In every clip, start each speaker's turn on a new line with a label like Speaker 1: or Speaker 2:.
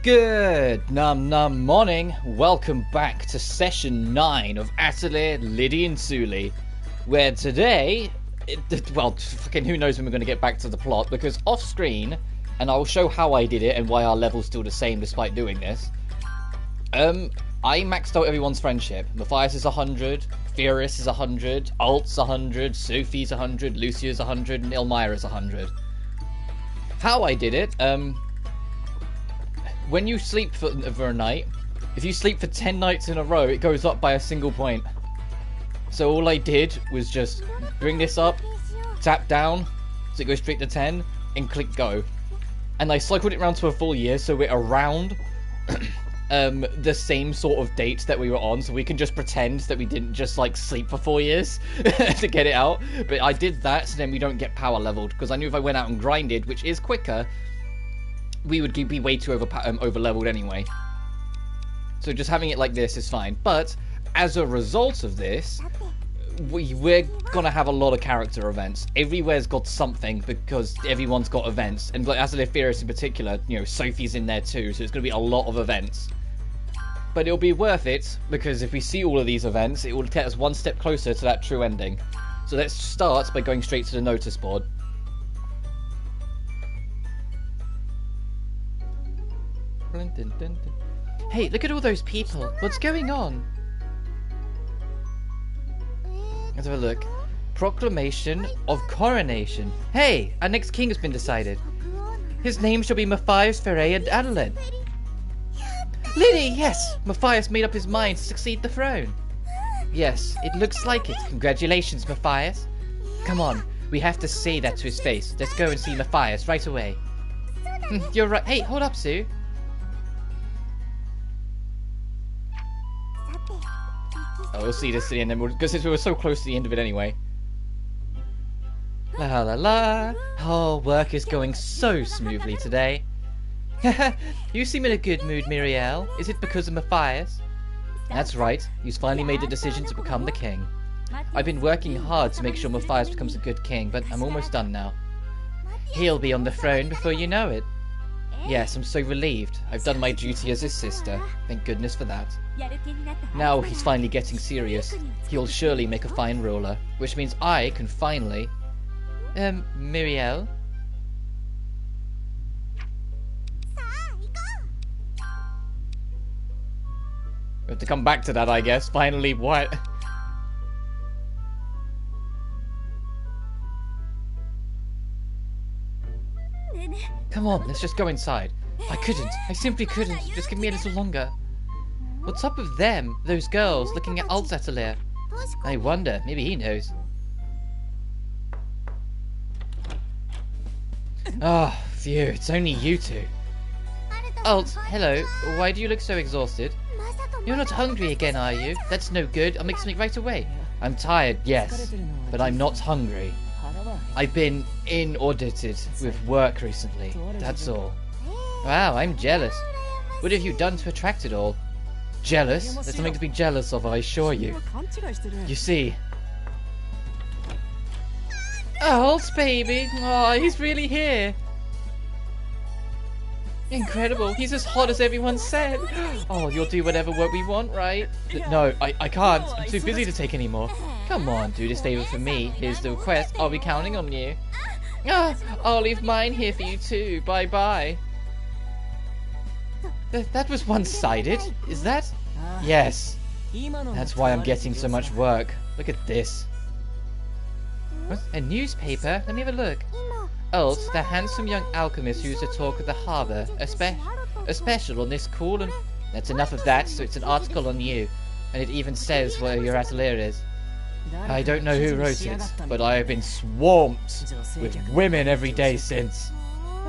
Speaker 1: Good num morning. Welcome back to session 9 of Atelier Lydie Suelle, where today, well, fucking who knows when we're going to get back to the plot, because off screen, and I'll show how I did it and why our level's still the same despite doing this, I maxed out everyone's friendship. Matthias is 100, Furious is 100, Alt's 100, Sophie's 100, Lucia's 100, and Elmira's 100. How I did it, when you sleep for a night, if you sleep for 10 nights in a row, it goes up by a single point. So all I did was just bring this up, tap down, so it goes straight to 10, and click go. And I cycled it around to a full year, so we're around the same sort of dates that we were on, so we can just pretend that we didn't just, like, sleep for 4 years to get it out. But I did that, so then we don't get power leveled, because I knew if I went out and grinded, which is quicker, we would be way too over-leveled anyway. So just having it like this is fine. But, as a result of this, we're gonna have a lot of character events. Everywhere's got something, because everyone's got events. And as Furious in particular, you know, Sophie's in there too, so it's gonna be a lot of events. But it'll be worth it, because if we see all of these events, it will get us one step closer to that true ending. So let's start by going straight to the notice board. Hey, look at all those people. What's going on? Let's have a look. Proclamation of coronation. Hey, our next king has been decided. His name shall be Matthias Ruenheid Ariarhod. Lydie, yes! Matthias made up his mind to succeed the throne. Yes, it looks like it. Congratulations, Matthias. Come on, we have to say that to his face. Let's go and see Matthias right away. You're right. Hey, hold up, Sue. Oh, we'll see this at the end, because we were so close to the end of it anyway. La la la. Oh, work is going so smoothly today. You seem in a good mood, Muriel. Is it because of Matthias? That's right. He's finally made the decision to become the king. I've been working hard to make sure Matthias becomes a good king, but I'm almost done now. He'll be on the throne before you know it. Yes, I'm so relieved. I've done my duty as his sister. Thank goodness for that. Now he's finally getting serious. He'll surely make a fine ruler, which means I can finally... Muriel? We have to come back to that, I guess. Finally, what? Come on, let's just go inside. I simply couldn't. Just give me a little longer. What's up with them, those girls, looking at Alt's atelier? I wonder, maybe he knows. Ah, oh, phew, it's only you two. Alt, hello. Why do you look so exhausted? You're not hungry again, are you? That's no good. I'll make something right away. I'm tired, yes, but I'm not hungry. I've been inaudited with work recently, that's all. Wow, I'm jealous. What have you done to attract it all? Jealous? There's something to be jealous of, I assure you. You see... Alt, baby! Oh, he's really here! Incredible, he's as hot as everyone said! Oh, you'll do whatever work we want, right? No, I can't. I'm too busy to take any more. Come on, do this favor for me. Here's the request. I'll be counting on you. Ah, I'll leave mine here for you too. Bye-bye. That was one-sided. Is that? Yes. That's why I'm getting so much work. Look at this. What? A newspaper? Let me have a look. Alt, the handsome young alchemist who used to talk at the harbour. A special on this cool and... That's enough of that, so it's an article on you. And it even says where your atelier is. I don't know who wrote it, but I have been swamped with women every day since.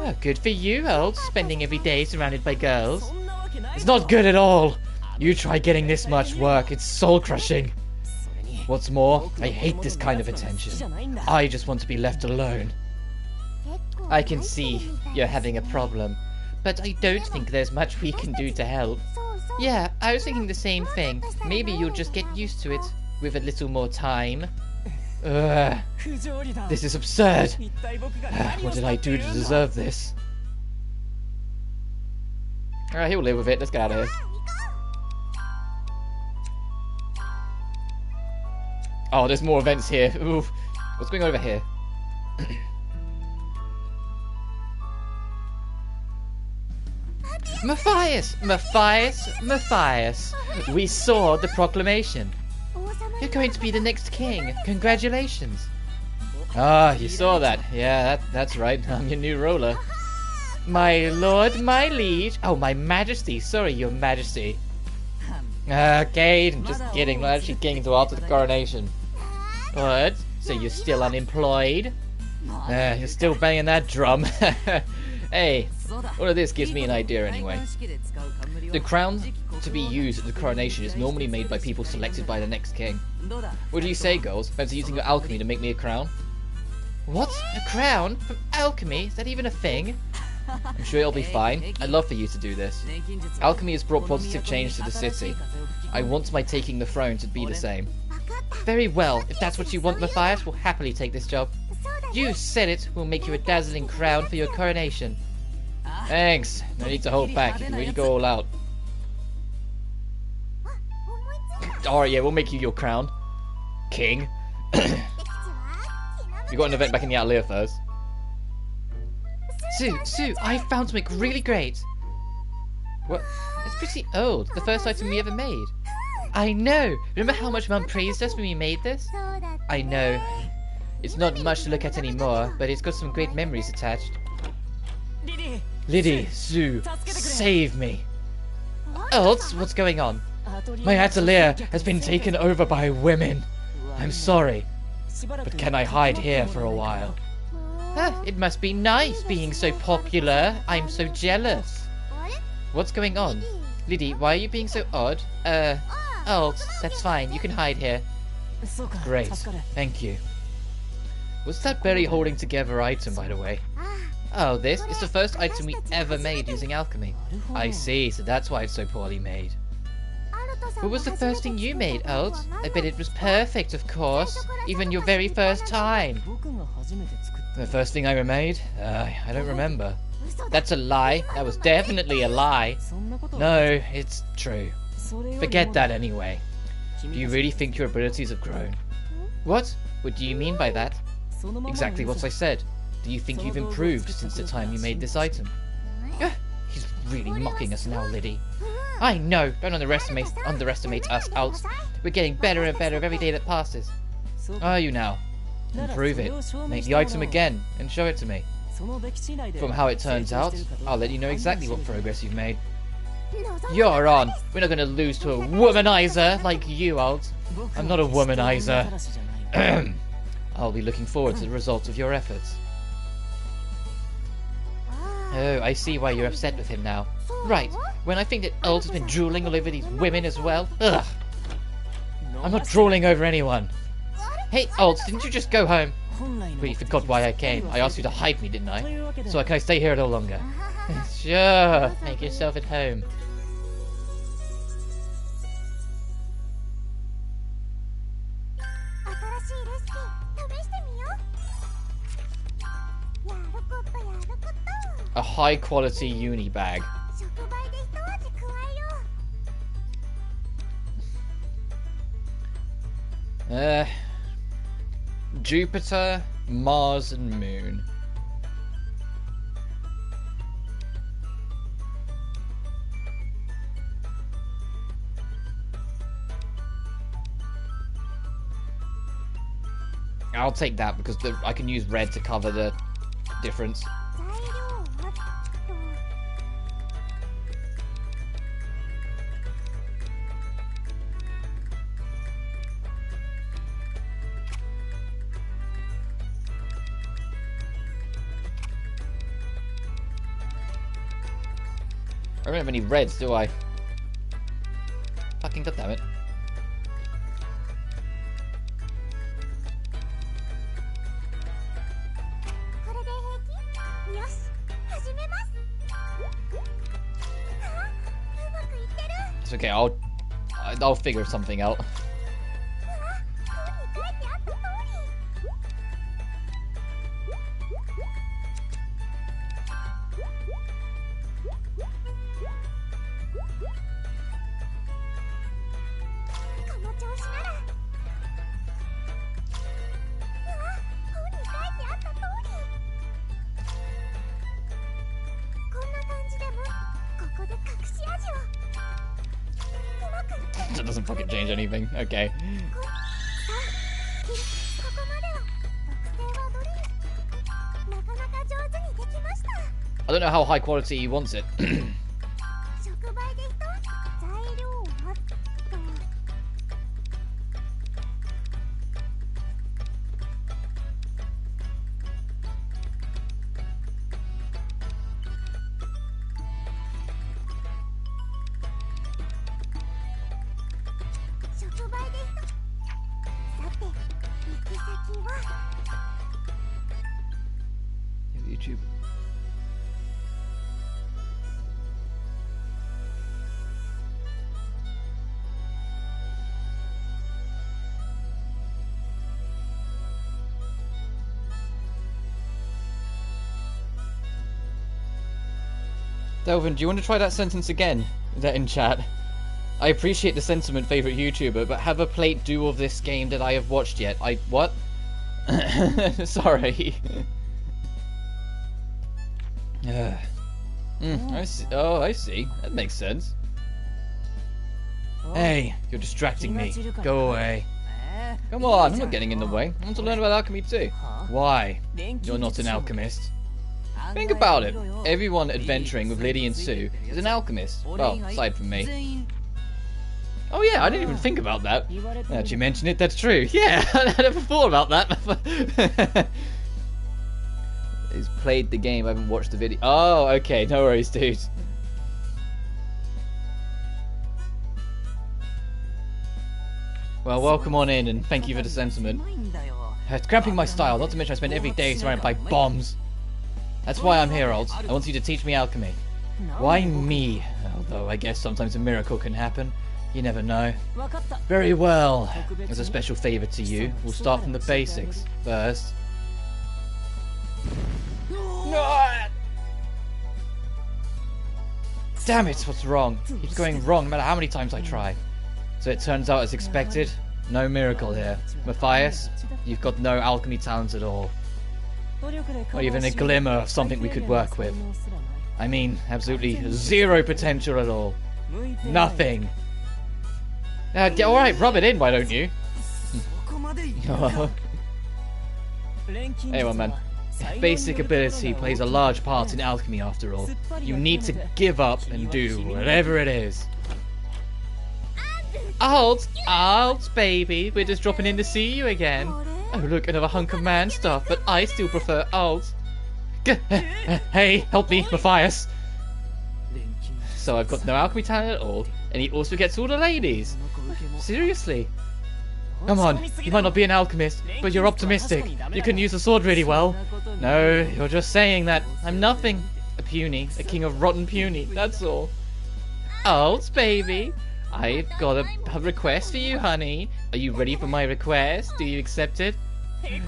Speaker 1: Oh, good for you, Alt, spending every day surrounded by girls. It's not good at all. You try getting this much work, it's soul-crushing. What's more, I hate this kind of attention. I just want to be left alone. I can see you're having a problem, but I don't think there's much we can do to help. Yeah, I was thinking the same thing. Maybe you'll just get used to it with a little more time. This is absurd. What did I do to deserve this? Alright, he'll live with it. Let's get out of here. Oh, there's more events here. Oof. What's going on over here? Matthias! Matthias! Matthias! We saw the proclamation. You're going to be the next king. Congratulations. Ah, you saw that. Yeah, that's right. I'm your new ruler. My lord, my liege. Oh, my majesty. Sorry, your majesty. Okay, I'm just kidding. Not actually king until after the coronation. What? So you're still unemployed? You're still banging that drum. Hey, all of this gives me an idea anyway. The crown to be used at the coronation is normally made by people selected by the next king. What do you say, girls? Fancy using your alchemy to make me a crown? What? A crown? From alchemy? Is that even a thing? I'm sure it'll be fine. I'd love for you to do this. Alchemy has brought positive change to the city. I want my taking the throne to be the same. Very well. If that's what you want, Matthias, we'll happily take this job. You said it. We'll make you a dazzling crown for your coronation. Thanks. No need to hold back. You can really go all out. Alright, yeah, we'll make you your crown. King. We got an event back in the Atelier first. Sue, I found something really great. What? It's pretty old. The first item we ever made. I know. Remember how much Mum praised us when we made this? I know. It's not much to look at anymore, but it's got some great memories attached. Lydie, Sue, save me. Else, what's going on? My atelier has been taken over by women. I'm sorry, but can I hide here for a while? It must be nice being so popular. I'm so jealous. What's going on? Lydie, why are you being so odd? Alt, that's fine. You can hide here. Great, thank you. What's that berry holding together item, by the way? Oh, this is the first item we ever made using alchemy. I see, so that's why it's so poorly made. What was the first thing you made, Alt? I bet it was perfect, of course. Even your very first time. The first thing I ever made? I don't remember. That's a lie. That was definitely a lie. No, it's true. Forget that anyway. Do you really think your abilities have grown? What? What do you mean by that? Exactly what I said. Do you think you've improved since the time you made this item? He's really mocking us now, Lydie. I know! Don't underestimate us, Alt. We're getting better and better every day that passes. Are you now? Improve it. Make the item again and show it to me. From how it turns out, I'll let you know exactly what progress you've made. You're on! We're not going to lose to a womanizer like you, Alt. I'm not a womanizer. I'll be looking forward to the results of your efforts. Oh, I see why you're upset with him now. Right, when I think that Alt has been drooling all over these women as well. Ugh! I'm not drooling over anyone. Hey, Alt, didn't you just go home? But you forgot why I came. I asked you to hide me, didn't I? So can I stay here a little longer? Sure, make yourself at home. A high quality uni bag. Jupiter, Mars and Moon. I'll take that because I can use red to cover the difference. I don't have any reds, do I? Fucking goddammit. It's okay, I'll figure something out. That doesn't fucking change anything. Okay. I don't know how high quality he wants it. YouTube. Delvin, do you want to try that sentence again? Is that in chat? I appreciate the sentiment, favourite YouTuber, but have a plate due of this game that I have watched yet. What? Sorry. I see. Oh, I see. That makes sense. Hey, you're distracting me. Go away. Come on, I'm not getting in the way. I want to learn about alchemy too. Why? You're not an alchemist. Think about it. Everyone adventuring with Lydie and Sue is an alchemist. Well, aside from me. Oh yeah, I didn't even think about that. Now that you mention it, that's true. Yeah, I never thought about that. He's played the game, I haven't watched the video. Oh, okay, no worries, dude. Well, welcome on in, and thank you for the sentiment. It's cramping my style, not to mention I spend every day surrounded by bombs. That's why I'm here, Alt. I want you to teach me alchemy. Why me? Although I guess sometimes a miracle can happen. You never know. Very well. As a special favour to you, we'll start from the basics. First... Damn it, what's wrong? It keeps going wrong no matter how many times I try. So it turns out as expected, no miracle here. Matthias, you've got no alchemy talent at all. Not even a glimmer of something we could work with. I mean, absolutely zero potential at all. Nothing. Alright, rub it in, why don't you? Hey, well, man. Basic ability plays a large part in alchemy after all. You need to give up and do whatever it is. Alt, baby, we're just dropping in to see you again. Oh look, another hunk of man stuff, but I still prefer Alt. Hey, help me, Matthias. So I've got no alchemy talent at all, and he also gets all the ladies. Seriously? Come on, you might not be an alchemist, but you're optimistic. You can use a sword really well. No, you're just saying that. I'm nothing. A puny, a king of rotten puny, that's all. Alt, baby. I've got a request for you, honey. Are you ready for my request? Do you accept it?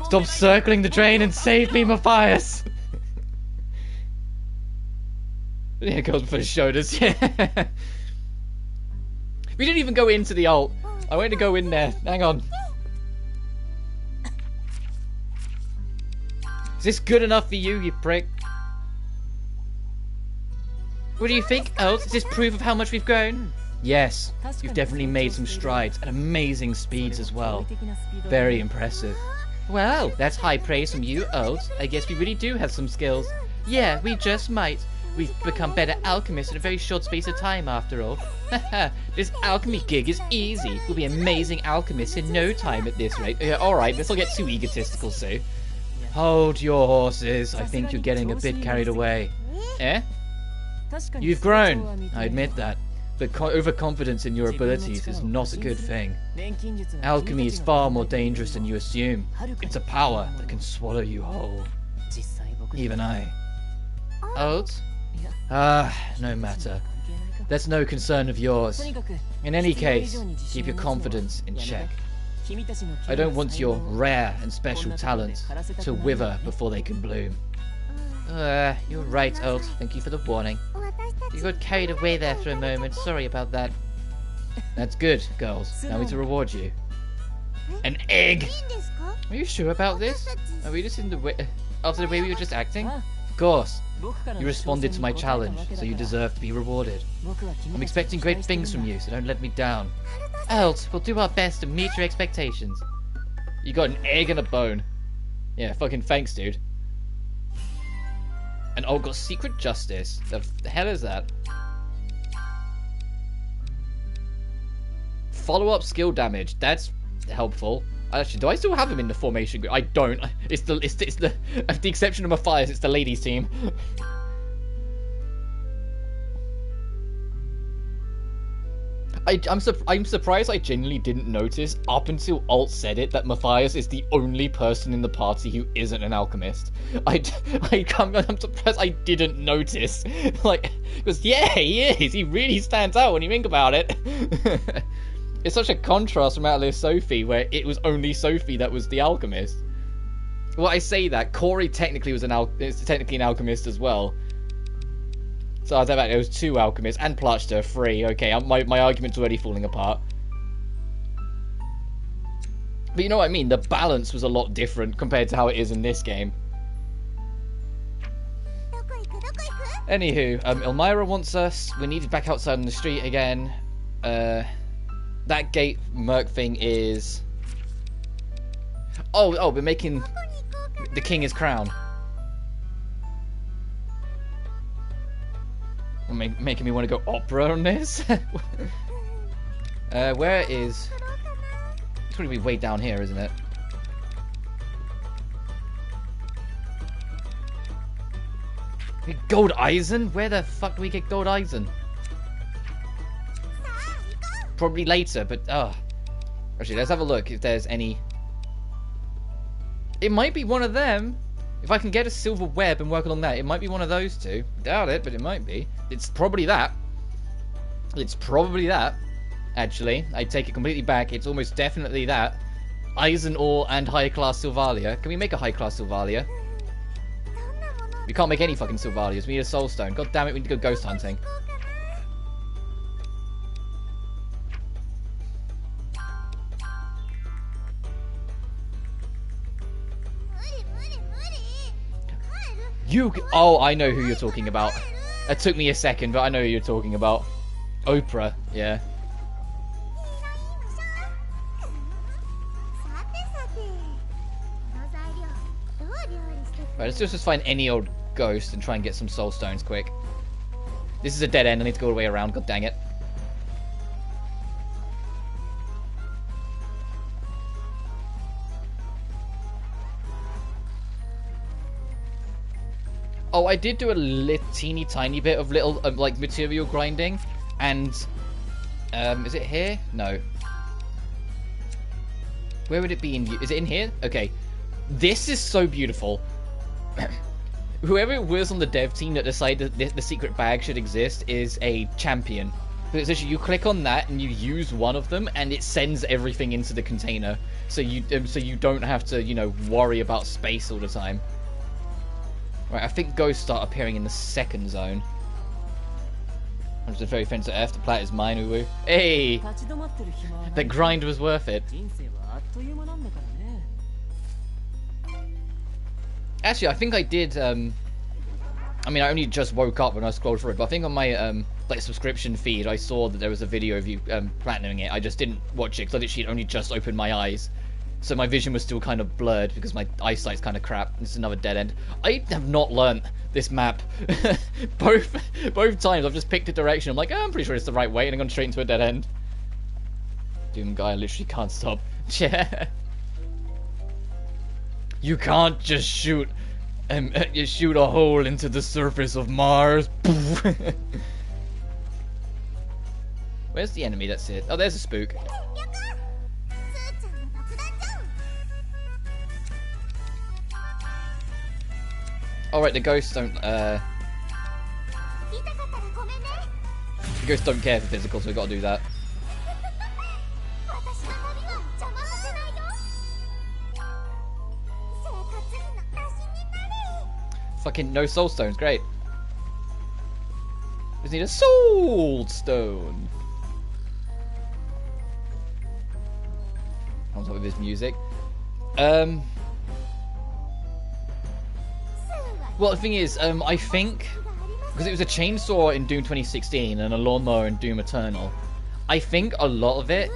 Speaker 1: Stop circling the drain and save me, Matthias! There goes for the shoulders, yeah. We didn't even go into the alt. I wanted to go in there. Hang on. Is this good enough for you, you prick? What do you think, alt? Is this proof of how much we've grown? Yes, you've definitely made some strides at amazing speeds as well. Very impressive. Well, that's high praise from you, Alt. I guess we really do have some skills. Yeah, we just might. We've become better alchemists in a very short space of time, after all. Haha, this alchemy gig is easy. We'll be amazing alchemists in no time at this rate. Alright, let's not get too egotistical, Sue. Hold your horses. I think you're getting a bit carried away. Eh? You've grown. I admit that. But overconfidence in your abilities is not a good thing. Alchemy is far more dangerous than you assume. It's a power that can swallow you whole. Even I. Alt? No matter. That's no concern of yours. In any case, keep your confidence in check. I don't want your rare and special talent to wither before they can bloom. You're right, Alt. Thank you for the warning. You got carried away there for a moment. Sorry about that. That's good, girls. Now we to reward you. An egg! Are you sure about this? Are we just in the way... after the way we were just acting? Of course. You responded to my challenge, so you deserve to be rewarded. I'm expecting great things from you, so don't let me down. Else, we'll do our best to meet your expectations. You got an egg and a bone. Yeah, fucking thanks, dude. And oh, got secret justice. The hell is that? Follow-up skill damage. That's helpful. Actually, do I still have him in the formation group? I don't. It's the with the exception of Matthias, it's the ladies team. I'm surprised I genuinely didn't notice up until Alt said it that Matthias is the only person in the party who isn't an alchemist. I'm surprised I didn't notice. Like, because yeah, he is. He really stands out when you think about it. It's such a contrast from Atelier Sophie, where it was only Sophie that was the alchemist. Well, I say that Corey technically was technically an alchemist as well. So I thought it was 2 alchemists and Plachta 3. Okay, my argument's already falling apart. But you know what I mean? The balance was a lot different compared to how it is in this game. Anywho, Elmira wants us. We're needed back outside on the street again. That gate merc thing is... Oh, we're making the king his crown. Making me want to go opera on this. Where is... It's going to be way down here, isn't it? Gold Eisen? Where the fuck do we get Gold Eisen? Probably later, but actually, let's have a look if there's any. It might be one of them. If I can get a silver web and work on that, it might be one of those two. Doubt it, but it might be. It's probably that. It's probably that. Actually, I take it completely back. It's almost definitely that. Eisen ore and high class Sylvalia. Can we make a high class Sylvalia? We can't make any fucking Sylvalias. We need a soul stone. God damn it, we need to go ghost hunting. Oh, I know who you're talking about. It took me a second, but I know who you're talking about. Oprah, yeah. Right, let's just find any old ghost and try and get some soul stones quick. This is a dead end, I need to go all the way around, god dang it. Oh, I did do a teeny tiny bit of little, like, material grinding, and, is it here? No. Where would it be in, is it in here? Okay. This is so beautiful. Whoever it was on the dev team that decided that the secret bag should exist is a champion. Because essentially you click on that and you use one of them and it sends everything into the container. So you don't have to, you know, worry about space all the time. Right, I think ghosts start appearing in the second zone. I'm just a very fence of F. The plat is mine, uwu. Hey! The grind was worth it. Actually, I think I did, I mean, I only just woke up when I scrolled through it, but I think on my, like, subscription feed, I saw that there was a video of you, platinuming it. I just didn't watch it, because I literally only just opened my eyes. So my vision was still kind of blurred, because my eyesight's kind of crap. This is another dead end. I have not learnt this map. both times I've just picked a direction. I'm like, oh, I'm pretty sure it's the right way, and I'm going straight into a dead end. Doom guy literally can't stop. Yeah. You can't just shoot, you shoot a hole into the surface of Mars. Where's the enemy? That's it. Oh, there's a spook. Alright, the ghosts don't, the ghosts don't care for physical, so we've got to do that. Fucking no soul stones, great. Just need a soul stone. On top of his music. Well, the thing is, I think because it was a chainsaw in Doom 2016 and a lawnmower in Doom Eternal, I think a lot of it,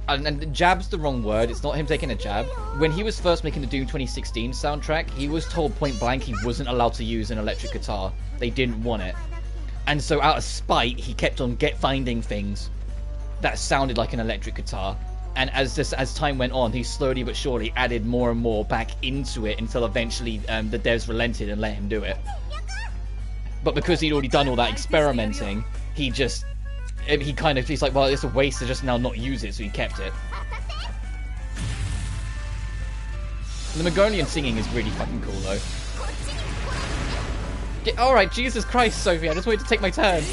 Speaker 1: and jab's the wrong word, it's not him taking a jab. When he was first making the Doom 2016 soundtrack, he was told point blank he wasn't allowed to use an electric guitar. They didn't want it. And so out of spite, he kept on finding things that sounded like an electric guitar. And as time went on, he slowly but surely added more and more back into it until eventually the devs relented and let him do it. But because he'd already done all that experimenting, he's like, well, it's a waste to just now not use it, so he kept it. And the Mongolian singing is really fucking cool, though. Alright, Jesus Christ, Sophie, I just wanted to take my turn.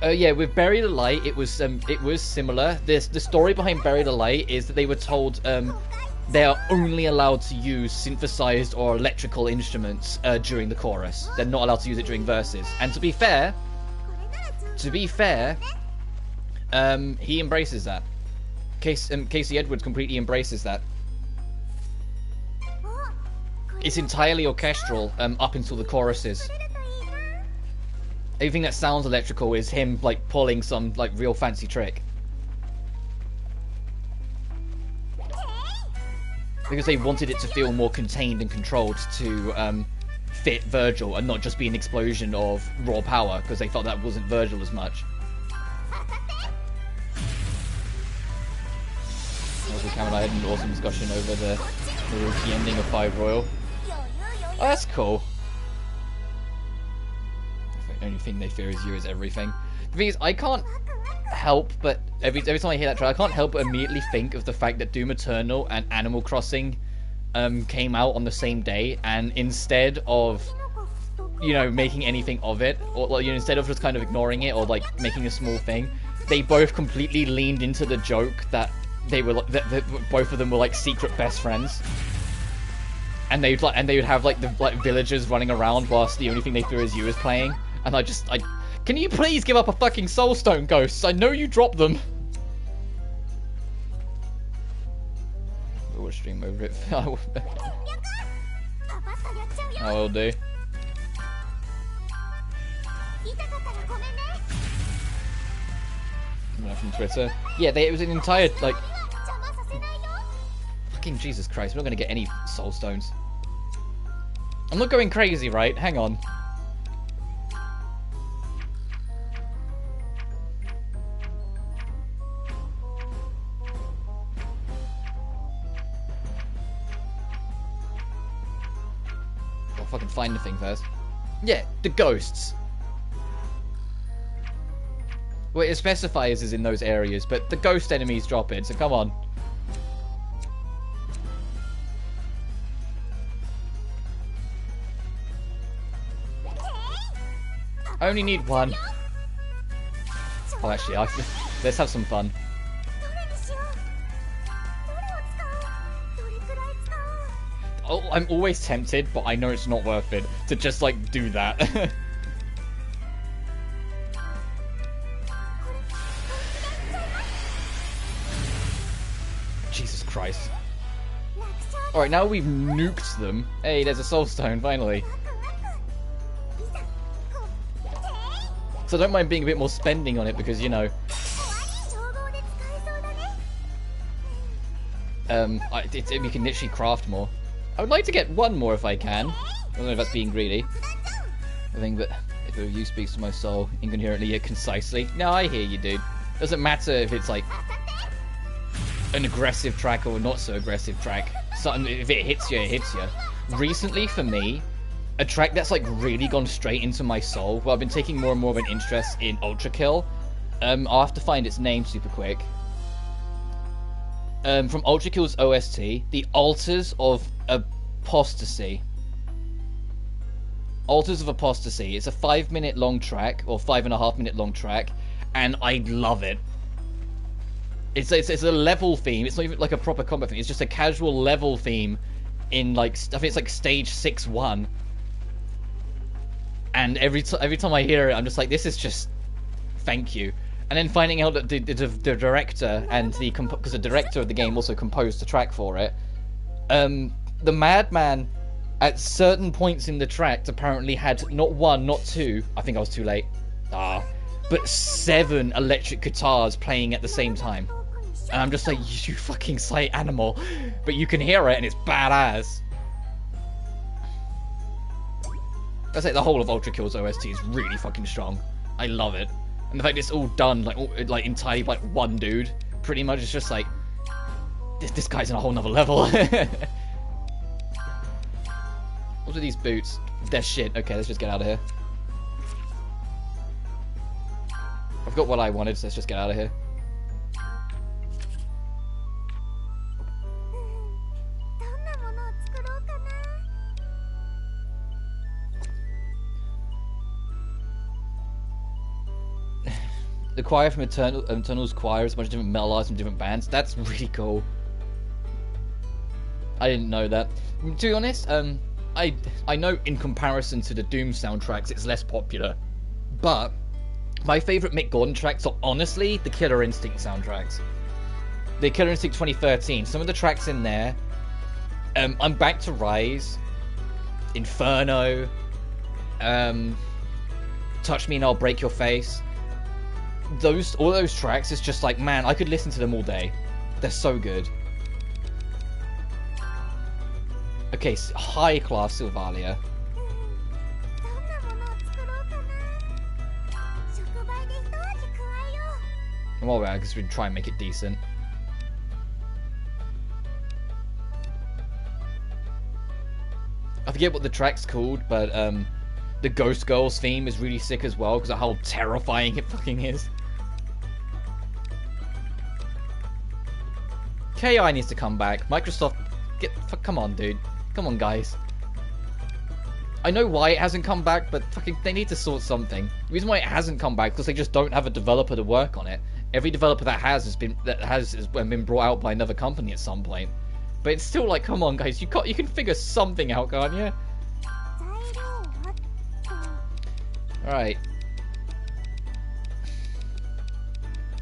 Speaker 1: Yeah, with Bury the Light, it was similar. The story behind Bury the Light is that they were told they are only allowed to use synthesized or electrical instruments during the chorus. They're not allowed to use it during verses. And to be fair, he embraces that. Casey Edwards completely embraces that. It's entirely orchestral up until the choruses. Everything that sounds electrical is him like pulling some like real fancy trick. Because they wanted it to feel more contained and controlled to fit Virgil and not just be an explosion of raw power, because they felt that wasn't Virgil as much. Also, Cam and I had an awesome discussion over the rookie ending of 5 Royal. Oh, that's cool. The only thing they fear is you is everything. The thing is, I can't help but every time I hear that track, I can't help but immediately think of the fact that Doom Eternal and Animal Crossing came out on the same day, and instead of, you know, making anything of it, or like, you know, instead of just kind of ignoring it or like making a small thing, they both completely leaned into the joke that they were that both of them were like secret best friends. And they would have like the villagers running around whilst the only thing they fear is you is playing. And I can you please give up a fucking soulstone, Ghosts? I know you dropped them. We'll stream over it. I will do. From Twitter. Yeah, it was an entire like. Fucking Jesus Christ! We're not gonna get any soulstones. I'm not going crazy, right? Hang on. I'll fucking find the thing first. Yeah, the ghosts. Well, it specifies is in those areas, but the ghost enemies drop in, so come on. I only need one. Oh, actually, let's have some fun. Oh, I'm always tempted, but I know it's not worth it to just, like, do that. Jesus Christ. Alright, now we've nuked them. Hey, there's a soulstone, finally. So I don't mind being a bit more spending on it because, you know... we can literally craft more. I would like to get one more if I can. I don't know if that's being greedy. I think that if a review speaks to my soul incoherently yet concisely. No, I hear you, dude. Doesn't matter if it's like an aggressive track or not so aggressive track. Something, if it hits you, it hits you. Recently, for me, a track that's like really gone straight into my soul. Well, I've been taking more and more of an interest in Ultra Kill. I'll have to find its name super quick. From Ultra Kill's OST, The Altars of Apostasy. Altars of Apostasy. It's a 5-minute long track, or 5.5-minute long track, and I love it. It's a level theme. It's not even like a proper combat theme. It's just a casual level theme in like, I think it's like stage 6-1. And every time I hear it, I'm just like, this is just, thank you. And then finding out that the director and because the director of the game also composed the track for it, The madman at certain points in the track apparently had not one, not two, I think I was too late, but 7 electric guitars playing at the same time. And I'm just like, you fucking sight animal. But you can hear it and it's badass. That's like the whole of Ultra Kill's OST is really fucking strong. I love it. And the fact it's all done like entirely by one dude, pretty much, it's just like, this guy's on a whole nother level. What are these boots? They're shit. Okay, let's just get out of here. I've got what I wanted, so let's just get out of here. The choir from Eternal's choir is a bunch of different metal artists from different bands. That's really cool. I didn't know that. To be honest, I know in comparison to the Doom soundtracks, it's less popular. But my favourite Mick Gordon tracks are honestly the Killer Instinct soundtracks. The Killer Instinct 2013. Some of the tracks in there, I'm Back to Rise, Inferno, Touch Me and I'll Break Your Face. All those tracks, it's just like, man, I could listen to them all day. They're so good. Okay, high class Sylvalia. I'm alright, because we'd try and make it decent. I forget what the track's called, but the Ghost Girls theme is really sick as well, because of how terrifying it fucking is. KI needs to come back. Microsoft, come on, dude. Come on, guys. I know why it hasn't come back, but fucking they need to sort something. The reason why it hasn't come back because they just don't have a developer to work on it. Every developer that has been brought out by another company at some point. But it's still like, come on, guys, you can figure something out, can't you? Alright.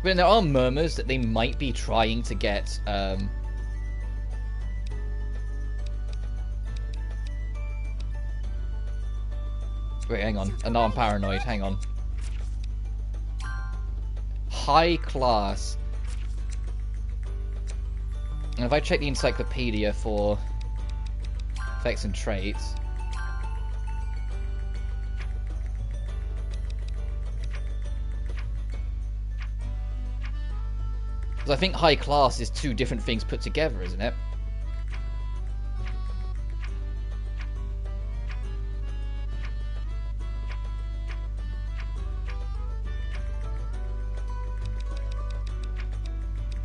Speaker 1: But there are murmurs that they might be trying to get, Wait, hang on. And now I'm paranoid. Hang on. High class. And if I check the encyclopedia for effects and traits... Because I think high class is 2 different things put together, isn't it?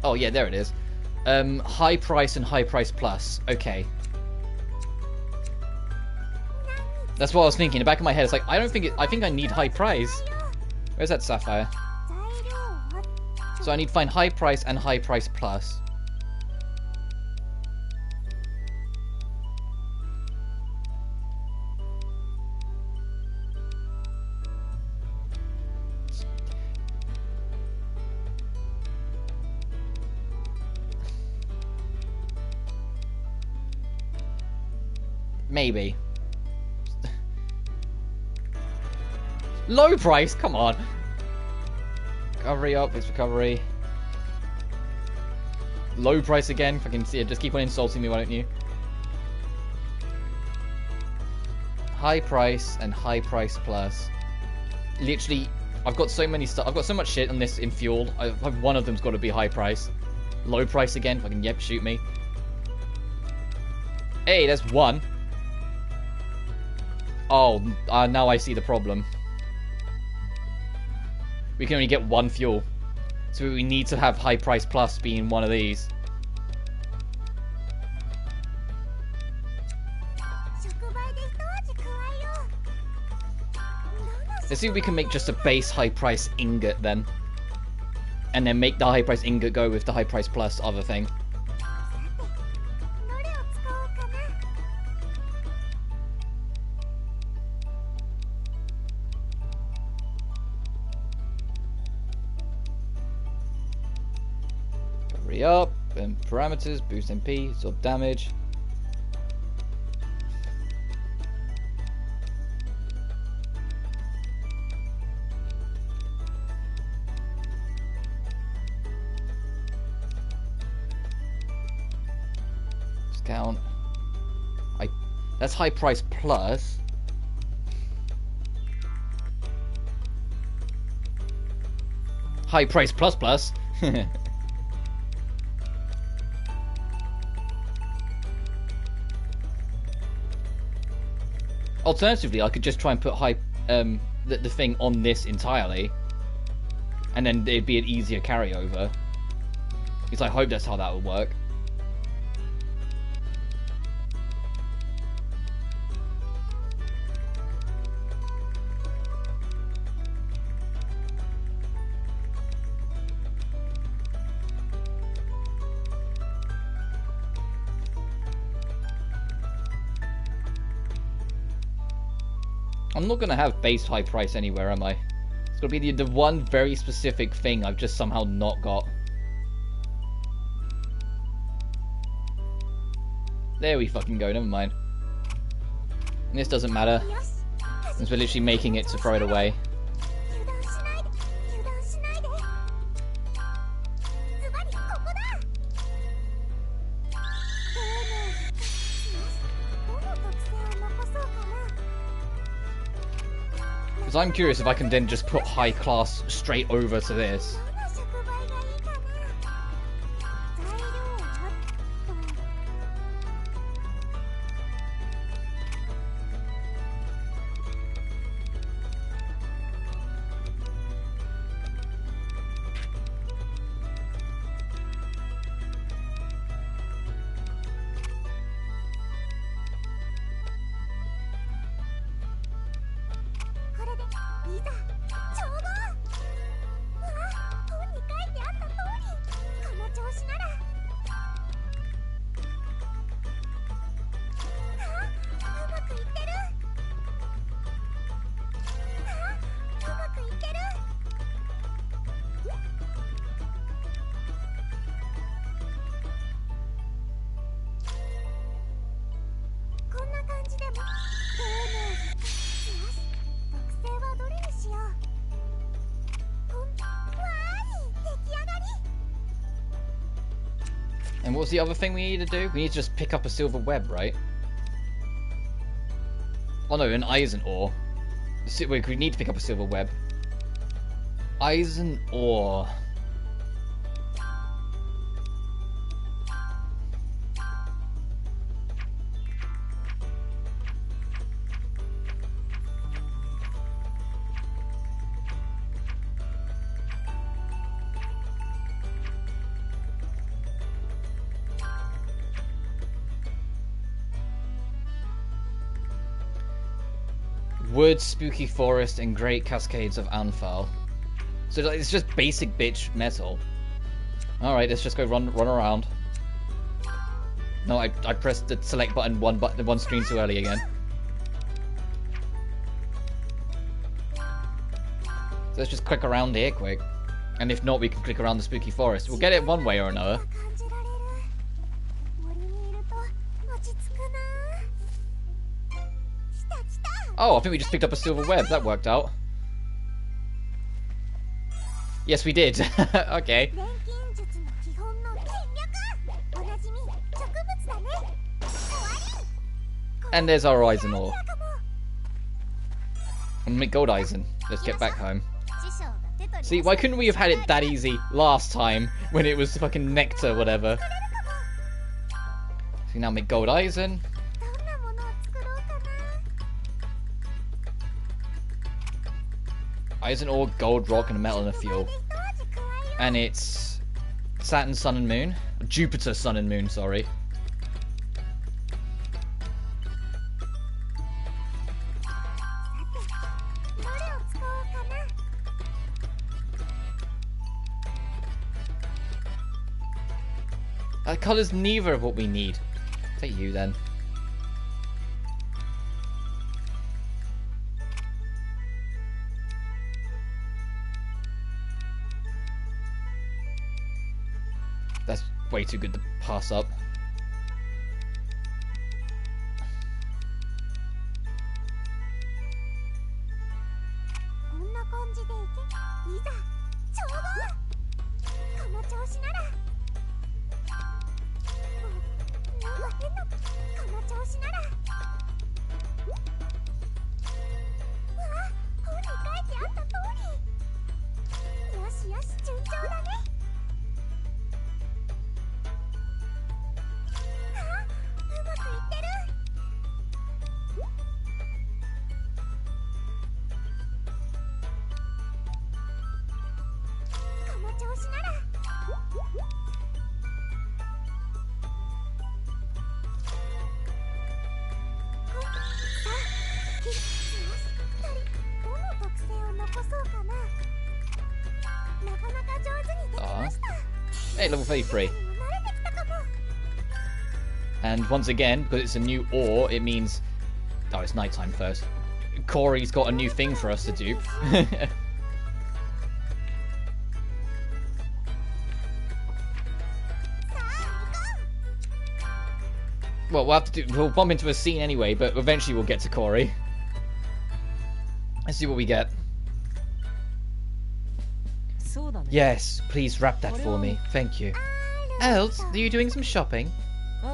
Speaker 1: Oh yeah, there it is. High price and high price plus. Okay. That's what I was thinking. In the back of my head, it's like, I think I need high price. Where's that sapphire? So I need to find high price and high price plus. Maybe. Low price? Come on. Recovery up, it's recovery. Low price again? Fucking see it. Just keep on insulting me, why don't you? High price and high price plus. Literally, I've got so many stuff. I've got so much shit on this in fuel. One of them's got to be high price. Low price again? Fucking yep, shoot me. Hey, there's one. Oh, now I see the problem. We can only get 1 fuel. So we need to have high price plus being one of these. Let's see if we can make just a base high price ingot then. And then make the high price ingot go with the high price plus other thing. Up and parameters, boost MP, absorb damage. discount. That's high price plus. High price plus plus. Alternatively, I could just try and put the thing on this entirely, and then it'd be an easier carryover. Because I hope that's how that would work. I'm not gonna have base high price anywhere, am I? It's gonna be the one very specific thing I've just somehow not got. There we fucking go, never mind. And this doesn't matter, since we're literally making it to throw it away. Because I'm curious if I can then just put high class straight over to this. And what's the other thing we need to do? We need to just pick up a silver web, right? Oh no, an eisen ore. Wait, we need to pick up a silver web. Eisen ore. Wood, spooky forest, and great cascades of Anfal. So like, it's just basic bitch metal. Alright, let's just go run around. No, I pressed the select button one screen too early again. So let's just click around here quick. And if not, we can click around the spooky forest. We'll get it one way or another. Oh, I think we just picked up a silver web. That worked out. Yes, we did. Okay. And there's our eisen ore. And make gold eisen. Let's get back home. See, why couldn't we have had it that easy last time when it was fucking nectar, whatever? So now make gold eisen. Eisen ore, gold rock, and a metal and a fuel. And it's Saturn, Sun, and Moon. Jupiter, Sun, and Moon, sorry. That colour's neither of what we need. Take you then. That's way too good to pass up. Hey, level 33. And once again, because it's a new ore, it means... Oh, it's nighttime first. Corey's got a new thing for us to do. Well, we'll bump into a scene anyway, but eventually we'll get to Corey. Let's see what we get. Yes, please wrap that for me. Thank you. Els, are you doing some shopping?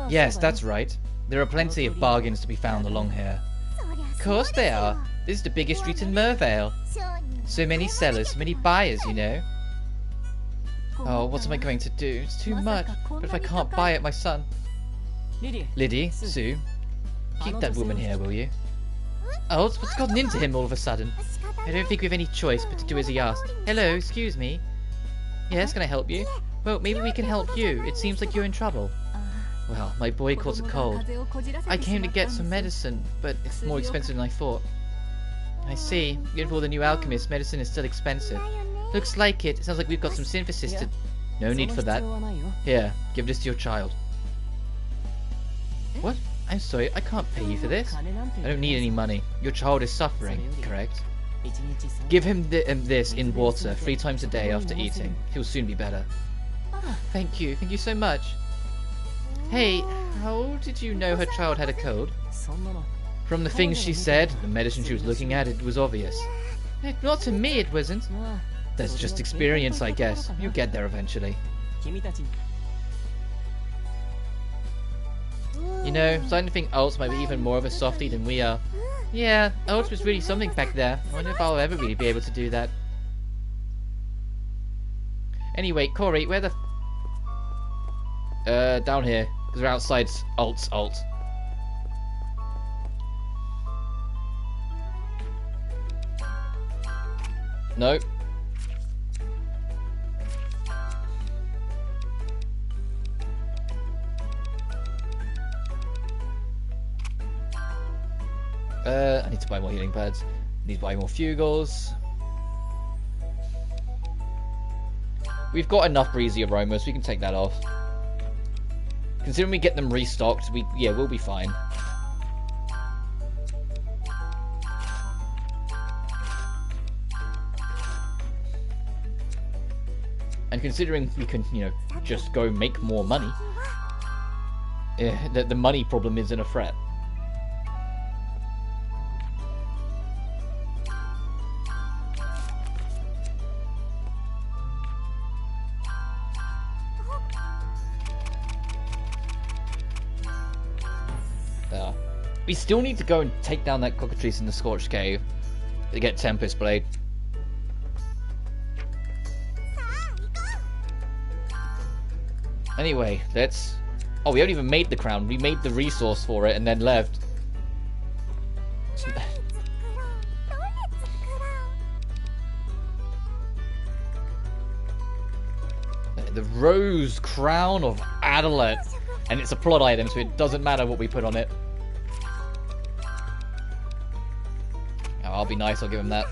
Speaker 1: Yes, that's right. There are plenty of bargains to be found along here. Of course there are. This is the biggest street in Mervale. So many sellers, so many buyers, you know. Oh, what am I going to do? It's too much. But if I can't buy it, my son... Lydie, Sue, keep that woman here, will you? Els, what's gotten into him all of a sudden? I don't think we have any choice but to do as he asked. Hello, excuse me. Yes, can I help you? Well, maybe we can help you. It seems like you're in trouble. Well, my boy caught a cold. I came to get some medicine, but it's more expensive than I thought. I see. Even for the new alchemist, medicine is still expensive. Looks like it. It sounds like we've got some synthesis to... No need for that. Here, give this to your child. What? I'm sorry, I can't pay you for this. I don't need any money. Your child is suffering, correct? Give him this in water 3 times a day after eating. He'll soon be better. Thank you so much. Hey, how did you know her child had a cold? From the things she said, the medicine she was looking at, it was obvious. Not to me, it wasn't. That's just experience, I guess. You'll get there eventually. You know, I'm starting to think Els might be even more of a softie than we are. Yeah, Els was really something back there. I wonder if I'll ever really be able to do that. Anyway, Corey, where the... down here. Because we're outside Alt. No. I need to buy more healing pads. Need to buy more fugals. We've got enough breezy aromas, we can take that off. Considering we get them restocked, we'll be fine. And considering we can, you know, just go make more money, the money problem isn't a threat. We still need to go and take down that cockatrice in the Scorched Cave to get Tempest Blade. Anyway, let's... Oh, we haven't even made the crown. We made the resource for it and then left. The Rose Crown of Adelet. And it's a plot item, so it doesn't matter what we put on it. I'll be nice, I'll give him that.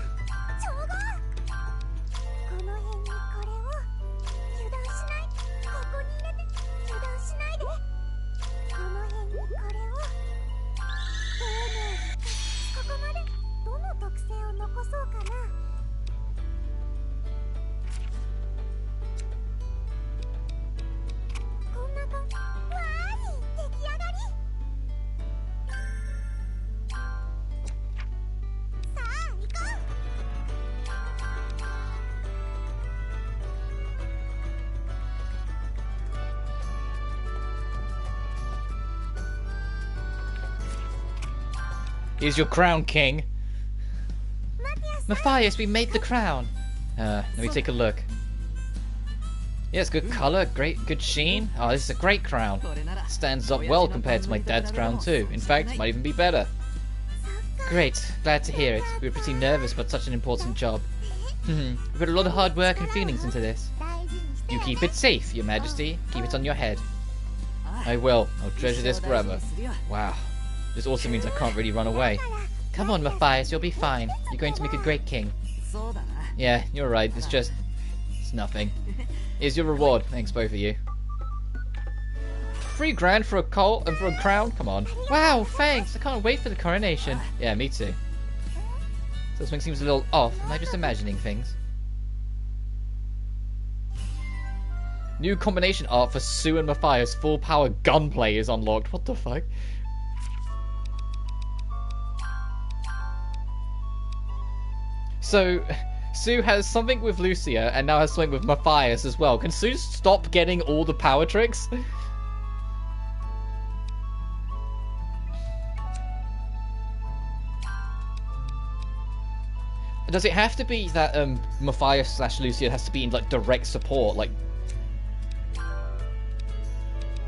Speaker 1: Here's your crown, king. Matthias, we made the crown. Let me take a look. Yes, good colour, good sheen. Oh, this is a great crown. Stands up well compared to my dad's crown too. In fact, might even be better. Great, glad to hear it. We were pretty nervous about such an important job. We put a lot of hard work and feelings into this. You keep it safe, your majesty. Keep it on your head. I will. I'll treasure this forever. Wow. This also means I can't really run away. Come on, Matthias, you'll be fine. You're going to make a great king. Yeah, you're right. It's nothing. Here's your reward. Thanks, both of you. $3 grand for a colt and for a crown? Come on. Wow, thanks. I can't wait for the coronation. Yeah, me too. So something seems a little off. Am I just imagining things? New combination art for Sue and Matthias. Full power gunplay is unlocked. What the fuck? So, Sue has something with Lucia and now has something with Matthias as well. Can Sue stop getting all the power tricks? Does it have to be that Matthias / Lucia has to be in like direct support? Like,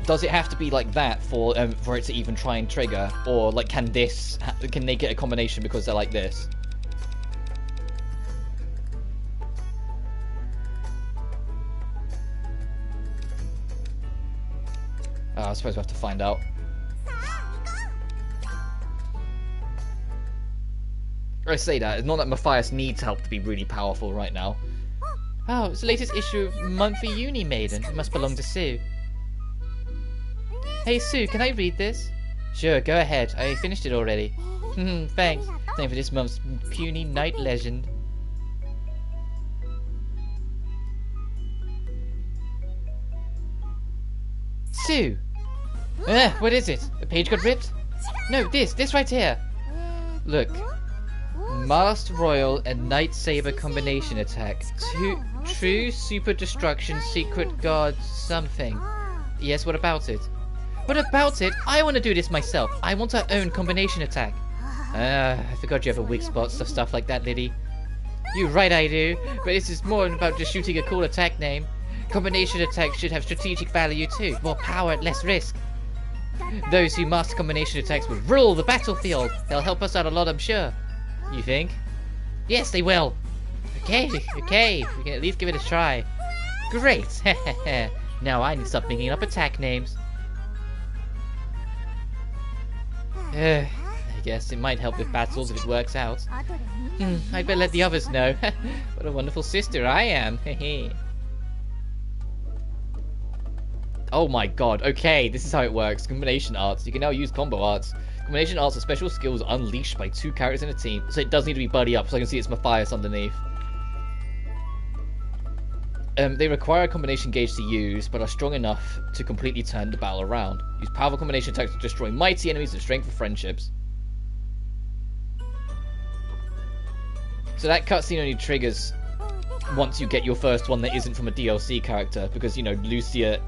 Speaker 1: does it have to be like that for it to even try and trigger, or like can they get a combination because they're like this? I suppose we have to find out. I say that, it's not that Matthias needs help to be really powerful right now. Oh, it's the latest issue of Monthly Uni Maiden. It must belong to Sue. Hey Sue, can I read this? Sure, go ahead. I finished it already. Thanks. Time for this month's puny night legend. Sue! What is it? A page got ripped? No, this right here. Look. Masked Royal and Night Saber combination attack. True super destruction secret guard something. Yes, what about it? What about it? I want to do this myself. I want our own combination attack. I forgot you have a weak spot for stuff like that, Lydie. You're right, I do. But this is more about just shooting a cool attack name. Combination attacks should have strategic value too. More power, less risk. Those who master combination attacks will rule the battlefield. They'll help us out a lot, I'm sure. You think? Yes, they will. Okay. We can at least give it a try. Great. Now I need to stop making up attack names. I guess it might help with battles if it works out. I'd better let the others know. What a wonderful sister I am. Oh my god, okay, this is how it works. Combination arts. You can now use combo arts. Combination arts are special skills unleashed by 2 characters in a team, so it does need to be buddy up, so I can see it's Matthias underneath. They require a combination gauge to use, but are strong enough to completely turn the battle around. Use powerful combination attacks to destroy mighty enemies and strengthen friendships. So that cutscene only triggers once you get your first one that isn't from a DLC character, because, you know, Lucia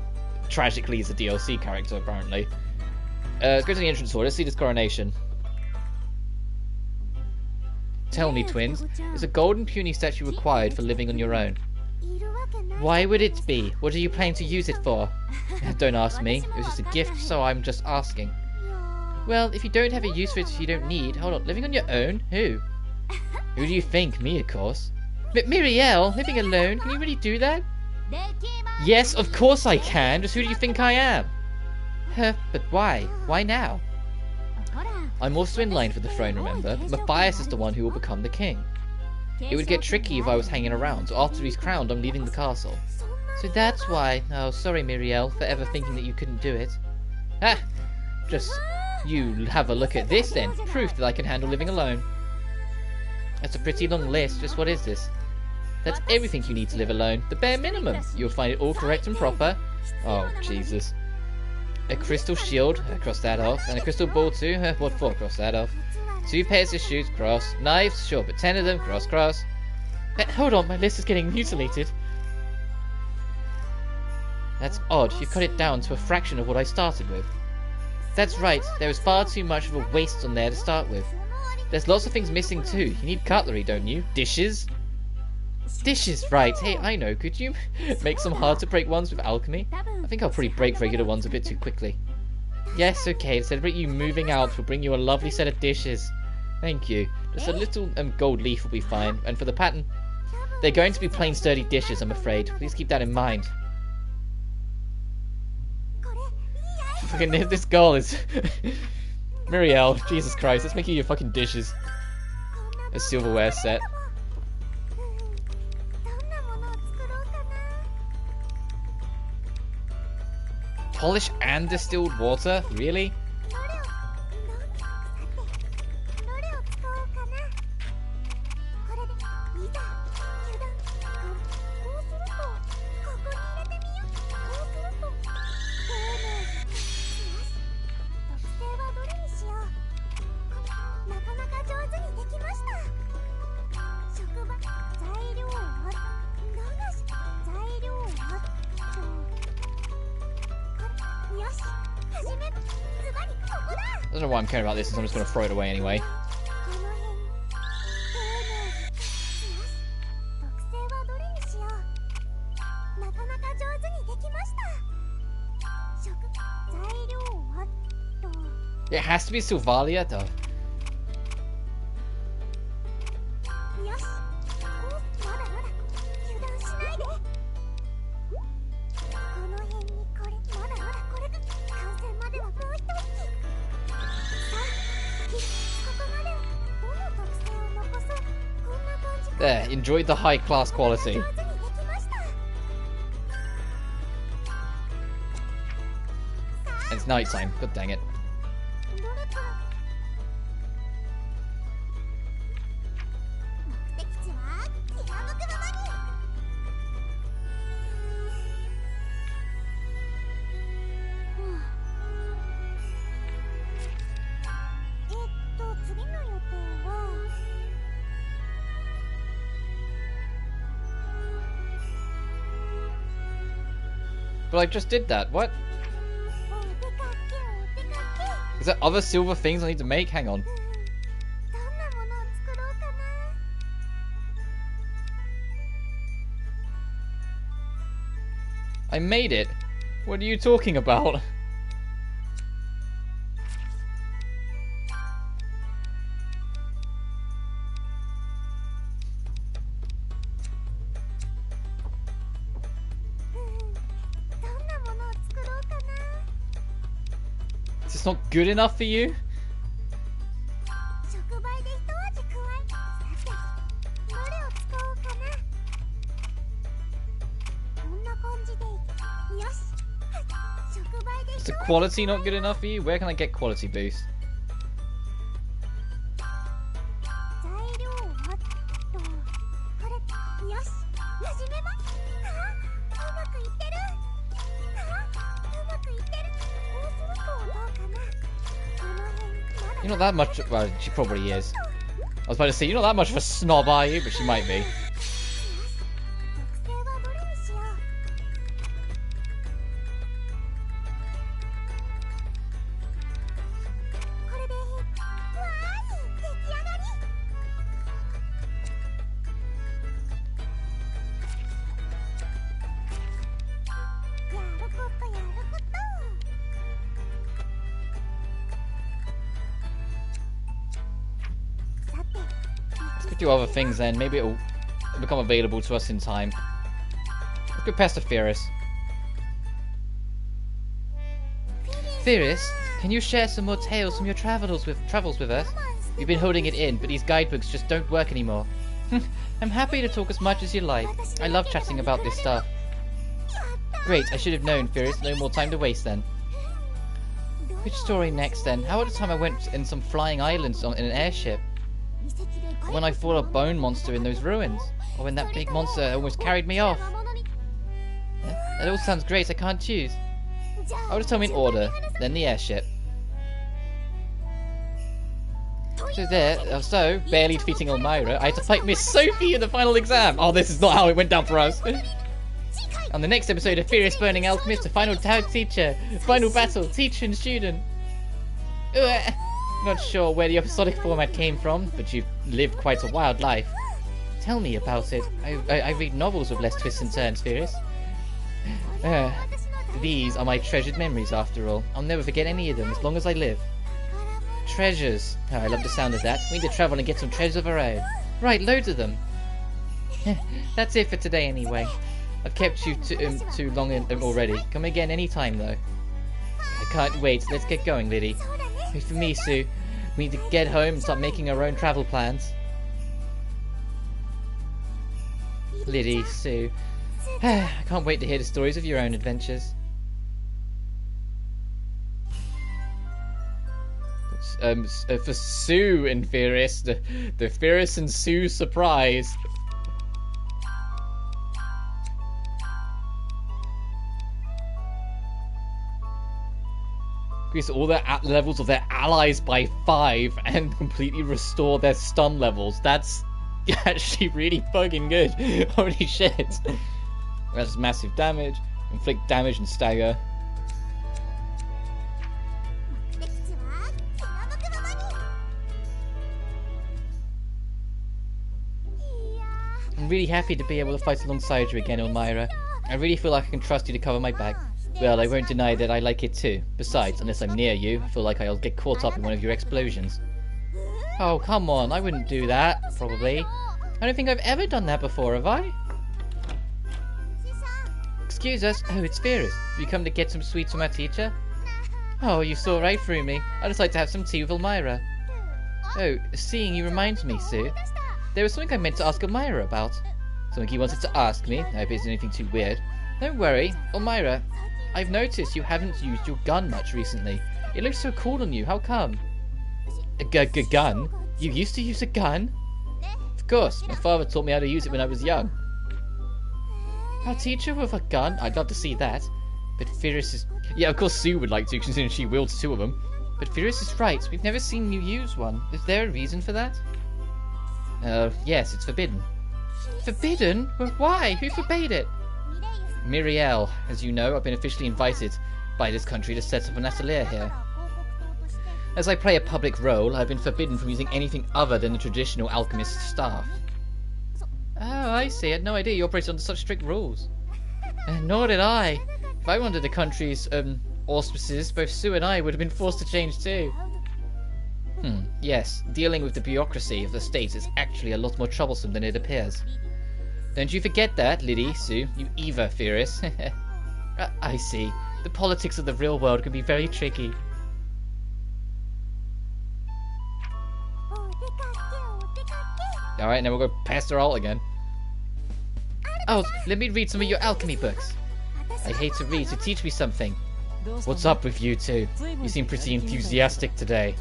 Speaker 1: tragically is a DLC character, apparently. Let's go to the entrance hall. Let's see this coronation. Tell me, twins, is a golden puny statue required for living on your own? Why would it be? What are you planning to use it for? Don't ask me. It was just a gift, so I'm just asking. Well, if you don't have a use for it you don't need... Hold on, living on your own? Who? Who do you think? Me, of course. But Mirielle, living alone? Can you really do that? Yes, of course I can. Just who do you think I am? But why? Why now? I'm also in line for the throne, remember? Matthias is the one who will become the king. It would get tricky if I was hanging around, so after he's crowned, I'm leaving the castle. So that's why... Oh, sorry, Mirielle, for ever thinking that you couldn't do it. Just you have a look at this then. Proof that I can handle living alone. That's a pretty long list. Just what is this? That's everything you need to live alone. The bare minimum. You'll find it all correct and proper. Oh, Jesus. A crystal shield, cross that off. And a crystal ball too, what for, cross that off. 2 pairs of shoes, cross. Knives, sure, but 10 of them, cross, cross. Hold on, my list is getting mutilated. That's odd, you've cut it down to a fraction of what I started with. That's right, there is far too much of a waste on there to start with. There's lots of things missing too. You need cutlery, don't you? Dishes? Dishes, right. Hey, I know. Could you make some hard-to-break ones with alchemy? I think I'll probably break regular ones a bit too quickly. Yes, okay. To celebrate you moving out, we'll bring you a lovely set of dishes. Thank you. Just a little gold leaf will be fine. And for the pattern, they're going to be plain sturdy dishes, I'm afraid. Please keep that in mind. Fucking this girl is... Muriel, Jesus Christ, let's make you your fucking dishes. A silverware set. Polish and distilled water? Really? I don't know why I'm caring about this, since I'm just going to throw it away anyway. It has to be Sylvalia, though. There, enjoyed the high class quality. It's night time, god dang it. But I just did that, what? Is there other silver things I need to make? Hang on. I made it! What are you talking about? Is this not good enough for you? Is the quality not good enough for you? Where can I get quality boost? You're not that much. Well, she probably is. I was about to say, you're not that much of a snob, are you? But she might be. Do other things then, maybe it'll become available to us in time. Let's go past the Ferris. Ferris, can you share some more tales from your travels with us? You've been holding it in, but these guidebooks just don't work anymore. I'm happy to talk as much as you like. I love chatting about this stuff. Great, I should have known, Ferris. No more time to waste then. Which story next then? How about the time I went in some flying islands in an airship? When I fought a bone monster in those ruins, or when that big monster almost carried me off. That all sounds great, I can't choose. I'll just tell me in order, then the airship. So barely defeating Elmira, I had to fight Miss Sophie in the final exam. Oh, this is not how it went down for us. On the next episode of Furious Burning Alchemist, the final tag teacher, final battle, teacher and student. Not sure where the episodic format came from, but you've lived quite a wild life. Tell me about it. I read novels with less twists and turns, Ferris. These are my treasured memories, after all. I'll never forget any of them as long as I live. Treasures. Oh, I love the sound of that. We need to travel and get some treasures of our own. Right, loads of them. That's it for today, anyway. I've kept you too long already. Come again any time, though. I can't wait. Let's get going, Lydie. Wait for me, Sue. We need to get home and start making our own travel plans. Lydie, Sue. I can't wait to hear the stories of your own adventures. For Sue and Ferris, the Ferris and Sue surprise. Increase all their levels of their allies by 5 and completely restore their stun levels. That's actually really fucking good. Holy shit. That's massive damage, inflict damage and stagger. I'm really happy to be able to fight alongside you again, Elmira. I really feel like I can trust you to cover my back. Well, I won't deny that I like it too. Besides, unless I'm near you, I feel like I'll get caught up in one of your explosions. Oh, come on, I wouldn't do that, probably. I don't think I've ever done that before, have I? Excuse us. Oh, it's Ferris. Have you come to get some sweets from our teacher? Oh, you saw right through me. I'd just like to have some tea with Elmira. Oh, seeing you reminds me, Sue. There was something I meant to ask Elmira about. Something he wanted to ask me. I hope it isn't anything too weird. Don't worry. Elmira, I've noticed you haven't used your gun much recently. It looks so cool on you. How come? A gun? You used to use a gun? Of course. My father taught me how to use it when I was young. A teacher with a gun? I'd love to see that. But Ferris is... Yeah, of course Sue would like to, considering she wields 2 of them. But Ferris is right. We've never seen you use one. Is there a reason for that? Yes, it's forbidden. Forbidden? Well, why? Who forbade it? Miriel. As you know, I've been officially invited by this country to set up an atelier here. As I play a public role, I've been forbidden from using anything other than the traditional alchemist staff. Oh, I see. I had no idea you operated under such strict rules. Nor did I. If I wanted the country's auspices, both Sue and I would have been forced to change too. Yes, dealing with the bureaucracy of the state is actually a lot more troublesome than it appears. Don't you forget that, Lydie, Sue, you Eva, Ferris. I see. The politics of the real world can be very tricky. Alright, now we'll go past her alt again. Oh, let me read some of your alchemy books. I hate to read, so teach me something. What's up with you two? You seem pretty enthusiastic today.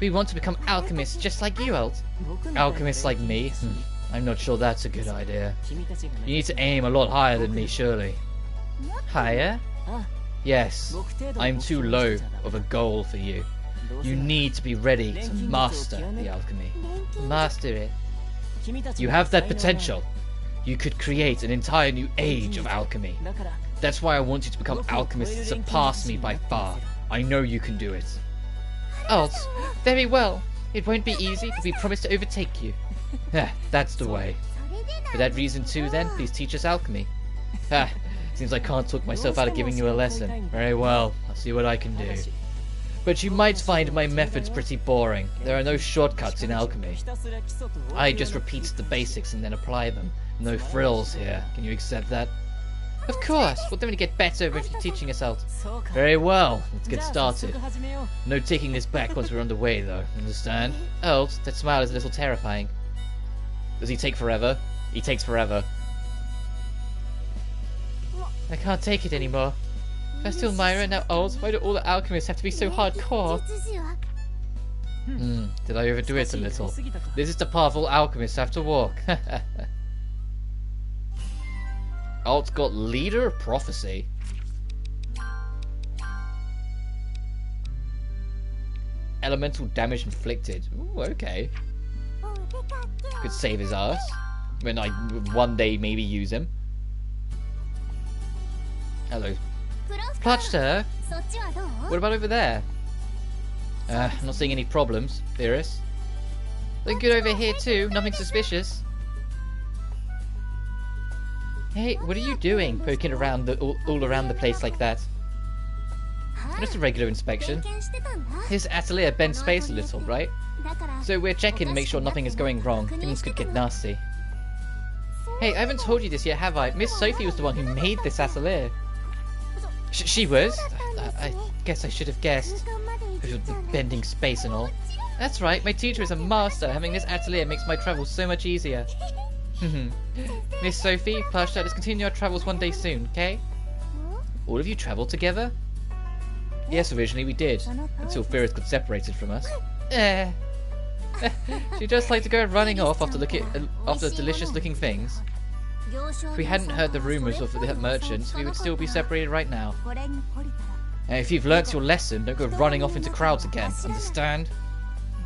Speaker 1: We want to become alchemists just like you, Alt. Alchemists like me? I'm not sure that's a good idea. You need to aim a lot higher than me, surely. Higher? Yes. I'm too low of a goal for you. You need to be ready to master the alchemy. Master it. You have that potential. You could create an entire new age of alchemy. That's why I want you to become alchemists and surpass me by far. I know you can do it. Alt, very well. It won't be easy, but we promise to overtake you. That's the way. For that reason too, then, please teach us alchemy. Seems I can't talk myself out of giving you a lesson. Very well, I'll see what I can do. But you might find my methods pretty boring. There are no shortcuts in alchemy. I just repeat the basics and then apply them. No frills here. Can you accept that? Of course! We'll definitely get better if you're teaching us out. Very well, let's get started. No taking this back once we're underway, though. Understand? Oh, that smile is a little terrifying. Does he take forever? He takes forever. I can't take it anymore. First Elmira, now Old. Why do all the alchemists have to be so hardcore? Did I overdo it a little? This is the path all alchemists have to walk. Alt's got Leader of Prophecy. Elemental damage inflicted. Ooh, okay. Could save his ass. When I one day maybe use him. Hello. Clutched her. What about over there? I'm not seeing any problems, Theorist. Looking good over here too, nothing suspicious. Hey, what are you doing, poking around all around the place like that? Just a regular inspection. His atelier bends space a little, right? So we're checking to make sure nothing is going wrong. Things could get nasty. Hey, I haven't told you this yet, have I? Miss Sophie was the one who made this atelier. She was? I guess I should have guessed. With the bending space and all. That's right, my teacher is a master. Having this atelier makes my travels so much easier. Miss Sophie, Plush, let's continue our travels one day soon, okay? All of you travelled together? Yes, originally we did, until Ferris got separated from us. She just liked to go running off after delicious-looking things. If we hadn't heard the rumours of the merchants, we would still be separated right now. And if you've learnt your lesson, don't go running off into crowds again, understand?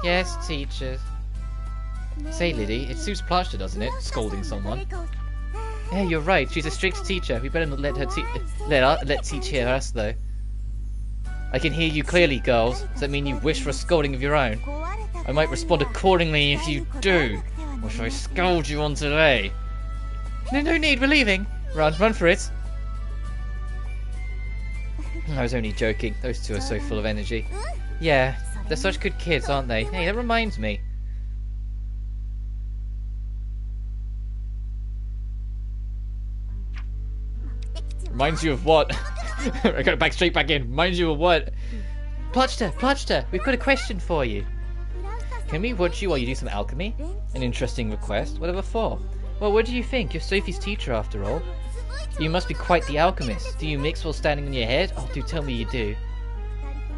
Speaker 1: Yes, teacher. Say, Lydie, it suits Plaster, doesn't it? Scolding someone. Yeah, you're right. She's a strict teacher. We better not let her teach us, though. I can hear you clearly, girls. Does that mean you wish for a scolding of your own? I might respond accordingly if you do. Or shall I scold you on today? No need. We're leaving. Run for it. I was only joking. Those two are so full of energy. Yeah, they're such good kids, aren't they? Hey, that reminds me. Reminds you of what? I got straight back in. Reminds you of what? Plutchter, we've got a question for you. Can we watch you while you do some alchemy? An interesting request. Whatever for? Well, what do you think? You're Sophie's teacher, after all. You must be quite the alchemist. Do you mix while standing on your head? Oh, do tell me you do.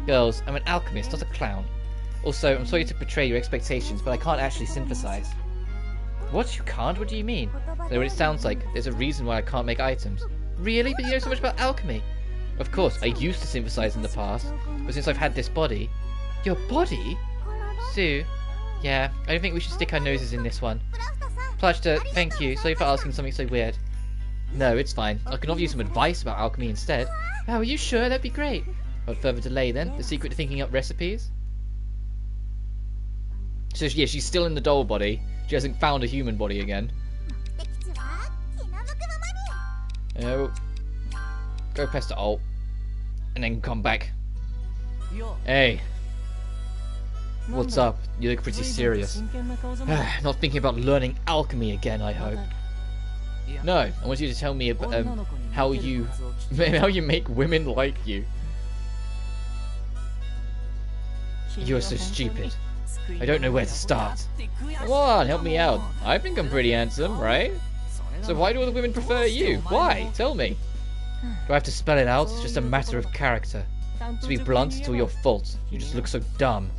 Speaker 1: Girls, I'm an alchemist, not a clown. Also, I'm sorry to betray your expectations, but I can't actually synthesize. What? You can't? What do you mean? I know what it sounds like. There's a reason why I can't make items. Really? But you know so much about alchemy. Of course, I used to synthesize in the past, but since I've had this body... Your body? Sue? Yeah, I don't think we should stick our noses in this one. Plutchter, thank you. Sorry for asking something so weird. No, it's fine. I can offer you some advice about alchemy instead. Oh, are you sure? That'd be great. Without further delay then, the secret to thinking up recipes? So yeah, she's still in the doll body. She hasn't found a human body again. Oh. Go press the alt. And then come back. Hey. What's up? You look pretty serious. Not thinking about learning alchemy again, I hope. No, I want you to tell me about how you make women like you. You're so stupid. I don't know where to start. Come on, help me out. I think I'm pretty handsome, right? So why do all the women prefer you? Why? Tell me. Do I have to spell it out? It's just a matter of character. To be blunt, it's all your fault. You just look so dumb.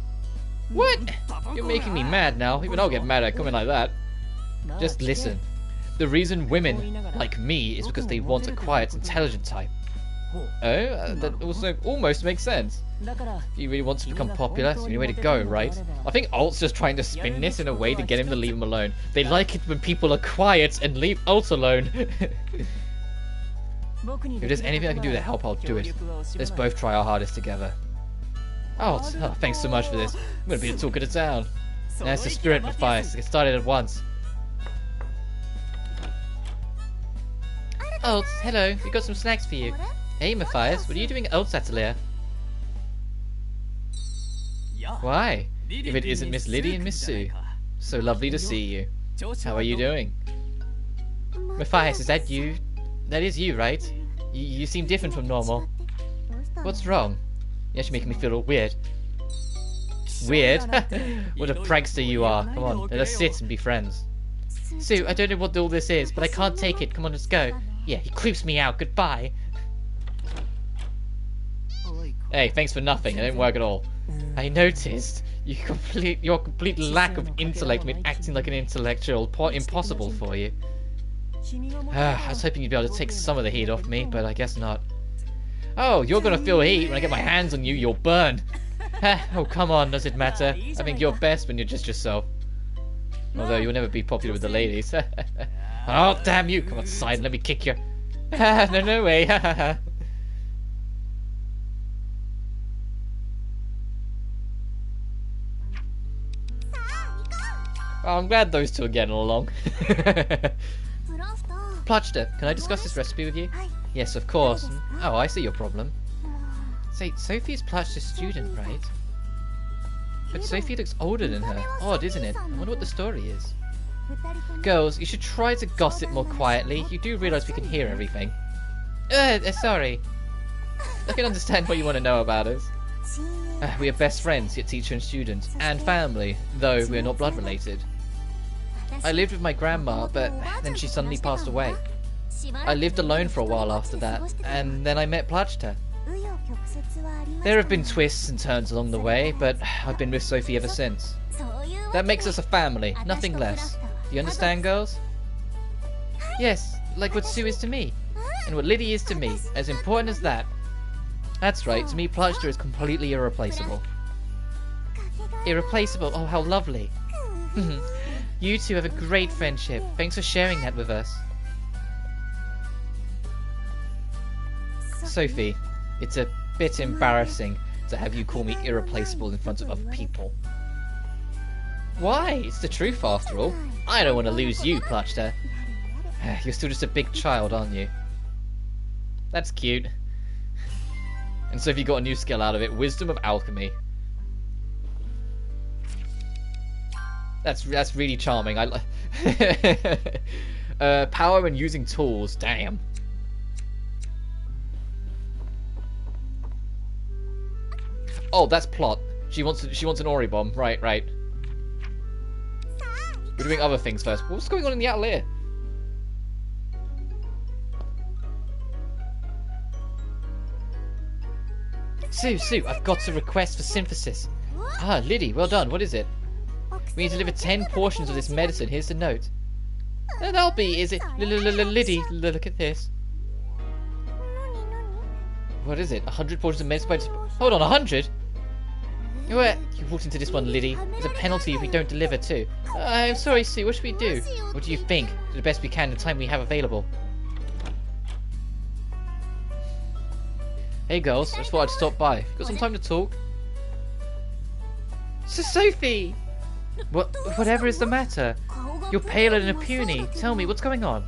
Speaker 1: What? You're making me mad now. Even I'll get mad at coming like that. Just listen. The reason women like me is because they want a quiet, intelligent type. Oh, that also almost makes sense. If you really want to become popular, it's the only way to go, right? I think Alt's just trying to spin this in a way to get him to leave him alone. They like it when people are quiet and leave Alt alone. If there's anything I can do to help, I'll do it. Let's both try our hardest together. Alt, oh, thanks so much for this. I'm gonna be the talk of the town. That's the spirit, Matthias. Get started at once. Alt, hello. We got some snacks for you. Hey, Matthias. What are you doing at Alt's atelier? Why? If it isn't Miss Lydie and Miss Sue. So lovely to see you. How are you doing? Matthias, is that you? That is you, right? You seem different from normal. What's wrong? You're actually making me feel all weird. Weird? What a prankster you are. Come on, let us sit and be friends. Sue, I don't know what all this is, but I can't take it. Come on, let's go. Yeah, he creeps me out. Goodbye. Hey, thanks for nothing. It didn't work at all. I noticed. Your complete lack of intellect made acting like an intellectual impossible for you. I was hoping you'd be able to take some of the heat off me, but I guess not. Oh, you're gonna feel heat. When I get my hands on you, you'll burn. Oh, come on, does it matter? I think you're best when you're just yourself. Although you'll never be popular with the ladies. Oh, damn you! Come outside and let me kick you. No way. Well, I'm glad those two are getting along. Plachta, can I discuss this recipe with you? Yes, of course. Oh, I see your problem. Say, Sophie's Plachta's student, right? But Sophie looks older than her. Odd, isn't it? I wonder what the story is. Girls, you should try to gossip more quietly. You do realise we can hear everything. Sorry. I can understand what you want to know about us. We are best friends, yet teacher and student, and family, though we are not blood related. I lived with my grandma, but then she suddenly passed away. I lived alone for a while after that, and then I met Plachta. There have been twists and turns along the way, but I've been with Sophie ever since. That makes us a family, nothing less. Do you understand, girls? Yes, like what Sue is to me, and what Lydie is to me, as important as that. That's right, to me Plachta is completely irreplaceable. Irreplaceable? Oh, how lovely. You two have a great friendship. Thanks for sharing that with us. Sophie, it's a bit embarrassing to have you call me irreplaceable in front of other people. Why? It's the truth after all. I don't want to lose you, Plachta. You're still just a big child, aren't you? That's cute. And Sophie got a new skill out of it, Wisdom of Alchemy. That's really charming. Power when using tools. Damn. Oh, that's plot. She wants an Ori bomb. Right. We're doing other things first. What's going on in the Atelier? Sue, I've got a request for synthesis. Ah, Lydie, well done. What is it? We need to deliver 10 portions of this medicine. Here's the note. That'll be, is it? Lydie, look at this. What is it? 100 portions of medicine? Hold on, 100? You walked into this one, Lydie. There's a penalty if we don't deliver too. I'm sorry, Sue. What should we do? What do you think? Do the best we can in the time we have available. Hey girls, I just thought I'd stop by. Got some time to talk? Sophie! Whatever is the matter? You're paler than a puny. Tell me, what's going on?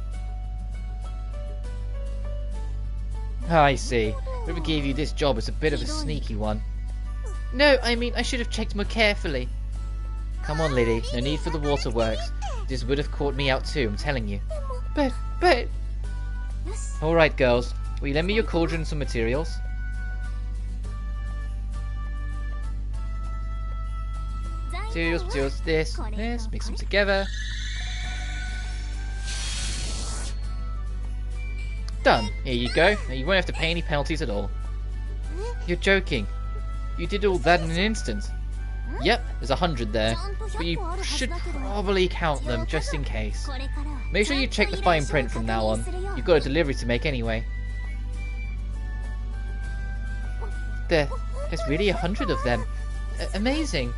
Speaker 1: I see. Whoever gave you this job is a bit of a sneaky one. No, I mean, I should have checked more carefully. Come on, Lydie. No need for the waterworks. This would have caught me out too, I'm telling you. But... Alright, girls. Will you lend me your cauldron and some materials? Materials, this, mix them together. Done. Here you go. Now you won't have to pay any penalties at all. You're joking. You did all that in an instant. Yep, there's 100 there, but you should probably count them just in case. Make sure you check the fine print from now on. You've got a delivery to make anyway. There's really 100 of them. Amazing.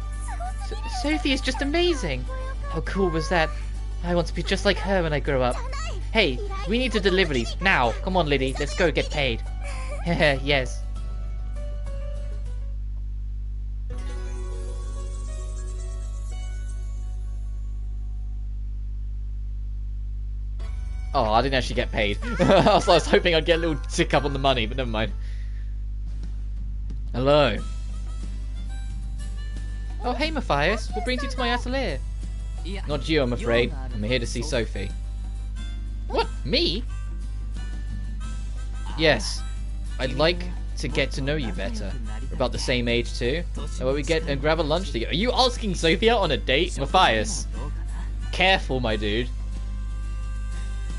Speaker 1: Sophie is just amazing. How cool was that? I want to be just like her when I grow up. Hey, we need to deliver these now. Come on, Lydie, let's go get paid. Yes. Oh, I didn't actually get paid. I was hoping I'd get a little tick up on the money, but never mind. Hello. Oh, hey, Matthias. What brings you to my atelier? Not you, I'm afraid. I'm here to see Sophie. What? Me? Yes. I'd like to get to know you better. We're about the same age, too. How about we get and grab a lunch together? Are you asking Sophie out on a date? Matthias. Careful, my dude.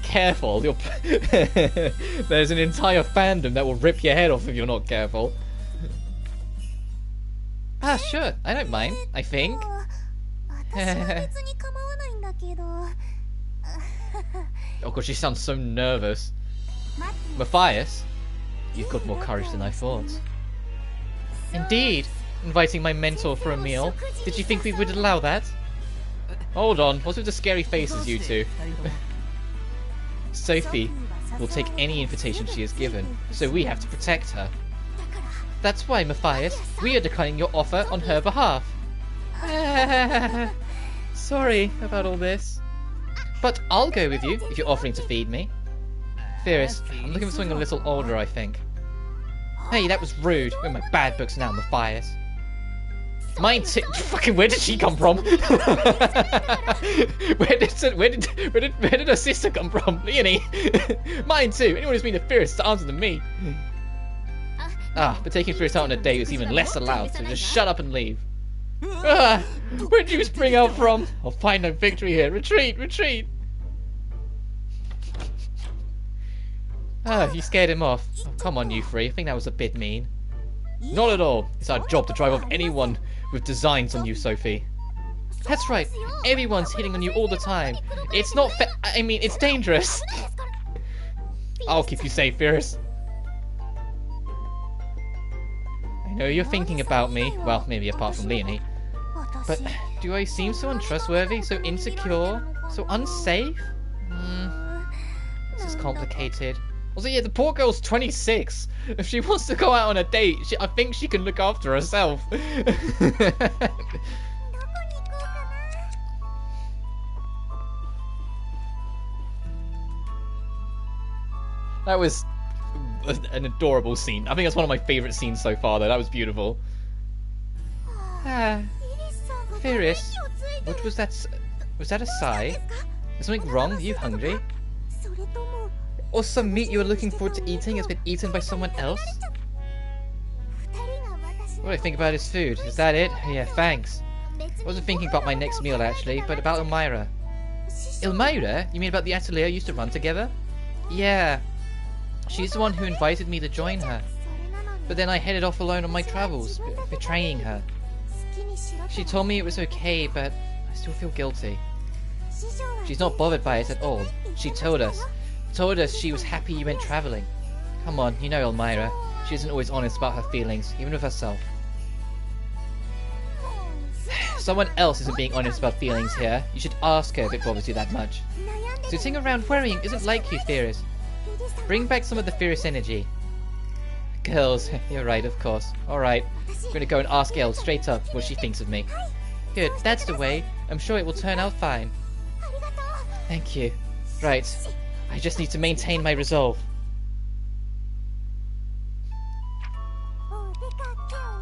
Speaker 1: Careful. There's an entire fandom that will rip your head off if you're not careful. Ah, sure. I don't mind, I think. Oh god, she sounds so nervous. Matthias? You've got more courage than I thought. Indeed. Inviting my mentor for a meal. Did you think we would allow that? Hold on. What's with the scary faces, you two? Sophie will take any invitation she is given, so we have to protect her. That's why, Matthias, we are declining your offer on her behalf. Sorry about all this. But I'll go with you if you're offering to feed me. Fierce, I'm looking for something a little older, I think. Hey, that was rude. Where are my bad books now, Matthias? Mine too. Fucking, where did she come from? where did her sister come from? Leonie? Mine too. Anyone who's been a Fierce is answer than me. But taking Fierce out on a date is even less allowed, so just shut up and leave. Where'd you spring out from? I'll find no victory here. Retreat, retreat. You scared him off. Oh, come on, you three. I think that was a bit mean. Not at all. It's our job to drive off anyone with designs on you, Sophie. That's right. Everyone's hitting on you all the time. It's not fair. I mean, it's dangerous. I'll keep you safe, Fierce. I know you're thinking about me. Well, maybe apart from Leonie. But do I seem so untrustworthy, so insecure, so unsafe? This is complicated. Also, yeah, the poor girl's 26. If she wants to go out on a date, I think she can look after herself. That was an adorable scene. I think that's one of my favourite scenes so far, though. That was beautiful. Fierce, what was that? Was that a sigh? Is something wrong? Are you hungry? Or some meat you were looking forward to eating has been eaten by someone else? What do I think about his food? Is that it? Yeah, thanks. I wasn't thinking about my next meal, actually, but about Elmira. Elmira? You mean about the atelier I used to run together? Yeah. She's the one who invited me to join her. But then I headed off alone on my travels, betraying her. She told me it was okay, but I still feel guilty. She's not bothered by it at all. She told us she was happy you went travelling. Come on, you know Elmira. She isn't always honest about her feelings, even with herself. Someone else isn't being honest about feelings here. You should ask her if it bothers you that much. Sitting around worrying isn't like you, Fierce. Bring back some of the Fierce energy. Girls, you're right, of course. Alright, I'm gonna go and ask Elle straight up what she thinks of me. Good, that's the way. I'm sure it will turn out fine. Thank you. Right. I just need to maintain my resolve.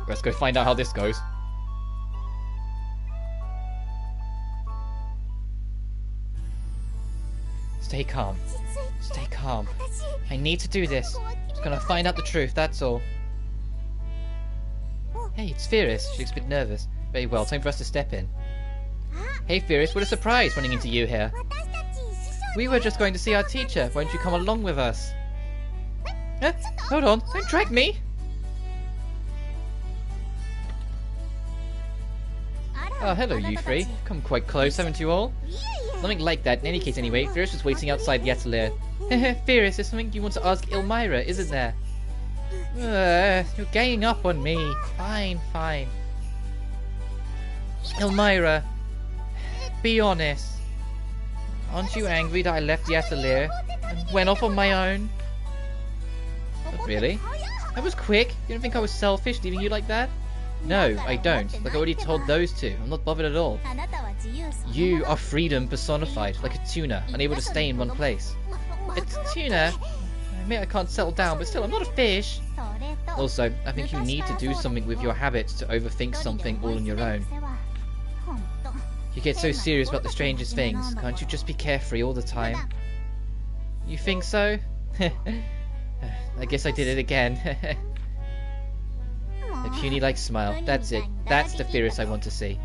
Speaker 1: Let's go find out how this goes. Stay calm. Stay calm. I need to do this. Just gonna find out the truth, that's all. Hey, it's Fierce. She looks a bit nervous. Very well, time for us to step in. Hey Fierce, what a surprise running into you here. We were just going to see our teacher. Why don't you come along with us? Hold on, don't drag me! Oh, hello you three. Come quite close, haven't you all? Something like that. In any case anyway, Fierce was waiting outside the atelier. Fierce, there's something you want to ask Elmira, isn't there? You're ganging up on me. Fine, fine. Elmira, be honest. Aren't you angry that I left the atelier and went off on my own? Not really. That was quick. You don't think I was selfish leaving you like that? No, I don't. Like I already told those two. I'm not bothered at all. You are freedom personified, like a tuna, unable to stay in one place. A tuna? I admit I can't settle down, but still, I'm not a fish. Also, I think you need to do something with your habits to overthink something all on your own. You get so serious about the strangest things. Can't you just be carefree all the time? You think so? I guess I did it again. A puny-like smile. That's it. That's the Fierce I want to see.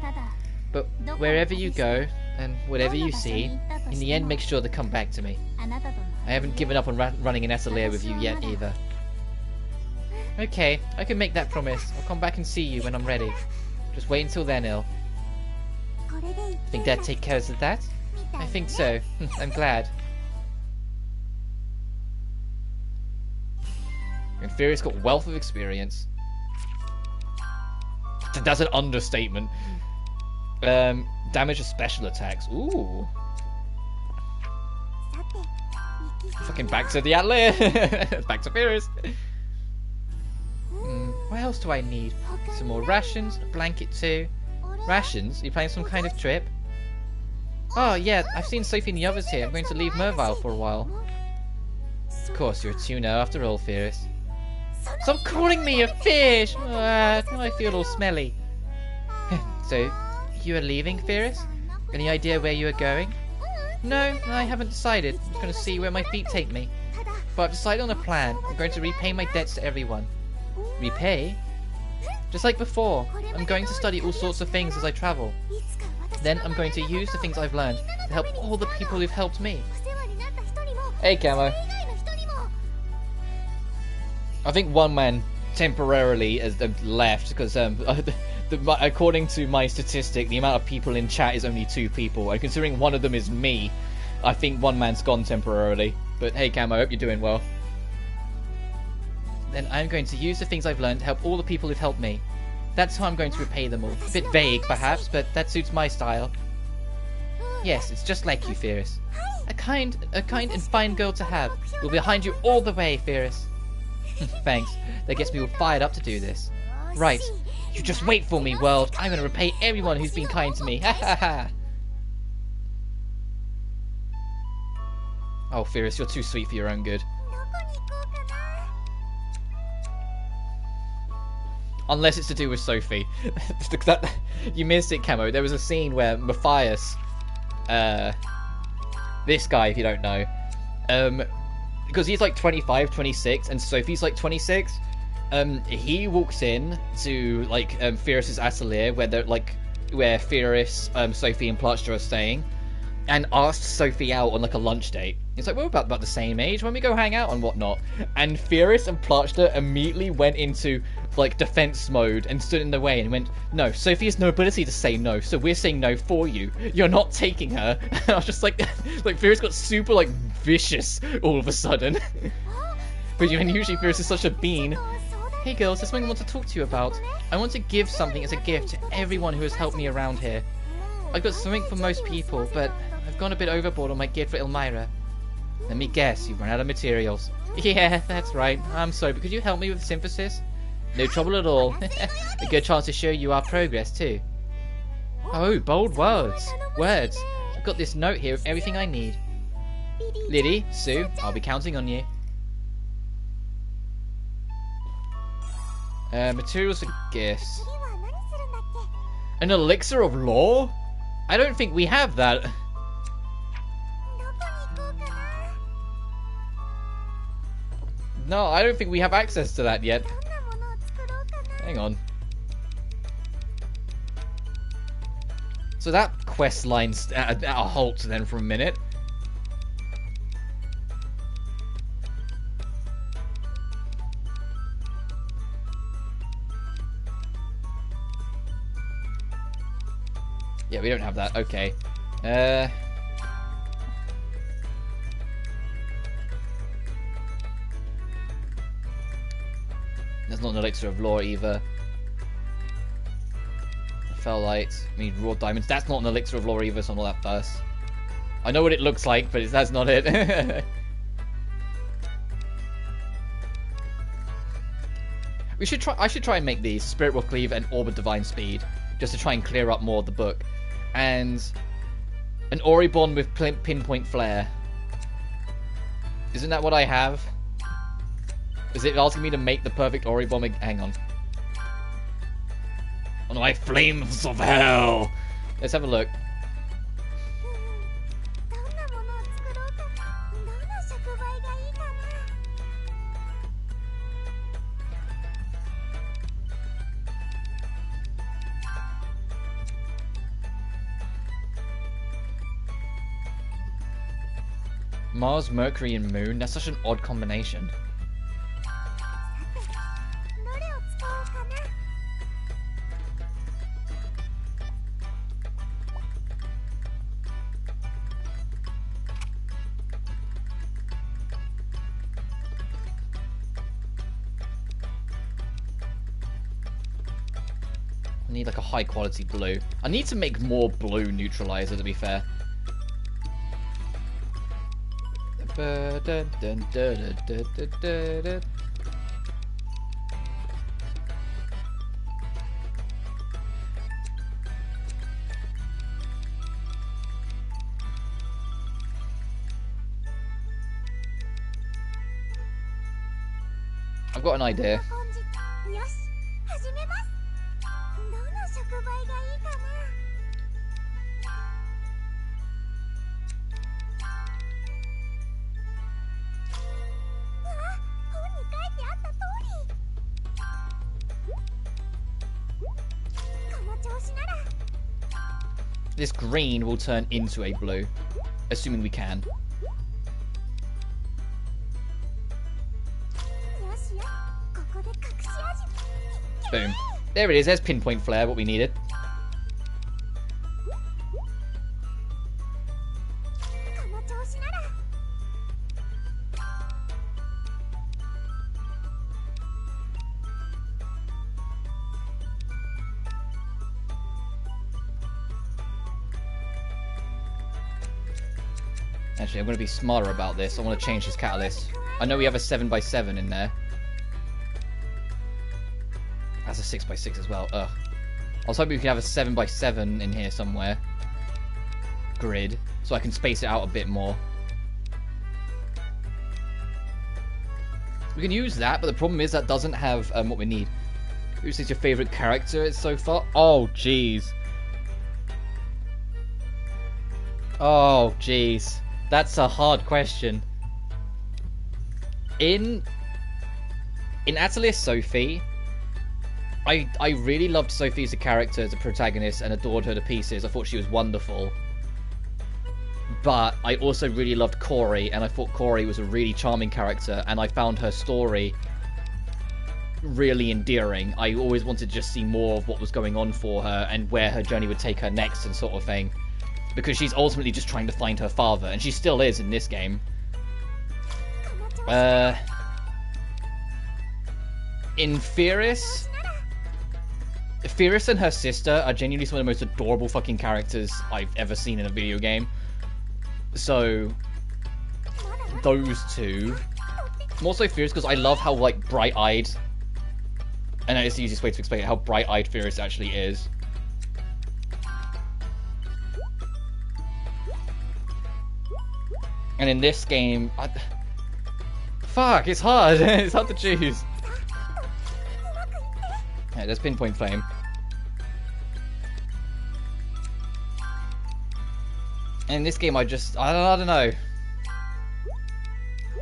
Speaker 1: But wherever you go, and whatever you see, in the end make sure to come back to me. I haven't given up on running an atelier with you yet either. Okay, I can make that promise. I'll come back and see you when I'm ready. Just wait until then, Il. Think that take care of that? I think so. I'm glad. And Fierce got wealth of experience. That's an understatement. Damage to special attacks. Ooh. Fucking back to the atelier. Back to Fierce. What else do I need? Some more rations, a blanket too. Rations? Are you planning some kind of trip? Oh, yeah, I've seen Sophie and the others here. I'm going to leave Merville for a while. Of course, you're a tuner after all, Fierce. Stop calling me a fish! Now I feel all smelly. So, you are leaving, Fierce? Any idea where you are going? No, I haven't decided. I'm just going to see where my feet take me. But I've decided on a plan. I'm going to repay my debts to everyone. Repay? Just like before, I'm going to study all sorts of things as I travel. Then I'm going to use the things I've learned to help all the people who've helped me. Hey, Camo. I think one man temporarily has left because according to my statistic, the amount of people in chat is only 2 people. And considering one of them is me, I think one man's gone temporarily. But hey, Camo, I hope you're doing well. Then I'm going to use the things I've learned to help all the people who've helped me. That's how I'm going to repay them all. A bit vague, perhaps, but that suits my style. Yes, it's just like you, Fierce. A kind and fine girl to have. We'll be behind you all the way, Fierce. Thanks. That gets me all fired up to do this. Right. You just wait for me, world. I'm going to repay everyone who's been kind to me. Ha ha ha. Oh, Fierce, you're too sweet for your own good. Unless it's to do with Sophie. You missed it, Camo. There was a scene where Matthias, this guy, if you don't know, because he's like 25, 26, and Sophie's like 26, he walks in to like Fierce's atelier where Fierce, Sophie, and Plachta are staying, and asked Sophie out on like a lunch date. It's like, we're about the same age, when we go hang out and whatnot. And Fierce and Plachta immediately went into like defense mode and stood in the way and went, no, Sophie has no ability to say no, so we're saying no for you. You're not taking her. And I was just like Fierce got super like vicious all of a sudden. But usually Fierce is such a bean. Hey girls, there's something I want to talk to you about. I want to give something as a gift to everyone who has helped me around here. I've got something for most people, but I've gone a bit overboard on my gift for Elmira. Let me guess, you've run out of materials. Yeah, that's right. I'm sorry, but could you help me with synthesis? No trouble at all. A good chance to show you our progress, too. Oh, bold words. Words. I've got this note here with everything I need. Lydie, Sue, I'll be counting on you. Materials for gifts. An elixir of lore? I don't think we have that. No, I don't think we have access to that yet. Hang on. So that quest line's at a halt then for a minute. Yeah, we don't have that. Okay. There's not an elixir of lore either. Fellite. I mean, raw diamonds. That's not an elixir of lore either, so I'm not that fast. I know what it looks like, but that's not it. We should try. I should try and make these Spirit Wolf Cleave and Orb of Divine Speed, just to try and clear up more of the book, and an Oribon with Pinpoint Flare. Isn't that what I have? Is it asking me to make the perfect Oribon? Hang on. On my flames of hell. Let's have a look. Mars, Mercury, and Moon? That's such an odd combination. I need like a high quality blue. I need to make more blue neutralizer, to be fair. I've got an idea. This green will turn into a blue, assuming we can. Boom. There it is. There's pinpoint flare, what we needed. Actually, I'm going to be smarter about this. I want to change this catalyst. I know we have a 7x7 in there. That's a 6x6 as well. Ugh. I was hoping we could have a 7x7 in here somewhere. Grid. So I can space it out a bit more. We can use that, but the problem is that doesn't have what we need. Who's your favourite character so far? Oh, jeez. Oh, jeez. That's a hard question. In Atelier Sophie, I really loved Sophie as a character, as a protagonist, and adored her to pieces. I thought she was wonderful. But I also really loved Corey, and I thought Corey was a really charming character, and I found her story really endearing. I always wanted to just see more of what was going on for her, and where her journey would take her next, and sort of thing. Because she's ultimately just trying to find her father, and she still is in this game. In Firis and her sister are genuinely some of the most adorable fucking characters I've ever seen in a video game. So, those two. More so Firis, because I love how, like, bright-eyed, and it's the easiest way to explain it, how bright-eyed Firis actually is. And in this game, fuck, it's hard. It's hard to choose. Yeah, there's pinpoint flame. And in this game, I don't know.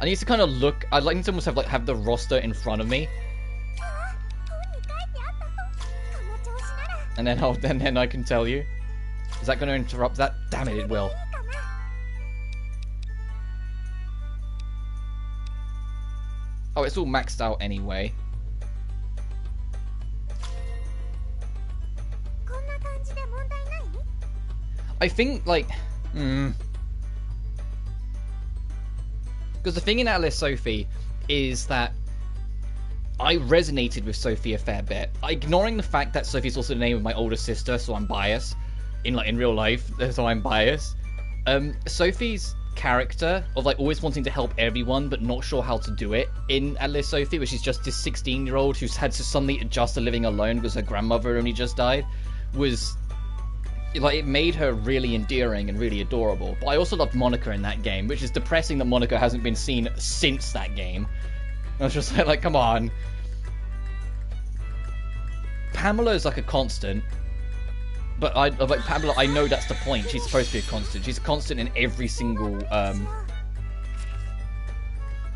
Speaker 1: I need to kind of look. I'd like to almost have the roster in front of me, and then I can tell you. Is that going to interrupt that? Damn it, it will. Oh, it's all maxed out anyway. I think, like... Because the thing in Atelier Sophie is that I resonated with Sophie a fair bit. Ignoring the fact that Sophie's also the name of my older sister, so I'm biased. In real life, so I'm biased. Sophie's character of like always wanting to help everyone but not sure how to do it in Atelier Sophie, where she's just this 16-year-old who's had to suddenly adjust to living alone because her grandmother only just died, was like, it made her really endearing and really adorable. But I also loved Monica in that game, which is depressing that Monica hasn't been seen since that game. I was just like come on. Pamela is like a constant. But like Pamela, I know that's the point. She's supposed to be a constant. She's a constant in every single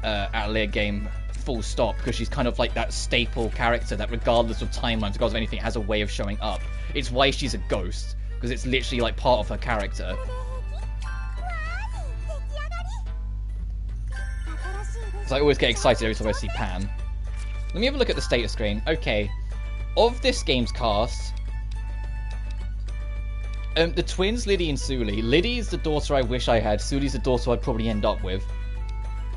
Speaker 1: Atelier game, full stop, because she's kind of like that staple character that, regardless of timelines, regardless of anything, has a way of showing up. It's why she's a ghost, because it's literally like part of her character. So I always get excited every time I see Pam. Let me have a look at the status screen. Okay, of this game's cast. The twins, Lydie and Suelle. Lydie is the daughter I wish I had. Suelle's the daughter I'd probably end up with.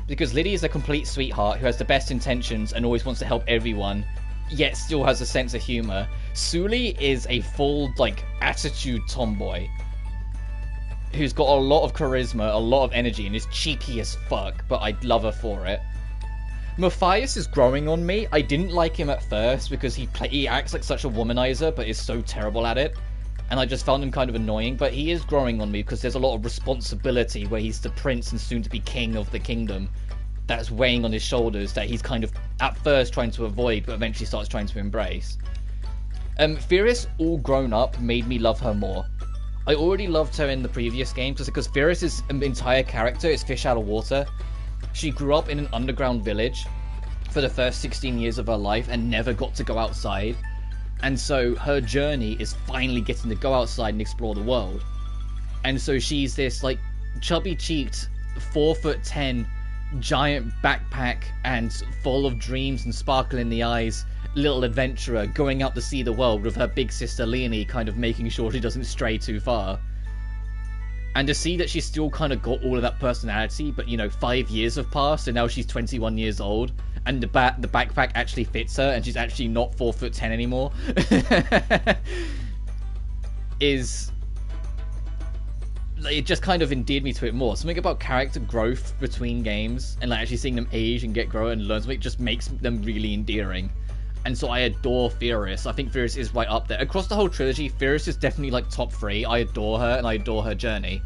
Speaker 1: Because Lydie is a complete sweetheart who has the best intentions and always wants to help everyone, yet still has a sense of humor. Suelle is a full, like, attitude tomboy who's got a lot of charisma, a lot of energy, and is cheeky as fuck, but I love her for it. Matthias is growing on me. I didn't like him at first because he acts like such a womanizer, but is so terrible at it. And I just found him kind of annoying, but he is growing on me because there's a lot of responsibility where he's the prince and soon to be king of the kingdom. that's weighing on his shoulders that he's kind of at first trying to avoid, but eventually starts trying to embrace. Firis, all grown up, made me love her more. I already loved her in the previous game, just because Firis' entire character is fish out of water. She grew up in an underground village for the first 16 years of her life and never got to go outside. And so her journey is finally getting to go outside and explore the world. And so she's this, like, chubby-cheeked, 4'10", giant backpack and full of dreams and sparkle in the eyes little adventurer going out to see the world with her big sister Leonie kind of making sure she doesn't stray too far. And to see that she's still kind of got all of that personality, but, you know, 5 years have passed and now she's 21 years old and the backpack actually fits her and she's actually not 4'10" anymore is... it just kind of endeared me to it more. Something about character growth between games and like actually seeing them age and get grow and learn something just makes them really endearing. And so I adore Firis. I think Firis is right up there. Across the whole trilogy, Firis is definitely like top 3. I adore her and I adore her journey.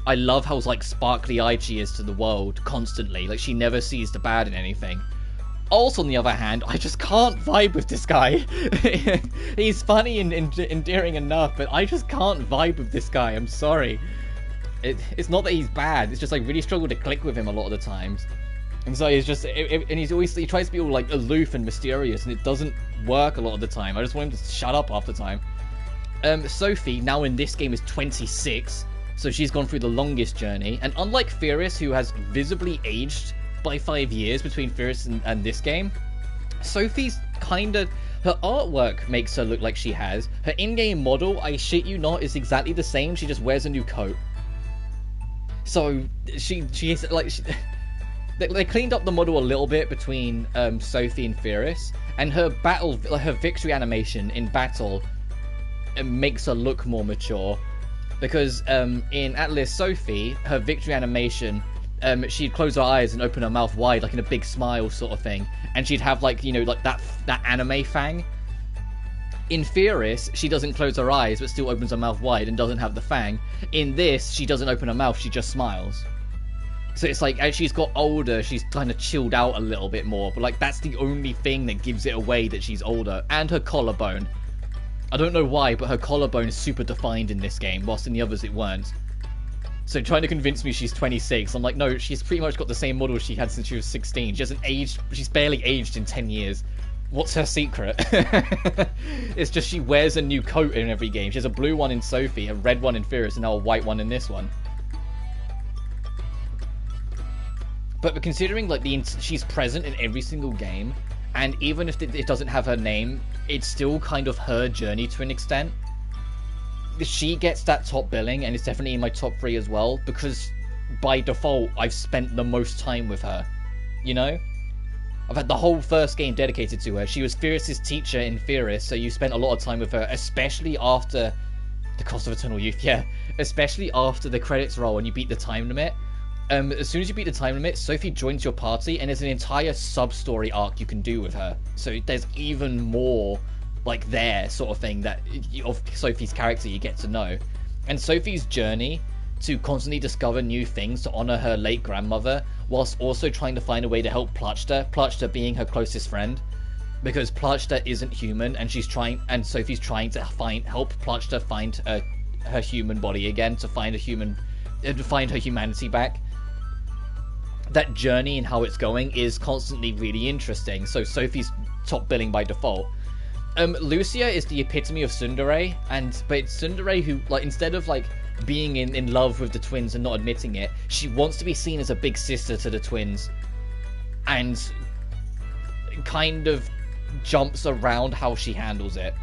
Speaker 1: I love how like sparkly-eyed she is to the world constantly. Like she never sees the bad in anything. Also, on the other hand, I just can't vibe with this guy. He's funny and endearing enough, but I just can't vibe with this guy. I'm sorry. It's not that he's bad. It's just I really struggle to click with him a lot of the times. And so he's just, and he tries to be all like aloof and mysterious, and it doesn't work a lot of the time. I just want him to shut up half the time. Sophie, now in this game, is 26, so she's gone through the longest journey. And unlike Firis, who has visibly aged by 5 years between Firis and this game, Sophie's kind of, her artwork makes her look like she has. Her in-game model, I shit you not, is exactly the same. She just wears a new coat. So she is like. They cleaned up the model a little bit between Sophie and Firis, and her victory animation in battle makes her look more mature. Because in Atelier Sophie, her victory animation, she'd close her eyes and open her mouth wide, like in a big smile sort of thing, and she'd have like, you know, like that anime fang. In Firis, she doesn't close her eyes, but still opens her mouth wide and doesn't have the fang. In this, she doesn't open her mouth, she just smiles. So it's like, as she's got older, she's kind of chilled out a little bit more. But, like, that's the only thing that gives it away that she's older. And her collarbone. I don't know why, but her collarbone is super defined in this game, whilst in the others it weren't. So trying to convince me she's 26, I'm like, no, she's pretty much got the same model she had since she was 16. She hasn't aged, she's barely aged in 10 years. What's her secret? It's just she wears a new coat in every game. She has a blue one in Sophie, a red one in Firis, and now a white one in this one. But considering like she's present in every single game, and even if it doesn't have her name, it's still kind of her journey to an extent. She gets that top billing, and it's definitely in my top 3 as well, because by default, I've spent the most time with her. You know? I've had the whole first game dedicated to her. She was Firis' teacher in Firis, so you spent a lot of time with her, especially after the Cost of Eternal Youth, yeah. Especially after the credits roll and you beat the time limit. As soon as you beat the time limit, Sophie joins your party, and there's an entire sub-story arc you can do with her. So there's even more, like, there sort of thing that of Sophie's character you get to know. And Sophie's journey to constantly discover new things to honor her late grandmother, whilst also trying to find a way to help Pluchta being her closest friend. Because Pluchta isn't human, and Sophie's trying to help Pluchta find her human body again, to find her humanity back. That journey and how it's going is constantly really interesting. So Sophie's top billing by default. Lucia is the epitome of tsundere, but it's tsundere who, like, instead of like being in love with the twins and not admitting it, she wants to be seen as a big sister to the twins, and kind of jumps around how she handles it.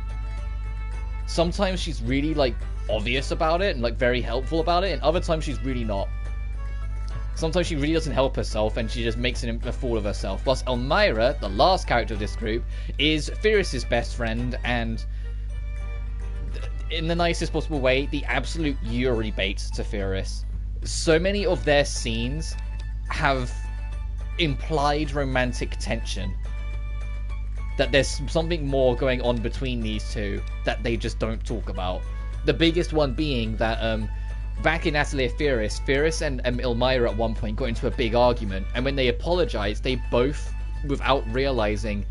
Speaker 1: Sometimes she's really like obvious about it and like very helpful about it, and other times she's really not. Sometimes she really doesn't help herself, and she just makes a fool of herself. Whilst Elmira, the last character of this group, is Firis' best friend, and in the nicest possible way, the absolute Yuri bait to Firis. So many of their scenes have implied romantic tension. That there's something more going on between these two that they just don't talk about. The biggest one being that back in Atelier Firis and Elmira at one point got into a big argument, and when they apologized, they both, without realizing,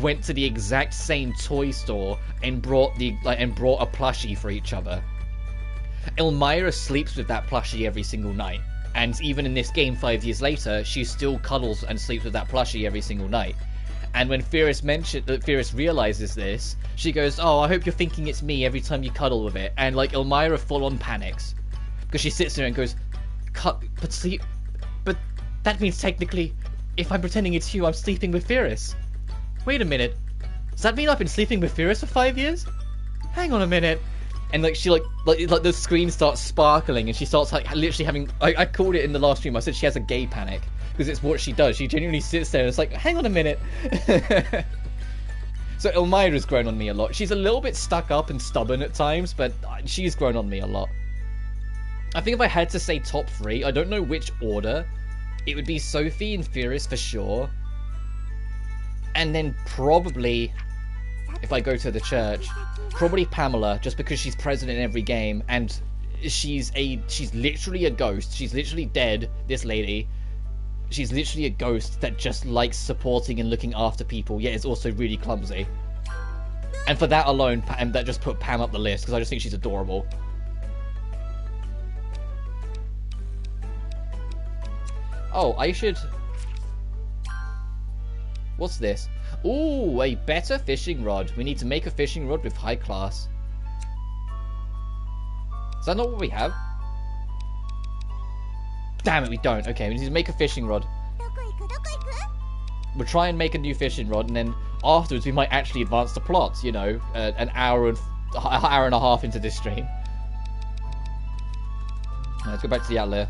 Speaker 1: went to the exact same toy store and brought a plushie for each other. Elmira sleeps with that plushie every single night, and even in this game 5 years later, she still cuddles and sleeps with that plushie every single night. And when Firis realizes this, she goes, "Oh, I hope you're thinking it's me every time you cuddle with it." And like Elmira full on panics, because she sits there and goes, but that means technically, if I'm pretending it's you, I'm sleeping with Firis. Wait a minute, does that mean I've been sleeping with Firis for 5 years? Hang on a minute. And like she like the screen starts sparkling, and she starts like literally having, I called it in the last stream, I said she has a gay panic, because it's what she does. She genuinely sits there and it's like, hang on a minute. So Elmira's grown on me a lot. She's a little bit stuck up and stubborn at times, but she's grown on me a lot. I think if I had to say top 3, I don't know which order, it would be Sophie and Firis for sure. And then probably, if I go to the church, probably Pamela, just because she's present in every game, and she's literally a ghost. She's literally dead, this lady. She's literally a ghost that just likes supporting and looking after people, yet is also really clumsy. And for that alone, that just put Pam up the list, because I just think she's adorable. Oh, I should... What's this? Ooh, a better fishing rod. We need to make a fishing rod with high class. Is that not what we have? Damn it, we don't. Okay, we need to make a fishing rod. We'll try and make a new fishing rod, and then afterwards we might actually advance the plot, you know, an hour and a half into this stream. Let's go back to the Atelier.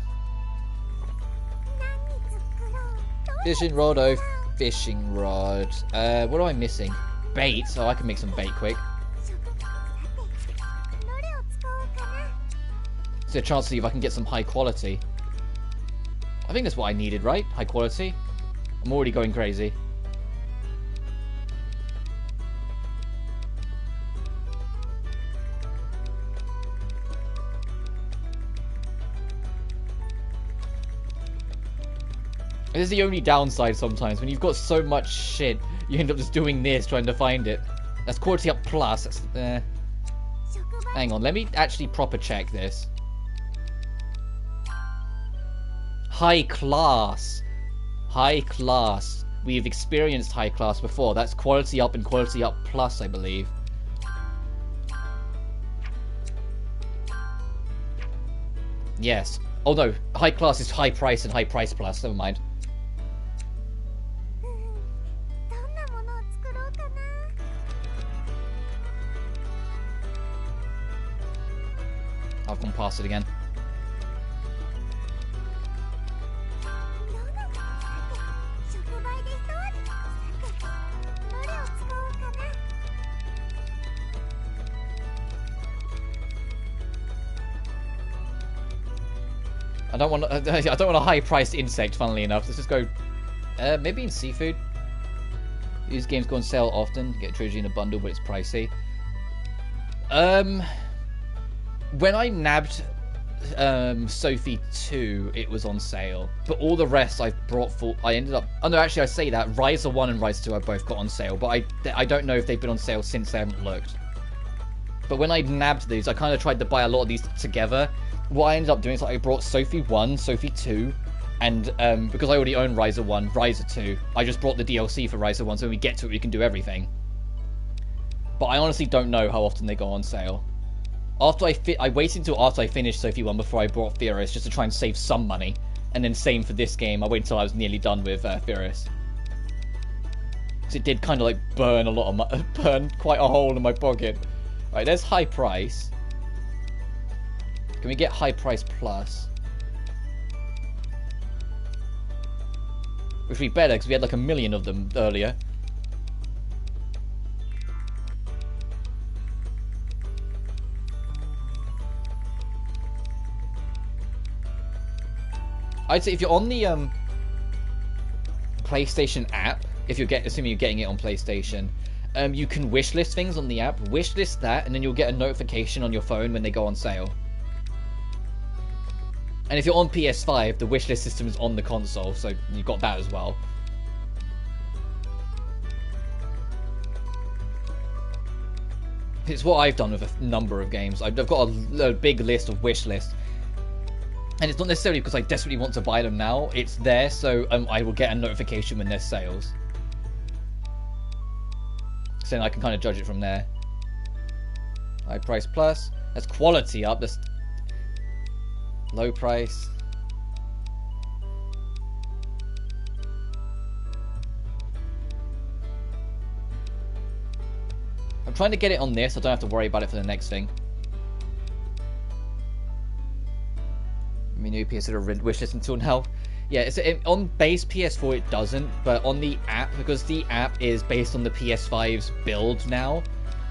Speaker 1: Fishing rod, oh, fishing rod. What am I missing? Bait. Oh, I can make some bait quick. Is there a chance to see if I can get some high quality? I think that's what I needed, right? High quality. I'm already going crazy. This is the only downside sometimes. When you've got so much shit, you end up just doing this, trying to find it. That's quality up plus. That's, hang on, let me actually proper check this. High class. High class. We've experienced high class before. That's quality up and quality up plus, I believe. Yes. Oh no, high class is high price and high price plus. Never mind. I've gone past it again. I don't want a high-priced insect, funnily enough. Let's just go, maybe in seafood. These games go on sale often. Get trilogy in a bundle, but it's pricey. When I nabbed Sophie 2, it was on sale. But all the rest I've brought full... I ended up... Oh no, actually I say that. Riser 1 and Riser 2 I both got on sale. But I don't know if they've been on sale since. I haven't looked. But when I nabbed these, I kind of tried to buy a lot of these together. What I ended up doing is I brought Sophie 1, Sophie 2, and because I already own Riser 1, Riser 2, I just brought the DLC for Riser 1, so when we get to it, we can do everything. But I honestly don't know how often they go on sale. After I waited until after I finished Sophie 1 before I brought Firis, just to try and save some money. And then same for this game, I waited until I was nearly done with Firis. Because it did kind of like burn a lot of burn quite a hole in my pocket. Alright, there's high price. Can we get high price plus? Which would be better because we had like 1 million of them earlier. I'd say if you're on the PlayStation app, assuming you're getting it on PlayStation, you can wishlist things on the app. Wishlist that, and then you'll get a notification on your phone when they go on sale. And if you're on PS5, the wishlist system is on the console, so you've got that as well. It's what I've done with a number of games. I've got a big list of wish lists. And it's not necessarily because I desperately want to buy them now. It's there, so I will get a notification when there's sales. So then I can kind of judge it from there. High price plus. That's quality up. That's low price. I'm trying to get it on this, so I don't have to worry about it for the next thing. Menu PS wishlist until now. Yeah, on base PS4 it doesn't, but on the app, because the app is based on the PS5's build now,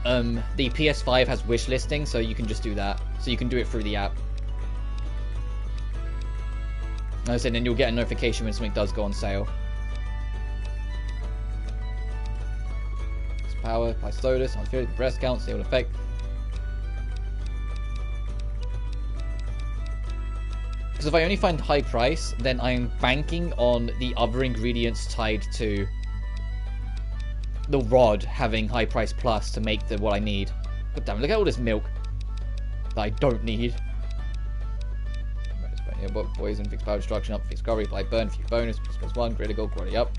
Speaker 1: the PS5 has wish listing, so you can just do that. So you can do it through the app. Like I said, then you'll get a notification when something does go on sale. Power, by Solus, on field, breast count, sale effect. Because if I only find high price, then I'm banking on the other ingredients tied to the rod having high price plus to make what I need. God damn it, look at all this milk that I don't need. Poison, fixed power destruction up, fixed recovery, apply burn, few bonus, +1, critical, quality up.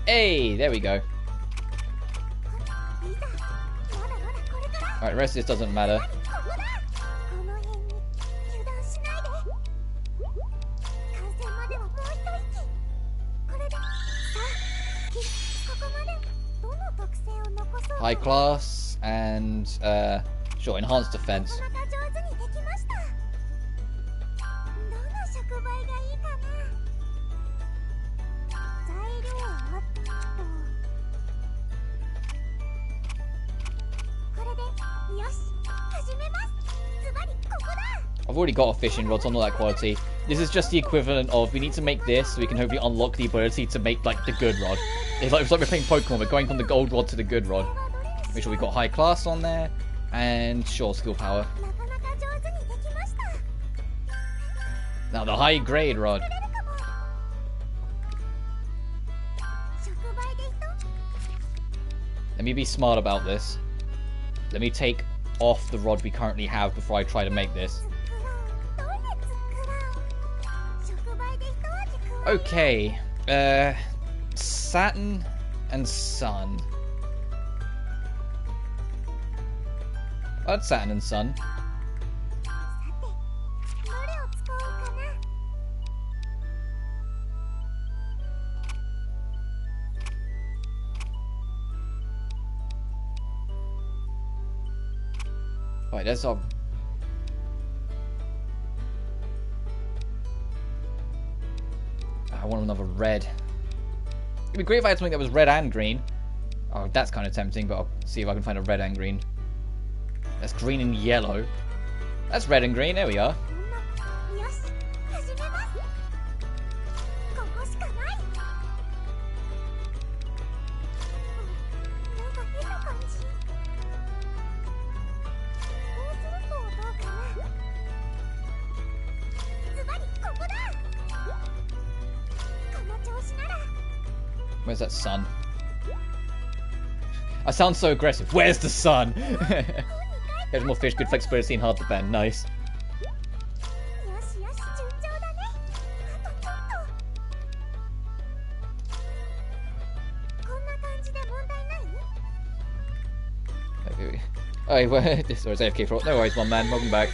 Speaker 1: Hey, there we go. Alright, the rest of this doesn't matter. High class and sure, enhanced defense. I've already got a fishing rod, so I'm not that quality. This is just the equivalent of, we need to make this so we can hopefully unlock the ability to make like the good rod. It's like we're playing Pokemon, we're going from the gold rod to the good rod. Make sure we've got high class on there, and sure, skill power. Now the high grade rod. Let me be smart about this. Let me take off the rod we currently have before I try to make this. Okay, Saturn and Sun. That's Saturn and Sun. Right, that's our... I want another red. It'd be great if I had something that was red and green. Oh, that's kind of tempting, but I'll see if I can find a red and green. That's green and yellow. That's red and green, there we are. Where's that sun? I sound so aggressive. Where's the sun? There's more fish, good flexibility and hard to bend. Nice. Oh, well, this was AFK for... No worries, one man. Welcome back.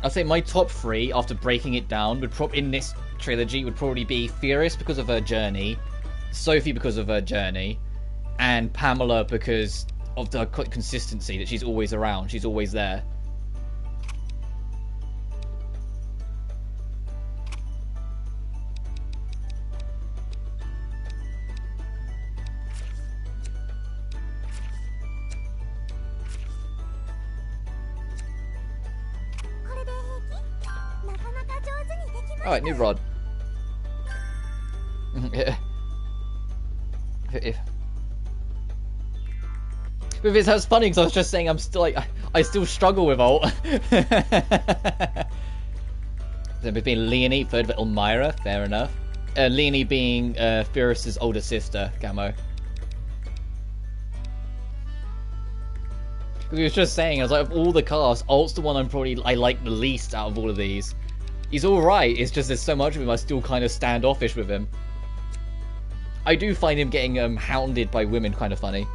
Speaker 1: I'll say my top three, after breaking it down, would in this trilogy would probably be Furious because of her journey, Sophie because of her journey, and Pamela because of the consistency that she's always around. She's always there. Alright, new rod. But it's funny because I was just saying I'm still like I still struggle with alt. So between Leonie, third of Elmira, fair enough. Leonie being Fyrus's older sister, Camo. He was just saying, I was like, of all the cast, Alt's the one I like the least out of all of these. He's alright, it's just there's so much of him I still kind of standoffish with him. I do find him getting hounded by women kind of funny.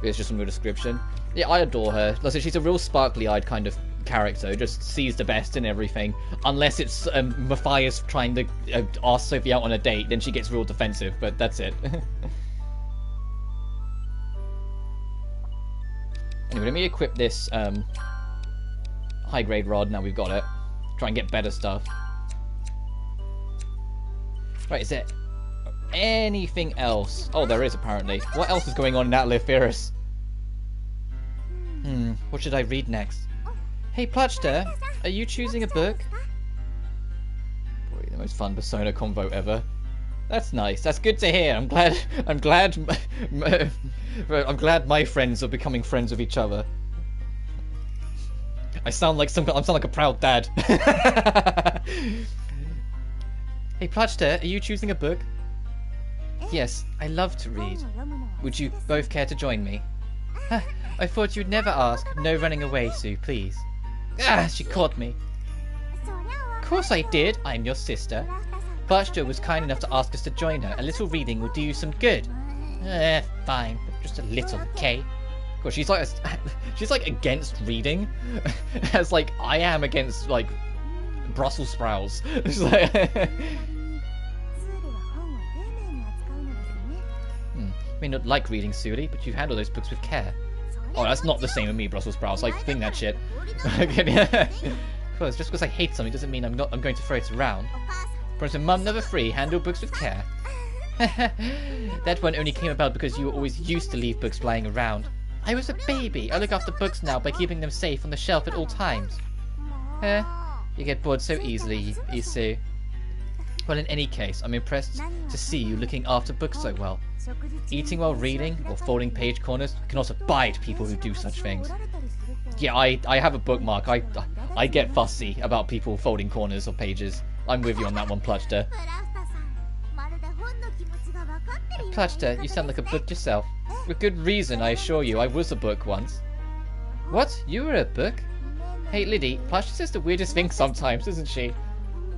Speaker 1: It's just from your description. Yeah, I adore her. Like I said, she's a real sparkly-eyed kind of character, just sees the best in everything. Unless it's Matthias trying to ask Sophie out on a date, then she gets real defensive, but that's it. Anyway, let me equip this high-grade rod now we've got it. Try and get better stuff. Right, is there anything else? Oh, there is apparently. What else is going on in Atelier Lydie? What should I read next? Hey, Plutchter, are you choosing a book? Boy, the most fun Persona convo ever. That's nice. That's good to hear. I'm glad my friends are becoming friends with each other. I sound like a proud dad. Hey, Plutchter, are you choosing a book? Yes, I love to read. Would you both care to join me? I thought you'd never ask. No running away, Sue, please. Ah, she caught me. Of course I did. I'm your sister. Plutchter was kind enough to ask us to join her. A little reading will do you some good. Fine, but just a little, okay? Of course, she's like against reading, as like I am against like Brussels sprouts. It's like may not like reading, Suri, but you handle those books with care. Oh, that's not the same with me, Brussels sprouts. Like, think that shit. Of course, just because I hate something doesn't mean I'm going to throw it around. Promise Mum, never free. Handle books with care. That one only came about because you were always used to leave books lying around. I was a baby. I look after books now by keeping them safe on the shelf at all times. You get bored so easily, Isu. Well, in any case, I'm impressed to see you looking after books so well. Eating while reading, or folding page corners, can also bite people who do such things. Yeah, I have a bookmark. I get fussy about people folding corners or pages. I'm with you on that one, Plutchter. Plutchter, you sound like a book yourself. With good reason, I assure you, I was a book once. What? You were a book? Hey, Lydie, Plutchter says the weirdest things sometimes, isn't she?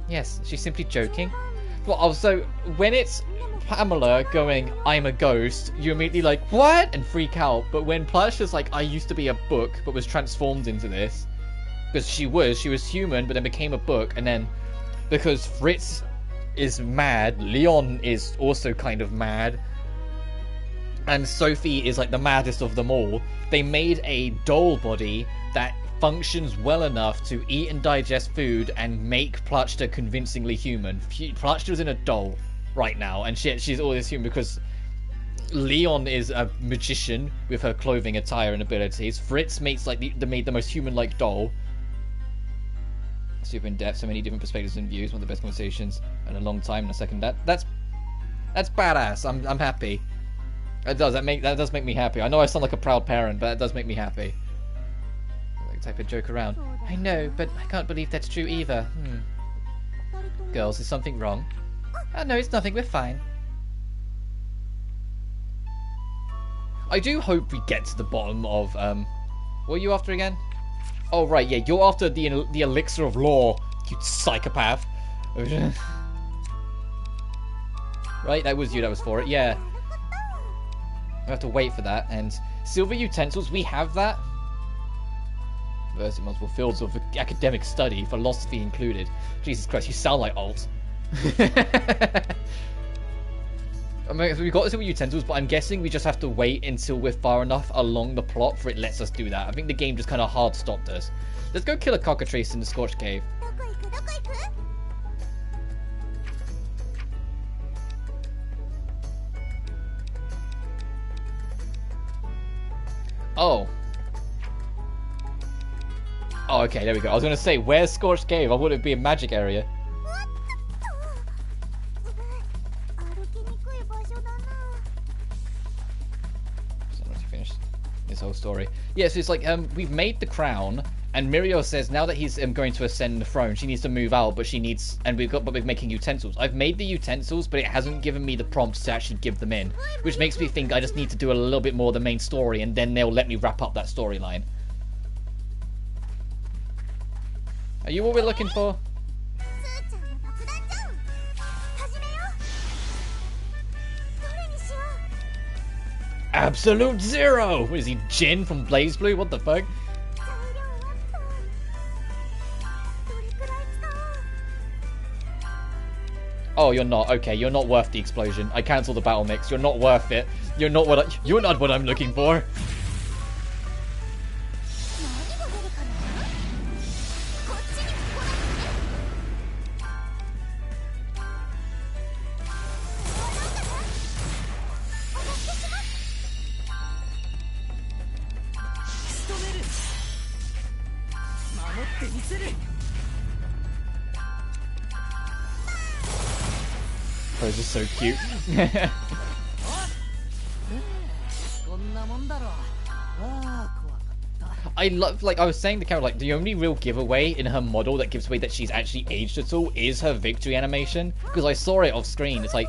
Speaker 1: Yes, she's simply joking. Well, also, when it's Pamela going, I'm a ghost, you immediately like, what? And freak out. But when Plutcher's like, I used to be a book, but was transformed into this. Because she was human, but then became a book. And then, because Fritz is mad, Leon is also kind of mad. And Sophie is like the maddest of them all. They made a doll body that functions well enough to eat and digest food and make Plutchter convincingly human. Plutcher's in a doll right now, and she's always human because Leon is a magician with her clothing, attire, and abilities. Fritz makes like made the most human-like doll. Super in depth, so many different perspectives and views. One of the best conversations in a long time. And a second, that's badass. I'm happy. That does make me happy. I know I sound like a proud parent, but it does make me happy. Type of joke around. I know, but I can't believe that's true either. Girls, is something wrong? Oh, no, it's nothing. We're fine. I do hope we get to the bottom of what are you after again? Oh right, yeah, you're after the elixir of law, you psychopath. Right, that was you that was for it. Yeah. I have to wait for that. And silver utensils, we have that. Versing multiple fields of academic study, philosophy included. Jesus Christ, you sound like alt. I mean, we've got silver utensils, but I'm guessing we just have to wait until we're far enough along the plot for it lets us do that. I think the game just kind of hard stopped us. Let's go kill a cockatrice in the Scorched Cave. Oh. Oh, okay, there we go. I was going to say, where's Scorched Cave? I wouldn't be a magic area. So once you finish this whole story. Yeah, so it's like, we've made the crown, and Mirio says now that he's going to ascend the throne, she needs to move out, but we're making utensils. I've made the utensils, but it hasn't given me the prompts to actually give them in, which makes me think I just need to do a little bit more of the main story, and then they'll let me wrap up that storyline. Are you what we're looking for? Absolute Zero! What is he, Jin from Blaze Blue? What the fuck? Oh, you're not. Okay, you're not worth the explosion. I cancelled the battle mix. You're not worth it. You're not what I'm looking for. Oh, this is so cute. I love, like, I was saying to Carol, like, the only real giveaway in her model that gives away that she's actually aged at all is her victory animation. Because I saw it off screen. It's like,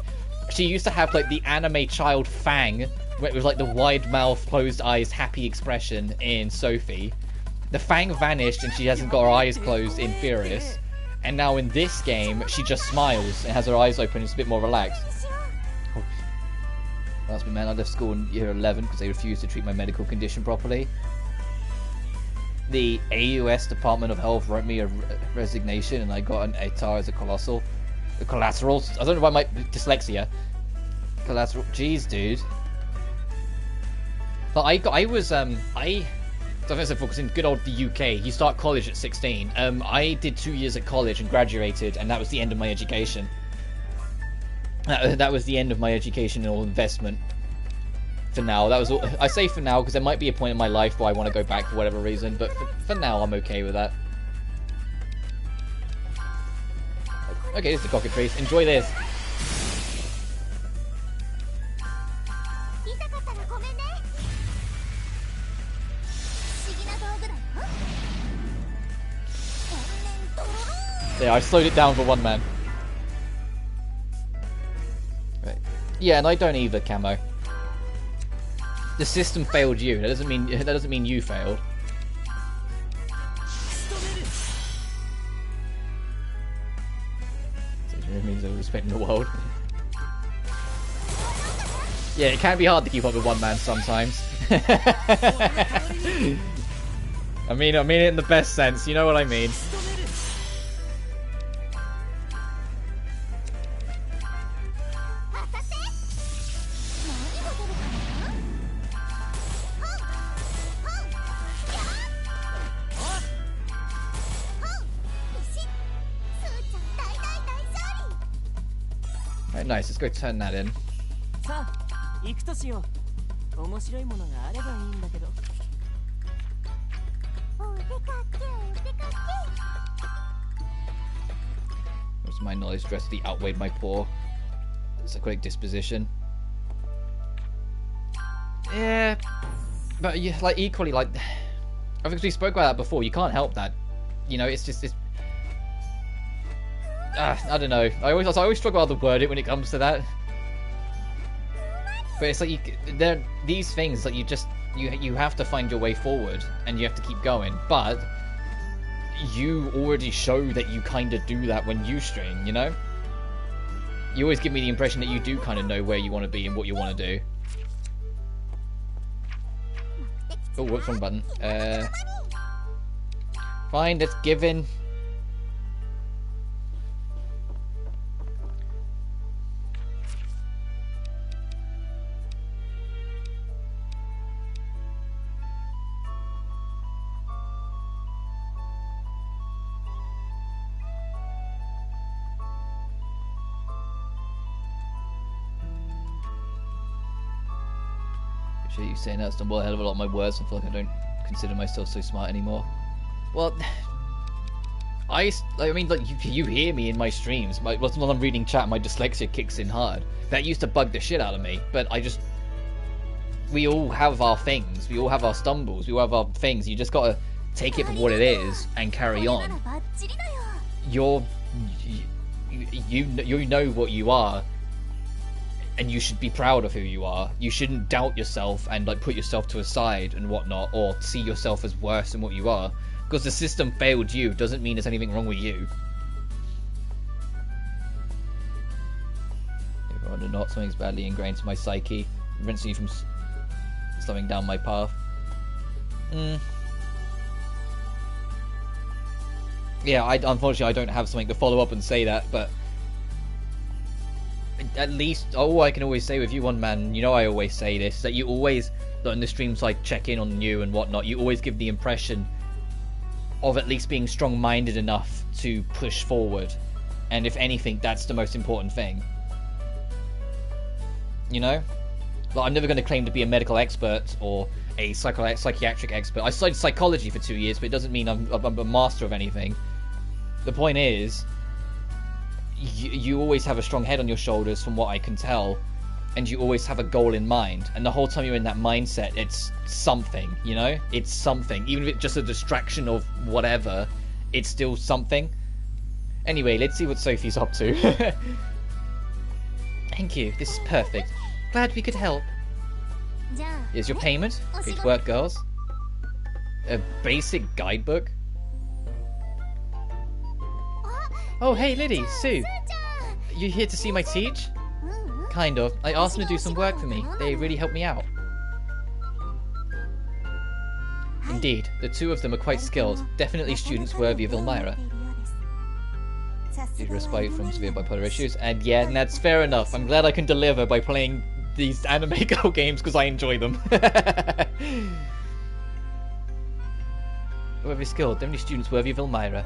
Speaker 1: she used to have, like, the anime child Fang, with, like, the wide mouth, closed eyes, happy expression in Sophie. The Fang vanished and she hasn't got her eyes closed in Furious. And now in this game, she just smiles and has her eyes open and it's a bit more relaxed. Oh. That's me, man. I left school in year 11 because they refused to treat my medical condition properly. The AUS Department of Health wrote me a resignation and I got an ATAR as a colossal. The collaterals. I don't know why my dyslexia. Collateral. Jeez, dude. But I was focus in good old the UK. You start college at 16. I did 2 years at college and graduated, and that was the end of my education. That was the end of my educational investment. For now, that was all. I say for now because there might be a point in my life where I want to go back for whatever reason, but for now, I'm okay with that. Okay, this is the cockatrice. Enjoy this. Yeah, I slowed it down for one man. Right. Yeah, and I don't either, Camo. The system failed you. That doesn't mean you failed. It means I'm respecting the world. Yeah, it can be hard to keep up with one man sometimes. I mean it in the best sense. You know what I mean. Right, nice. Let's go turn that in. What's my knowledge drastically outweighed my poor psychotic disposition? Yeah, but yeah, like equally, like I think we spoke about that before. You can't help that, you know. It's I don't know. I always struggle how to word it when it comes to that. But it's like these things that you have to find your way forward and you have to keep going. But you already show that you kind of do that when you stream, you know? You always give me the impression that you do kind of know where you want to be and what you want to do. Oh, whoops, wrong button. Fine, let's give in. You saying that, stumble a hell of a lot of my words. I feel like I don't consider myself so smart anymore. Well, I mean, like you hear me in my streams. When I'm reading chat, my dyslexia kicks in hard. That used to bug the shit out of me, but we all have our things. We all have our stumbles. We all have our things. You just gotta take it for what it is and carry on. You know what you are, and you should be proud of who you are. You shouldn't doubt yourself and like put yourself to a side and whatnot, or see yourself as worse than what you are. Because the system failed you doesn't mean there's anything wrong with you. Or not, something's badly ingrained to my psyche, preventing you from slowing down my path. Yeah, unfortunately I don't have something to follow up and say that, but at least all I can always say with you, one man, you know I always say this, that you always, in the streams I check in on you and whatnot, you always give the impression of at least being strong-minded enough to push forward, and if anything, that's the most important thing. You know? Like, I'm never going to claim to be a medical expert or a psychiatric expert. I studied psychology for 2 years, but it doesn't mean I'm a master of anything. The point is, you always have a strong head on your shoulders from what I can tell, and you always have a goal in mind. And the whole time you're in that mindset, it's something, you know? It's something. Even if it's just a distraction of whatever, it's still something. Anyway, let's see what Sophie's up to. Thank you, this is perfect. Glad we could help. Here's your payment. Great work, girls. A basic guidebook? Oh, hey, Lydie, Sue. You here to see my teach? Kind of. I asked them to do some work for me. They really helped me out. Indeed, the two of them are quite skilled. Definitely students worthy of Elmira. Due to respite from severe bipolar issues, and yeah, and that's fair enough. I'm glad I can deliver by playing these anime girl games because I enjoy them. However skilled, definitely students worthy of Elmira.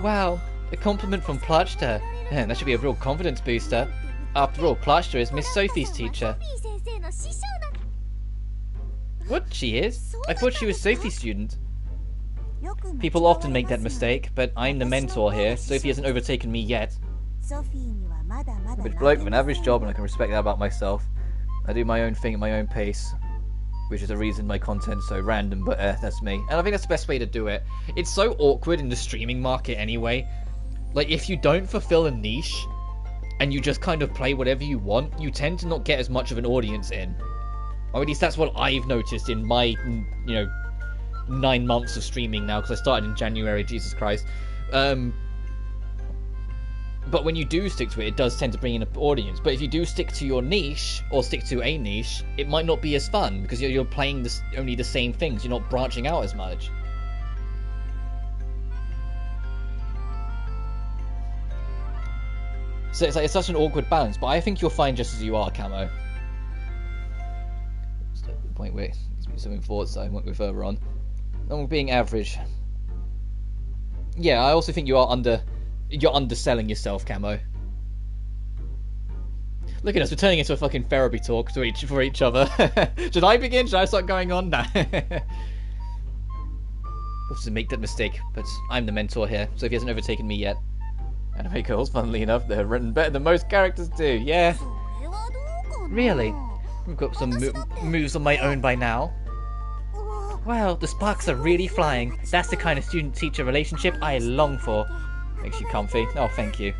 Speaker 1: Wow, a compliment from Plachta. That should be a real confidence booster. After all, Plachta is Miss Sophie's teacher. What? She is? I thought she was Sophie's student. People often make that mistake, but I'm the mentor here. Sophie hasn't overtaken me yet. I'm a bloke with an average job, and I can respect that about myself. I do my own thing at my own pace, which is the reason my content's so random, but that's me. And I think that's the best way to do it. It's so awkward in the streaming market anyway. Like, if you don't fulfill a niche, and you just kind of play whatever you want, you tend to not get as much of an audience in. Or at least that's what I've noticed in my, 9 months of streaming now, because I started in January, Jesus Christ. But when you do stick to it, it does tend to bring in an audience. But if you do stick to your niche, or stick to a niche, it might not be as fun, because you're playing only the same things, you're not branching out as much. So it's such an awkward balance, but I think you're fine just as you are, Camo. It's the point where it's something forward, so I won't go further on. And being average. Yeah, I also think you're underselling yourself, Camo. Look at us, we're turning into a fucking therapy talk for each other. Should I begin? Should I start going on? Nah. To make that mistake, but I'm the mentor here, so if he hasn't overtaken me yet. Anime girls, funnily enough, they're written better than most characters do, yeah. Really? I've got some moves on my own by now. Well, the sparks are really flying. That's the kind of student-teacher relationship I long for. Makes you comfy. Oh, thank you.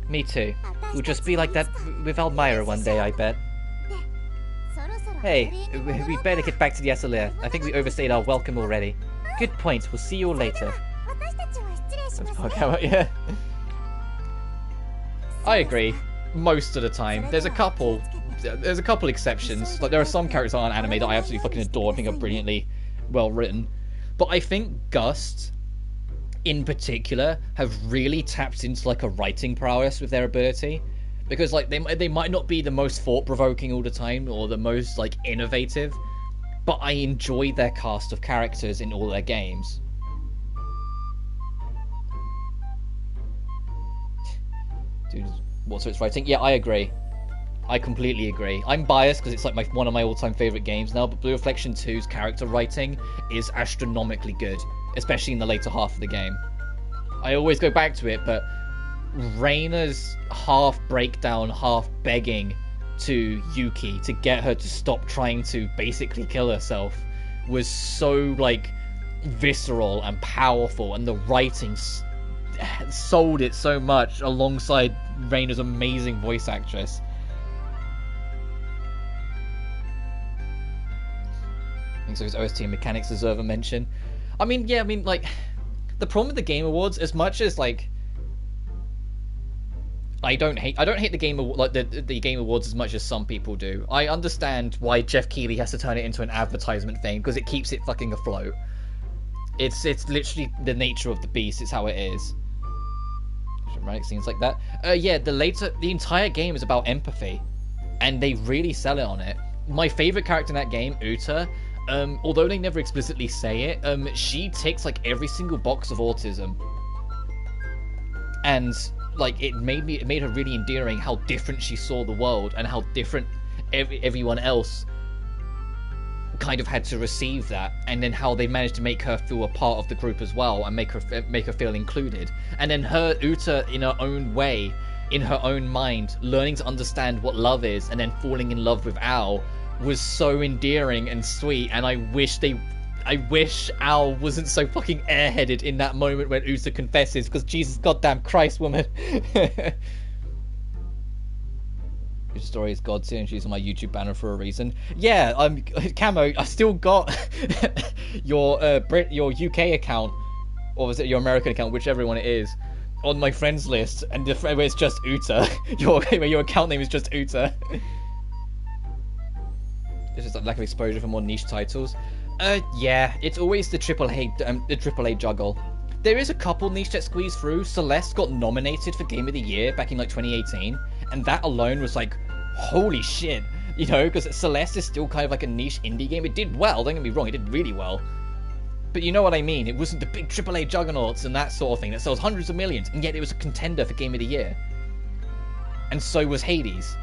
Speaker 1: Me too. We'll just be like that with Elmira one day, I bet. Hey, we better get back to the Atelier. I think we overstayed our welcome already. Good point. We'll see you all later. Yeah. I agree. Most of the time. There's a couple exceptions. Like, there are some characters on anime that I absolutely fucking adore. I think are brilliantly well written. But I think Gust, in particular, have really tapped into like a writing prowess with their ability. Because like they might not be the most thought-provoking all the time or the most like innovative, but I enjoy their cast of characters in all their games. Dude, what's its writing? Yeah, I agree. I completely agree. I'm biased because it's like one of my all-time favorite games now, but Blue Reflection 2's character writing is astronomically good, especially in the later half of the game. I always go back to it, but Reina's half breakdown, half begging to Yuki to get her to stop trying to basically kill herself was so, like, visceral and powerful, and the writing sold it so much alongside Reina's amazing voice actress. I think so. His OST and mechanics deserve a mention. I mean, yeah, like, the problem with the Game Awards, as much as, like, I don't hate the the Game Awards as much as some people do. I understand why Jeff Keighley has to turn it into an advertisement thing, because it keeps it fucking afloat. It's literally the nature of the beast. It's how it is. Right, scenes like that. Yeah, the entire game is about empathy, and they really sell it on it. My favorite character in that game, Uta, although they never explicitly say it, she ticks like every single box of autism, and like it made her really endearing how different she saw the world and how different everyone else kind of had to receive that, and then how they managed to make her feel a part of the group as well and make her feel included. And then Uta in her own way, in her own mind, learning to understand what love is and then falling in love with Al was so endearing and sweet. And I wish Al wasn't so fucking airheaded in that moment when Uta confesses, because Jesus goddamn Christ, woman. Your story is God tier and she's on my YouTube banner for a reason. Yeah, Camo, I still got your UK account, or was it your American account, whichever one it is, on my friends list, and where it's just Uta. Your account name is just Uta. It's just a lack of exposure for more niche titles. Yeah, it's always the AAA juggle. There is a couple niche that squeeze through. Celeste got nominated for Game of the Year back in like 2018, and that alone was like, holy shit, you know, because Celeste is still kind of like a niche indie game. It did well, don't get me wrong, it did really well. But you know what I mean, it wasn't the big AAA juggernauts and that sort of thing that sells hundreds of millions, and yet it was a contender for Game of the Year. And so was Hades.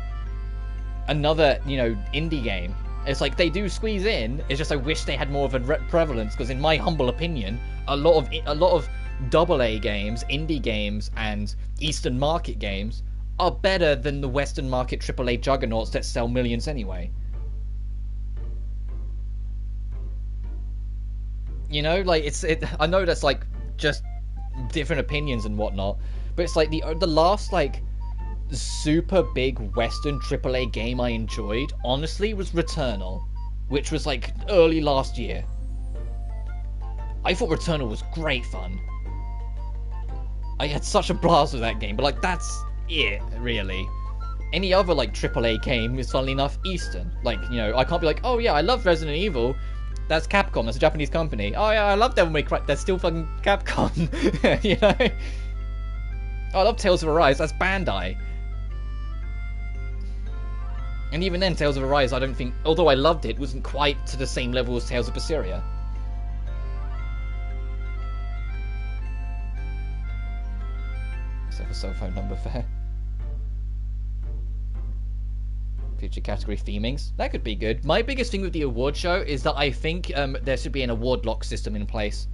Speaker 1: Another, you know, indie game. It's like, they do squeeze in, it's just I wish they had more of a prevalence, because in my humble opinion, a lot of AA games, indie games, and Eastern market games are better than the Western market AAA juggernauts that sell millions anyway. You know, like, I know that's like just different opinions and whatnot, but it's like the last like super big Western AAA game I enjoyed, honestly, was Returnal, which was like early last year. I thought Returnal was great fun. I had such a blast with that game, but like that's it, really. Any other like AAA game is, funnily enough, Eastern. Like, you know, I can't be like, oh yeah, I love Resident Evil. That's Capcom. That's a Japanese company. Oh yeah, I love Devil May Cry. That's still fucking Capcom. You know. Oh, I love Tales of Arise. That's Bandai. And even then, Tales of Arise, I don't think, although I loved it, wasn't quite to the same level as Tales of Berseria. Except for cell phone number fair. Future category themings. That could be good. My biggest thing with the award show is that I think there should be an award lock system in place.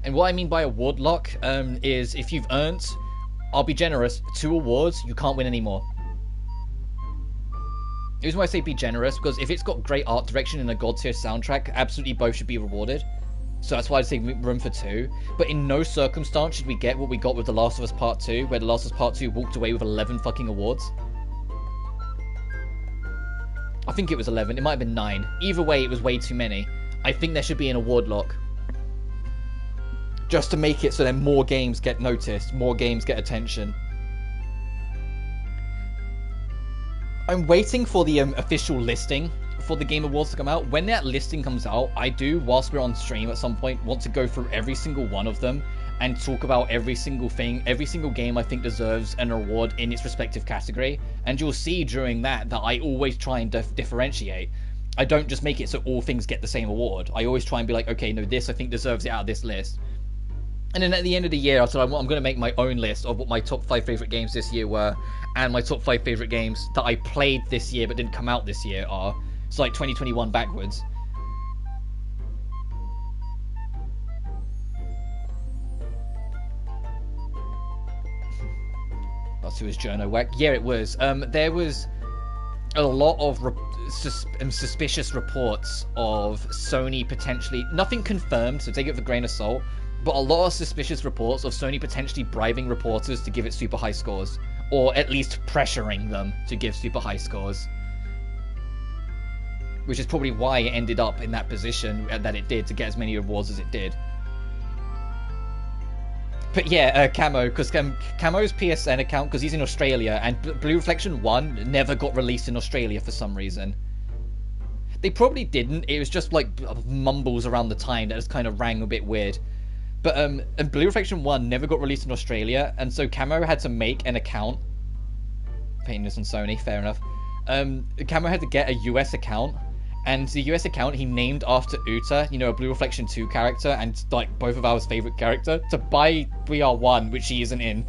Speaker 1: And what I mean by award lock is if you've earned, I'll be generous, 2 awards, you can't win anymore. The reason why I say be generous, because if it's got great art direction and a god tier soundtrack, absolutely both should be rewarded. So that's why I'd say room for 2. But in no circumstance should we get what we got with The Last of Us Part 2, where The Last of Us Part 2 walked away with 11 fucking awards. I think it was 11. It might have been 9. Either way, it was way too many. I think there should be an award lock. Just to make it so then more games get noticed, more games get attention. I'm waiting for the official listing for the Game Awards to come out. When that listing comes out, I do, whilst we're on stream at some point, want to go through every single one of them and talk about every single thing, every single game I think deserves an award in its respective category. And you'll see during that I always try and differentiate. I don't just make it so all things get the same award. I always try and be like, okay, no, this I think deserves it out of this list. And then at the end of the year, I said I'm going to make my own list of what my top 5 favourite games this year were, and my top 5 favourite games that I played this year but didn't come out this year are. It's like 2021 backwards. regards to his journo work. Yeah, it was. There was a lot of suspicious reports of Sony potentially, nothing confirmed, so take it with a grain of salt, but a lot of suspicious reports of Sony potentially bribing reporters to give it super high scores, or at least pressuring them to give super high scores. Which is probably why it ended up in that position that it did, to get as many awards as it did. But yeah, Camo, because Camo's PSN account, because he's in Australia, and Blue Reflection 1 never got released in Australia for some reason. They probably didn't, it was just like mumbles around the time that just kind of rang a bit weird. But and Blue Reflection 1 never got released in Australia, and so Camo had to make an account. Painting this on Sony, fair enough. Camo had to get a US account, and the US account he named after Uta, you know, a Blue Reflection 2 character, and like both of our favourite character, to buy BR1, which he isn't in.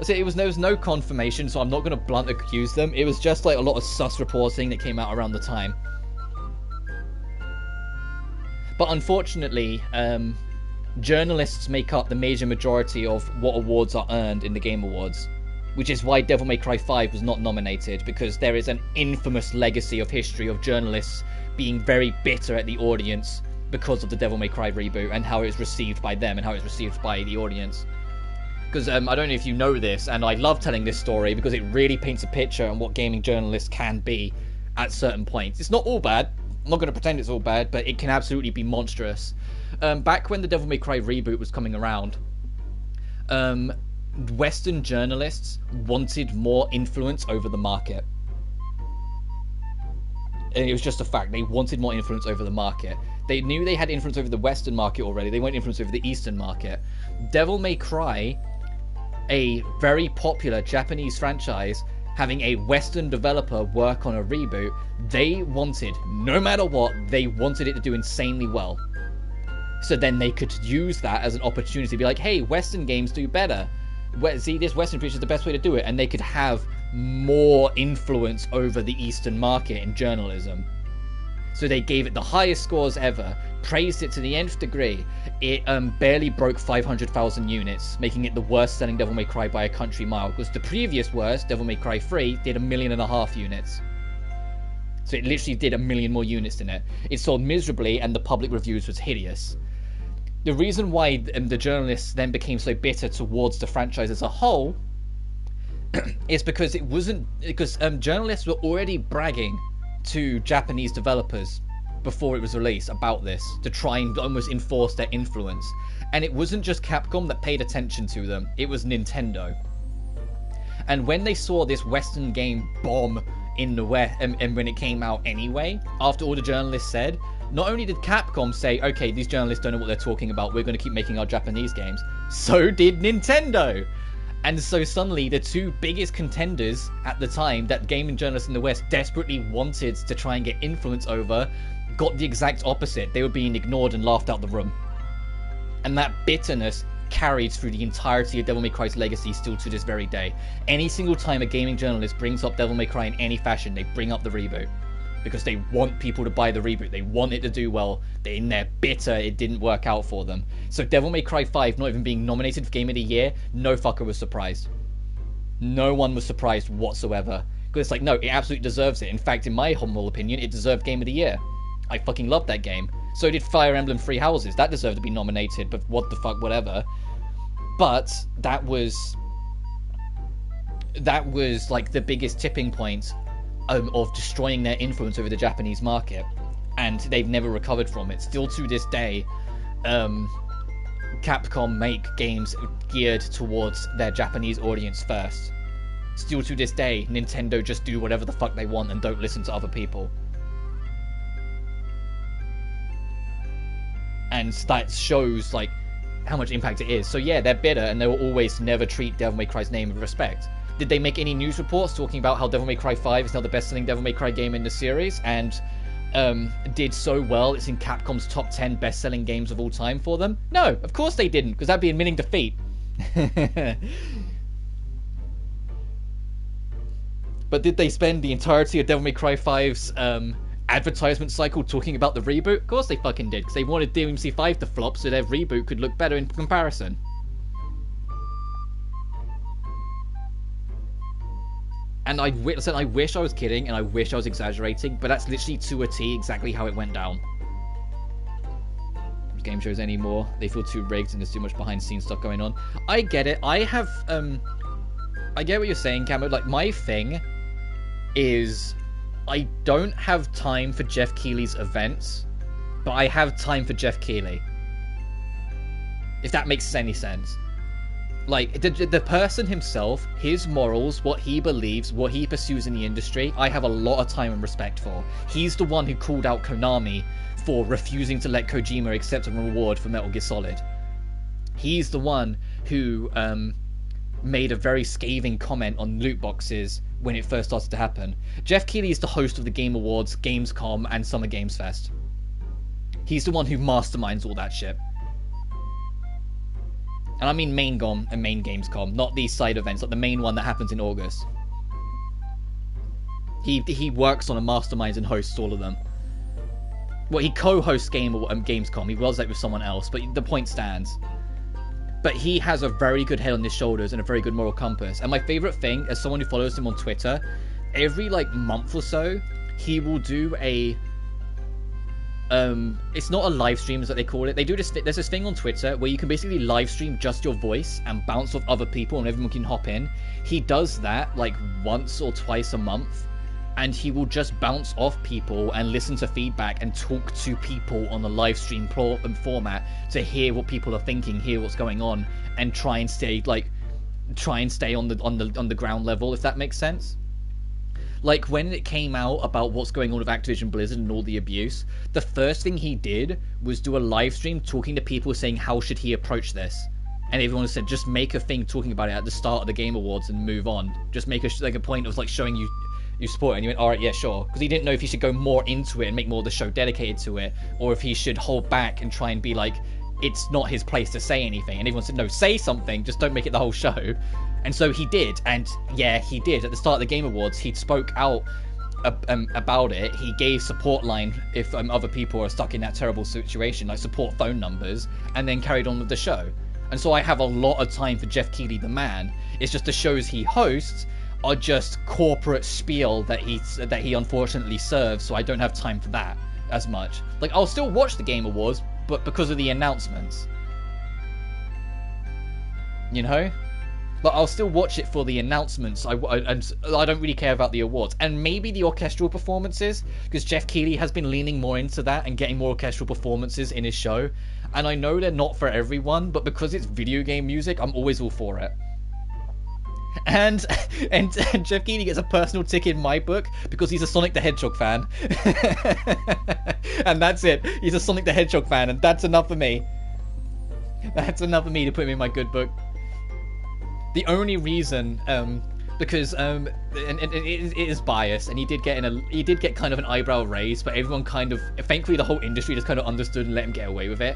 Speaker 1: There was no confirmation, so I'm not going to blunt accuse them. It was just like a lot of sus reporting that came out around the time. But unfortunately, journalists make up the major majority of what awards are earned in the Game Awards. Which is why Devil May Cry 5 was not nominated, because there is an infamous legacy of history of journalists being very bitter at the audience because of the Devil May Cry reboot and how it was received by them and how it was received by the audience. Because I don't know if you know this, and I love telling this story because it really paints a picture on what gaming journalists can be at certain points. It's not all bad. I'm not going to pretend it's all bad, but it can absolutely be monstrous. Back when the Devil May Cry reboot was coming around, Western journalists wanted more influence over the market. And it was just a fact. They wanted more influence over the market. They knew they had influence over the Western market already. They wanted influence over the Eastern market. Devil May Cry, a very popular Japanese franchise, having a Western developer work on a reboot, they wanted, no matter what, they wanted it to do insanely well. So then they could use that as an opportunity to be like, hey, Western games do better. See, this Western pitch is the best way to do it, and they could have more influence over the Eastern market in journalism. So they gave it the highest scores ever, praised it to the nth degree. It barely broke 500,000 units, making it the worst selling Devil May Cry by a country mile, because the previous worst, Devil May Cry 3, did 1.5 million units. So it literally did 1 million more units than it. It sold miserably, and the public reviews was hideous. The reason why the journalists then became so bitter towards the franchise as a whole is because journalists were already bragging to Japanese developers before it was released about this to try and almost enforce their influence. And it wasn't just Capcom that paid attention to them, it was Nintendo. And when they saw this Western game bomb in the West, and when it came out anyway, after all the journalists said, not only did Capcom say, okay, these journalists don't know what they're talking about, we're going to keep making our Japanese games, so did Nintendo! And so suddenly, the two biggest contenders at the time that gaming journalists in the West desperately wanted to try and get influence over, got the exact opposite. They were being ignored and laughed out the room. And that bitterness carried through the entirety of Devil May Cry's legacy still to this very day. Any single time a gaming journalist brings up Devil May Cry in any fashion, they bring up the reboot. Because they want people to buy the reboot. They want it to do well. They're bitter it didn't work out for them. So Devil May Cry 5 not even being nominated for Game of the Year, no fucker was surprised. No one was surprised whatsoever. Because it's like, no, it absolutely deserves it. In fact, in my humble opinion, it deserved Game of the Year. I fucking loved that game. So did Fire Emblem Three Houses. That deserved to be nominated, but what the fuck, whatever. But that was like the biggest tipping point of destroying their influence over the Japanese market, and they've never recovered from it. Still to this day, Capcom make games geared towards their Japanese audience first. Still to this day, Nintendo just do whatever the fuck they want and don't listen to other people. And that shows like how much impact it is. So yeah, they're bitter, and they will always never treat Devil May Cry's name with respect. Did they make any news reports talking about how Devil May Cry 5 is now the best-selling Devil May Cry game in the series, and did so well it's in Capcom's top 10 best-selling games of all time for them? No, of course they didn't, because that'd be admitting defeat. But did they spend the entirety of Devil May Cry 5's advertisement cycle talking about the reboot? Of course they fucking did, because they wanted DMC5 to flop so their reboot could look better in comparison. And I wish I was kidding, and I wish I was exaggerating, but that's literally to a T exactly how it went down. Game shows anymore, they feel too rigged and there's too much behind the scenes stuff going on. I get it. I get what you're saying, Camo. Like, my thing is I don't have time for Jeff Keighley's events, but I have time for Jeff Keighley. If that makes any sense. Like, the person himself, his morals, what he believes, what he pursues in the industry, I have a lot of time and respect for. He's the one who called out Konami for refusing to let Kojima accept a reward for Metal Gear Solid. He's the one who made a very scathing comment on loot boxes when it first started to happen. Jeff Keighley is the host of the Game Awards, Gamescom, and Summer Games Fest. He's the one who masterminds all that shit. And I mean main GOM and main Gamescom, not these side events, like the main one that happens in August. He works on and masterminds and hosts all of them. Well, he co-hosts Gamescom. He was like with someone else, but the point stands. But he has a very good head on his shoulders and a very good moral compass. And my favorite thing, as someone who follows him on Twitter, every like month or so, he will do a it's not a live stream, as what they call it. They do this. There's this thing on Twitter where you can basically live stream just your voice and bounce off other people, and everyone can hop in. He does that like once or twice a month, and he will just bounce off people and listen to feedback and talk to people on the live stream format to hear what people are thinking, hear what's going on, and try and stay on the ground level, if that makes sense. Like, when it came out about what's going on with Activision Blizzard and all the abuse, the first thing he did was do a live stream talking to people saying how should he approach this. And everyone said, just make a thing talking about it at the start of the Game Awards and move on. Just make a point of like showing you support it. And you went, alright, yeah, sure. Because he didn't know if he should go more into it and make more of the show dedicated to it, or if he should hold back and try and be like, it's not his place to say anything. And everyone said, no, say something, just don't make it the whole show. And so he did, and yeah, he did. At the start of the Game Awards, he spoke out about it. He gave support line if other people are stuck in that terrible situation, like support phone numbers, and then carried on with the show. And so I have a lot of time for Jeff Keighley, the man. It's just the shows he hosts are just corporate spiel that he unfortunately serves, so I don't have time for that as much. Like, I'll still watch the Game Awards, but because of the announcements. You know? But I'll still watch it for the announcements. I don't really care about the awards. And maybe the orchestral performances, because Jeff Keighley has been leaning more into that and getting more orchestral performances in his show. And I know they're not for everyone, but because it's video game music, I'm always all for it. And Jeff Keighley gets a personal tick in my book because he's a Sonic the Hedgehog fan. And that's it. He's a Sonic the Hedgehog fan, and that's enough for me. That's enough for me to put him in my good book. The only reason, because and it is biased, and he did get kind of an eyebrow raise, but everyone kind of, thankfully, the whole industry just kind of understood and let him get away with it.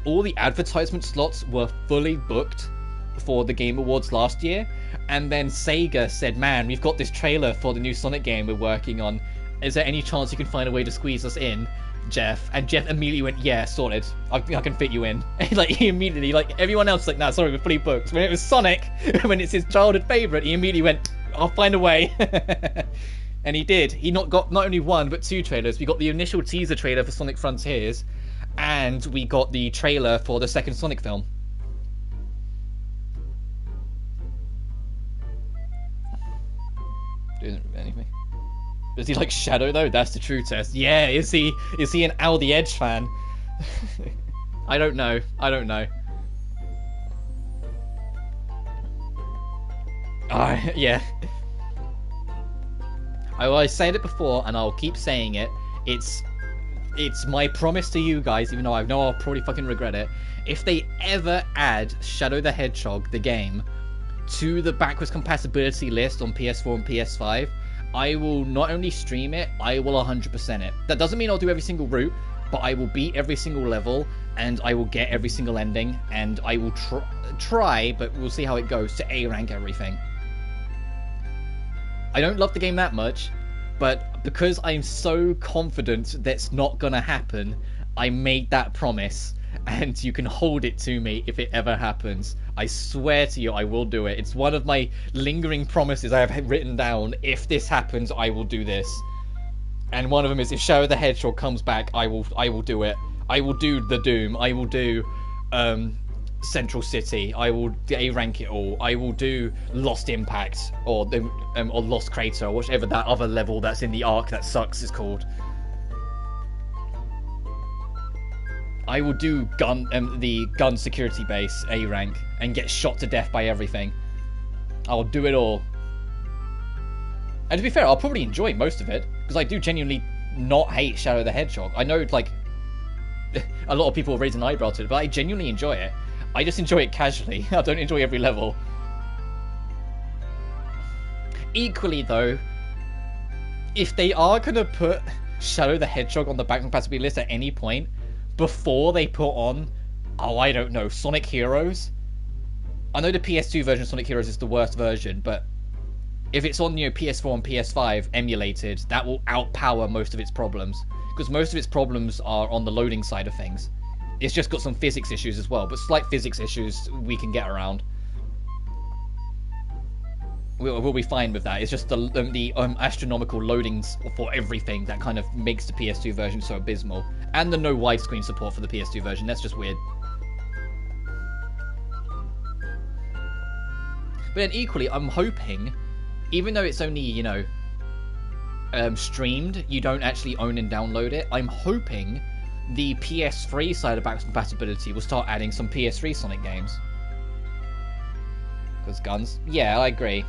Speaker 1: All the advertisement slots were fully booked for the Game Awards last year, and then Sega said, "Man, we've got this trailer for the new Sonic game we're working on. Is there any chance you can find a way to squeeze us in, Jeff?" And Jeff immediately went, "Yeah, sorted. I can fit you in." Like, he immediately, like, everyone else, like, "Nah, sorry, we're fully booked." When it was Sonic, when it's his childhood favorite, he immediately went, "I'll find a way." And he did. He got not only one but two trailers. We got the initial teaser trailer for Sonic Frontiers, and we got the trailer for the second Sonic film. Anything? Is he like Shadow though? That's the true test. Yeah, is he an Al the Edge fan? I don't know. Yeah. I said it before, and I'll keep saying it. It's my promise to you guys, even though I know I'll probably fucking regret it. If they ever add Shadow the Hedgehog, the game, to the backwards compatibility list on PS4 and PS5, I will not only stream it, I will 100% it. That doesn't mean I'll do every single route, but I will beat every single level, and I will get every single ending, and I will try, but we'll see how it goes, to A-rank everything. I don't love the game that much, but because I'm so confident that's not gonna happen, I made that promise, and you can hold it to me if it ever happens. I swear to you, I will do it. It's one of my lingering promises I have written down. If this happens, I will do this. And one of them is, if Shadow the Hedgehog comes back, I will do it. I will do the Doom. I will do Central City. I will A-rank it all. I will do Lost Impact or Lost Crater, or whatever that other level that's in the arc that sucks is called. I will do the gun security base A-rank and get shot to death by everything. I'll do it all. And to be fair, I'll probably enjoy most of it, because I do genuinely not hate Shadow the Hedgehog. I know, like, a lot of people raise an eyebrow to it, but I genuinely enjoy it. I just enjoy it casually. I don't enjoy every level. Equally, though, if they are going to put Shadow the Hedgehog on the back compatibility list at any point, before they put on, oh, I don't know, Sonic Heroes? I know the PS2 version of Sonic Heroes is the worst version, but if it's on, you know, PS4 and PS5 emulated, that will outpower most of its problems. Because most of its problems are on the loading side of things. It's just got some physics issues as well, but slight physics issues we can get around. We'll be fine with that. It's just the astronomical loadings for everything that kind of makes the PS2 version so abysmal. And the no widescreen support for the PS2 version. That's just weird. But then equally, I'm hoping, even though it's only, you know, streamed, you don't actually own and download it, I'm hoping the PS3 side of backwards compatibility will start adding some PS3 Sonic games. Because guns? Yeah, I agree.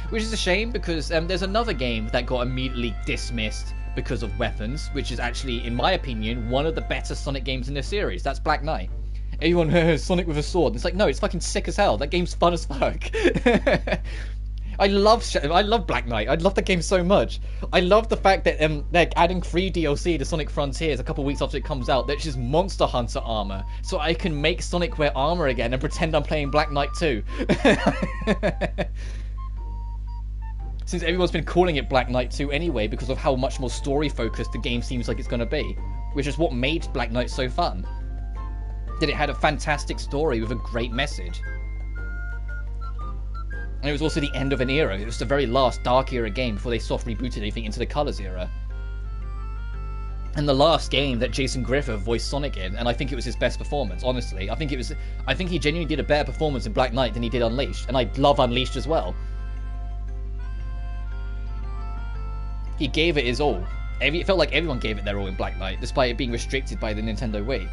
Speaker 1: Which is a shame, because there's another game that got immediately dismissed because of weapons, which is actually, in my opinion, one of the better Sonic games in the series. That's Black Knight. Everyone has Sonic with a sword. It's like, no, it's fucking sick as hell. That game's fun as fuck. I love Black Knight. I love that game so much. I love the fact that they're adding free DLC to Sonic Frontiers a couple weeks after it comes out. That's just Monster Hunter armor, so I can make Sonic wear armor again and pretend I'm playing Black Knight 2. Since everyone's been calling it Black Knight 2 anyway because of how much more story-focused the game seems like it's going to be. Which is what made Black Knight so fun. That it had a fantastic story with a great message. And it was also the end of an era. It was the very last Dark Era game before they soft rebooted anything into the Colors era. And the last game that Jason Griffith voiced Sonic in, and I think it was his best performance, honestly. I think he genuinely did a better performance in Black Knight than he did Unleashed, and I love Unleashed as well. He gave it his all. It felt like everyone gave it their all in Black Knight, despite it being restricted by the Nintendo Wii.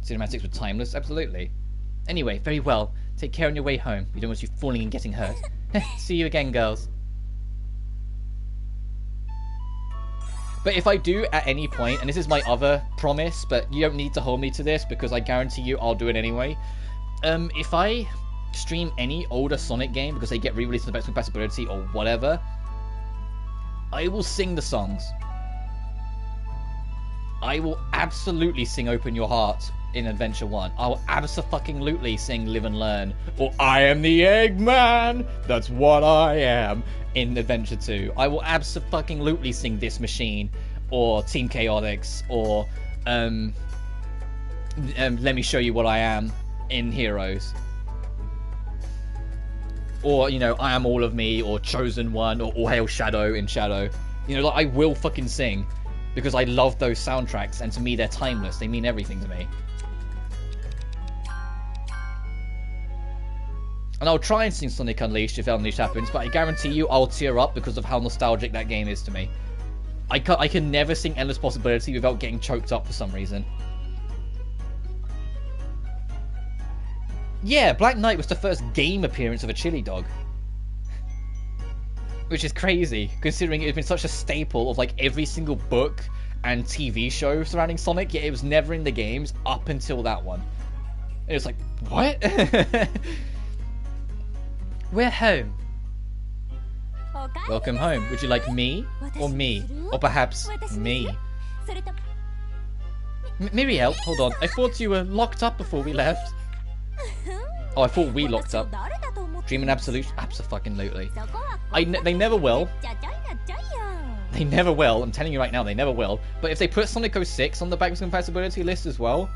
Speaker 1: Cinematics were timeless, absolutely. Anyway, very well. Take care on your way home. We don't want you falling and getting hurt. See you again, girls. But if I do at any point, and this is my other promise, but you don't need to hold me to this because I guarantee you I'll do it anyway. If I stream any older Sonic game because they get re-released on the backwards compatibility or whatever, I will sing the songs. I will absolutely sing Open Your Heart in Adventure 1. I'll abso-fucking-lutely sing Live and Learn, or I Am the Eggman, that's what I am, in Adventure 2. I will abso-fucking-lutely sing This Machine, or Team Chaotix, or Let Me Show You What I Am in Heroes. Or, you know, I Am All of Me, or Chosen One, or All Hail Shadow in Shadow. You know, like, I will fucking sing, because I love those soundtracks, and to me they're timeless. They mean everything to me. And I'll try and sing Sonic Unleashed if Unleashed happens, but I guarantee you I'll tear up because of how nostalgic that game is to me. I can never sing Endless Possibility without getting choked up for some reason. Yeah, Black Knight was the first game appearance of a chili dog. Which is crazy, considering it's been such a staple of like every single book and TV show surrounding Sonic, yet it was never in the games up until that one. And it was like, what? We're home. Welcome home. Would you like me? Or me? Or perhaps me? Miriel, hold on. I thought you were locked up before we left. Oh, I thought we locked up. Dream and Absolute? Abso-fucking-lutely. They never will. They never will. I'm telling you right now, they never will. But if they put Sonic 06 on the backwards compatibility list as well,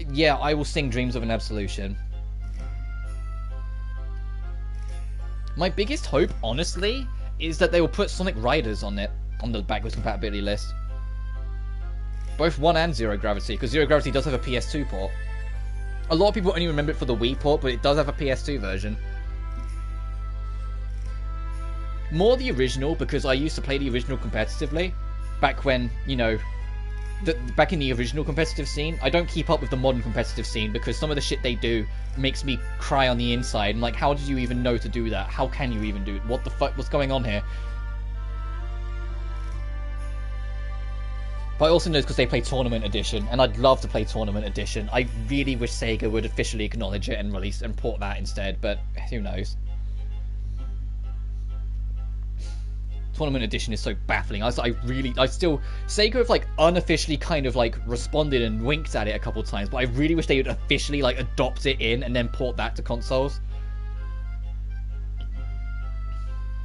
Speaker 1: Yeah, I will sing Dreams of an Absolution. My biggest hope, honestly, is that they will put Sonic Riders on it, on the backwards compatibility list. Both 1 and Zero Gravity, because Zero Gravity does have a PS2 port. A lot of people only remember it for the Wii port, but it does have a PS2 version. More the original, because I used to play the original competitively, back when, you know, back in the original competitive scene. I don't keep up with the modern competitive scene, because some of the shit they do makes me cry on the inside. And like, how did you even know to do that? How can you even do it? What the fuck? What's going on here? But I also know it's because they play Tournament Edition, and I'd love to play Tournament Edition. I really wish Sega would officially acknowledge it and release and port that instead, but who knows? Tournament Edition is so baffling. Sega have like unofficially kind of like responded and winked at it a couple times, but I really wish they would officially like adopt it in and then port that to consoles.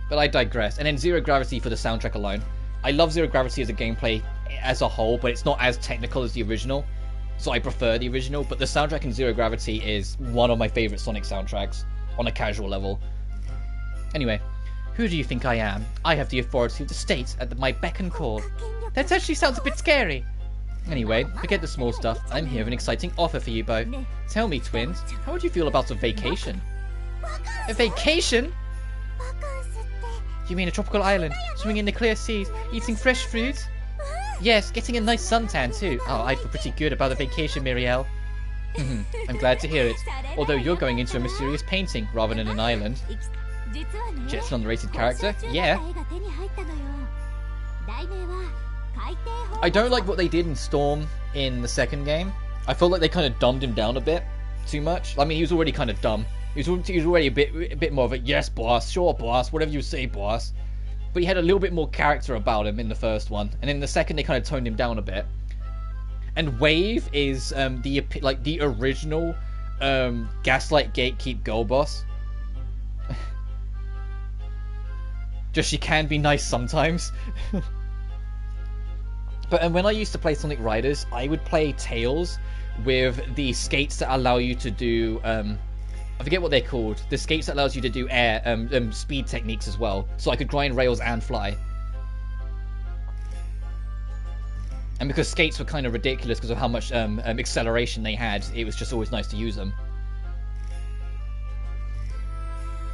Speaker 1: But I digress. And then Zero Gravity for the soundtrack alone. I love Zero Gravity as a gameplay as a whole, but it's not as technical as the original, so I prefer the original. But the soundtrack in Zero Gravity is one of my favorite Sonic soundtracks on a casual level. Anyway, who do you think I am? I have the authority of the state at my beck and call. That actually sounds a bit scary. Anyway, forget the small stuff. I'm here with an exciting offer for you both. Tell me, twins, how would you feel about a vacation? A vacation? You mean a tropical island, swimming in the clear seas, eating fresh fruit? Yes, getting a nice suntan too. Oh, I'd feel pretty good about a vacation, Mirielle. I'm glad to hear it. Although you're going into a mysterious painting rather than an island. Jet's an underrated character? Yeah. I don't like what they did in Storm in the second game. I felt like they kind of dumbed him down a bit too much. I mean, he was already kind of dumb. He was already a bit more of a, yes, boss, sure, boss, whatever you say, boss. But he had a little bit more character about him in the first one. And in the second, they kind of toned him down a bit. And Wave is the original Gaslight Gatekeep Girl Boss. Just she can be nice sometimes. But when I used to play Sonic Riders, I would play Tails with the skates that allow you to do I forget what they're called. The skates that allows you to do air speed techniques as well. So I could grind rails and fly. And because skates were kind of ridiculous because of how much acceleration they had, it was just always nice to use them.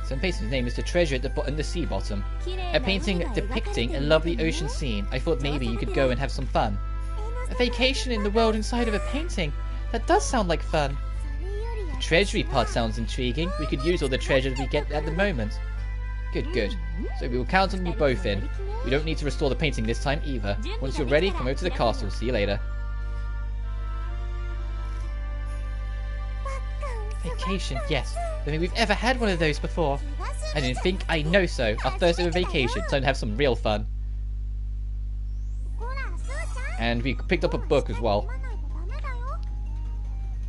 Speaker 1: Some painting's name is The Treasure at the Sea Bottom. A painting depicting a lovely ocean scene. I thought maybe you could go and have some fun. A vacation in the world inside of a painting? That does sound like fun. The treasury part sounds intriguing. We could use all the treasure we get at the moment. Good, good. So we will count on you both in. We don't need to restore the painting this time either. Once you're ready, come over to the castle. See you later. Vacation, yes. I don't think we've ever had one of those before. I didn't think. I know so. Our first ever vacation. Time to have some real fun. And we picked up a book as well.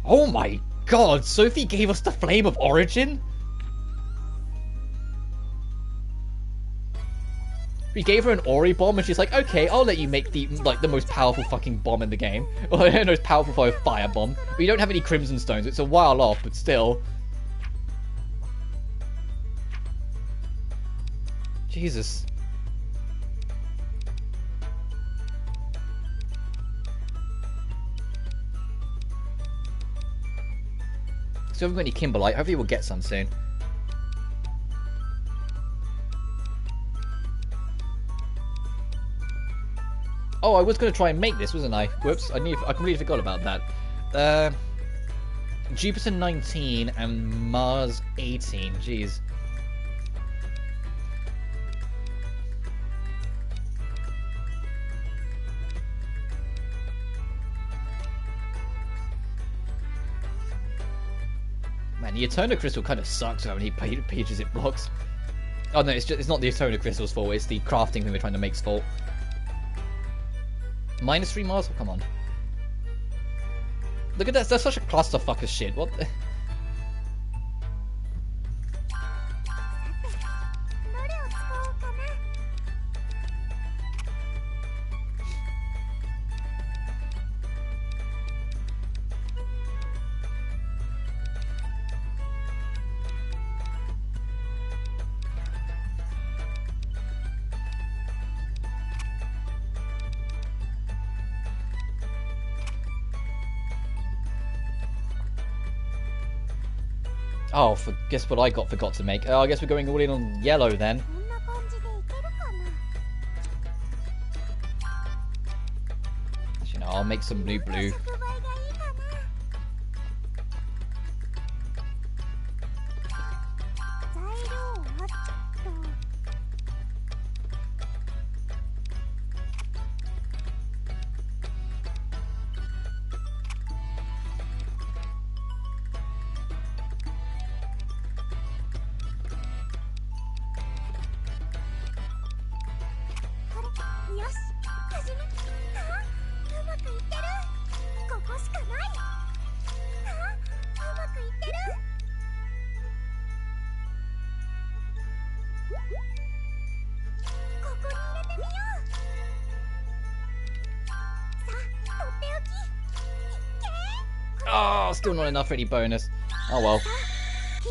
Speaker 1: Oh my god! Sophie gave us the Flame of Origin? We gave her an Ori bomb and she's like, okay, I'll let you make the most powerful fucking bomb in the game. Or the most powerful fire bomb. We don't have any Crimson Stones. It's a while off, but still. Jesus. So we haven't got any Kimberlite. Hopefully we'll get some soon. Oh, I was going to try and make this, wasn't I? Whoops, I completely forgot about that. Jupiter 19 and Mars 18. Jeez. Man, the Eterna Crystal kind of sucks how many pages it blocks. Oh no, it's not the Eterna Crystal's fault, it's the crafting thing we're trying to make's fault. -3 Mars? Oh, come on. Look at that, that's such a clusterfuck of shit. What the... Oh, guess what I forgot to make. Oh, I guess we're going all in on yellow then. You know, I'll make some new blue. Oh, still not enough for any bonus. Oh well.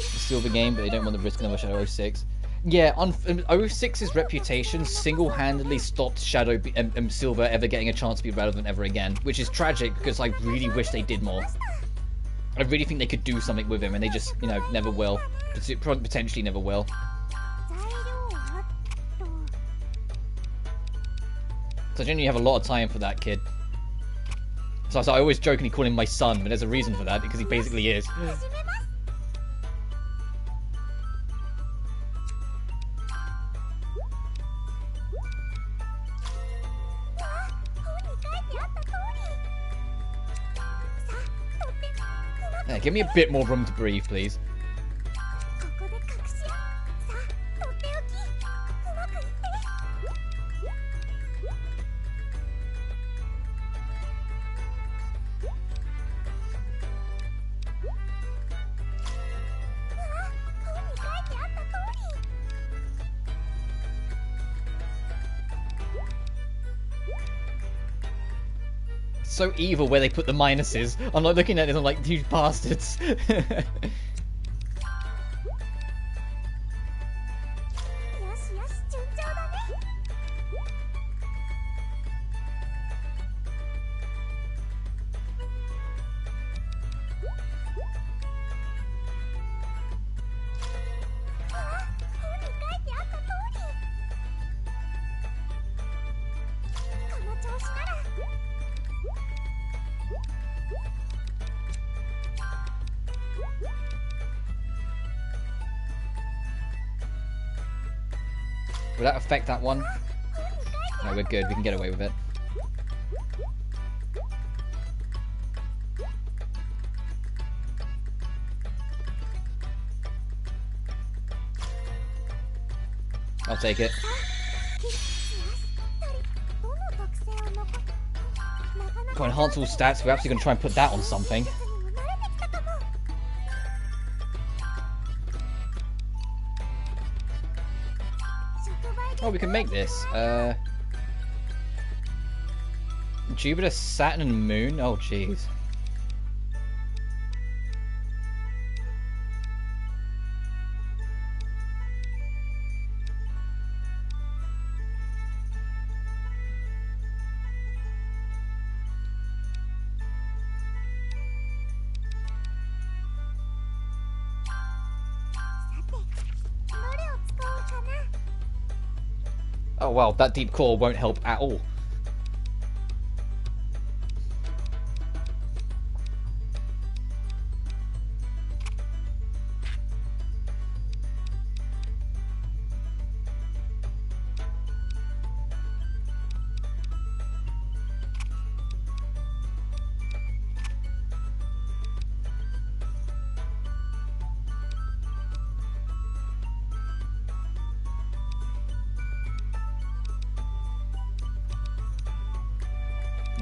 Speaker 1: Silver game, but they don't want to risk another Shadow 06. Yeah, 06's reputation single-handedly stopped Shadow Silver ever getting a chance to be relevant ever again, which is tragic because I really wish they did more. I really think they could do something with him, and they just, you know, never will. Potentially never will. So I genuinely have a lot of time for that kid. So I always jokingly call him my son, but there's a reason for that, because he basically is. Yeah, give me a bit more room to breathe, please. So evil where they put the minuses. I'm like looking at it, I'm like, you bastards. Will that affect that one? No, we're good. We can get away with it. I'll take it. Got enhance all stats. We're actually going to try and put that on something. Oh, we can make this. Jupiter, Saturn, and Moon? Oh, jeez. Oh well, that deep core won't help at all.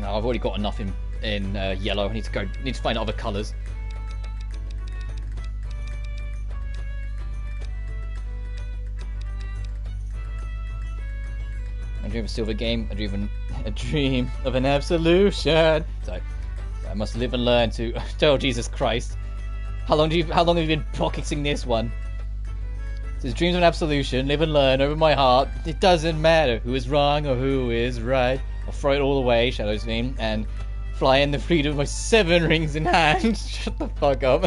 Speaker 1: No, I've already got enough in yellow. I need to find other colours. I dream of a silver game. A dream of an absolution. So I must live and learn to. Oh Jesus Christ! How long have you been practicing this one? It says dreams of an absolution. Live and learn over my heart. It doesn't matter who is wrong or who is right. I'll throw it all away, Shadow's name, and fly in the freedom of my 7 rings in hand. Shut the fuck up.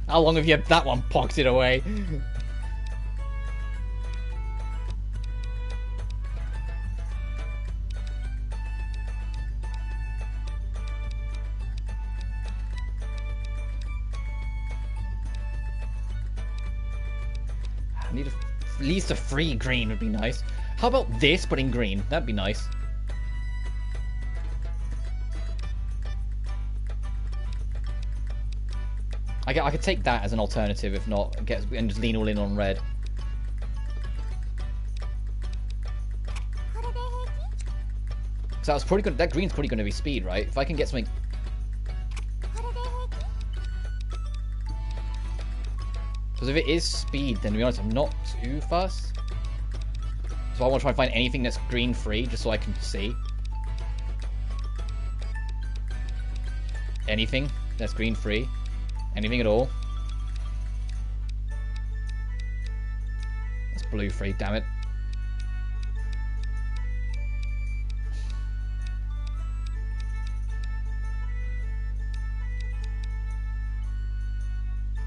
Speaker 1: How long have you had that one pocketed away? I need at least a free green would be nice. How about this, but in green? That'd be nice. I could take that as an alternative, if not, and just lean all in on red. So that was probably good. That green's probably going to be speed, right? If I can get something. Because if it is speed, then to be honest, I'm not too fussed. So I want to try and find anything that's green free, just so I can see. Anything that's green free. Anything at all. That's blue free, damn it.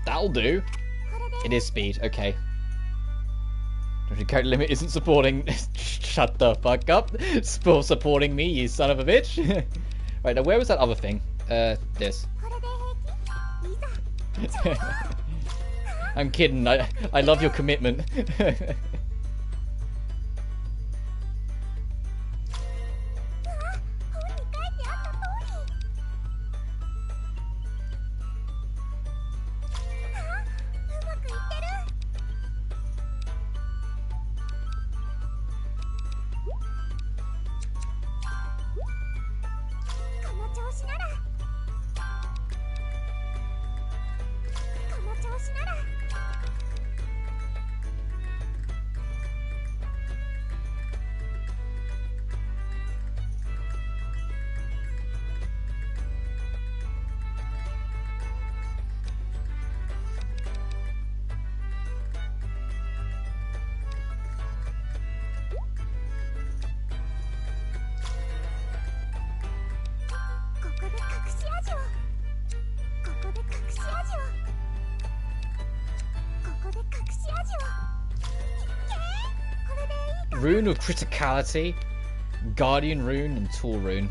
Speaker 1: That'll do. It is speed, okay. Character limit isn't supporting. Shut the fuck up. Still supporting me, you son of a bitch. Right, now where was that other thing? This. I'm kidding. I love your commitment. Rune of Criticality, Guardian Rune, and Tool Rune.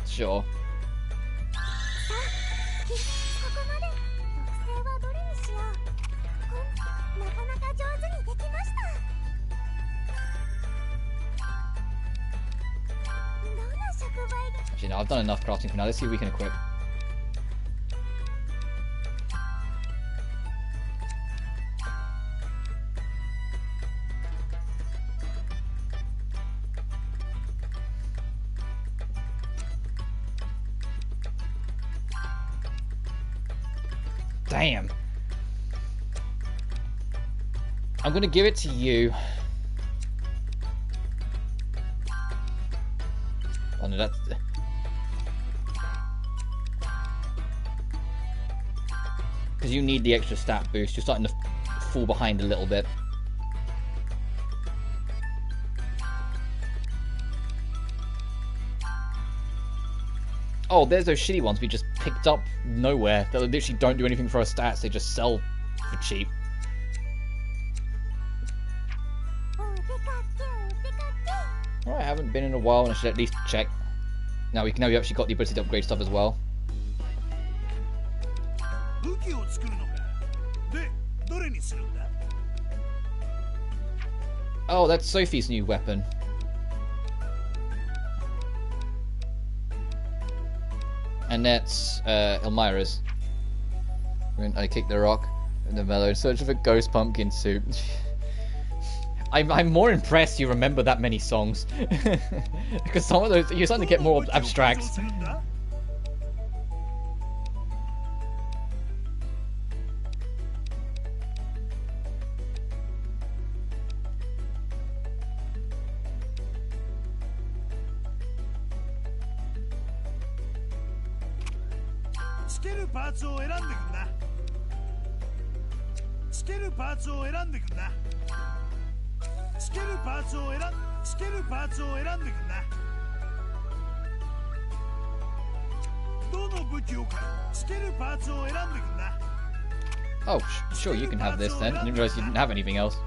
Speaker 1: Sure. Actually, no, I've done enough crafting for now. Let's see what we can equip. Damn. I'm gonna give it to you. Oh no, that's... Because you need the extra stat boost. You're starting to fall behind a little bit. Oh, there's those shitty ones we just picked up nowhere. That literally don't do anything for our stats. They just sell for cheap. Alright, I haven't been in a while and I should at least check. Now we've actually got the ability to upgrade stuff as well. Oh, that's Sophie's new weapon. And that's Elmira's. I kick the rock in the mellow in search of a ghost pumpkin soup. I'm more impressed you remember that many songs. Because some of those, you're starting to get more abstract. Oh, sure, you can have this then. I didn't realize you didn't have anything else.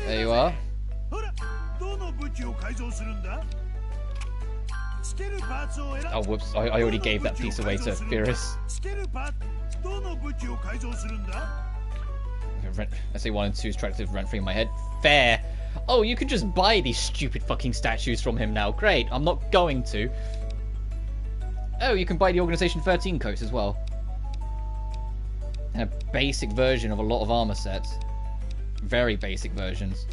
Speaker 1: There you are. Oh, whoops. I already gave that piece away to Beerus. SA1 and 2's attractive rent free in my head. Fair. Oh, you can just buy these stupid fucking statues from him now. Great. I'm not going to. Oh, you can buy the Organization 13 coats as well. And a basic version of a lot of armor sets. Very basic versions.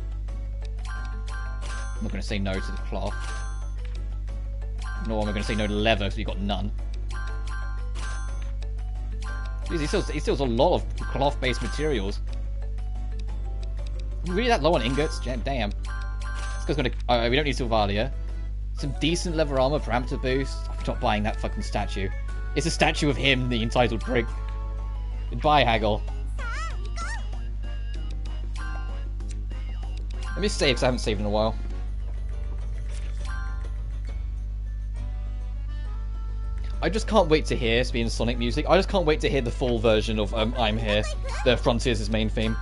Speaker 1: I'm not going to say no to the cloth. Nor am I going to say no to leather, because we've got none. Jeez, he sells a lot of cloth-based materials. Really that low on ingots? Damn. This guy's going to... we don't need Sylvalia. Some decent leather armor, parameter boost. I'm not buying that fucking statue. It's a statue of him, the entitled prick. Goodbye, Haggle. Let me save, because I haven't saved in a while. I just can't wait to hear, speaking of Sonic music, I just can't wait to hear the full version of I'm Here, the Frontiers' main theme.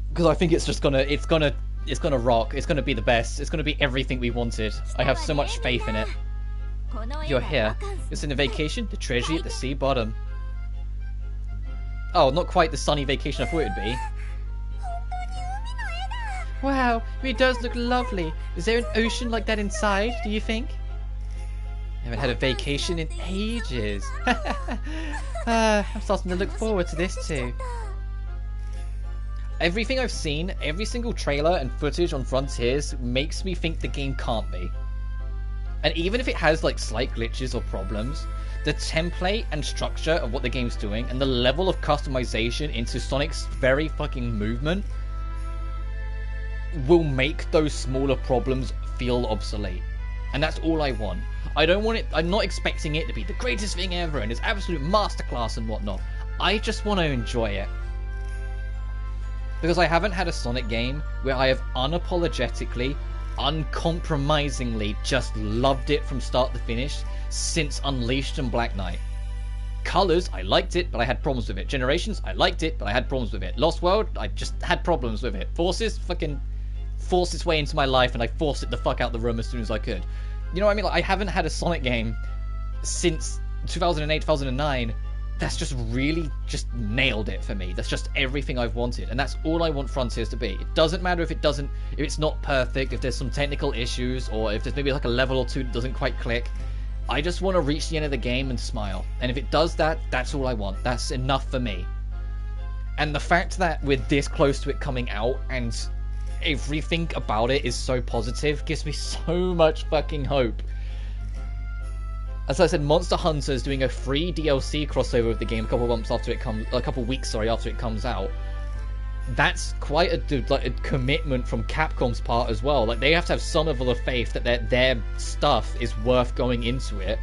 Speaker 1: Because I think it's just gonna rock, it's gonna be the best, it's gonna be everything we wanted. I have so much faith in it. You're here. It's in a vacation, the treasury at the sea bottom. Oh, not quite the sunny vacation I thought it'd be. Wow, it does look lovely. Is there an ocean like that inside, do you think? I haven't had a vacation in ages. I'm starting to look forward to this too. Everything I've seen, every single trailer and footage on Frontiers makes me think the game can't be. And even if it has like slight glitches or problems, the template and structure of what the game's doing and the level of customization into Sonic's very fucking movement will make those smaller problems feel obsolete. And that's all I want. I don't want it, I'm not expecting it to be the greatest thing ever and it's absolute masterclass and whatnot. I just want to enjoy it. Because I haven't had a Sonic game where I have unapologetically, uncompromisingly just loved it from start to finish since Unleashed and Black Knight. Colors, I liked it, but I had problems with it. Generations, I liked it, but I had problems with it. Lost World, I just had problems with it. Forces, fucking forced its way into my life and I forced it the fuck out the room as soon as I could. You know what I mean? Like, I haven't had a Sonic game since 2008, 2009 that's just really just nailed it for me. That's just everything I've wanted, and that's all I want Frontiers to be. It doesn't matter if it's not perfect, if there's some technical issues, or if there's maybe like a level or two that doesn't quite click. I just want to reach the end of the game and smile. And if it does that, that's all I want. That's enough for me. And the fact that we're this close to it coming out and everything about it is so positive gives me so much fucking hope. As I said, Monster Hunter is doing a free DLC crossover with the game a couple weeks after it comes out. That's quite a commitment from Capcom's part as well. Like, they have to have some level of faith that their stuff is worth going into it.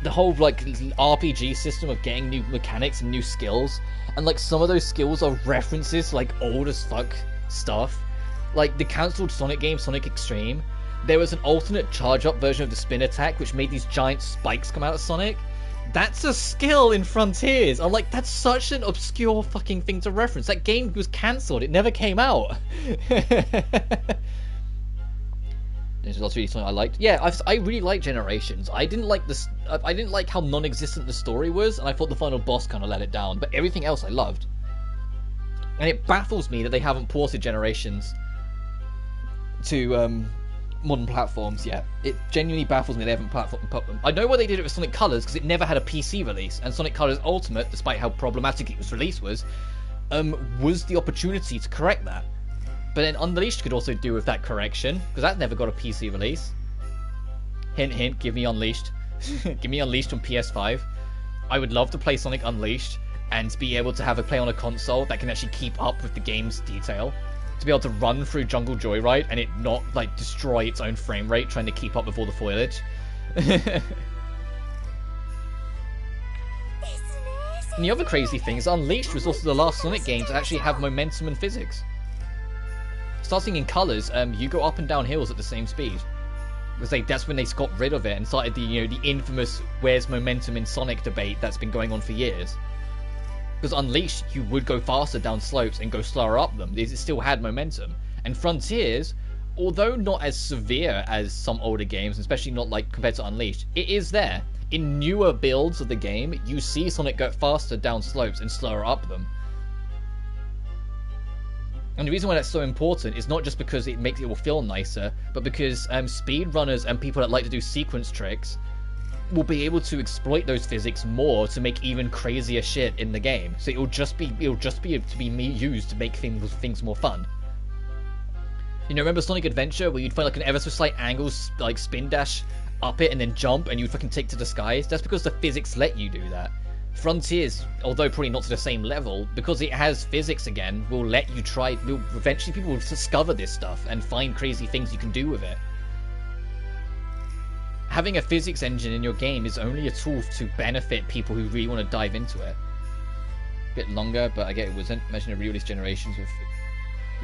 Speaker 1: The whole like RPG system of getting new mechanics and new skills, and like some of those skills are references to, like, old as fuck stuff. Like the cancelled Sonic game, Sonic Extreme, there was an alternate charge-up version of the spin attack which made these giant spikes come out of Sonic. That's a skill in Frontiers. I'm like, that's such an obscure fucking thing to reference. That game was cancelled. It never came out. There's lots of really something I liked. Yeah, I really like Generations. I didn't like this. I didn't like how non-existent the story was, and I thought the final boss kind of let it down. But everything else I loved. And it baffles me that they haven't ported Generations to modern platforms yet. It genuinely baffles me they haven't platform. I know why they did it with Sonic Colors, because it never had a PC release, and Sonic Colors Ultimate, despite how problematic its release was the opportunity to correct that. But then Unleashed could also do with that correction, because that never got a PC release. Hint, hint, give me Unleashed. Give me Unleashed on PS5. I would love to play Sonic Unleashed and be able to have it play on a console that can actually keep up with the game's detail. To be able to run through Jungle Joyride and it not, like, destroy its own frame rate trying to keep up with all the foliage. And the other crazy thing is Unleashed was also the last Sonic game to actually have momentum and physics. Starting in Colors, you go up and down hills at the same speed. Because that's when they got rid of it and started the, you know, the infamous "where's momentum in Sonic" debate that's been going on for years. Because Unleashed, you would go faster down slopes and go slower up them. It still had momentum. And Frontiers, although not as severe as some older games, especially not like compared to Unleashed, it is there. In newer builds of the game, you see Sonic go faster down slopes and slower up them. And the reason why that's so important is not just because it makes it all feel nicer, but because speedrunners and people that like to do sequence tricks will be able to exploit those physics more to make even crazier shit in the game. So it'll just be able to be used to make things more fun. You know, remember Sonic Adventure where you'd find like an ever so slight angle, like spin dash up it and then jump and you'd fucking take to the skies? That's because the physics let you do that. Frontiers, although probably not to the same level, because it has physics again, will let you try. Eventually people will discover this stuff and find crazy things you can do with it. Having a physics engine in your game is only a tool to benefit people who really want to dive into it. A bit longer, but I get it wasn't. Imagine a re-release Generations with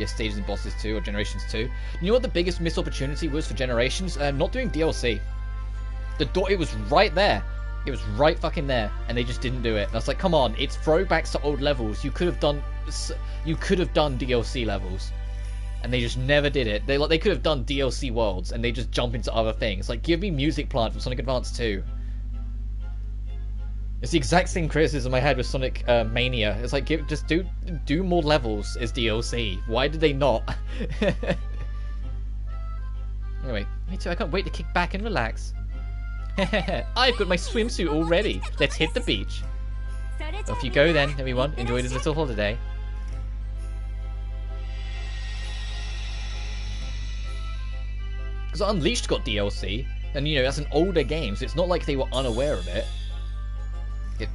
Speaker 1: stages and bosses 2 or Generations 2. You know what the biggest missed opportunity was for Generations? Not doing DLC. It was right there. It was right fucking there, and they just didn't do it. And I was like, come on, it's throwbacks to old levels. You could have done DLC levels, and they just never did it. They could have done DLC worlds, and they just jump into other things. Like, give me Music Plant from Sonic Advance 2. It's the exact same criticism I had with Sonic Mania. It's like, just do more levels as DLC. Why did they not? Anyway, me too. I can't wait to kick back and relax. I've got my swimsuit all ready. Let's hit the beach. Off you go then, everyone. Enjoy this little holiday. Because Unleashed got DLC, and you know, that's an older game, so it's not like they were unaware of it.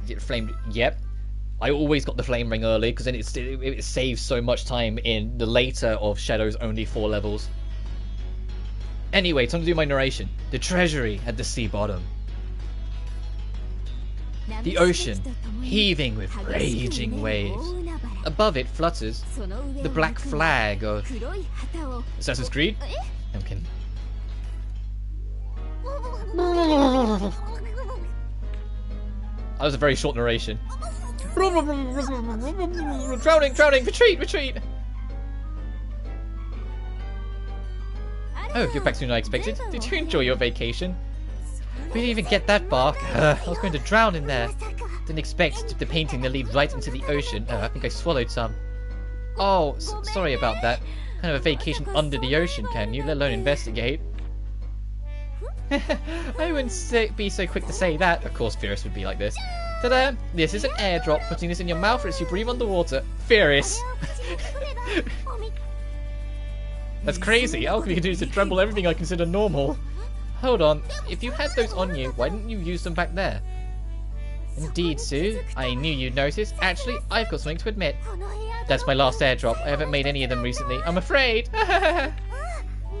Speaker 1: Get flamed. Yep. I always got the flame ring early, because then it saves so much time in the later of Shadow's only 4 levels. Anyway, time to do my narration. The treasury at the sea bottom. The ocean, heaving with raging waves. Above it flutters the black flag of Assassin's Creed? I'm kidding. That was a very short narration. Drowning, drowning, retreat, retreat! Oh, you're back sooner than I expected. Did you enjoy your vacation? We didn't even get that far. I was going to drown in there. Didn't expect the painting to lead right into the ocean. I think I swallowed some. Oh, sorry about that. Kind of a vacation under the ocean, can you? Let alone investigate. I wouldn't be so quick to say that. Of course, Furious would be like this. Ta-da! This is an airdrop. Putting this in your mouth as you breathe underwater. Furious! That's crazy. All you can do is to tremble everything I consider normal. Hold on. If you had those on you, why didn't you use them back there? Indeed, Sue. I knew you'd notice. Actually, I've got something to admit. That's my last airdrop. I haven't made any of them recently. I'm afraid. Oh,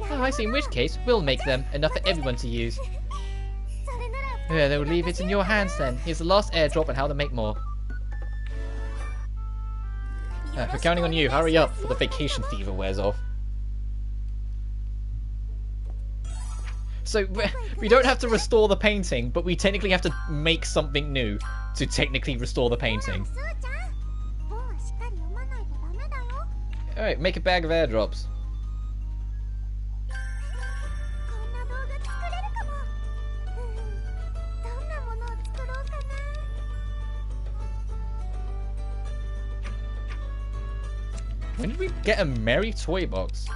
Speaker 1: I see. In which case, we'll make them. Enough for everyone to use. Yeah, they'll leave it in your hands then. Here's the last airdrop and how to make more. We're counting on you. Hurry up before the vacation fever wears off. So, we don't have to restore the painting, but we technically have to make something new to technically restore the painting. Alright, make a bag of airdrops. When did we get a Merry Toy Box?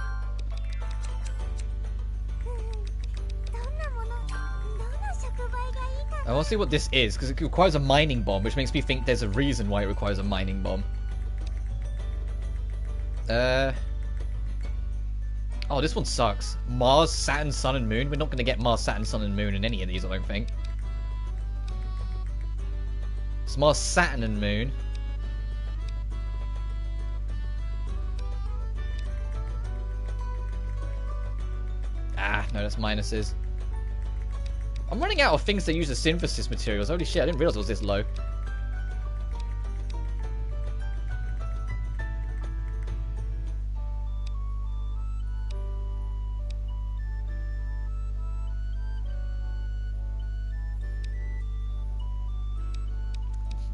Speaker 1: I want to see what this is, because it requires a mining bomb, which makes me think there's a reason why it requires a mining bomb. Oh, this one sucks. Mars, Saturn, Sun, and Moon. We're not going to get Mars, Saturn, Sun, and Moon in any of these, I don't think. It's Mars, Saturn, and Moon. Ah, no, that's minuses. I'm running out of things to use as synthesis materials. Holy shit, I didn't realize it was this low.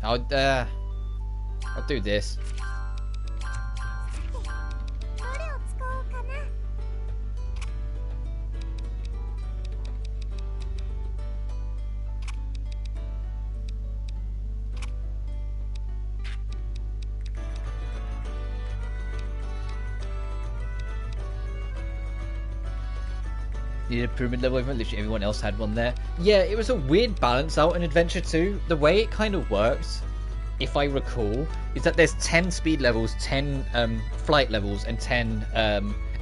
Speaker 1: I'll do this. Needed a pyramid level event, literally everyone else had one there. Yeah, it was a weird balance out in Adventure 2. The way it kind of works, if I recall, is that there's 10 speed levels, 10 flight levels, and 10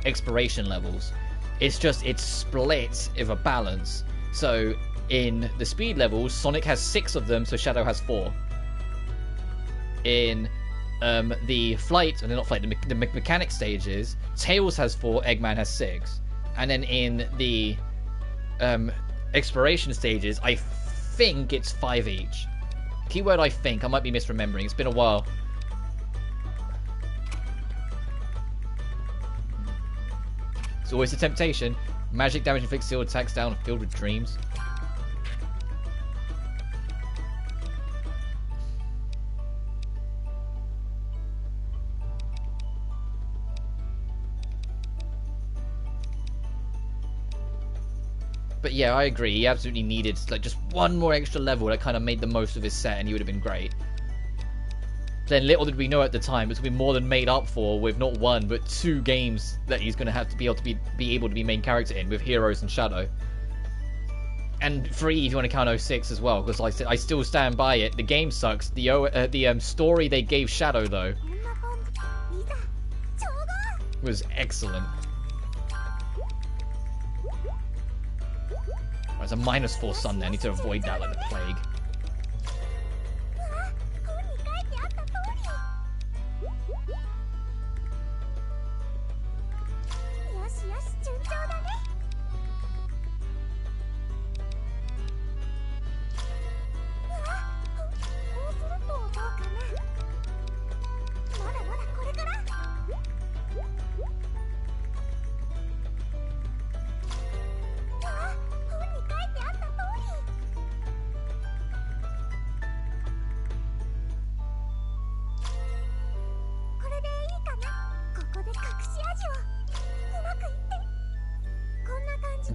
Speaker 1: exploration levels. It's just, it's split of a balance. So, in the speed levels, Sonic has 6 of them, so Shadow has 4. In the flight, and not flight, the mechanic stages, Tails has 4, Eggman has 6. And then in the exploration stages, I think it's 5 each. Keyword I think, I might be misremembering. It's been a while. It's always a temptation. Magic damage inflicts sealed attacks down filled with dreams. But yeah, I agree. He absolutely needed like just one more extra level that kind of made the most of his set, and he would have been great. Then little did we know at the time, it's going to be more than made up for with not 1 but 2 games that he's going to have to be able to be main character in, with Heroes and Shadow. And 3 if you want to count 06 as well, because like I said, I still stand by it. The game sucks. The story they gave Shadow though was excellent. There's a -4 sun there. I need to avoid that like the plague.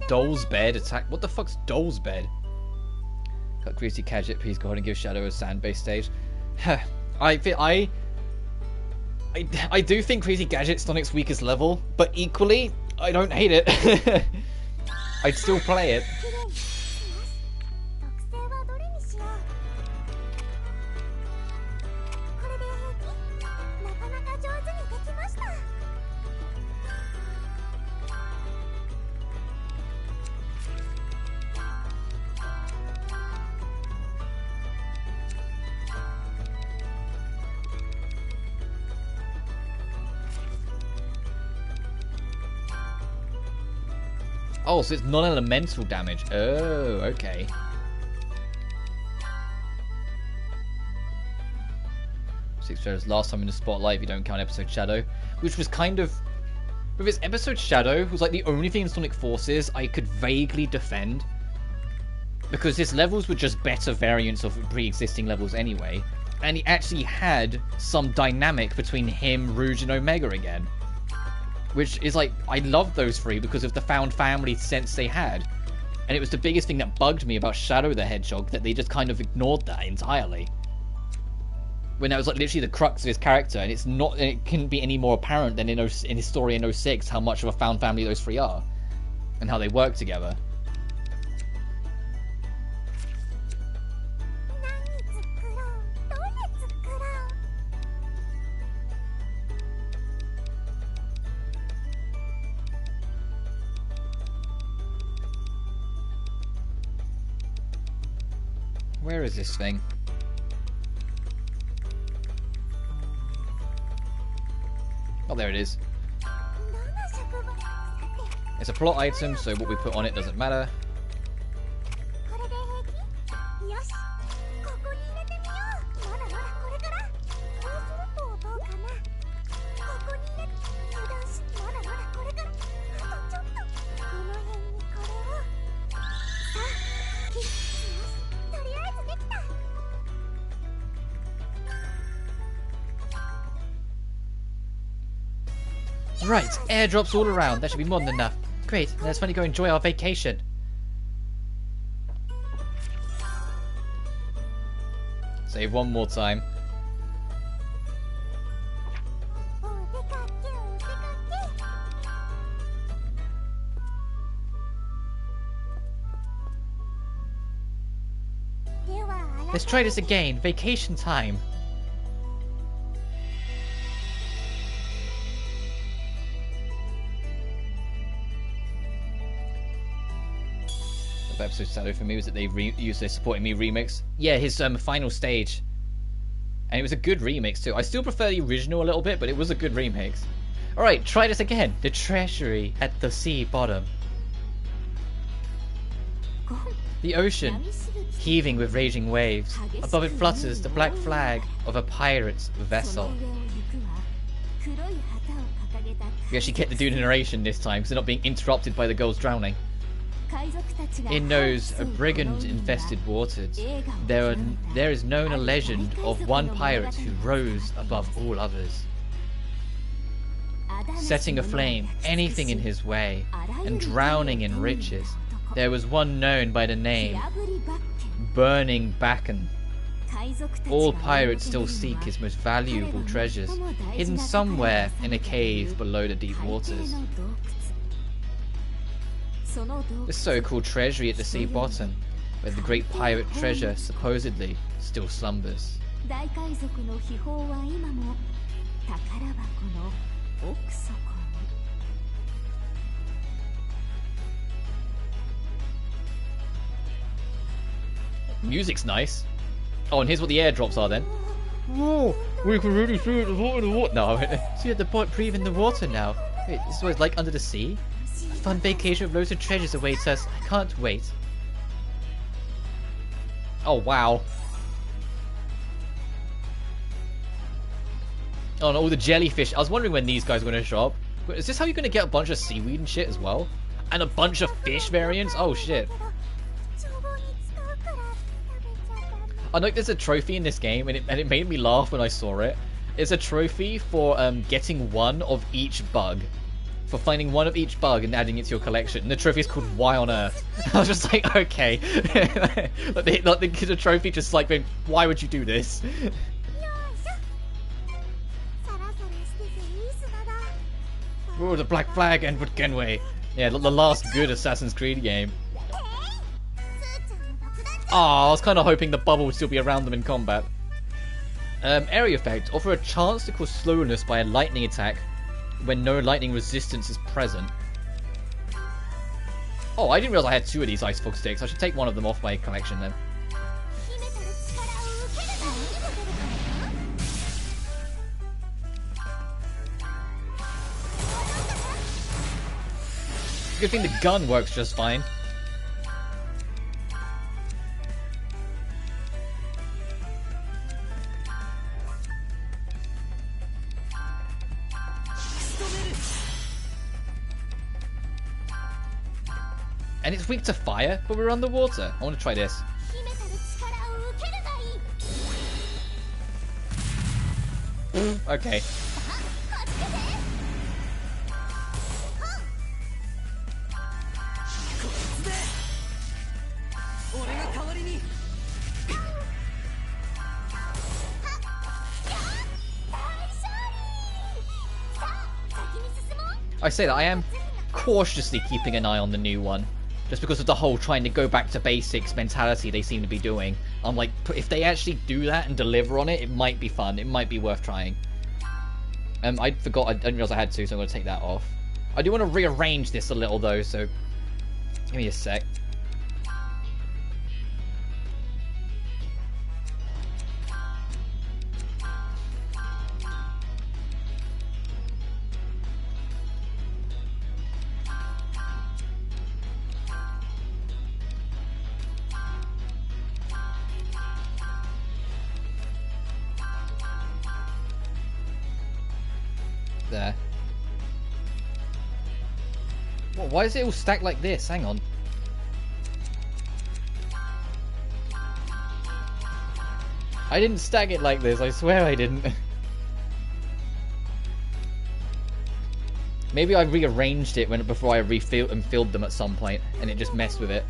Speaker 1: Doll's bed attack. What the fuck's Doll's bed? Got Greasy Gadget. Please go ahead and give Shadow a sand-based stage. I do think Greasy Gadget's Sonic's weakest level, but equally, I don't hate it. I'd still play it. Oh, so it's non-elemental damage. Oh, okay. Six Shadows last time in the spotlight if you don't count episode Shadow, which was kind of, with its episode Shadow was like the only thing in Sonic Forces I could vaguely defend, because his levels were just better variants of pre-existing levels anyway, and he actually had some dynamic between him, Rouge, and Omega again. Which is like, I love those 3 because of the found family sense they had. And it was the biggest thing that bugged me about Shadow the Hedgehog, that they just kind of ignored that entirely. When that was like literally the crux of his character, and it's not, and it couldn't be any more apparent than in his story in 06 how much of a found family those 3 are. And how they work together. Where is this thing? Oh, there it is. It's a plot item, so what we put on it doesn't matter. Right, airdrops all around. That should be more than enough. Great, now let's finally go enjoy our vacation. Save one more time. Let's try this again. Vacation time. The episode shadow for me was that they used their Supporting Me remix. Yeah, his final stage. And it was a good remix too. I still prefer the original a little bit, but it was a good remix. Alright, try this again. The treasury at the sea bottom. The ocean, heaving with raging waves. Above it flutters the black flag of a pirate's vessel. We actually get the dude narration this time, because they're not being interrupted by the girls drowning. In those brigand-infested waters, there is known a legend of one pirate who rose above all others, setting aflame anything in his way, and drowning in riches. There was one known by the name Burning Bakken. All pirates still seek his most valuable treasures, hidden somewhere in a cave below the deep waters. The so-called treasury at the sea bottom, where the great pirate treasure supposedly still slumbers. Music's nice. Oh, and here's what the airdrops are then. Whoa, we can really see it, the water. No, see at the point breathe in the water now. Wait, this is what it's like under the sea? A fun vacation with loads of treasures awaits us. I can't wait. Oh, wow. Oh, and all the jellyfish. I was wondering when these guys were going to show up. Is this how you're going to get a bunch of seaweed and shit as well? And a bunch of fish variants? Oh, shit. I know there's a trophy in this game, and it made me laugh when I saw it. It's a trophy for getting one of each bug. For finding one of each bug and adding it to your collection. And the trophy is called Why on Earth? I was just like, okay. The trophy just like, why would you do this? Oh, the Black Flag and Genway. Yeah, the last good Assassin's Creed game. Ah, I was kind of hoping the bubble would still be around them in combat. Area effect. Offer a chance to cause slowness by a lightning attack when no lightning resistance is present. Oh, I didn't realize I had two of these Ice Fog sticks. I should take one of them off my collection then. Good thing the gun works just fine. And it's weak to fire, but we're underwater. I want to try this. Okay. I say that I am cautiously keeping an eye on the new one. Just because of the whole trying to go back to basics mentality they seem to be doing. I'm like, if they actually do that and deliver on it, it might be fun. It might be worth trying. I forgot, I didn't realize I had to, so I'm going to take that off. I do want to rearrange this a little though, so give me a sec. There. Well, why is it all stacked like this? Hang on. I didn't stack it like this, I swear I didn't. Maybe I rearranged it before I refilled and filled them at some point, and it just messed with it.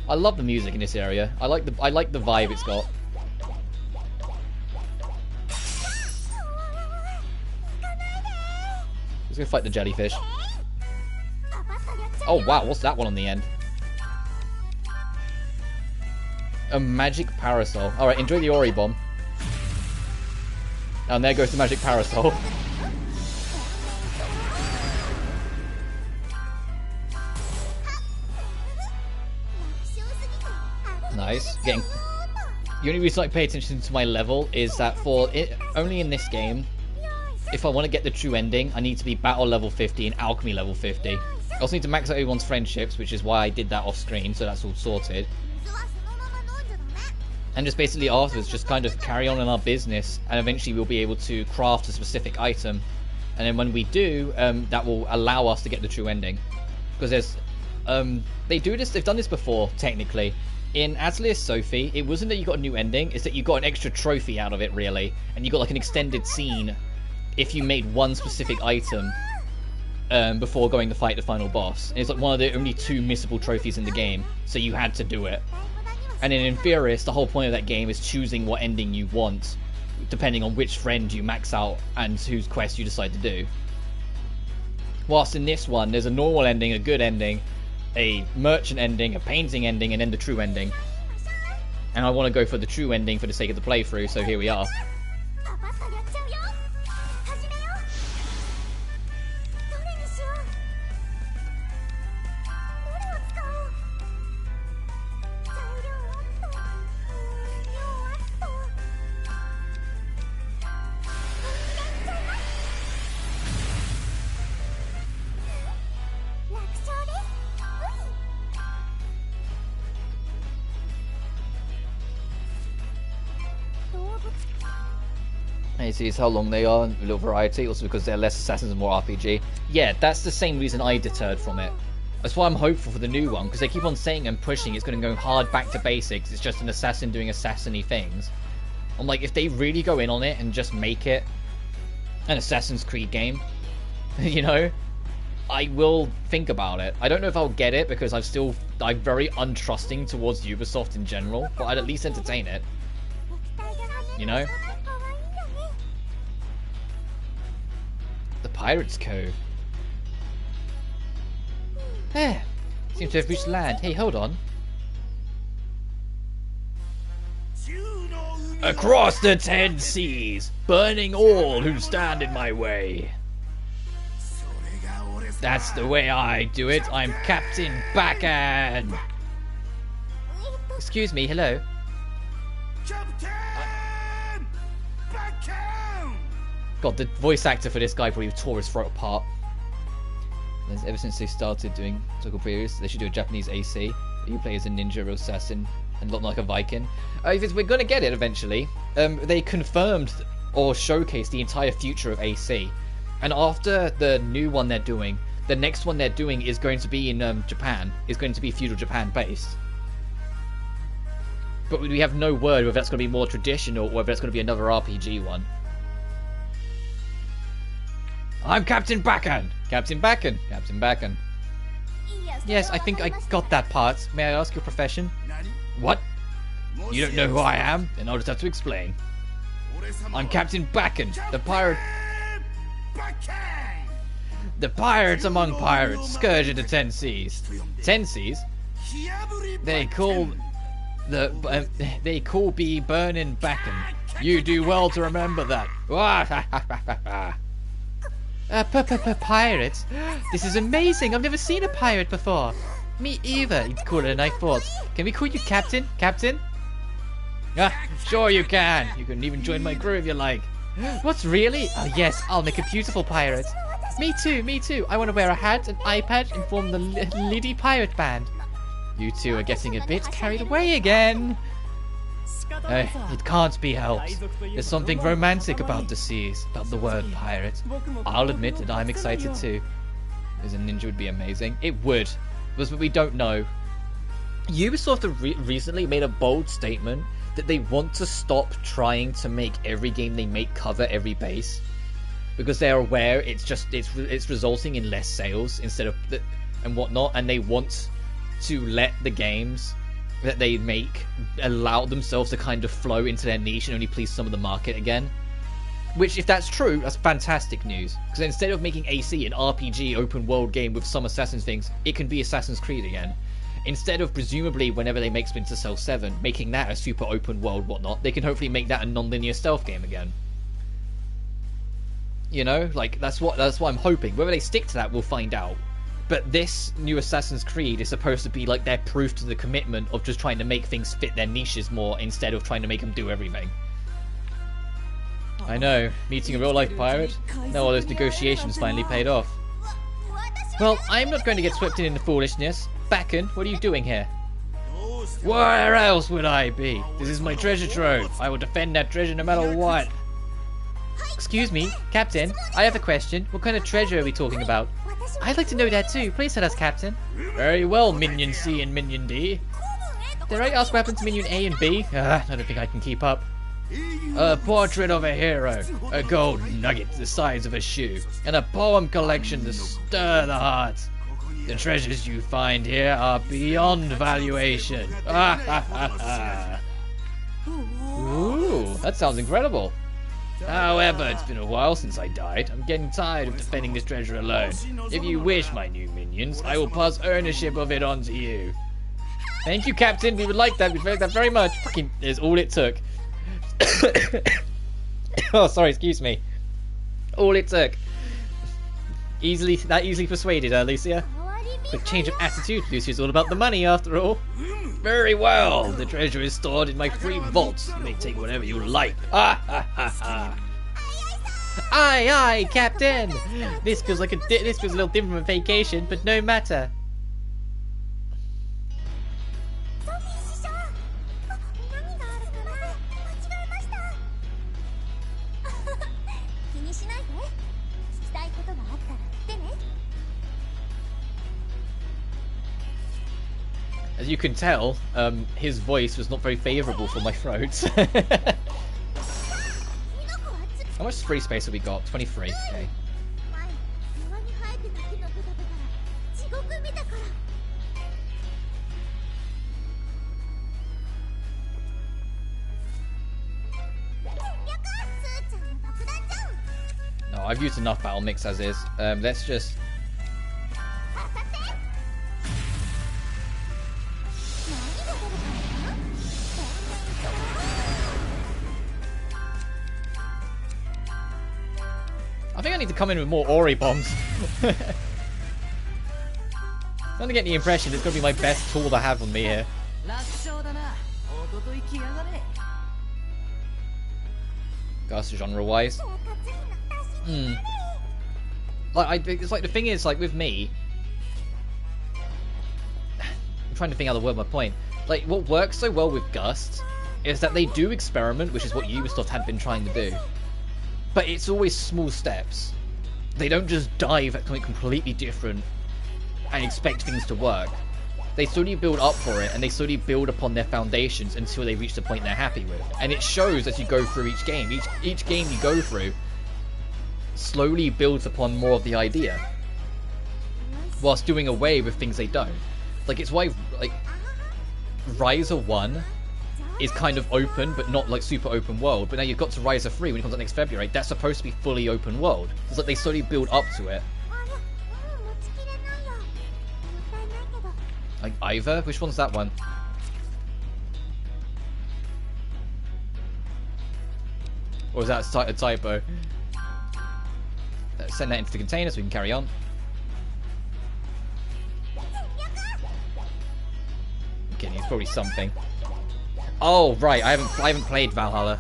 Speaker 1: I love the music in this area. I like the vibe it's got. Let's go fight the jellyfish. Oh wow, what's that one on the end? A magic parasol. Alright, enjoy the Ori bomb. And there goes the magic parasol. Nice. Getting... The only reason I pay attention to my level is that only in this game, if I want to get the true ending, I need to be battle level 50 and alchemy level 50. I also need to max out everyone's friendships, which is why I did that off screen, so that's all sorted. And just basically afterwards, just kind of carry on in our business, and eventually we'll be able to craft a specific item. And then when we do, that will allow us to get the true ending. Because there's... they've done this before, technically. In Atelier Sophie, it wasn't that you got a new ending, it's that you got an extra trophy out of it, really. And you got like an extended scene if you made one specific item before going to fight the final boss. And it's like one of the only 2 missable trophies in the game, so you had to do it. And in Inferius, the whole point of that game is choosing what ending you want, depending on which friend you max out and whose quest you decide to do. Whilst in this one, there's a normal ending, a good ending, a merchant ending, a painting ending, and then the true ending. And I want to go for the true ending for the sake of the playthrough, so here we are. And you see it's how long they are, a little variety, also because they're less assassins and more RPG. Yeah, that's the same reason I deterred from it. That's why I'm hopeful for the new one, because they keep on saying and pushing it's going to go hard back to basics, it's just an assassin doing assassin-y things. I'm like, if they really go in on it and just make it an Assassin's Creed game, you know, I will think about it. I don't know if I'll get it, because I'm very untrusting towards Ubisoft in general, but I'd at least entertain it. You know? The Pirates Cove. There. Seems to have reached land. Hey, hold on. Across the 10 seas, burning all who stand in my way. That's the way I do it. I'm Captain Backhand. Excuse me, hello. God, the voice actor for this guy probably tore his throat apart. Ever since they started doing so-called previews, they should do a Japanese AC. You play as a ninja or assassin and look like a Viking. We're going to get it eventually. They confirmed or showcased the entire future of AC. And after the new one they're doing, the next one they're doing is going to be in Japan. It's going to be feudal Japan based. But we have no word whether that's going to be more traditional or whether that's going to be another RPG one. I'm Captain Backhand! Captain Backhand! Captain Backhand. Yes, I think I got that part. May I ask your profession? What? You don't know who I am? Then I'll just have to explain. I'm Captain Backhand, the pirate... The pirates among pirates, scourge of the 10 seas. 10 seas? They call be burning Backhand. You do well to remember that. Pirates? This is amazing! I've never seen a pirate before! Me either, it's cooler than I thought. Can we call you Captain? Captain? Sure you can! You can even join my crew if you like. What, really? Oh yes, I'll make a beautiful pirate. Me too. I want to wear a hat, an eye patch, and form the Lydie Pirate Band. You two are getting a bit carried away again. It can't be helped. There's something romantic about the seas, about the word pirate. I'll admit that I'm excited too. As a ninja would be amazing. It would. But we don't know. Ubisoft have recently made a bold statement that they want to stop trying to make every game they make cover every base, because they're aware it's resulting in less sales instead of and whatnot, and they want to let the games that they make allow themselves to kind of flow into their niche and only please some of the market again. Which, if that's true, that's fantastic news, because instead of making AC an RPG open world game with some Assassin's things, it can be Assassin's Creed again. Instead of, presumably, whenever they make Splinter Cell 7, making that a super open world whatnot, they can hopefully make that a non-linear stealth game again. You know, like, that's what I'm hoping. Whether they stick to that, we'll find out. But this new Assassin's Creed is supposed to be like their proof to the commitment of just trying to make things fit their niches more, instead of trying to make them do everything. I know, meeting a real-life pirate? No, all those negotiations finally paid off. Well, I'm not going to get swept in the foolishness. Bakken, what are you doing here? Where else would I be? This is my treasure trove. I will defend that treasure no matter what. Excuse me, Captain, I have a question. What kind of treasure are we talking about? I'd like to know that too. Please tell us, Captain. Very well, Minion C and Minion D. Did I ask what happened to Minion A and B? I don't think I can keep up. A portrait of a hero, a gold nugget the size of a shoe, and a poem collection to stir the heart. The treasures you find here are beyond valuation. Ooh, that sounds incredible. However, it's been a while since I died. I'm getting tired of defending this treasure alone. If you wish, my new minions, I will pass ownership of it on to you. Thank you, Captain. We would like that. We'd like that very much. Fucking, is all it took. Oh, sorry. Excuse me. All it took. Easily persuaded, Lucia. Quick change of attitude. Lucia's all about the money, after all. Very well. The treasure is stored in my free vaults. You may take whatever you like. Aye, aye, Captain. This feels like this feels a little different from vacation, but no matter. As you can tell, his voice was not very favourable for my throat. How much free space have we got? 23. Okay. No, I've used enough battle mix as is. Let's just... I think I need to come in with more Ori bombs. I'm going to get the impression it's going to be my best tool to have on me here. Gus, genre-wise. Like, it's like, the thing is, like, with me... I'm trying to think how to word my point. Like, what works so well with Gust is that they do experiment, which is what Ubisoft had been trying to do. But it's always small steps. They don't just dive at something completely different and expect things to work. They slowly build up for it, and they slowly build upon their foundations until they reach the point they're happy with. And it shows as you go through each game. Each game you go through slowly builds upon more of the idea, whilst doing away with things they don't. Like, it's why, like, Ryza 1 is kind of open, but not like super open world. But now you've got to Ryza 3 when it comes out next February. That's supposed to be fully open world. It's like they slowly build up to it. Like Ivor? Which one's that one? Or is that a typo? Let's send that into the container so we can carry on. I'm kidding, it's probably something. Oh, right, I haven't played Valhalla.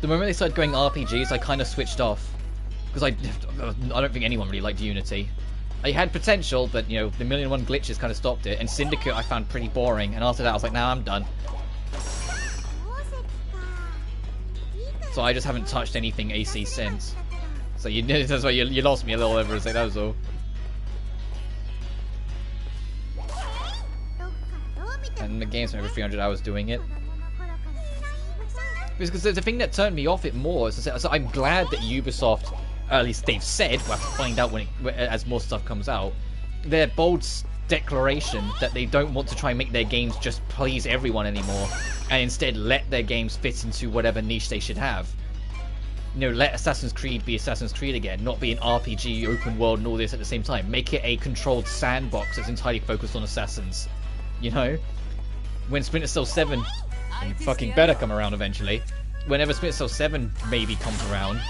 Speaker 1: The moment they started going RPGs, I kind of switched off. Because I don't think anyone really liked Unity. It had potential, but you know, the 1,000,001 glitches kind of stopped it. And Syndicate I found pretty boring, and after that I was like, nah, I'm done. So I just haven't touched anything AC since. So that's why you lost me a little over a second, that was all. And the game's over 300 hours doing it. Because the thing that turned me off it more is so I'm glad that Ubisoft, at least they've said, we'll have to find out as more stuff comes out, their bold declaration that they don't want to try and make their games just please everyone anymore, and instead let their games fit into whatever niche they should have. You know, let Assassin's Creed be Assassin's Creed again, not be an RPG, open world, and all this at the same time. Make it a controlled sandbox that's entirely focused on assassins. You know? When Splinter Cell 7, and fucking better come around eventually, whenever Splinter Cell 7 maybe comes around,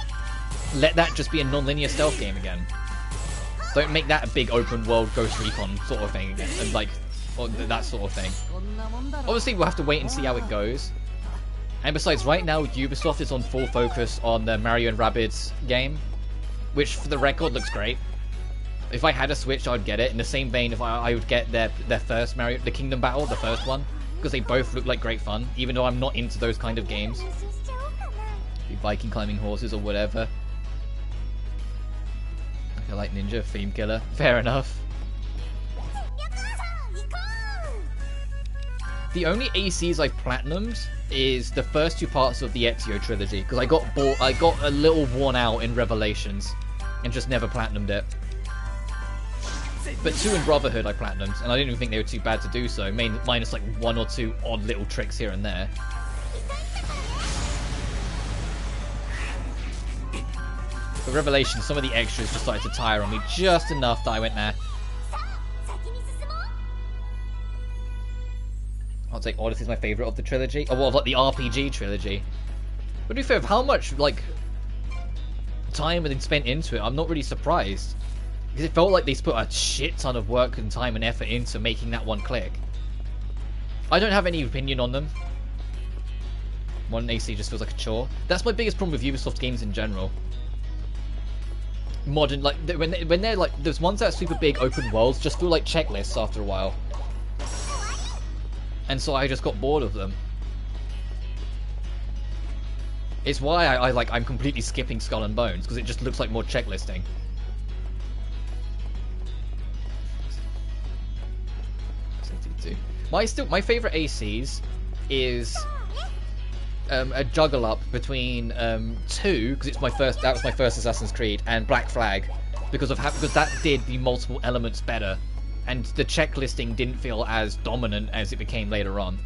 Speaker 1: let that just be a non-linear stealth game again. Don't make that a big open world Ghost Recon sort of thing again, and like, or that sort of thing. Obviously we'll have to wait and see how it goes. And besides, right now Ubisoft is on full focus on the Mario and Rabbids game, which for the record looks great. If I had a Switch, I'd get it. In the same vein, if I would get their first Mario, the Kingdom Battle, the first one, because they both look like great fun, even though I'm not into those kind of games. Be Viking climbing horses or whatever. I feel like Ninja, theme killer. Fair enough. The only ACs I've platinumed is the first two parts of the Ezio trilogy, because I got a little worn out in Revelations, and just never platinumed it. But 2 in Brotherhood I platinumed, and I didn't even think they were too bad to do so, minus like 1 or 2 odd little tricks here and there. But Revelations, some of the extras just started to tire on me just enough that I went, nah. I'll say Odyssey is my favourite of the trilogy. Oh, well, like the RPG trilogy. But to be fair, with how much, like, time had been spent into it, I'm not really surprised. Because it felt like they put a shit ton of work and time and effort into making that one click. I don't have any opinion on them. Modern AC just feels like a chore. That's my biggest problem with Ubisoft games in general. Modern, like, when they're like, those ones that are super big open worlds just feel like checklists after a while. And so I just got bored of them. It's why I'm completely skipping Skull and Bones, because it just looks like more checklisting. My favourite ACs is a juggle up between 2, because that was my first Assassin's Creed, and Black Flag, because that did the multiple elements better, and the checklisting didn't feel as dominant as it became later on.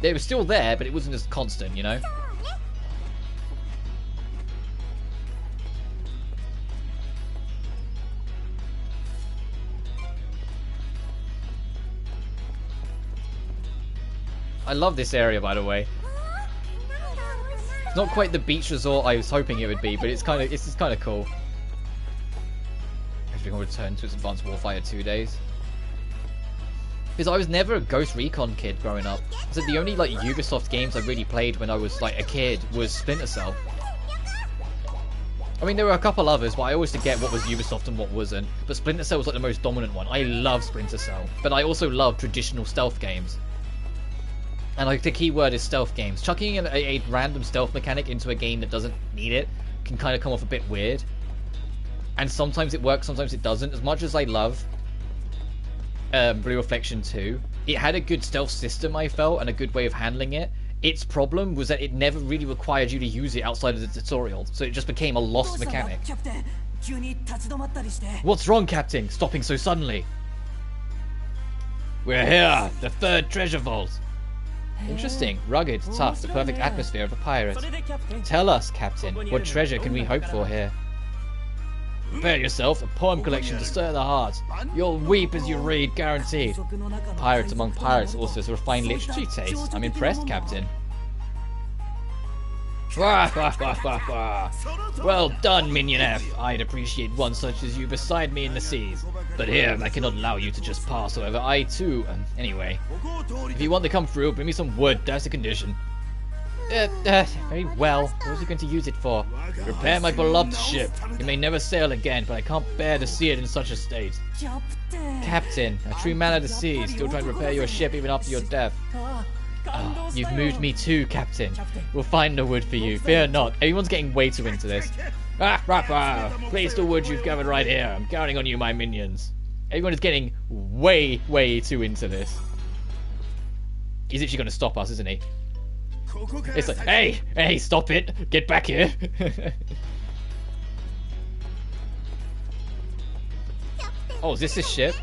Speaker 1: It was still there, but it wasn't as constant, you know? I love this area, by the way. It's not quite the beach resort I was hoping it would be, but it's just kind of cool. Everything will return to its Advanced Warfighter 2 days. Because I was never a Ghost Recon kid growing up. So the only like Ubisoft games I really played when I was like a kid was Splinter Cell. I mean, there were a couple others, but I always forget what was Ubisoft and what wasn't. But Splinter Cell was like the most dominant one. I love Splinter Cell, but I also love traditional stealth games. And like the key word is stealth games. Chucking a random stealth mechanic into a game that doesn't need it can kind of come off a bit weird. And sometimes it works, sometimes it doesn't. As much as I love Blue Reflection 2, it had a good stealth system, I felt, and a good way of handling it. Its problem was that it never really required you to use it outside of the tutorial, so it just became a lost mechanic. What's wrong, Captain? Stopping so suddenly? We're here! The 3rd treasure vault! Interesting. Rugged, tough, the perfect atmosphere of a pirate. Tell us, Captain, what treasure can we hope for here? Prepare yourself, a poem collection to stir the heart. You'll weep as you read, guaranteed. Pirates among pirates also has a refined literature taste. I'm impressed, Captain. Well done, Minion F. I'd appreciate one such as you beside me in the seas. But here, I cannot allow you to just pass, however, I too... anyway. If you want to come through, bring me some wood, that's the condition. Very well. What was he going to use it for? Repair my beloved ship. It may never sail again, but I can't bear to see it in such a state. Captain, a true man of the sea, still trying to repair your ship even after your death. Oh, you've moved me too, Captain. We'll find no wood for you. Fear not. Everyone's getting way too into this. Place the wood you've gathered right here. I'm counting on you, my minions. Everyone is getting way, way too into this. He's actually going to stop us, isn't he? It's like, hey, stop it. Get back here. Oh, is this his ship?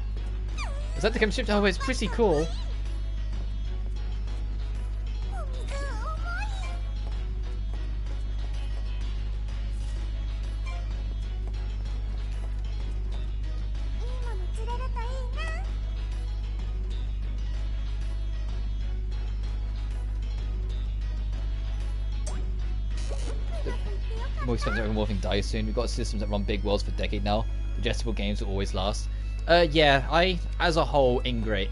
Speaker 1: Is that the chemistry ship? Oh, it's pretty cool. More expensive overmorphing dies soon. We've got systems that run big worlds for a decade now. Digestible games will always last. Yeah, I, as a whole, agree.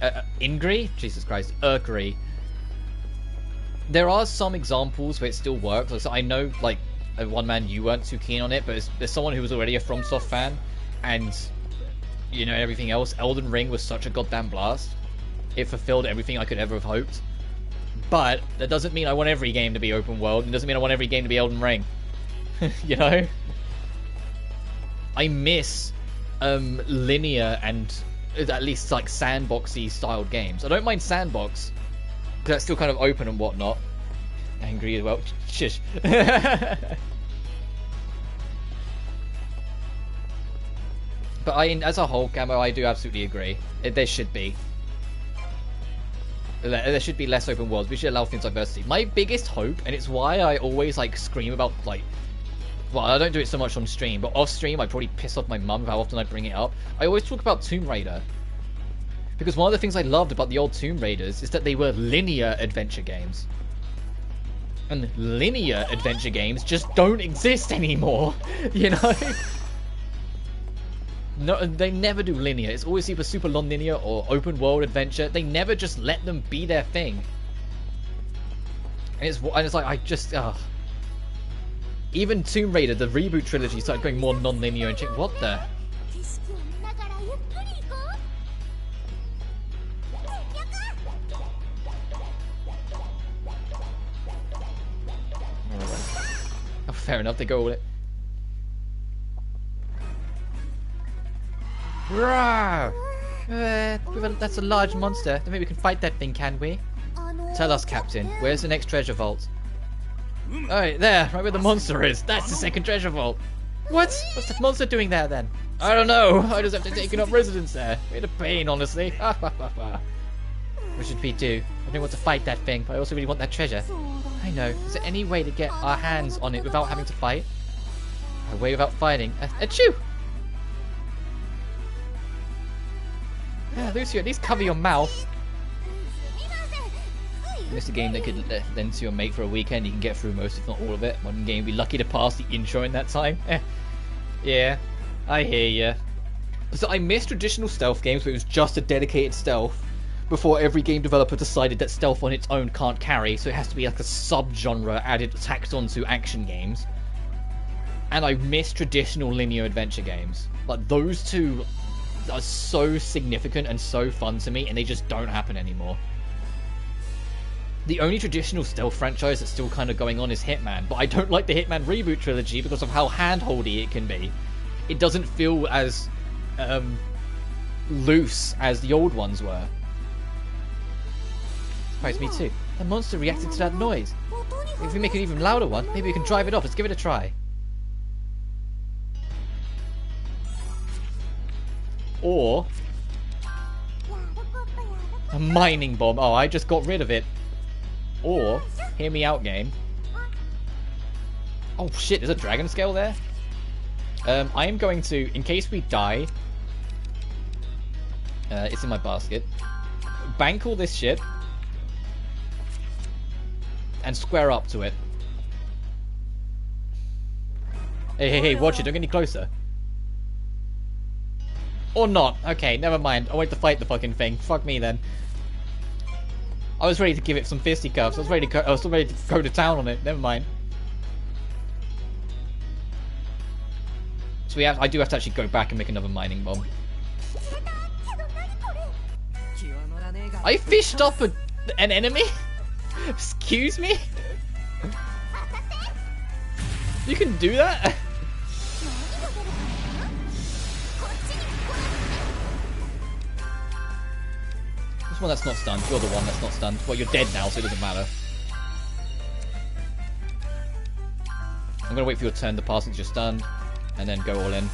Speaker 1: There are some examples where it still works. Like, so I know, like, one man, you weren't too keen on it, but there's someone who was already a FromSoft fan, and, you know, everything else. Elden Ring was such a goddamn blast. It fulfilled everything I could ever have hoped. But that doesn't mean I want every game to be open world. It doesn't mean I want every game to be Elden Ring. You know? I miss linear and at least like sandboxy styled games. I don't mind sandbox because that's still kind of open and whatnot. Angry as well. Shush. But as a whole, Camo, I do absolutely agree. There should be less open worlds. We should allow things diversity. My biggest hope, and it's why I always like scream about like. Well, I don't do it so much on stream, but off stream I probably piss off my mum with how often I bring it up. I always talk about Tomb Raider. Because one of the things I loved about the old Tomb Raiders is that they were linear adventure games. And linear adventure games just don't exist anymore, you know? No, they never do linear. It's always either super non-linear or open world adventure. They never just let them be their thing. And it's like, I just, even Tomb Raider, the reboot trilogy, started going more non-linear and what the? Oh, fair enough, they go with it. That's a large monster. Then maybe we can fight that thing, can we? Tell us, Captain, where's the next treasure vault? Alright, there, right where the monster is. That's the second treasure vault. What? What's that monster doing there, then? I don't know. I just have to take up residence there. Bit of pain, honestly. What should we do? I don't want to fight that thing, but I also really want that treasure. I know. Is there any way to get our hands on it without having to fight? A way without fighting? Achoo! Lucio, at least cover your mouth. It's a game that could lend to your mate for a weekend. You can get through most, if not all of it. One game, be lucky to pass the intro in that time. Yeah, I hear ya. So I miss traditional stealth games where it was just a dedicated stealth before every game developer decided that stealth on its own can't carry, so it has to be like a sub-genre tacked onto action games. And I miss traditional linear adventure games. Like, those two are so significant and so fun to me, and they just don't happen anymore. The only traditional stealth franchise that's still kind of going on is Hitman, but I don't like the Hitman reboot trilogy because of how handholdy it can be. It doesn't feel as loose as the old ones were. Surprised me too. The monster reacted to that noise. If we make an even louder one, maybe we can drive it off. Let's give it a try. Or a mining bomb. Oh, I just got rid of it. Or, hear me out, game. Oh shit, there's a dragon scale there? I am going to, in case we die, it's in my basket, bank all this shit, and square up to it. Hey, watch it, don't get any closer. Or not. Okay, never mind. I wait to fight the fucking thing. Fuck me then. I was ready to give it some fisticuffs. I was ready to go to town on it. Never mind. So I do have to actually go back and make another mining bomb. I fished up an enemy? Excuse me? You can do that? This one that's not stunned. You're the one that's not stunned. Well, you're dead now, so it doesn't matter. I'm gonna wait for your turn to pass since you're stunned, and then go all in.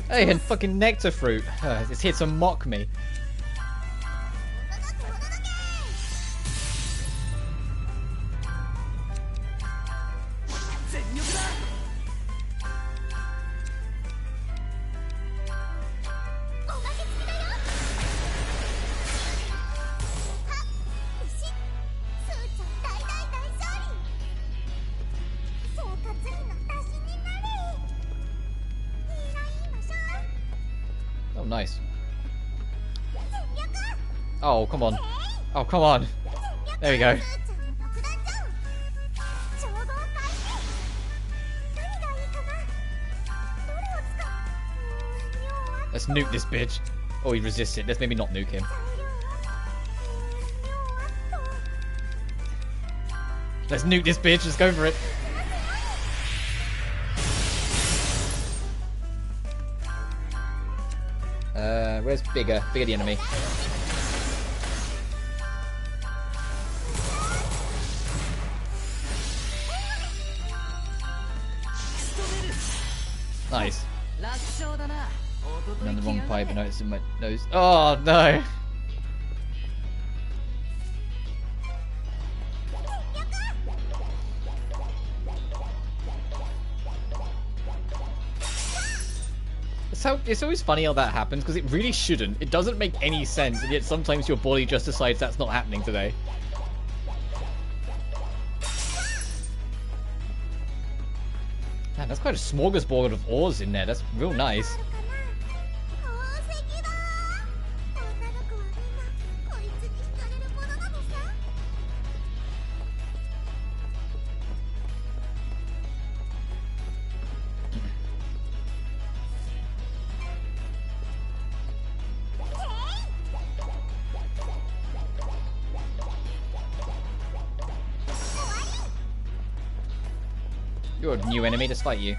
Speaker 1: Hey, and fucking nectar fruit. It's here to mock me. Nice. Oh, come on. Oh, come on. There we go. Let's nuke this bitch. Oh, he resisted. Let's maybe not nuke him. Let's nuke this bitch. Let's go for it. Where's bigger? Bigger the enemy. Nice. I'm on the wrong pipe, and it's in my nose. Oh no! It's always funny how that happens, because it really shouldn't. It doesn't make any sense, and yet sometimes your body just decides that's not happening today. Man, that's quite a smorgasbord of ores in there. That's real nice. You're a new enemy, despite you.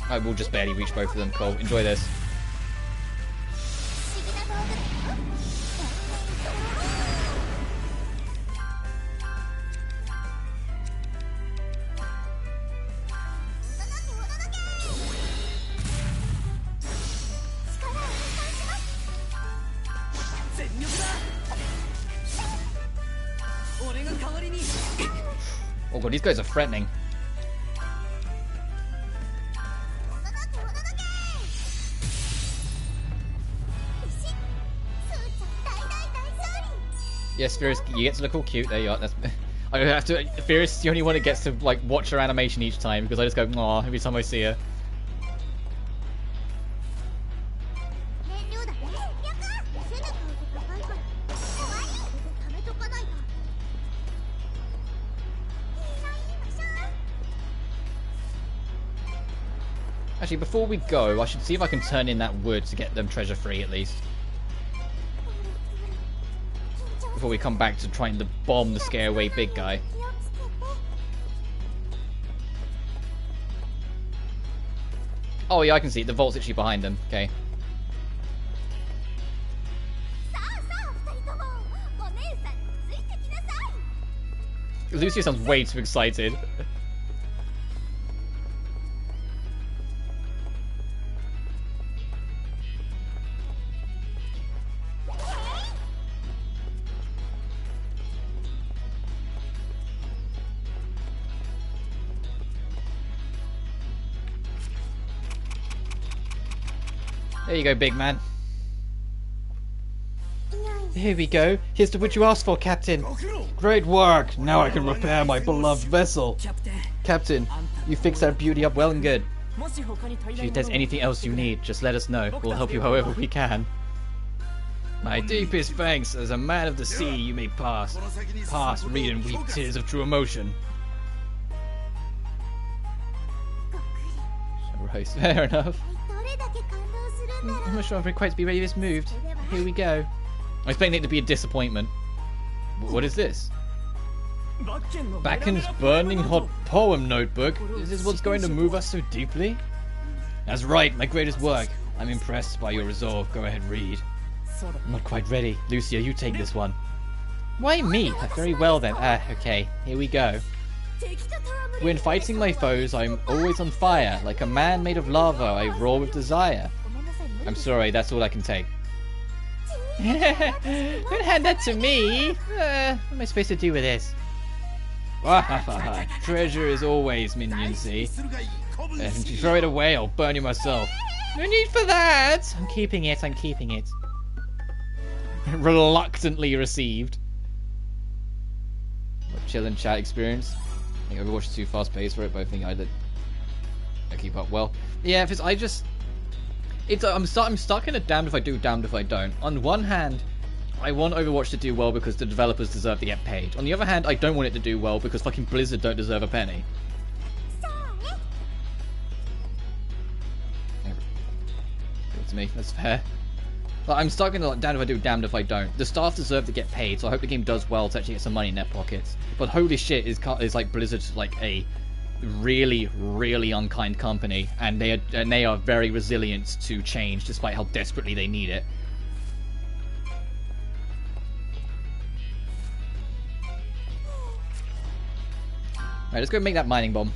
Speaker 1: I will just barely reach both of them. Cool. Enjoy this. Oh god, these guys are threatening. Yes, Furious, you get to look all cute. There you are. That's. I have to. Furious is the only one that gets to like watch her animation each time because I just go, "Aw," every time I see her. Actually, before we go, I should see if I can turn in that wood to get them treasure free at least. Before we come back to trying to bomb the scare away big guy. Oh yeah, I can see it. The vault's actually behind them. Okay. Lucia sounds way too excited. There you go, big man. Here we go. Here's what you asked for, Captain. Great work. Now I can repair my beloved vessel. Captain, you fixed that beauty up well and good. If there's anything else you need, just let us know. We'll help you however we can. My deepest thanks. As a man of the sea, you may pass. Pass, read, and weep tears of true emotion. Right, fair enough. I'm not sure I'm quite to be ready this moved. Here we go. I expecting it to be a disappointment. What is this? Bakken's burning hot poem notebook? Is this what's going to move us so deeply? That's right, my greatest work. I'm impressed by your resolve. Go ahead, read. I'm not quite ready. Lucia, you take this one. Why me? Very well then. Okay. Here we go. When fighting my foes, I'm always on fire. Like a man made of lava, I roar with desire. I'm sorry, that's all I can take. Don't hand that to me. What am I supposed to do with this? Treasure is always minion, see? If you throw it away, I'll burn you myself. No need for that. I'm keeping it. I'm keeping it. Reluctantly received. Chill and chat experience. I think Overwatch is too fast paced for it, but I think I keep up well. Yeah, because I'm stuck in a damned if I do, damned if I don't. On one hand, I want Overwatch to do well because the developers deserve to get paid. On the other hand, I don't want it to do well because fucking Blizzard don't deserve a penny. Give it to me, that's fair. But I'm stuck in a damned if I do, damned if I don't. The staff deserve to get paid, so I hope the game does well to actually get some money in their pockets. But holy shit, is like Blizzard's like a really, really unkind company, and they are very resilient to change despite how desperately they need it. Alright, let's go make that mining bomb.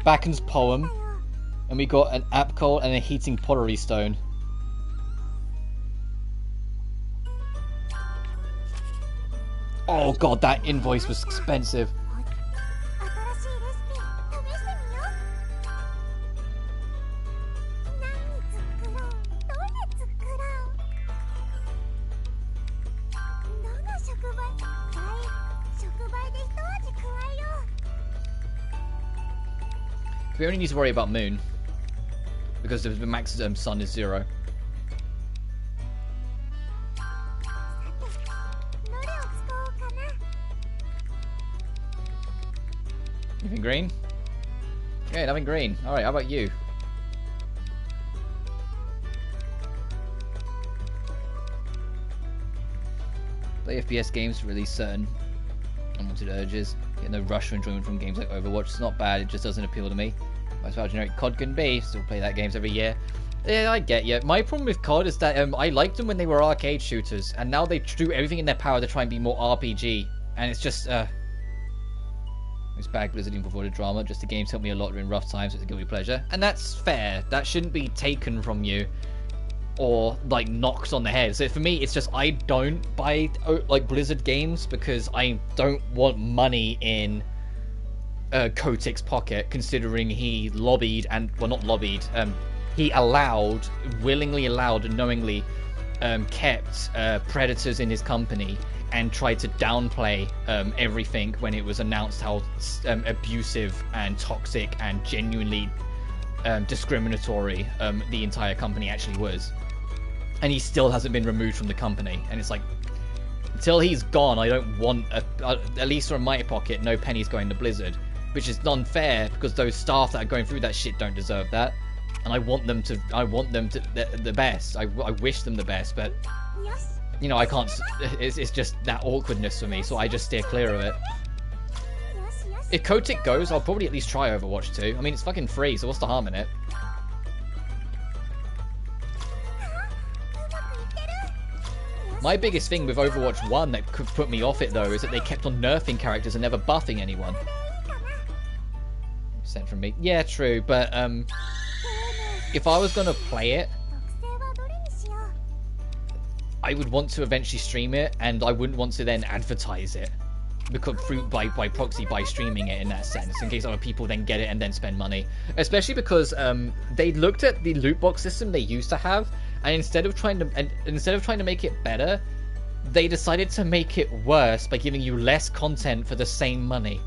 Speaker 1: Bakken's poem, and we got an app coal and a heating pottery stone. Oh god, that invoice was expensive. We only need to worry about Moon, because the max sun is 0. Anything green? Yeah, nothing green. Alright, how about you? Play FPS games to release certain unwanted urges. Get no rush or enjoyment from games like Overwatch. It's not bad, it just doesn't appeal to me. That's how generic COD can be. Still play that games every year. Yeah, I get you. My problem with COD is that I liked them when they were arcade shooters, and now they do everything in their power to try and be more RPG. And it's just, it's bad Blizzarding before the drama. Just the games help me a lot during rough times. It's a guilty pleasure. And that's fair. That shouldn't be taken from you or, like, knocked on the head. So for me, it's just I don't buy, like, Blizzard games because I don't want money in Kotick's pocket, considering he lobbied and, well, not lobbied, he willingly allowed and knowingly kept predators in his company and tried to downplay everything when it was announced how abusive and toxic and genuinely discriminatory the entire company actually was. And he still hasn't been removed from the company. And it's like, until he's gone, I don't want, at least from my pocket, no pennies going to Blizzard. Which is unfair, because those staff that are going through that shit don't deserve that. And I want them to, the best. I wish them the best, but, you know, I can't, it's just that awkwardness for me, so I just steer clear of it. If Kotick goes, I'll probably at least try Overwatch 2. I mean, it's fucking free, so what's the harm in it? My biggest thing with Overwatch 1 that could put me off it, though, is that they kept on nerfing characters and never buffing anyone. Sent from me. Yeah, true, but, if I was gonna play it, I would want to eventually stream it, and I wouldn't want to then advertise it. because by proxy, by streaming it in that sense, in case other people then get it and then spend money. Especially because they looked at the loot box system they used to have, and instead of trying to make it better, they decided to make it worse by giving you less content for the same money.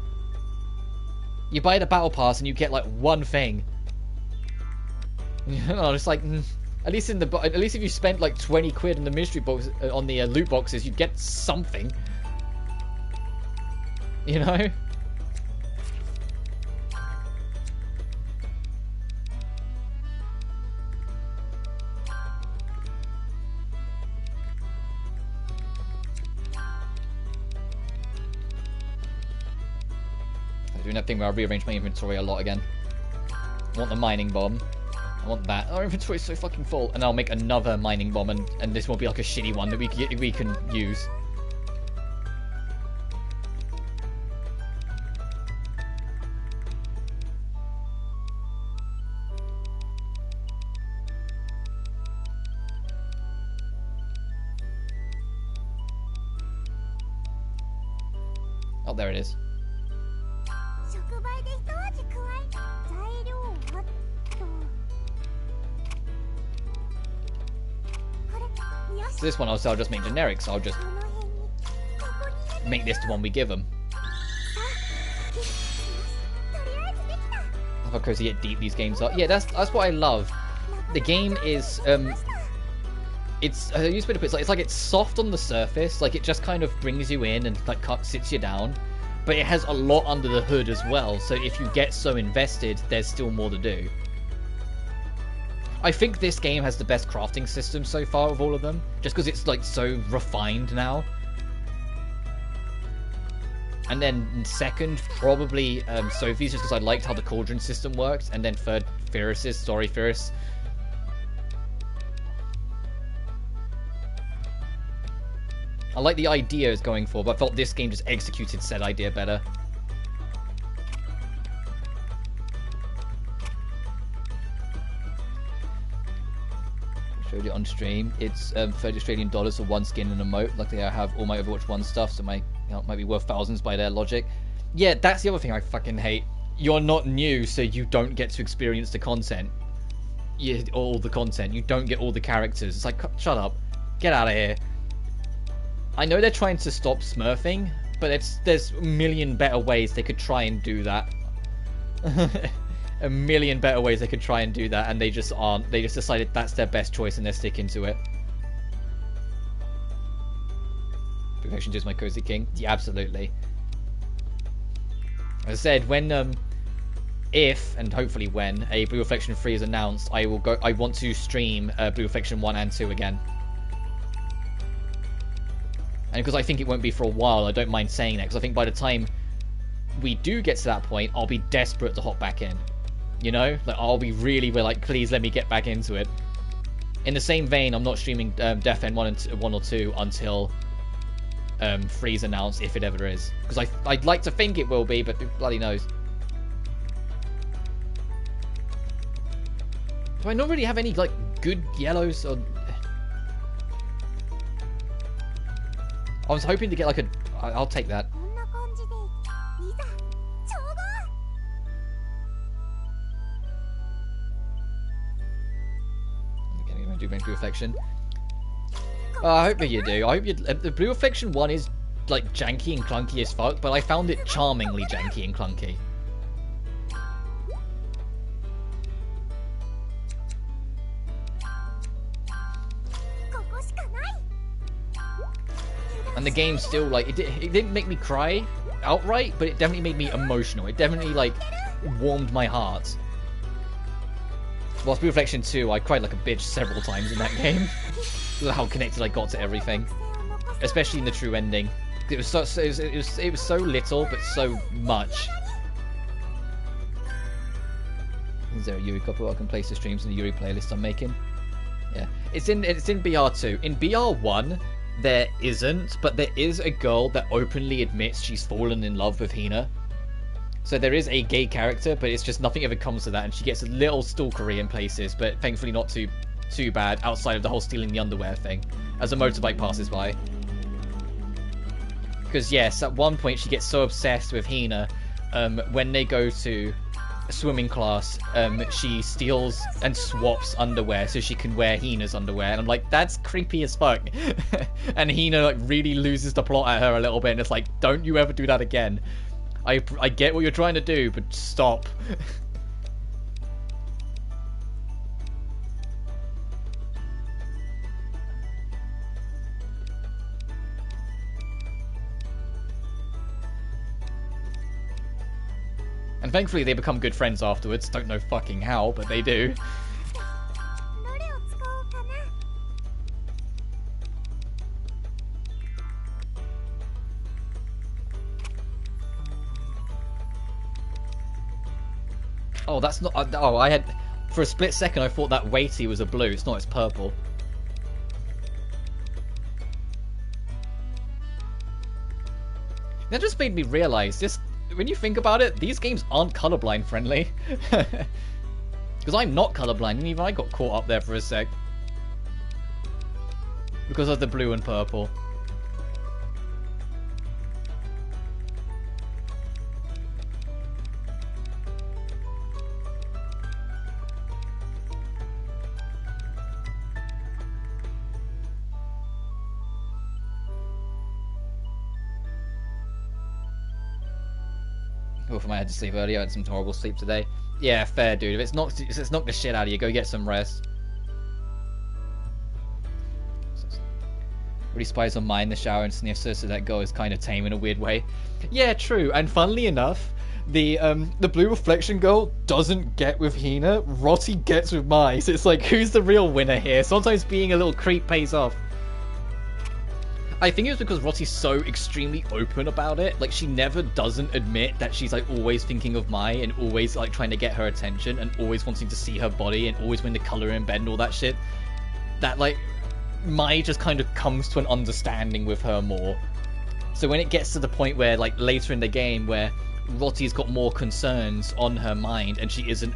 Speaker 1: You buy the battle pass and you get like one thing. You know, it's like at least if you spent like 20 quid on the mystery box on the loot boxes, you get something. You know? I doing that thing where I rearrange my inventory a lot again. I want the mining bomb. I want that. Our inventory is so fucking full. And I'll make another mining bomb, and this will be like a shitty one that we can use. Oh, there it is. So this one I'll just make generic, so I'll just make this the one we give them. How cozy yet deep these games are. Yeah, that's what I love. The game is it's I used to put it's like it's soft on the surface, like it just kind of brings you in and like sits you down, but it has a lot under the hood as well. So if you get so invested, there's still more to do. I think this game has the best crafting system so far of all of them, just because it's like so refined now. And then second, probably Sophie's, just because I liked how the cauldron system worked, and then third, Ferris's. Sorry, Ferris. I like the idea it's going for, but I felt this game just executed said idea better. Showed it on stream. It's $30 Australian for one skin and emote. Luckily, I have all my Overwatch 1 stuff, so it might be worth thousands by their logic. Yeah, that's the other thing I fucking hate. You're not new, so you don't get to experience the content. Yeah, all the content. You don't get all the characters. It's like, shut up. Get out of here. I know they're trying to stop smurfing, but there's a million better ways they could try and do that. A million better ways they could try and do that, and they just aren't. They just decided that's their best choice and they're sticking to it. Perfection is my cozy king. Yeah, absolutely. As I said, when if and hopefully when a Blue Reflection 3 is announced, I want to stream Blue Reflection 1 and 2 again. And because I think it won't be for a while, I don't mind saying that, because I think by the time we do get to that point, I'll be desperate to hop back in. You know? Like, I'll be really like, please let me get back into it. In the same vein, I'm not streaming Death End 1 or 2 until 3's announced, if it ever is. Because I'd like to think it will be, but who bloody knows. Do I not really have any, like, good yellows? Or... I was hoping to get, like, a... I'll take that. Do Blue Reflection. I hope that you do. I hope you. The Blue Reflection 1 is like janky and clunky as fuck, but I found it charmingly janky and clunky. And the game still like it didn't make me cry outright, but it definitely made me emotional. It definitely like warmed my heart. Whilst Blue Reflection 2, I cried like a bitch several times in that game. Because of how connected I got to everything. Especially in the true ending. It was so little, but so much. Is there a Yuri couple I can place the streams in the Yuri playlist I'm making? Yeah. It's in BR2. In BR1, there isn't, but there is a girl that openly admits she's fallen in love with Hina. So there is a gay character, but it's just nothing ever comes to that, and she gets a little stalkery in places, but thankfully not too bad outside of the whole stealing the underwear thing, as a motorbike passes by. Because yes, at one point she gets so obsessed with Hina, when they go to swimming class, she steals and swaps underwear so she can wear Hina's underwear, and I'm like, that's creepy as fuck. And Hina like really loses the plot at her a little bit, and it's like, don't you ever do that again. I get what you're trying to do, but stop. And thankfully they become good friends afterwards. Don't know fucking how, but they do. Oh, that's not... oh, I had... For a split second I thought that weighty was a blue. It's not, it's purple. That just made me realise, this... when you think about it, these games aren't colorblind friendly. Because I'm not colorblind, and even I got caught up there for a sec. Because of the blue and purple. If I had to sleep early, I had some horrible sleep today. Yeah, fair, dude. If it's knocked the shit out of you, go get some rest. Really spies on mine in the shower and sniffs her, so that girl is kind of tame in a weird way. Yeah, true. And funnily enough, the blue reflection girl doesn't get with Hina. Rotty gets with Mai. So it's like, who's the real winner here? Sometimes being a little creep pays off. I think it was because Rotty's so extremely open about it. Like, she never doesn't admit that she's, like, always thinking of Mai and always, like, trying to get her attention and always wanting to see her body and always wanting to colour in bed and all that shit. That, like, Mai just kind of comes to an understanding with her more. So when it gets to the point where, like, later in the game where Rotty's got more concerns on her mind and she isn't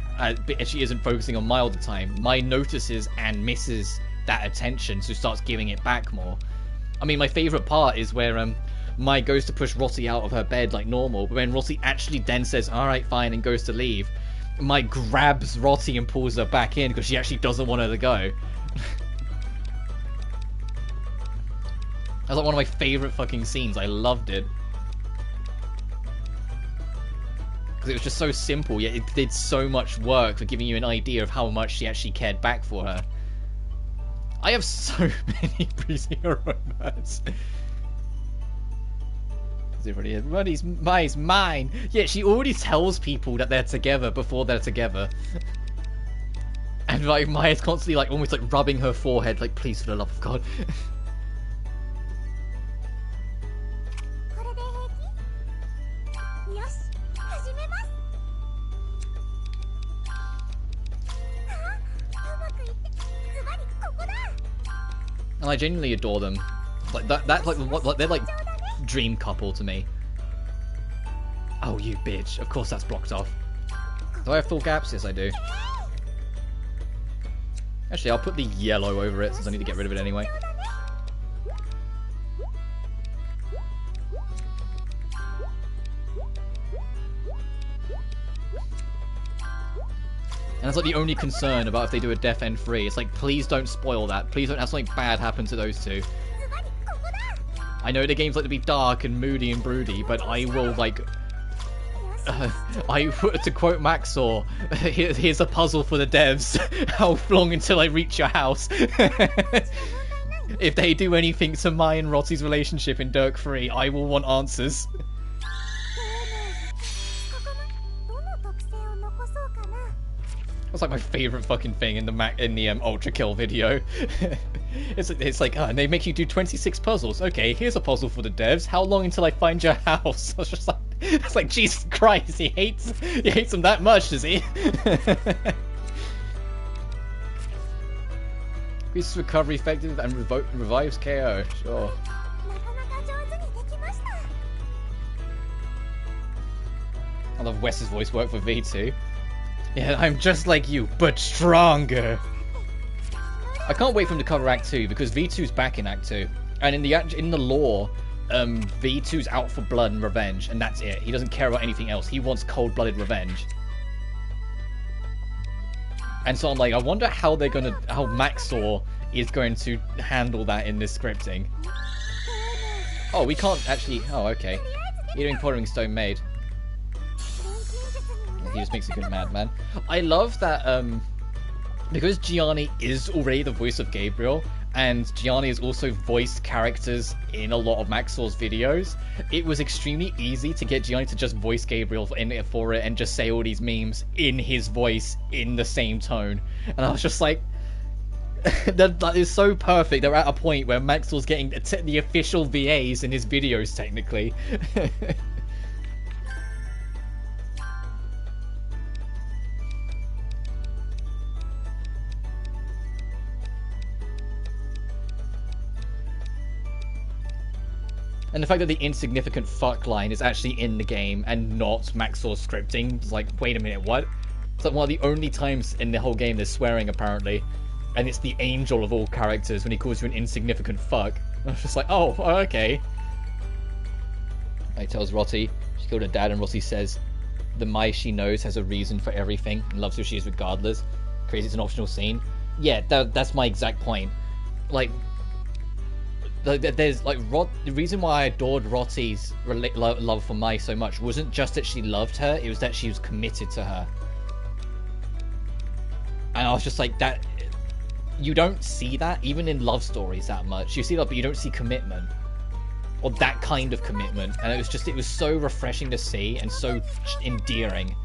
Speaker 1: focusing on Mai all the time, Mai notices and misses that attention, so starts giving it back more. I mean, my favourite part is where Mai goes to push Rotty out of her bed like normal, but when Rotty actually then says, alright, fine, and goes to leave, Mai grabs Rotty and pulls her back in because she actually doesn't want her to go. That was like one of my favourite fucking scenes. I loved it. Because it was just so simple, yet it did so much work for giving you an idea of how much she actually cared back for her. I have so many Breezy robots. Everybody's Mai's mine. Yeah, she already tells people that they're together before they're together. And like Mai's constantly like almost like rubbing her forehead, like, please, for the love of God. And I genuinely adore them. Like they're like dream couple to me. Oh, you bitch! Of course that's blocked off. Do I have full gaps? Yes, I do. Actually, I'll put the yellow over it since I need to get rid of it anyway. And that's like the only concern about if they do a death end 3. It's like, please don't spoil that. Please don't have something bad happen to those two. I know the games like to be dark and moody and broody, but I will like... to quote Maxor, here's a puzzle for the devs. How long until I reach your house? If they do anything to Mai and Rotty's relationship in Dirk 3, I will want answers. That's like my favorite fucking thing in the Ultra Kill video. it's like, and they make you do 26 puzzles. Okay, here's a puzzle for the devs. How long until I find your house? I was just like, it's like, Jesus Christ, he hates them that much, does he? Increases recovery effective and revives KO. Sure. I love Wes's voice work for V2. Yeah, I'm just like you, but stronger. I can't wait for him to cover Act 2 because V2's back in Act 2, and in the lore, V2's out for blood and revenge, and that's it. He doesn't care about anything else. He wants cold-blooded revenge. And so I'm like, I wonder how how Maxor is going to handle that in this scripting. Oh, we can't actually... Oh, okay. You're doing Pottering Stone Maid. He just makes a good madman. I love that, because Gianni is already the voice of Gabriel, and Gianni has also voiced characters in a lot of Maxor's videos, it was extremely easy to get Gianni to just voice Gabriel for it and just say all these memes in his voice in the same tone. And I was just like, that is so perfect. They're at a point where Maxor's getting the official VAs in his videos, technically. And the fact that the insignificant fuck line is actually in the game and not Maxor's scripting, it's like, wait a minute, what? It's like one of the only times in the whole game there's swearing, apparently. And it's the angel of all characters when he calls you an insignificant fuck. I was just like, oh, okay. He tells Rotti she killed her dad, and Rotti says the Mai she knows has a reason for everything and loves who she is regardless. Crazy, it's an optional scene. Yeah, that's my exact point. Like, there's like the reason why I adored Rotti's love for Mai so much wasn't just that she loved her, it was that she was committed to her. And I was just like, that you don't see that even in love stories that much. You see that, but you don't see commitment, or that kind of commitment. And it was so refreshing to see and so endearing.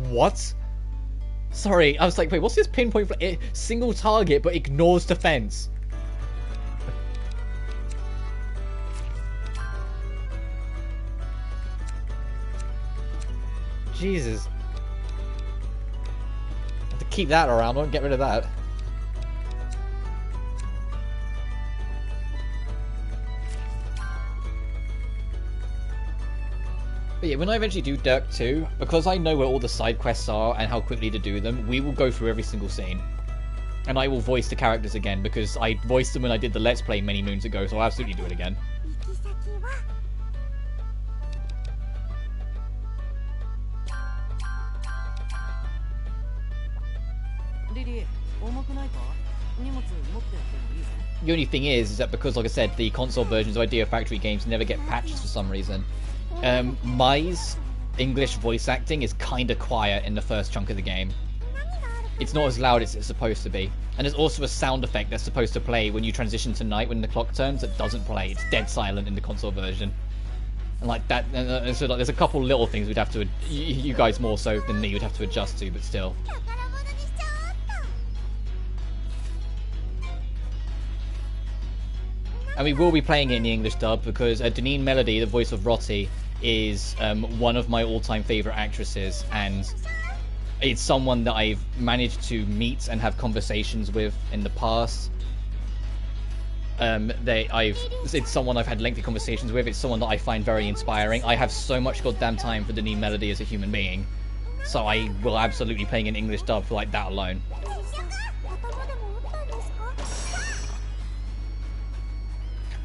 Speaker 1: What? Sorry, I was like, wait, what's this pinpoint for? Single target, but ignores defense. Jesus. I have to keep that around, don't get rid of that. But yeah, when I eventually do Dirk 2, because I know where all the side quests are and how quickly to do them, we will go through every single scene. And I will voice the characters again, because I voiced them when I did the Let's Play many moons ago, so I'll absolutely do it again. The only thing is that because, like I said, the console versions of Idea Factory games never get patches for some reason. Mai's English voice acting is kind of quiet in the first chunk of the game. It's not as loud as it's supposed to be. And there's also a sound effect that's supposed to play when you transition to night when the clock turns that doesn't play. It's dead silent in the console version. And like that, so like, there's a couple little things we'd have to, you guys more so than me, would have to adjust to, but still. And we will be playing it in the English dub because Deneen Melody, the voice of Rotti, is one of my all-time favourite actresses, and it's someone that I've managed to meet and have conversations with in the past. It's someone I've had lengthy conversations with. It's someone that I find very inspiring. I have so much goddamn time for Deneen Melody as a human being, so I will absolutely be playing an English dub for like that alone.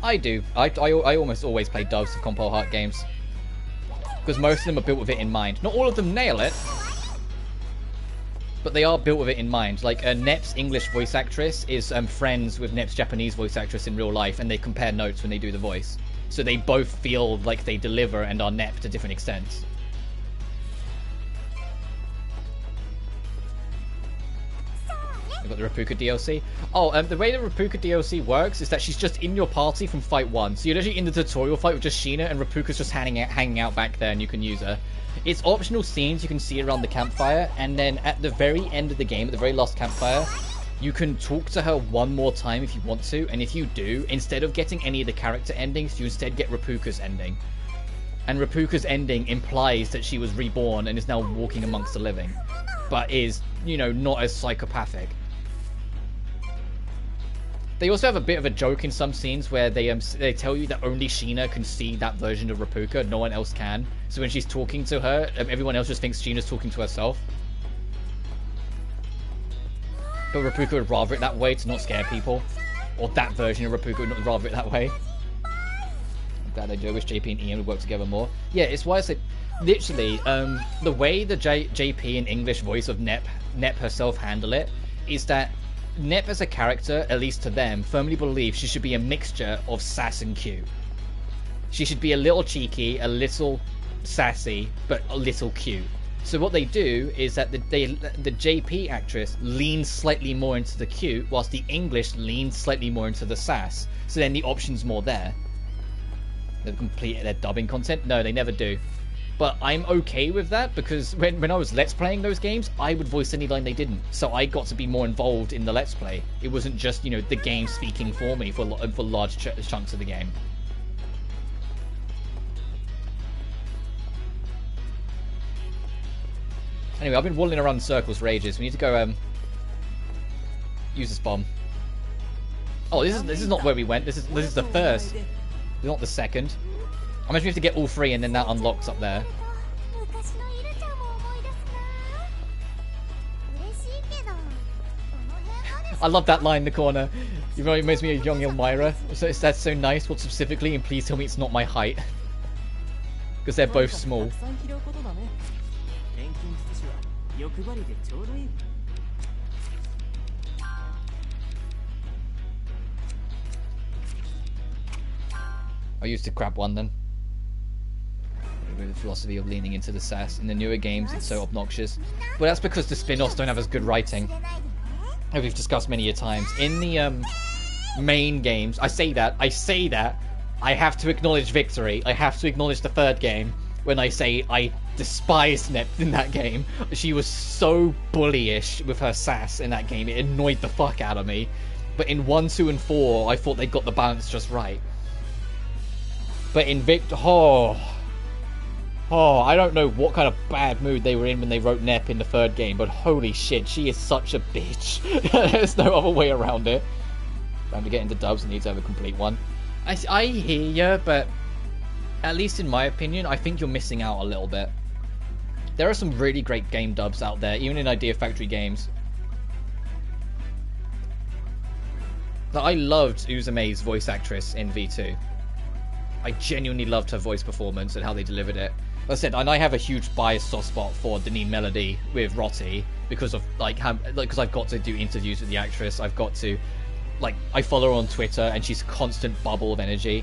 Speaker 1: I do. I almost always play dubs of Compile Heart games. Because most of them are built with it in mind. Not all of them nail it. But they are built with it in mind. Like, Nep's English voice actress is friends with Nep's Japanese voice actress in real life. And they compare notes when they do the voice. So they both feel like they deliver and are Nep to different extents. I've got the Rapuka DLC. Oh, the way the Rapuka DLC works is that she's just in your party from Fight 1. So you're literally in the tutorial fight with just Sheena, and Rapuka's just hanging out back there, and you can use her. It's optional scenes you can see around the campfire, and then at the very end of the game, at the very last campfire, you can talk to her one more time if you want to, and if you do, instead of getting any of the character endings, you instead get Rapuka's ending. And Rapuka's ending implies that she was reborn and is now walking amongst the living, but is, you know, not as psychopathic. They also have a bit of a joke in some scenes where they tell you that only Sheena can see that version of Rapuka, no one else can. So when she's talking to her, everyone else just thinks Sheena's talking to herself. But Rapuka would rather it that way to not scare people. Or that version of Rapuka would not rather it that way. I'm glad I do. I wish JP and Ian would work together more. Yeah, it's why I said, literally, the way the JP and English voice of Nep herself handle it is that Nep as a character, at least to them, firmly believes she should be a mixture of sass and cute. She should be a little cheeky, a little sassy, but a little cute. So what they do is that the JP actress leans slightly more into the cute, whilst the English leans slightly more into the sass. So then the option's more there. They've completed their dubbing content? No, they never do. But I'm okay with that, because when I was Let's Playing those games, I would voice any line they didn't. So I got to be more involved in the Let's Play. It wasn't just, you know, the game speaking for me for large chunks of the game. Anyway, I've been walling around in circles for ages. We need to go use this bomb. Oh, this is not where we went. This is the first, not the second. I imagine we have to get all three and then that unlocks up there. I love that line in the corner. It reminds me of young Elmira. So that's so nice. What specifically? And please tell me it's not my height. Because they're both small. I used to grab one then. With the philosophy of leaning into the sass. In the newer games, it's so obnoxious. But that's because the spin-offs don't have as good writing. As we've discussed many a times. In the main games, I say that, I have to acknowledge victory. I have to acknowledge the third game when I say I despised Nep in that game. She was so bullyish with her sass in that game. It annoyed the fuck out of me. But in 1, 2, and 4, I thought they got the balance just right. But in I don't know what kind of bad mood they were in when they wrote Nep in the third game, but holy shit, she is such a bitch. There's no other way around it. Time to get into dubs, I need to have a complete one. I hear you, but at least in my opinion, I think you're missing out a little bit. There are some really great game dubs out there, even in Idea Factory games. I loved Uzume's voice actress in V2. I genuinely loved her voice performance and how they delivered it. Like I said, and I have a huge biased soft spot for Deneen Melody with Rotti because of because I've got to do interviews with the actress. I've got to, I follow her on Twitter and she's a constant bubble of energy.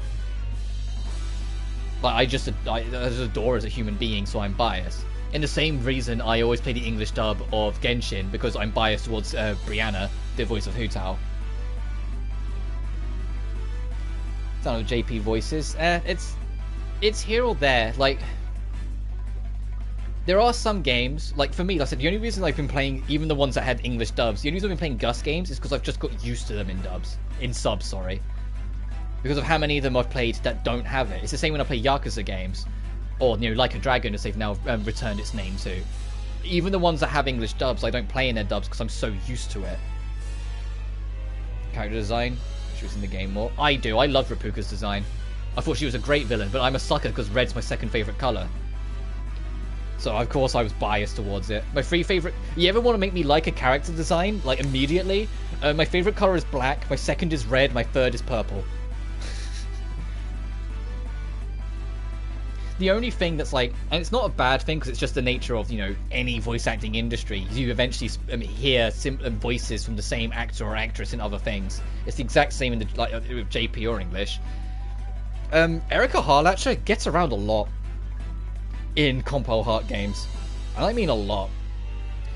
Speaker 1: I just adore her as a human being, so I'm biased. In the same reason, I always play the English dub of Genshin because I'm biased towards Brianna, the voice of Hu Tao. Sound of JP voices. It's here or there. There are some games, for me, like I said, the only reason I've been playing, even the ones that had English dubs, the only reason I've been playing Gus games is because I've just got used to them in subs, sorry. Because of how many of them I've played that don't have it. It's the same when I play Yakuza games, or, Like a Dragon, as they've now returned its name to. Even the ones that have English dubs, I don't play in their dubs because I'm so used to it. Character design. She was in the game more. I do. I love Rapuka's design. I thought she was a great villain, but I'm a sucker because red's my second favourite colour. So, of course, I was biased towards it. My three favourite... You ever want to make me like a character design? Immediately? My favourite colour is black, my second is red, my third is purple. The only thing that's and it's not a bad thing because it's just the nature of, any voice acting industry. You eventually hear voices from the same actor or actress in other things. It's the exact same in with JP or English. Erika Harlacher gets around a lot in Compile Heart games. And I mean a lot.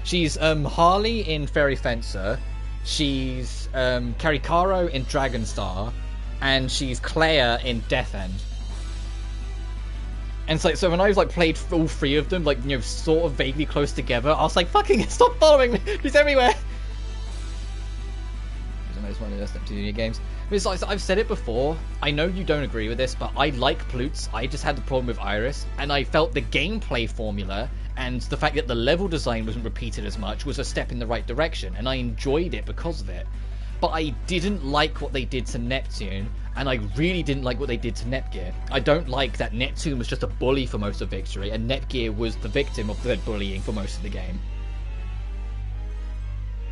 Speaker 1: She's Harley in Fairy Fencer. She's Karikaro in Dragonstar. And she's Claire in Death End. And so when I was played all three of them, sort of vaguely close together, I was like, fucking stop following me! He's everywhere! It's one of the Step 2 games. It's I've said it before, I know you don't agree with this, but I like Plutz. I just had the problem with Iris, and I felt the gameplay formula and the fact that the level design wasn't repeated as much was a step in the right direction, and I enjoyed it because of it. but I didn't like what they did to Neptune, and I really didn't like what they did to Netgear. I don't like that Neptune was just a bully for most of Victory, and Netgear was the victim of the bullying for most of the game.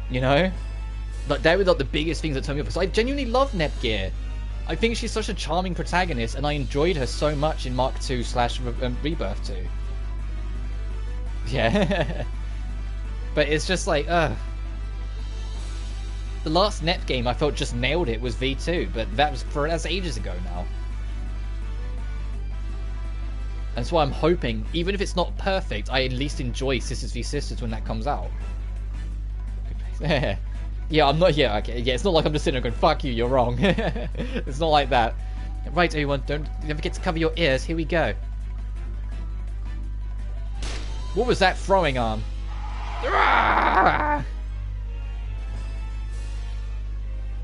Speaker 1: You know? Like, they were like the biggest things that turned me off, because I genuinely love Netgear. I think she's such a charming protagonist, and I enjoyed her so much in Mark 2 / Rebirth 2. Yeah. But it's just like, the last Net game I felt just nailed it was V2, but that's ages ago now. And so I'm hoping, even if it's not perfect, I at least enjoy Sisters v Sisters when that comes out. Yeah, I'm not. Yeah, okay. Yeah, it's not like I'm just sitting there going, "Fuck you, you're wrong." It's not like that. Right, everyone, don't forget to cover your ears. Here we go. What was that throwing arm?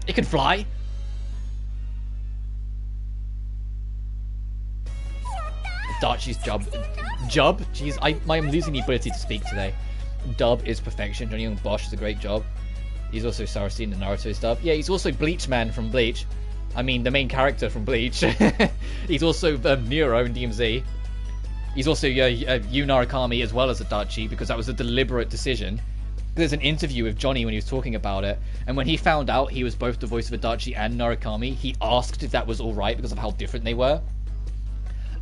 Speaker 1: It can fly. Darchie's Jub. Jeez, I'm losing the ability to speak today. Dub is perfection. Johnny Young Bosch does a great job. He's also Saracen in the Naruto dub. Yeah, he's also Bleach Man from Bleach. I mean, the main character from Bleach. He's also Nero in DMZ. He's also Yu Narukami as well as Adachi, because that was a deliberate decision. There's an interview with Johnny when he was talking about it, and when he found out he was both the voice of Adachi and Narukami, he asked if that was alright because of how different they were.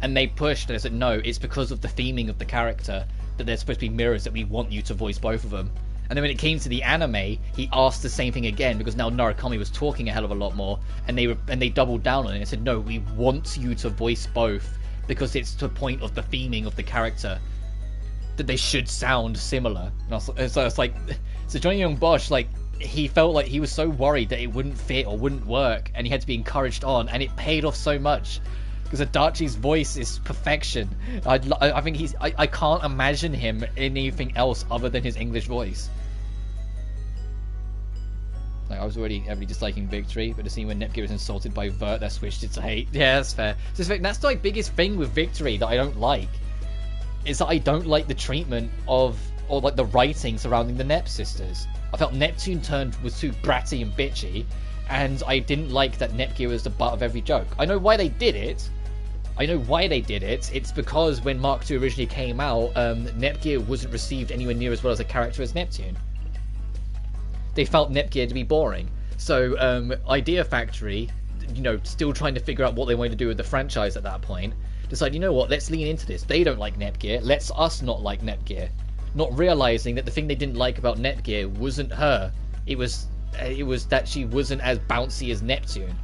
Speaker 1: And they pushed, and they said, no, it's because of the theming of the character, that they're supposed to be mirrors, that we want you to voice both of them. And then when it came to the anime, he asked the same thing again, because now Narukami was talking a hell of a lot more, and they doubled down on it and said, no, we want you to voice both, because it's to the point of the theming of the character, that they should sound similar. And so it's like, so Johnny Young Bosch, like, he felt like he was so worried that it wouldn't fit or wouldn't work, and he had to be encouraged on, and it paid off so much. Because Adachi's voice is perfection. I think I can't imagine him anything else other than his English voice. Like, I was already heavily disliking Victory, but the scene when Nepgear was insulted by Vert, that switched it to hate. Yeah, that's fair. So that's the biggest thing with Victory that I don't like. Is that I don't like the treatment of, or like the writing surrounding the Nep sisters. I felt Neptune was too bratty and bitchy, and I didn't like that Nepgear was the butt of every joke. I know why they did it. It's because when Mark II originally came out, Nepgear wasn't received anywhere near as well as a character as Neptune. They felt Nepgear to be boring. So Idea Factory, you know, still trying to figure out what they wanted to do with the franchise at that point, decided, you know what, let's lean into this. They don't like Nepgear, let's us not like Nepgear. Not realizing that the thing they didn't like about Nepgear wasn't her. It was that she wasn't as bouncy as Neptune.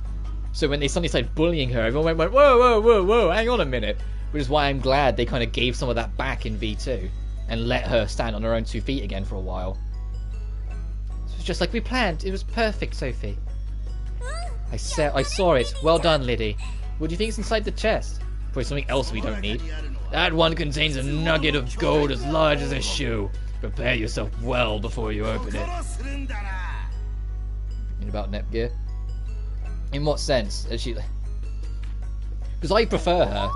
Speaker 1: So when they suddenly started bullying her, everyone went, whoa, hang on a minute. Which is why I'm glad they kind of gave some of that back in V2 and let her stand on her own 2 feet again for a while. So it's just like we planned. It was perfect, Sophie. I saw it. Well done, Lydie. What do you think is inside the chest? Probably something else we don't need. That one contains a nugget of gold as large as a shoe. Prepare yourself well before you open it. And about Nepgear? In what sense? Is she? Because I prefer her.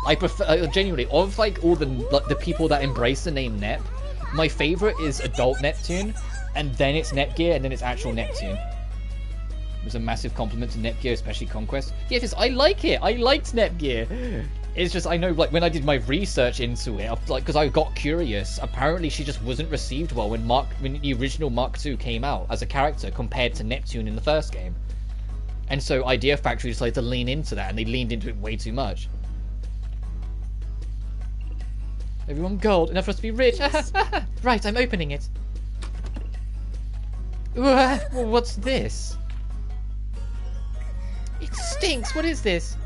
Speaker 1: I prefer genuinely of like all the people that embrace the name Nep. My favorite is adult Neptune, and then it's Nepgear, and then it's actual Neptune. It was a massive compliment to Nepgear, especially Conquest. Yeah, I like it. I liked Nepgear. It's just, I know, like, when I did my research into it, because I got curious, apparently she just wasn't received well when the original Mark II came out as a character compared to Neptune in the first game. And so Idea Factory decided to lean into that, and they leaned into it way too much. Everyone gold, enough for us to be rich. Right, I'm opening it. What's this? It stinks, what is this?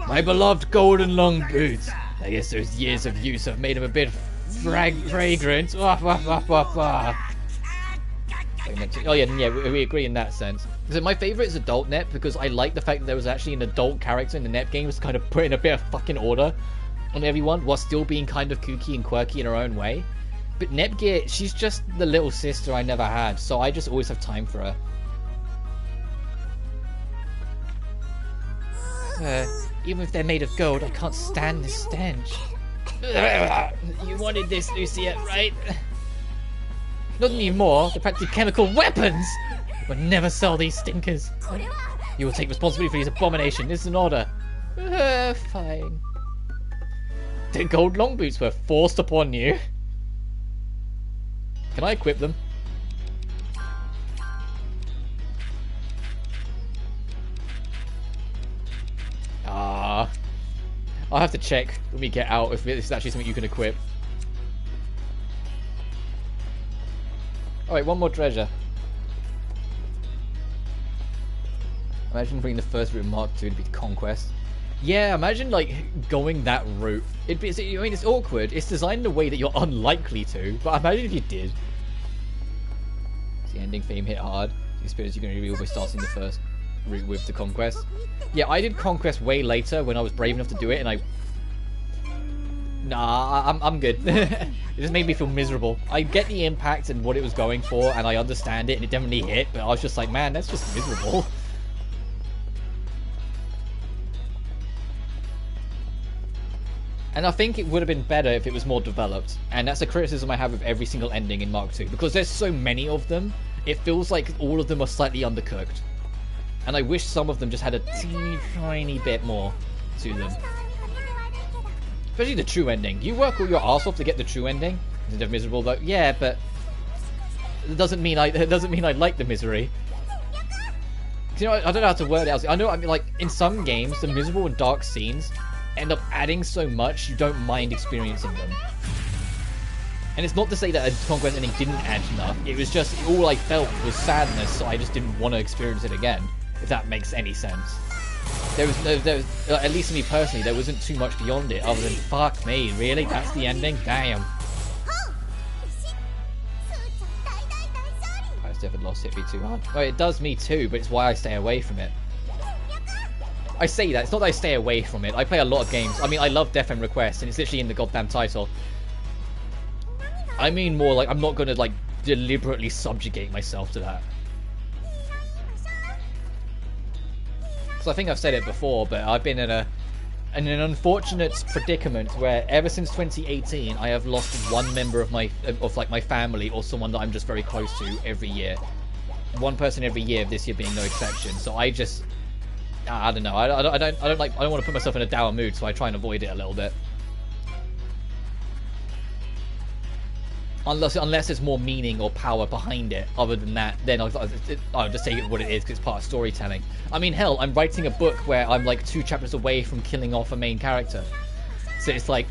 Speaker 1: My beloved golden long boots. I guess those years of use have made them a bit fragrant. Oh yeah, we agree in that sense. So my favourite is Adult Nep, because I like the fact that there was actually an adult character in the Nep games, kind of putting a bit of fucking order on everyone, while still being kind of kooky and quirky in her own way. But Nepgear, she's just the little sister I never had, so I just always have time for her. Even if they're made of gold, I can't stand the stench. You wanted this, Lucia, right? Not anymore. They're practically chemical weapons! We'll never sell these stinkers. You will take responsibility for these abominations. This is an order. Fine. The gold long boots were forced upon you. Can I equip them? I'll have to check when we get out if this is actually something you can equip. Alright, one more treasure. Imagine bringing the first route of Mark II to be Conquest. Yeah, imagine like going that route. I mean, it's awkward. It's designed in a way that you're unlikely to, but imagine if you did. The ending theme hit hard. The experience you're going to reveal by starting the first route with the Conquest. Yeah, I did Conquest way later when I was brave enough to do it, and I'm good. It just made me feel miserable. I get the impact and what it was going for, and I understand it, and it definitely hit, but I was just like, man, that's just miserable. And I think it would have been better if it was more developed. And that's a criticism I have of every single ending in Mark II. Because there's so many of them, it feels like all of them are slightly undercooked. And I wish some of them just had a teeny tiny bit more to them. Especially the true ending. You work all your arse off to get the true ending. Isn't it miserable though? Yeah, but it doesn't mean I like the misery. You know, I don't know how to word it out. I mean, like in some games, the miserable and dark scenes end up adding so much you don't mind experiencing them. And it's not to say that a Conquest ending didn't add enough. It was just all I felt was sadness, so I just didn't want to experience it again. If that makes any sense. There was at least to me personally, there wasn't too much beyond it other than fuck me, really? That's the ending? Damn. I just never lost hit me too hard. Well, it does me too, but it's why I stay away from it. I say that, it's not that I stay away from it. I play a lot of games. I mean, I love Death End Request, and it's literally in the goddamn title. I mean more like, I'm not gonna like deliberately subjugate myself to that. So I think I've said it before, but I've been in an unfortunate predicament where ever since 2018, I have lost one member of my family or someone that I'm just very close to every year. One person every year, this year being no exception. So I just, I don't know. I don't want to put myself in a dour mood, so I try and avoid it a little bit. Unless there's more meaning or power behind it. Other than that, then I'll just take it for what it is, because it's part of storytelling. I mean, hell, I'm writing a book where I'm like 2 chapters away from killing off a main character. So it's like,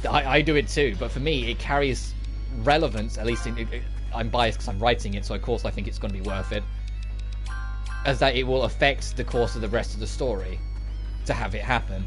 Speaker 1: I do it too, but for me, it carries relevance, at least I'm biased because I'm writing it, so of course I think it's going to be worth it. As that it will affect the course of the rest of the story to have it happen.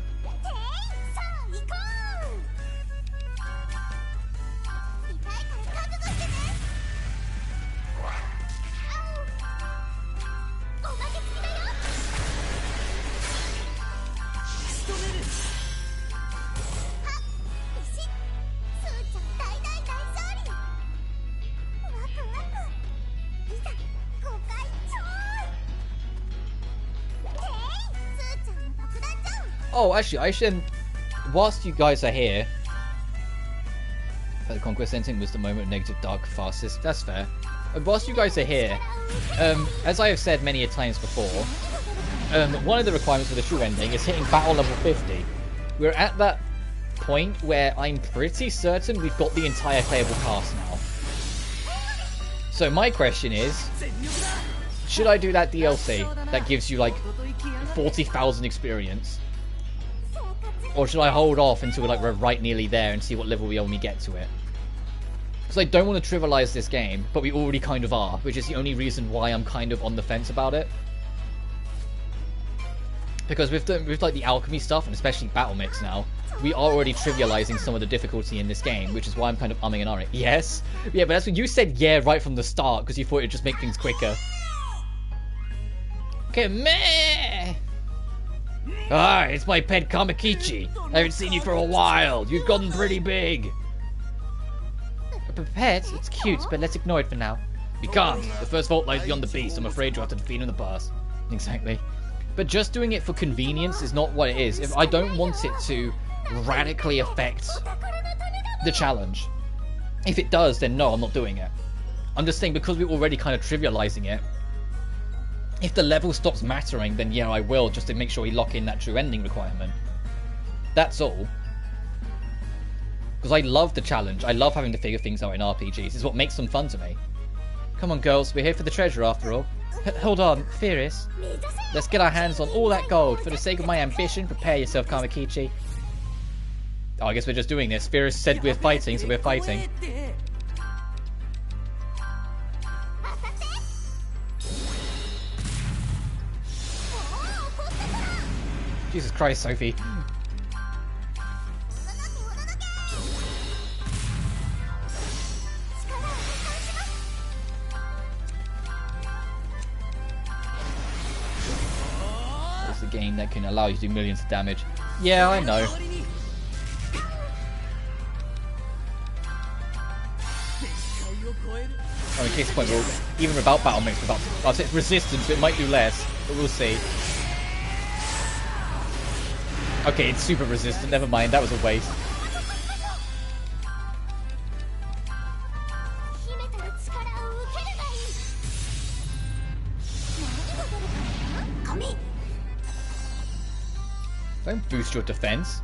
Speaker 1: Oh, actually, whilst you guys are here, the Conquest ending was the moment of negative dark fastest. That's fair. Whilst you guys are here, as I have said many a times before, one of the requirements for the true ending is hitting battle level 50. We're at that point where I'm pretty certain we've got the entire playable cast now. So my question is, should I do that DLC that gives you like 40,000 experience? Or should I hold off until like we're right nearly there and see what level we only get to it? Because I don't want to trivialize this game, but we already kind of are, which is the only reason why I'm kind of on the fence about it. Because with like the alchemy stuff, and especially battle mix now, we are already trivializing some of the difficulty in this game, which is why I'm kind of umming and ahhing. Yes? Yeah, but that's what you said yeah right from the start, because you thought it'd just make things quicker. Okay, meh! Ah, it's my pet Kamakichi. I haven't seen you for a while. You've gotten pretty big. A pet? It's cute, but let's ignore it for now. We can't. The first fault lies beyond the beast. I'm afraid you'll have to defeat in the past. Exactly. But just doing it for convenience is not what it is. If I don't want it to radically affect the challenge. If it does, then no, I'm not doing it. I'm just saying, because we're already kind of trivializing it, if the level stops mattering, then yeah, I will, just to make sure we lock in that true ending requirement. That's all. Because I love the challenge. I love having to figure things out in RPGs. It's what makes them fun to me. Come on, girls. We're here for the treasure, after all. Hold on, Fierce. Let's get our hands on all that gold. For the sake of my ambition, prepare yourself, Kamakichi. Oh, I guess we're just doing this. Fierce said we're fighting, so we're fighting. Jesus Christ, Sophie. It's a game that can allow you to do millions of damage. Yeah, I know. Oh, in case of point, even without battle mix, I'll say it's resistance, it might do less, but we'll see. Okay, it's super resistant, never mind, that was a waste. Don't boost your defense.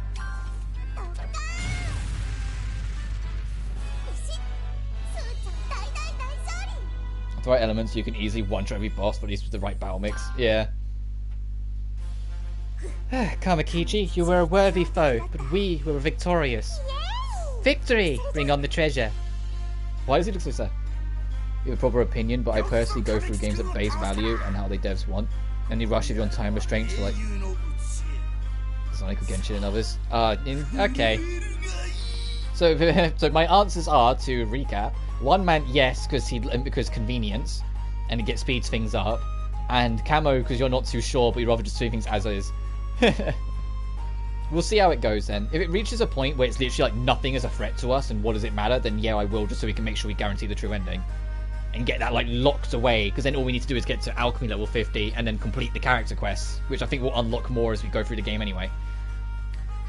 Speaker 1: With the right elements, you can easily one-shot every boss, but at least with the right battle mix. Yeah. Kamakichi, you were a worthy foe, but we were victorious. Victory! Bring on the treasure. Why does he look so sad? You have a proper opinion, but I personally go through games at base value and how they devs want. Any rush if you're on time restraints for like Sonic or Genshin and others. Okay. So my answers are, to recap, one man, yes, because convenience, and it speeds things up, and Camo because you're not too sure, but you'd rather just do things as is. We'll see how it goes then. If it reaches a point where it's literally like nothing is a threat to us, and what does it matter, then yeah, I will, just so we can make sure we guarantee the true ending. And get that like locked away, because then all we need to do is get to alchemy level 50 and then complete the character quests, which I think will unlock more as we go through the game anyway.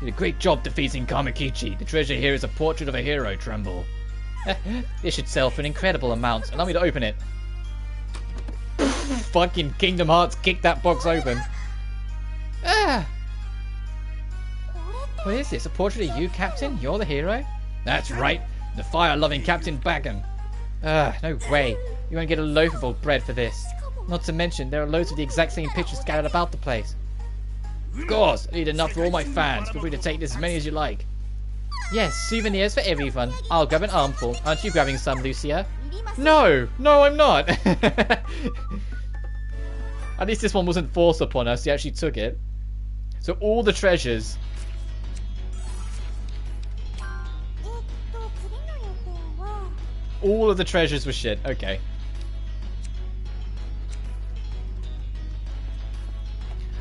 Speaker 1: You did a great job defeating Kamakichi. The treasure here is a portrait of a hero, Tremble. This should sell for an incredible amount. Allow me to open it. Fucking Kingdom Hearts kicked that box open. What is this? A portrait of you, Captain? You're the hero? That's right. The fire-loving Captain Bagan. No way. You won't get a loaf of old bread for this. Not to mention, there are loads of the exact same pictures scattered about the place. Of course, I need enough for all my fans. Feel free to take this as many as you like. Yes, souvenirs for everyone. I'll grab an armful. Aren't you grabbing some, Lucia? No, I'm not. At least this one wasn't forced upon us. He actually took it. So all the treasures. All of the treasures were shit. Okay.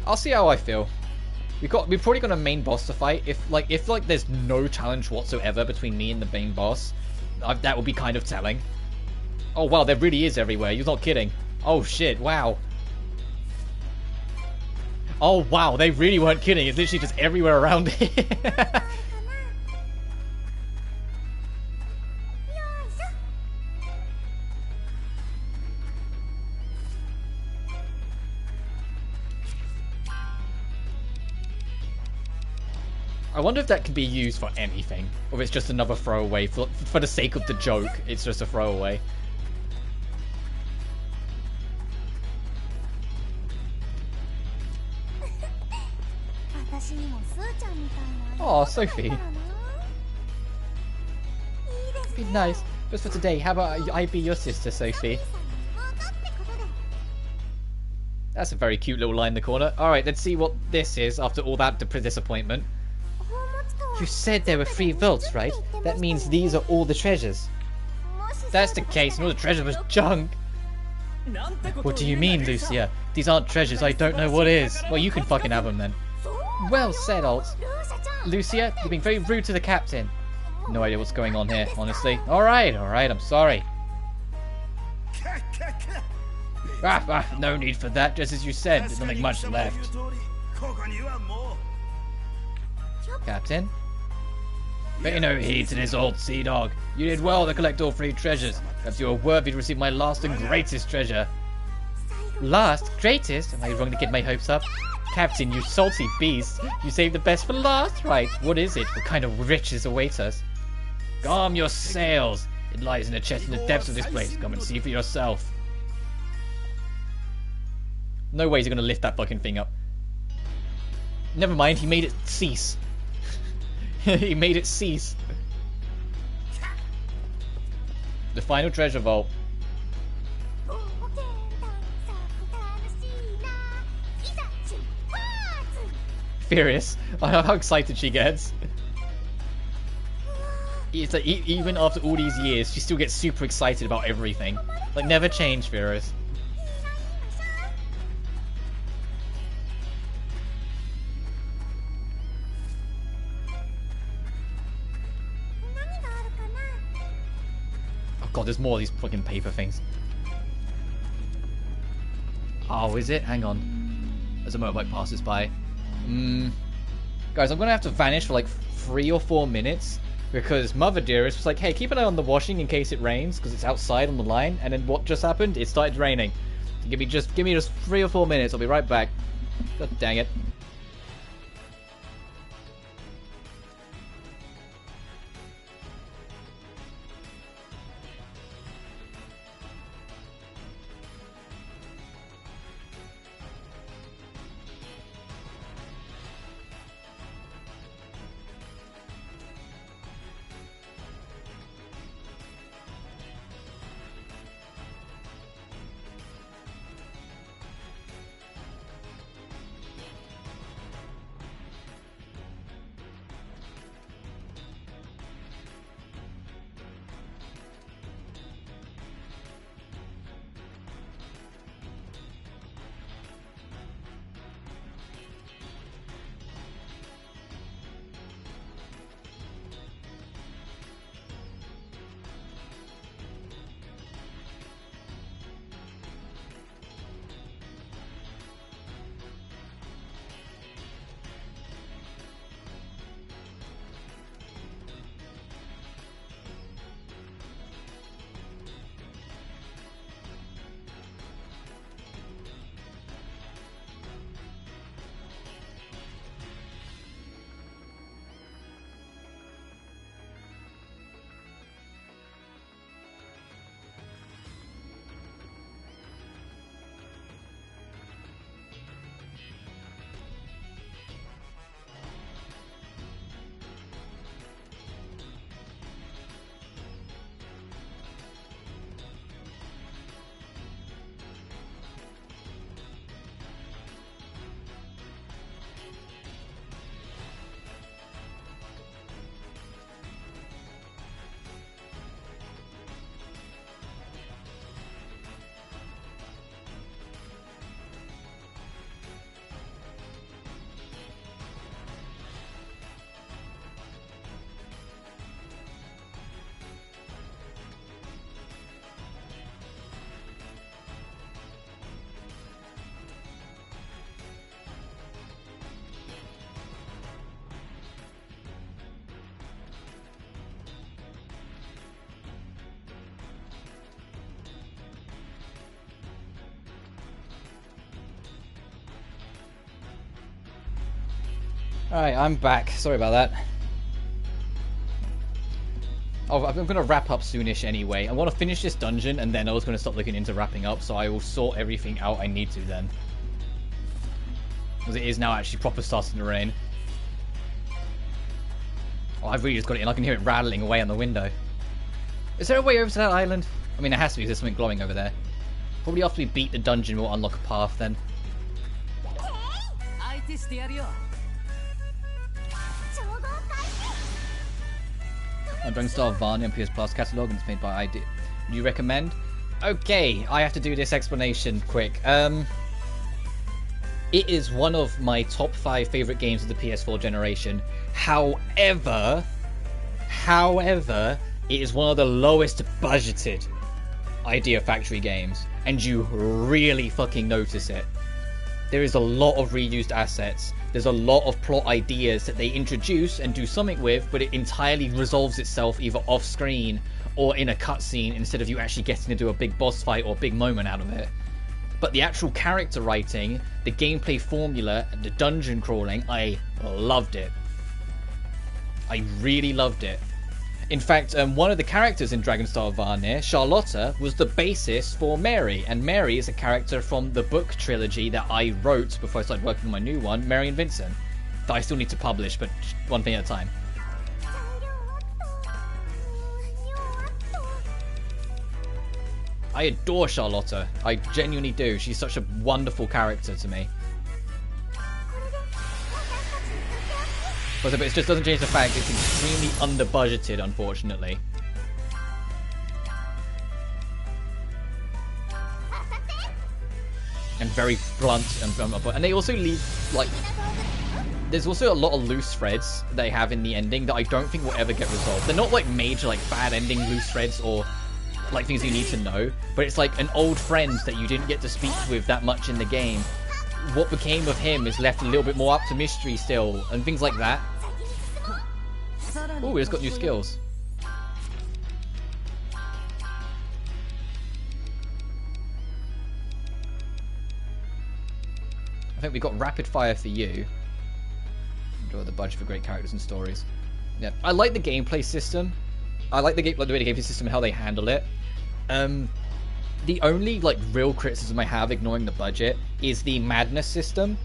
Speaker 1: I'll see how I feel. We've probably got a main boss to fight. If there's no challenge whatsoever between me and the main boss, that would be kind of telling. Oh wow, there really is everywhere. You're not kidding. Oh shit, wow. Oh wow, they really weren't kidding. It's literally just everywhere around here. I wonder if that can be used for anything, or if it's just another throwaway. For the sake of the joke, it's just a throwaway. Oh, Sophie. Be nice. Just for today, how about I be your sister, Sophie? That's a very cute little line in the corner. Alright, let's see what this is after all that disappointment. You said there were 3 vaults, right? That means these are all the treasures. If that's the case, and all the treasure was junk. What do you mean, Lucia? These aren't treasures, I don't know what is. Well, you can fucking have them then. Well said, Alt. Lucia, you're being very rude to the captain. No idea what's going on here, honestly. Alright, I'm sorry. No need for that, just as you said, there's nothing much left. Captain? Pay no heed to this old sea dog. You did well to collect all 3 treasures. Perhaps you are worthy to receive my last and greatest treasure. Last? Greatest? Am I wrong to get my hopes up? Captain, you salty beast. You saved the best for last, right? What is it? What kind of riches await us? Calm your sails. It lies in a chest in the depths of this place. Come and see for yourself. No way he's gonna lift that fucking thing up. Never mind, he made it cease. He made it cease. The final treasure vault. Furious. I know how excited she gets. It's like, even after all these years, she still gets super excited about everything. Like, never change, Furious. Oh god, there's more of these fucking paper things. Oh, is it? Hang on. As a motorbike passes by. Guys, I'm gonna have to vanish for like 3 or 4 minutes because Mother Dearest was like, hey, keep an eye on the washing in case it rains because it's outside on the line. And then what just happened? It started raining. So give me just 3 or 4 minutes. I'll be right back. God dang it. Alright, I'm back. Sorry about that. Oh, I'm going to wrap up soonish anyway. I want to finish this dungeon and then I was going to start looking into wrapping up, so I will sort everything out I need to then. Because it is now actually proper starting to rain. Oh, I've really just got it in. I can hear it rattling away on the window. Is there a way over to that island? I mean, there has to be because there's something glowing over there. Probably after we beat the dungeon we'll unlock a path then. I'm Dragon Star Varney on PS Plus catalog and it's made by ID. Do you recommend? Okay, I have to do this explanation quick. It is one of my top 5 favorite games of the PS4 generation. However, it is one of the lowest budgeted Idea Factory games, and you really fucking notice it. There is a lot of reused assets. There's a lot of plot ideas that they introduce and do something with, but it entirely resolves itself either off screen or in a cutscene instead of you actually getting to do a big boss fight or big moment out of it. But the actual character writing, the gameplay formula, and the dungeon crawling, I loved it. I really loved it. In fact, one of the characters in Dragonstar Varnir, Charlotta, was the basis for Mary, and Mary is a character from the book trilogy that I wrote before I started working on my new one, Mary and Vincent, that I still need to publish, but one thing at a time. I adore Charlotta. I genuinely do. She's such a wonderful character to me. But it just doesn't change the fact it's extremely under-budgeted, unfortunately. And very blunt. And they also leave, like... There's also a lot of loose threads they have in the ending that I don't think will ever get resolved. They're not like major, like, bad ending loose threads or... like things you need to know, but it's like an old friend that you didn't get to speak with that much in the game. What became of him is left a little bit more up to mystery still, and things like that. Oh, we just got new skills. I think we got rapid fire for you. Enjoy the budget for great characters and stories. Yeah, I like the gameplay system. I like the way the gameplay system and how they handle it. The only like real criticism I have, ignoring the budget, is the madness system.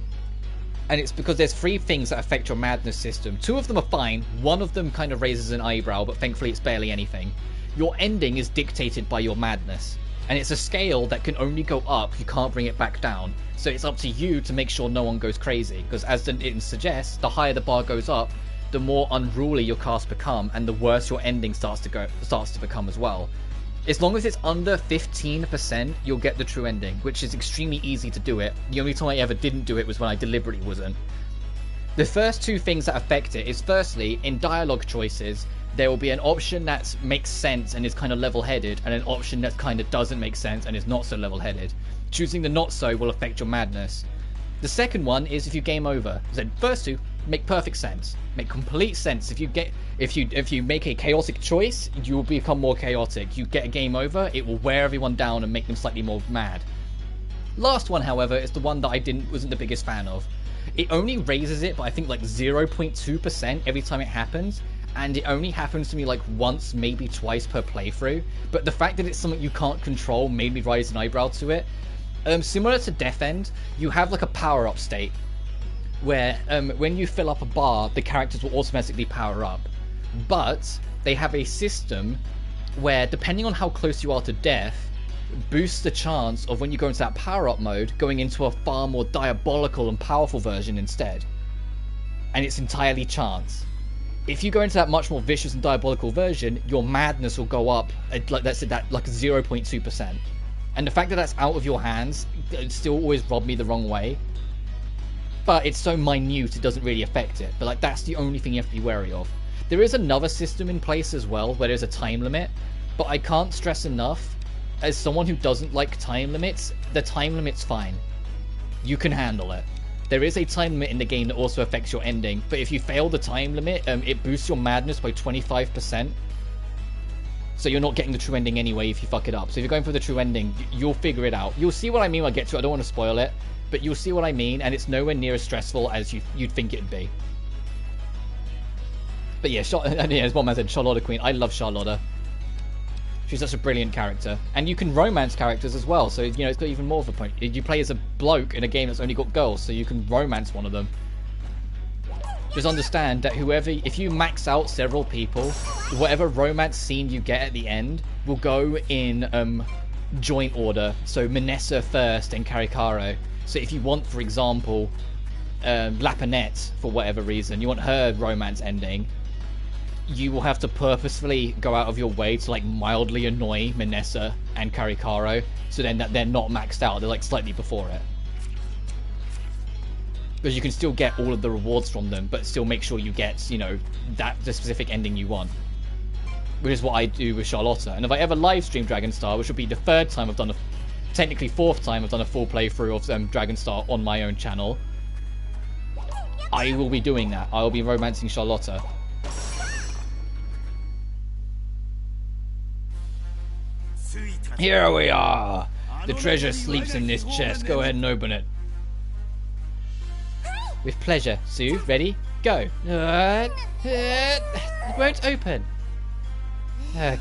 Speaker 1: And it's because there's 3 things that affect your madness system. 2 of them are fine. 1 of them kind of raises an eyebrow, but thankfully it's barely anything. Your ending is dictated by your madness. And it's a scale that can only go up, you can't bring it back down. So it's up to you to make sure no one goes crazy. Because as the name suggests, the higher the bar goes up, the more unruly your cast become, and the worse your ending starts to become as well. As long as it's under 15%, you'll get the true ending, which is extremely easy to do it. The only time I ever didn't do it was when I deliberately wasn't. The first 2 things that affect it is, firstly, in dialogue choices, there will be an option that makes sense and is kind of level-headed, and an option that kind of doesn't make sense and is not so level-headed. Choosing the not so will affect your madness. The second one is if you game over. So the first 2 make perfect sense, make complete sense. If you make a chaotic choice, you will become more chaotic. You get a game over, it will wear everyone down and make them slightly more mad. Last one, however, is the one that I wasn't the biggest fan of. It only raises it by I think like 0.2% every time it happens, and it only happens to me like once, maybe twice per playthrough. But the fact that it's something you can't control made me raise an eyebrow to it. Similar to Death End, you have like a power-up state, where when you fill up a bar, the characters will automatically power up. But they have a system where, depending on how close you are to death, boosts the chance of when you go into that power-up mode, going into a far more diabolical and powerful version instead. And it's entirely chance. If you go into that much more vicious and diabolical version, your madness will go up, like 0.2%. And the fact that that's out of your hands, it still always robbed me the wrong way. But it's so minute, it doesn't really affect it. But like, that's the only thing you have to be wary of. There is another system in place as well, where there's a time limit. But I can't stress enough, as someone who doesn't like time limits, the time limit's fine. You can handle it. There is a time limit in the game that also affects your ending. But if you fail the time limit, it boosts your madness by 25%. So you're not getting the true ending anyway if you fuck it up. So if you're going for the true ending, you'll figure it out. You'll see what I mean when I get to it. I don't want to spoil it. But you'll see what I mean, and it's nowhere near as stressful as you'd think it'd be. But yeah, as one man said, Charlotta Queen. I love Charlotta. She's such a brilliant character. And you can romance characters as well, so, you know, it's got even more of a point. You play as a bloke in a game that's only got girls, so you can romance one of them. Just understand that if you max out several people, whatever romance scene you get at the end will go in joint order. So Manessa first and Karikaro. So if you want, for example, Lapinette, for whatever reason, you want her romance ending, you will have to purposefully go out of your way to like mildly annoy Manessa and Karikaro, so then that they're not maxed out, they're like slightly before it. Because you can still get all of the rewards from them, but still make sure you get, you know, the specific ending you want. Which is what I do with Charlotta. And if I ever live stream Dragonstar, which will be the 3rd time I've done technically 4th time I've done a full playthrough of Dragonstar on my own channel, I will be doing that. I will be romancing Charlotta. Here we are. The treasure sleeps in this chest. Go ahead and open it. With pleasure. Sue, ready? Go. It won't open.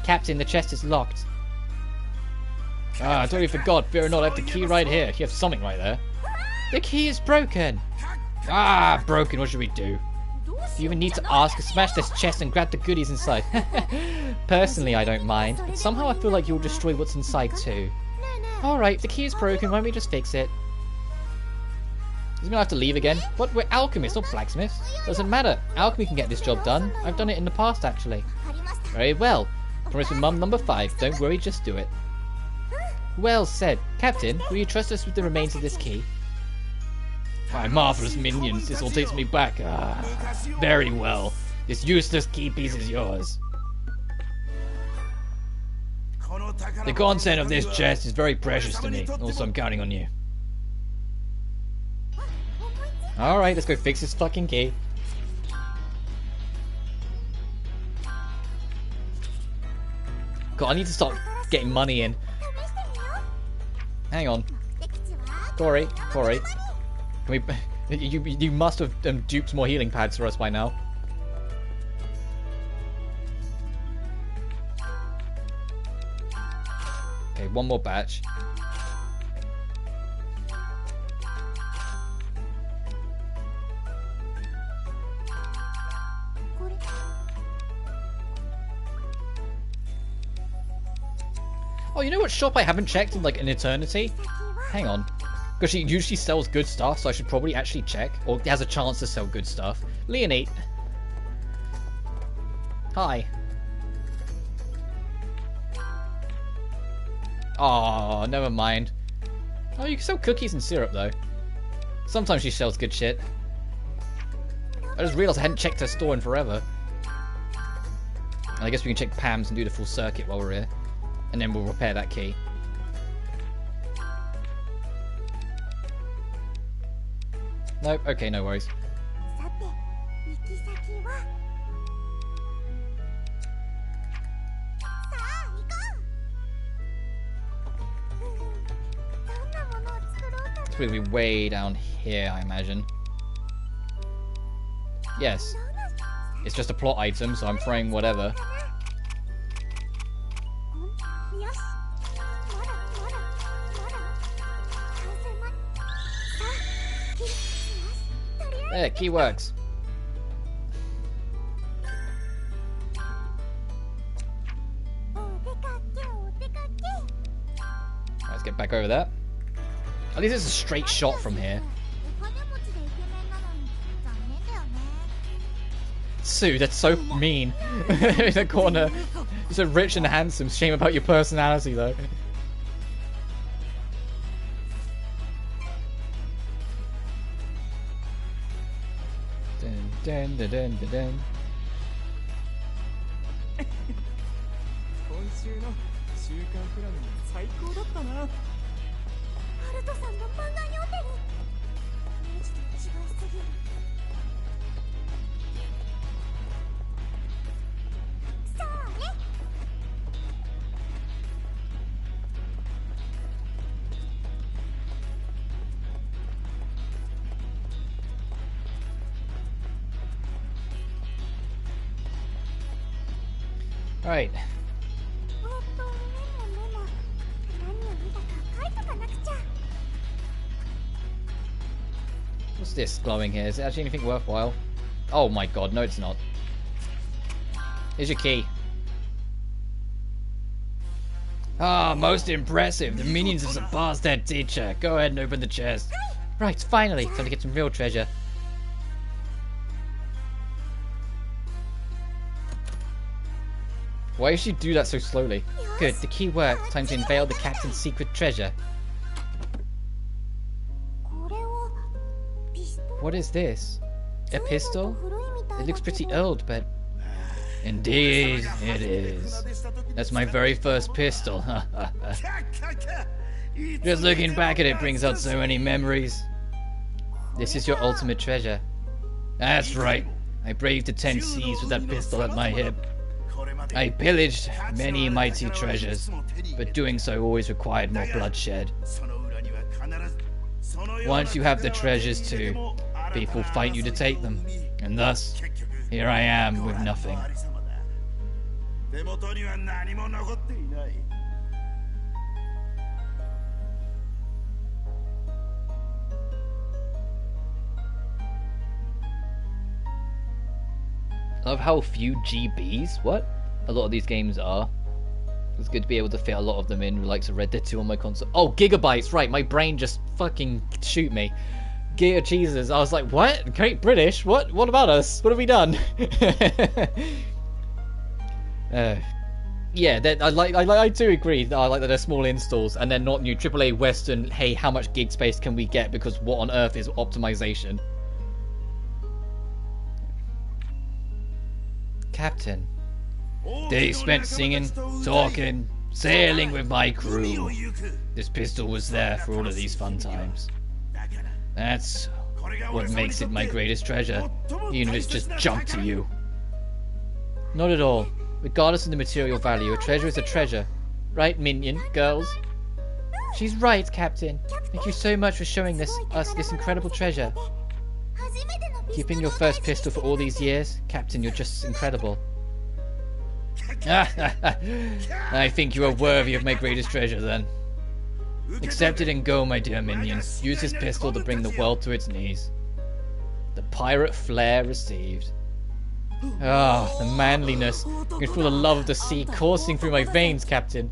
Speaker 1: Captain, the chest is locked. I totally forgot. Fear not, I have the key right here. You have something right there. The key is broken. Broken. What should we do? Do you even need to ask? Smash this chest and grab the goodies inside. Personally, I don't mind. But somehow I feel like you'll destroy what's inside too. Alright, the key is broken. Why don't we just fix it? Is he gonna have to leave again? What? We're alchemists, not blacksmiths. Doesn't matter. Alchemy can get this job done. I've done it in the past, actually. Very well. Promise with Mum number 5. Don't worry, just do it. Well said. Captain, will you trust us with the remains of this key? My marvelous minions, this all takes me back. Very well. This useless key piece is yours. The content of this chest is very precious to me. Also, I'm counting on you. Alright, let's go fix this fucking key. God, I need to start getting money in. Hang on. Corey. Can we... You must have duped more healing pads for us by now. Okay, one more batch. Oh, you know what shop I haven't checked in like an eternity? Hang on. Because she usually sells good stuff, so I should probably actually check. Or has a chance to sell good stuff. Leonate. Hi. Oh, never mind. Oh, you can sell cookies and syrup though. Sometimes she sells good shit. I just realised I hadn't checked her store in forever. And I guess we can check Pam's and do the full circuit while we're here. And then we'll repair that key. Nope, okay, no worries. It's going to be way down here, I imagine. Yes. It's just a plot item, so I'm throwing whatever. There, key works. Let's get back over there. At least it's a straight shot from here. Sue, that's so mean. In the corner. You're so rich and handsome. Shame about your personality, though. Dun, dun, dun, dun, dun. Right. What's this glowing here? Is it actually anything worthwhile? Oh my god, no it's not. Here's your key. Ah, most impressive. The minions have surpassed their teacher. Go ahead and open the chest. Right, finally. Time to get some real treasure. Why does she do that so slowly? Good, the key worked. Time to unveil the captain's secret treasure. What is this? A pistol? It looks pretty old, but... Indeed, it is. That's my very first pistol. Just looking back at it brings out so many memories. This is your ultimate treasure. That's right. I braved the 10 seas with that pistol at my hip. I pillaged many mighty treasures, but doing so always required more bloodshed. Once you have the treasures too, people fight you to take them, and thus, here I am with nothing. I love how few GBs, what? A lot of these games are. It's good to be able to fit a lot of them in, like Red Dead 2 on my console. Oh, gigabytes, right, my brain just fucking shoot me. Jesus, I was like, what? Great British? What about us? What have we done? Yeah, I do agree that I like that they're small installs and they're not new AAA Western, hey, how much gig space can we get, because what on earth is optimization? Captain. Days spent singing, talking, sailing with my crew. This pistol was there for all of these fun times. That's what makes it my greatest treasure, even if it's just junk to you. Not at all. Regardless of the material value, a treasure is a treasure. Right, minion, girls? She's right, Captain. Thank you so much for showing us this incredible treasure. Keeping your first pistol for all these years? Captain, you're just incredible. I think you are worthy of my greatest treasure, then. Accept it and go, my dear minions. Use this pistol to bring the world to its knees. The pirate flair received. Ah, the manliness. You can feel the love of the sea coursing through my veins, Captain.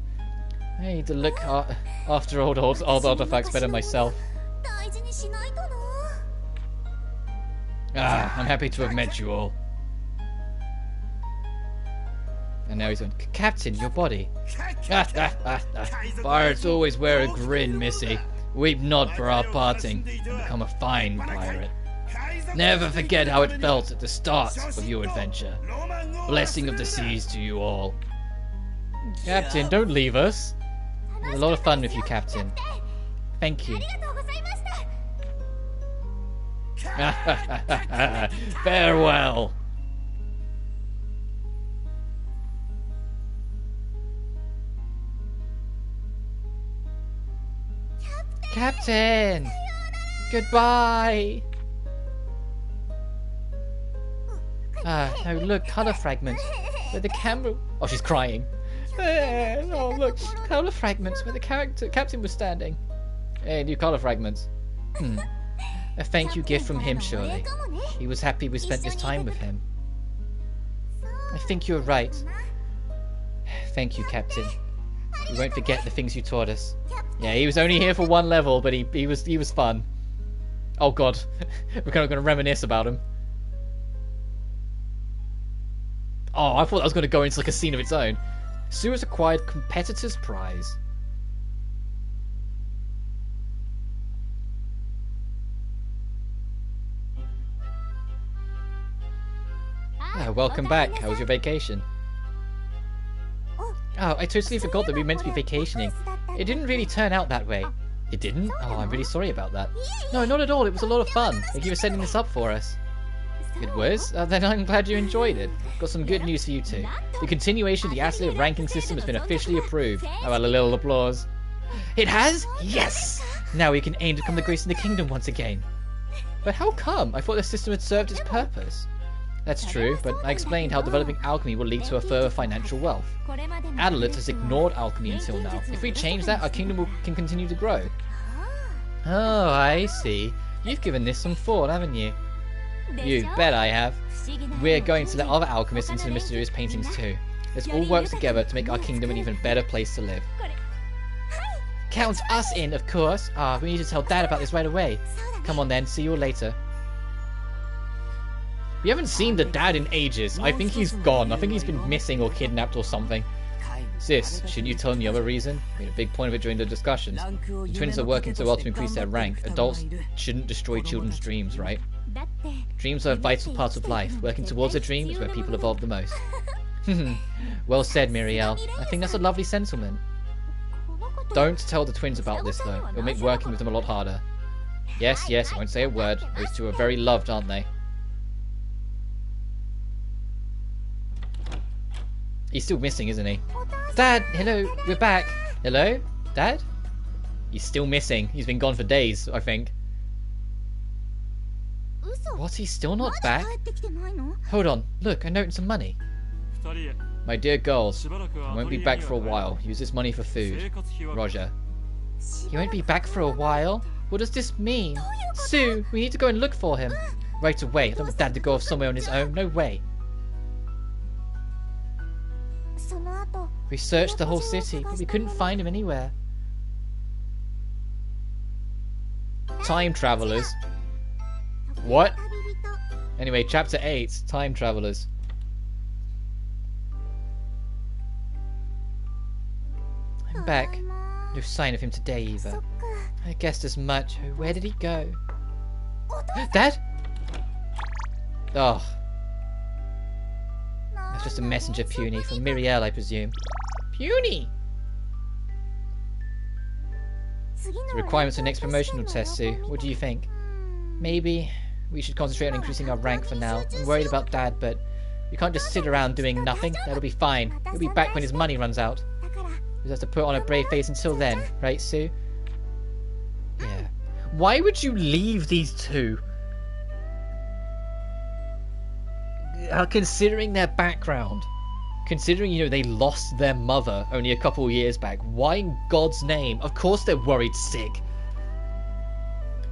Speaker 1: I need to look after old artifacts better myself. Ah, I'm happy to have met you all. And now he's going, Captain, your body. Pirates always wear a grin, missy. Weep not for our parting, and become a fine pirate. Never forget how it felt at the start of your adventure. Blessing of the seas to you all. Captain, don't leave us. It was a lot of fun with you, Captain. Thank you. Farewell. Captain! Goodbye! Ah, no, look, colour fragments. Where the camera... Oh, she's crying. Oh, look, colour fragments where the captain was standing. Hey, new colour fragments. A thank you gift from him, surely. He was happy we spent this time with him. I think you're right. Thank you, Captain. We won't forget the things you taught us. Yeah, he was only here for one level, but he was fun. Oh god, we're kind of going to reminisce about him. Oh, I thought that was going to go into like a scene of its own. Sue has acquired competitor's prize. Welcome back. How was your vacation? Oh, I totally forgot that we were meant to be vacationing. It didn't really turn out that way. It didn't? Oh, I'm really sorry about that. No, not at all. It was a lot of fun. Thank you for setting this up for us. It was? Then I'm glad you enjoyed it. Got some good news for you two. The continuation of the Atelier ranking system has been officially approved. How about a little applause? It has? Yes! Now we can aim to become the greatest in the kingdom once again. But how come? I thought the system had served its purpose. That's true, but I explained how developing alchemy will lead to a further financial wealth. Adelaide has ignored alchemy until now. If we change that, our kingdom can continue to grow. Oh, I see. You've given this some thought, haven't you? You bet I have. We're going to let other alchemists into the mysterious paintings too. Let's all work together to make our kingdom an even better place to live. Count us in, of course. We need to tell Dad about this right away. Come on then, see you all later. We haven't seen the dad in ages. I think he's gone. I think he's been missing or kidnapped or something. Sis, shouldn't you tell him the other reason? I made a big point of it during the discussions. The twins are working so well to increase their rank. Adults shouldn't destroy children's dreams, right? Dreams are a vital part of life. Working towards a dream is where people evolve the most. Well said, Miriel. I think that's a lovely sentiment. Don't tell the twins about this, though. It'll make working with them a lot harder. Yes, I won't say a word. Those two are very loved, aren't they? He's still missing, isn't he? Dad, hello, we're back. Hello? Dad? He's still missing. He's been gone for days, I think. What? He's still not back? Hold on. Look, I noted some money. My dear girls, I won't be back for a while. Use this money for food. Roger. You won't be back for a while? What does this mean? Sue, we need to go and look for him. Right away. I don't want Dad to go off somewhere on his own. No way. We searched the whole city, but we couldn't find him anywhere. Time travelers. What? Anyway, chapter 8, time travelers. I'm back. No sign of him today either. I guessed as much. Where did he go? Dad? Oh. That's just a messenger, Puny, from Miriel, I presume. Puny! The requirements for the next promotional test, Sue. What do you think? Maybe we should concentrate on increasing our rank for now. I'm worried about Dad, but we can't just sit around doing nothing. That'll be fine. He'll be back when his money runs out. We just have to put on a brave face until then, right, Sue? Yeah. Why would you leave these two? Considering their background, considering, you know, they lost their mother only a couple of years back, why in God's name? Of course they're worried sick.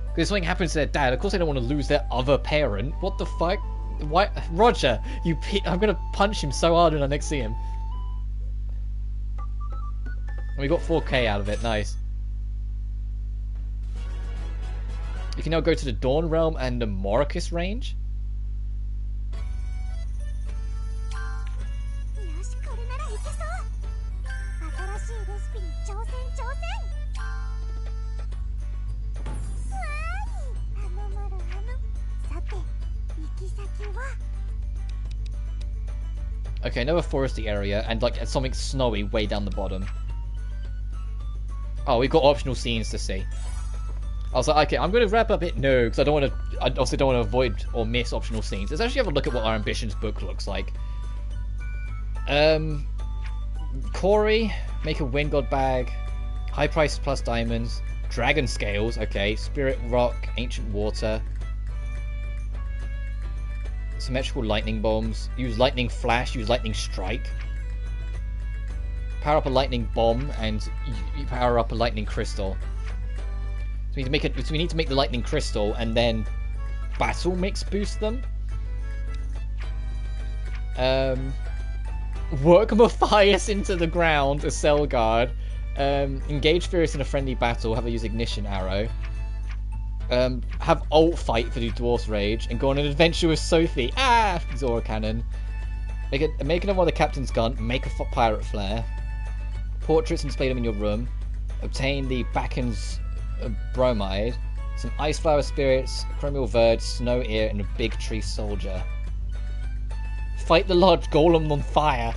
Speaker 1: Because if something happens to their dad, of course they don't want to lose their other parent. What the fuck? Why? Roger, I'm going to punch him so hard when I next see him. And we got 4k out of it, nice. You can now go to the Dawn Realm and the Moricus range. Okay, another foresty area and like something snowy way down the bottom. Oh, we've got optional scenes to see. I was like, okay, I'm going to wrap up it. No, because I also don't want to avoid or miss optional scenes. Let's actually have a look at what our ambitions book looks like. Corey, make a wind god bag, high price plus diamonds, dragon scales, okay, spirit rock, ancient water, symmetrical lightning bombs, use lightning flash, use lightning strike, power up a lightning bomb, and you power up a lightning crystal. So we need to make the lightning crystal and then battle mix boost them. Work Matthias into the ground, a cell guard. Engage Furious in a friendly battle, have a use ignition arrow. Have ult fight for the Dwarf's Rage, and go on an adventure with Sophie. Ah! Zora Cannon. Make another one of the Captain's Gun, make a pirate flare. Portraits and display them in your room. Obtain the Bakken's bromide. Some Ice Flower Spirits, Chromial Verd, Snow Ear, and a Big Tree Soldier. Fight the large golem on fire.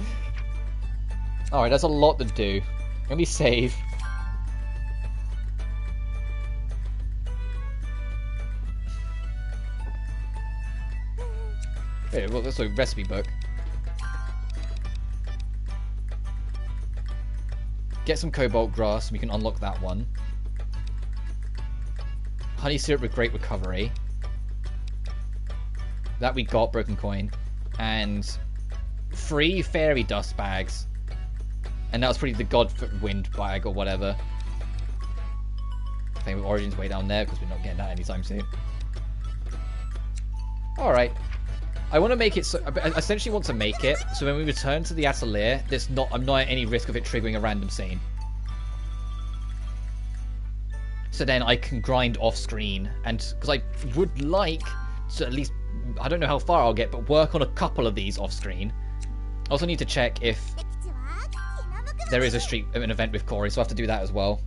Speaker 1: Alright, that's a lot to do. Let me save. Wait, well, that's a recipe book. Get some cobalt grass and we can unlock that one. Honey syrup with great recovery. That we got, broken coin. And 3 fairy dust bags. And that was pretty the Godfoot wind bag or whatever. I think Origin's way down there because we're not getting that anytime soon. Alright. I want to make it so... I essentially want to make it so when we return to the Atelier, I'm not at any risk of it triggering a random scene. So then I can grind off screen, and because I would like to at least, I don't know how far I'll get, but work on a couple of these off screen. I also need to check if there is an event with Corey, so I have to do that as well.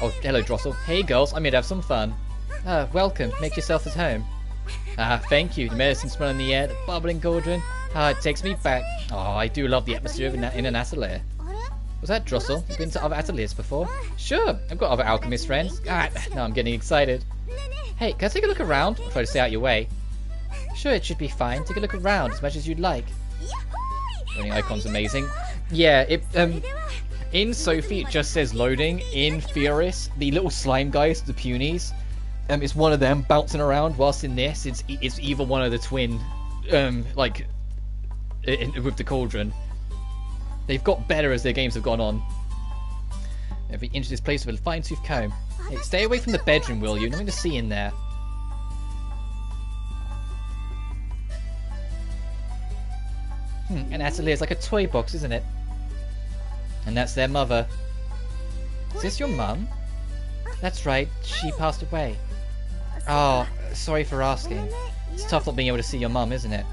Speaker 1: Oh, hello Drossel. Hey girls, I'm here to have some fun. Welcome, make yourself at home. Thank you. The medicine smell in the air, the bubbling cauldron. It takes me back. Oh, I do love the atmosphere in an atelier. Was that Drossel? You've been to other ateliers before? Sure, I've got other alchemist friends. Now I'm getting excited. Hey, can I take a look around? I'll try to stay out your way. Sure, it should be fine. Take a look around as much as you'd like. Loading icon's amazing. Yeah, in Sophie it just says loading. In Furious, the little slime guys, the Punies, it's one of them bouncing around. Whilst in this, it's either one of the twin, with the cauldron. They've got better as their games have gone on. Every inch of this place with a fine-tooth comb. Hey, stay away from the bedroom, will you? Nothing to see in there. An atelier is like a toy box, isn't it? And that's their mother. Is this your mum? That's right, she passed away. Oh, sorry for asking. It's tough not being able to see your mum, isn't it?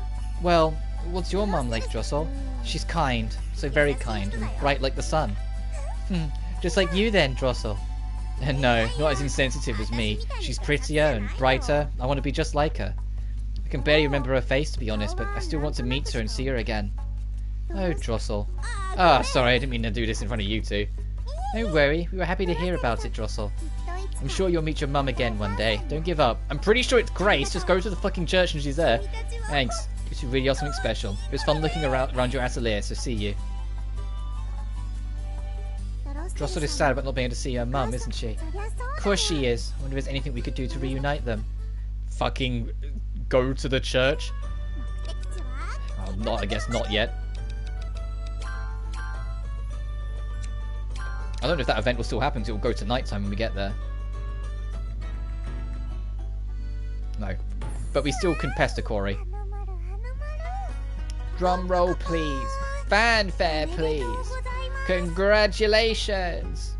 Speaker 1: Well, what's your mum like, Drossel? She's kind, so very kind, and bright like the sun. Just like you then, Drossel. No, not as insensitive as me. She's prettier and brighter. I want to be just like her. I can barely remember her face, to be honest, but I still want to meet her and see her again. Oh, Drossel. Ah, sorry, I didn't mean to do this in front of you two. Don't worry, we were happy to hear about it, Drossel. I'm sure you'll meet your mum again one day. Don't give up. I'm pretty sure it's Grace. Just go to the fucking church and she's there. Thanks. You really are something special. It was fun looking around your atelier, so see you. Drossel is sad about not being able to see her mum, isn't she? Of course she is. I wonder if there's anything we could do to reunite them. Fucking go to the church? Well, I guess not yet. I don't know if that event will still happen, because it will go to nighttime when we get there. No. But we still can pester Corey. Drum roll, please. Fanfare, please. Congratulations.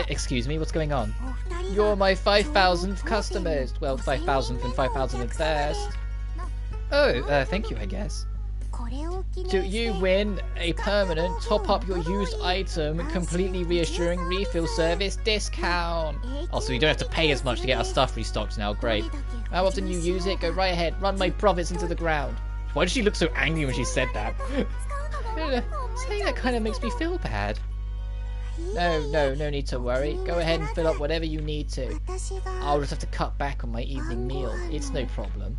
Speaker 1: Excuse me, what's going on? You're my 5,000th customers. Well, 5,000th and 5,001st. Oh, thank you, I guess. Do you win a permanent top up your used item completely reassuring refill service discount? Also, you don't have to pay as much to get our stuff restocked now. Great. How often you use it? Go right ahead. Run my profits into the ground. Why did she look so angry when she said that? Saying that kind of makes me feel bad. No need to worry. Go ahead and fill up whatever you need to. I'll just have to cut back on my evening meal. It's no problem.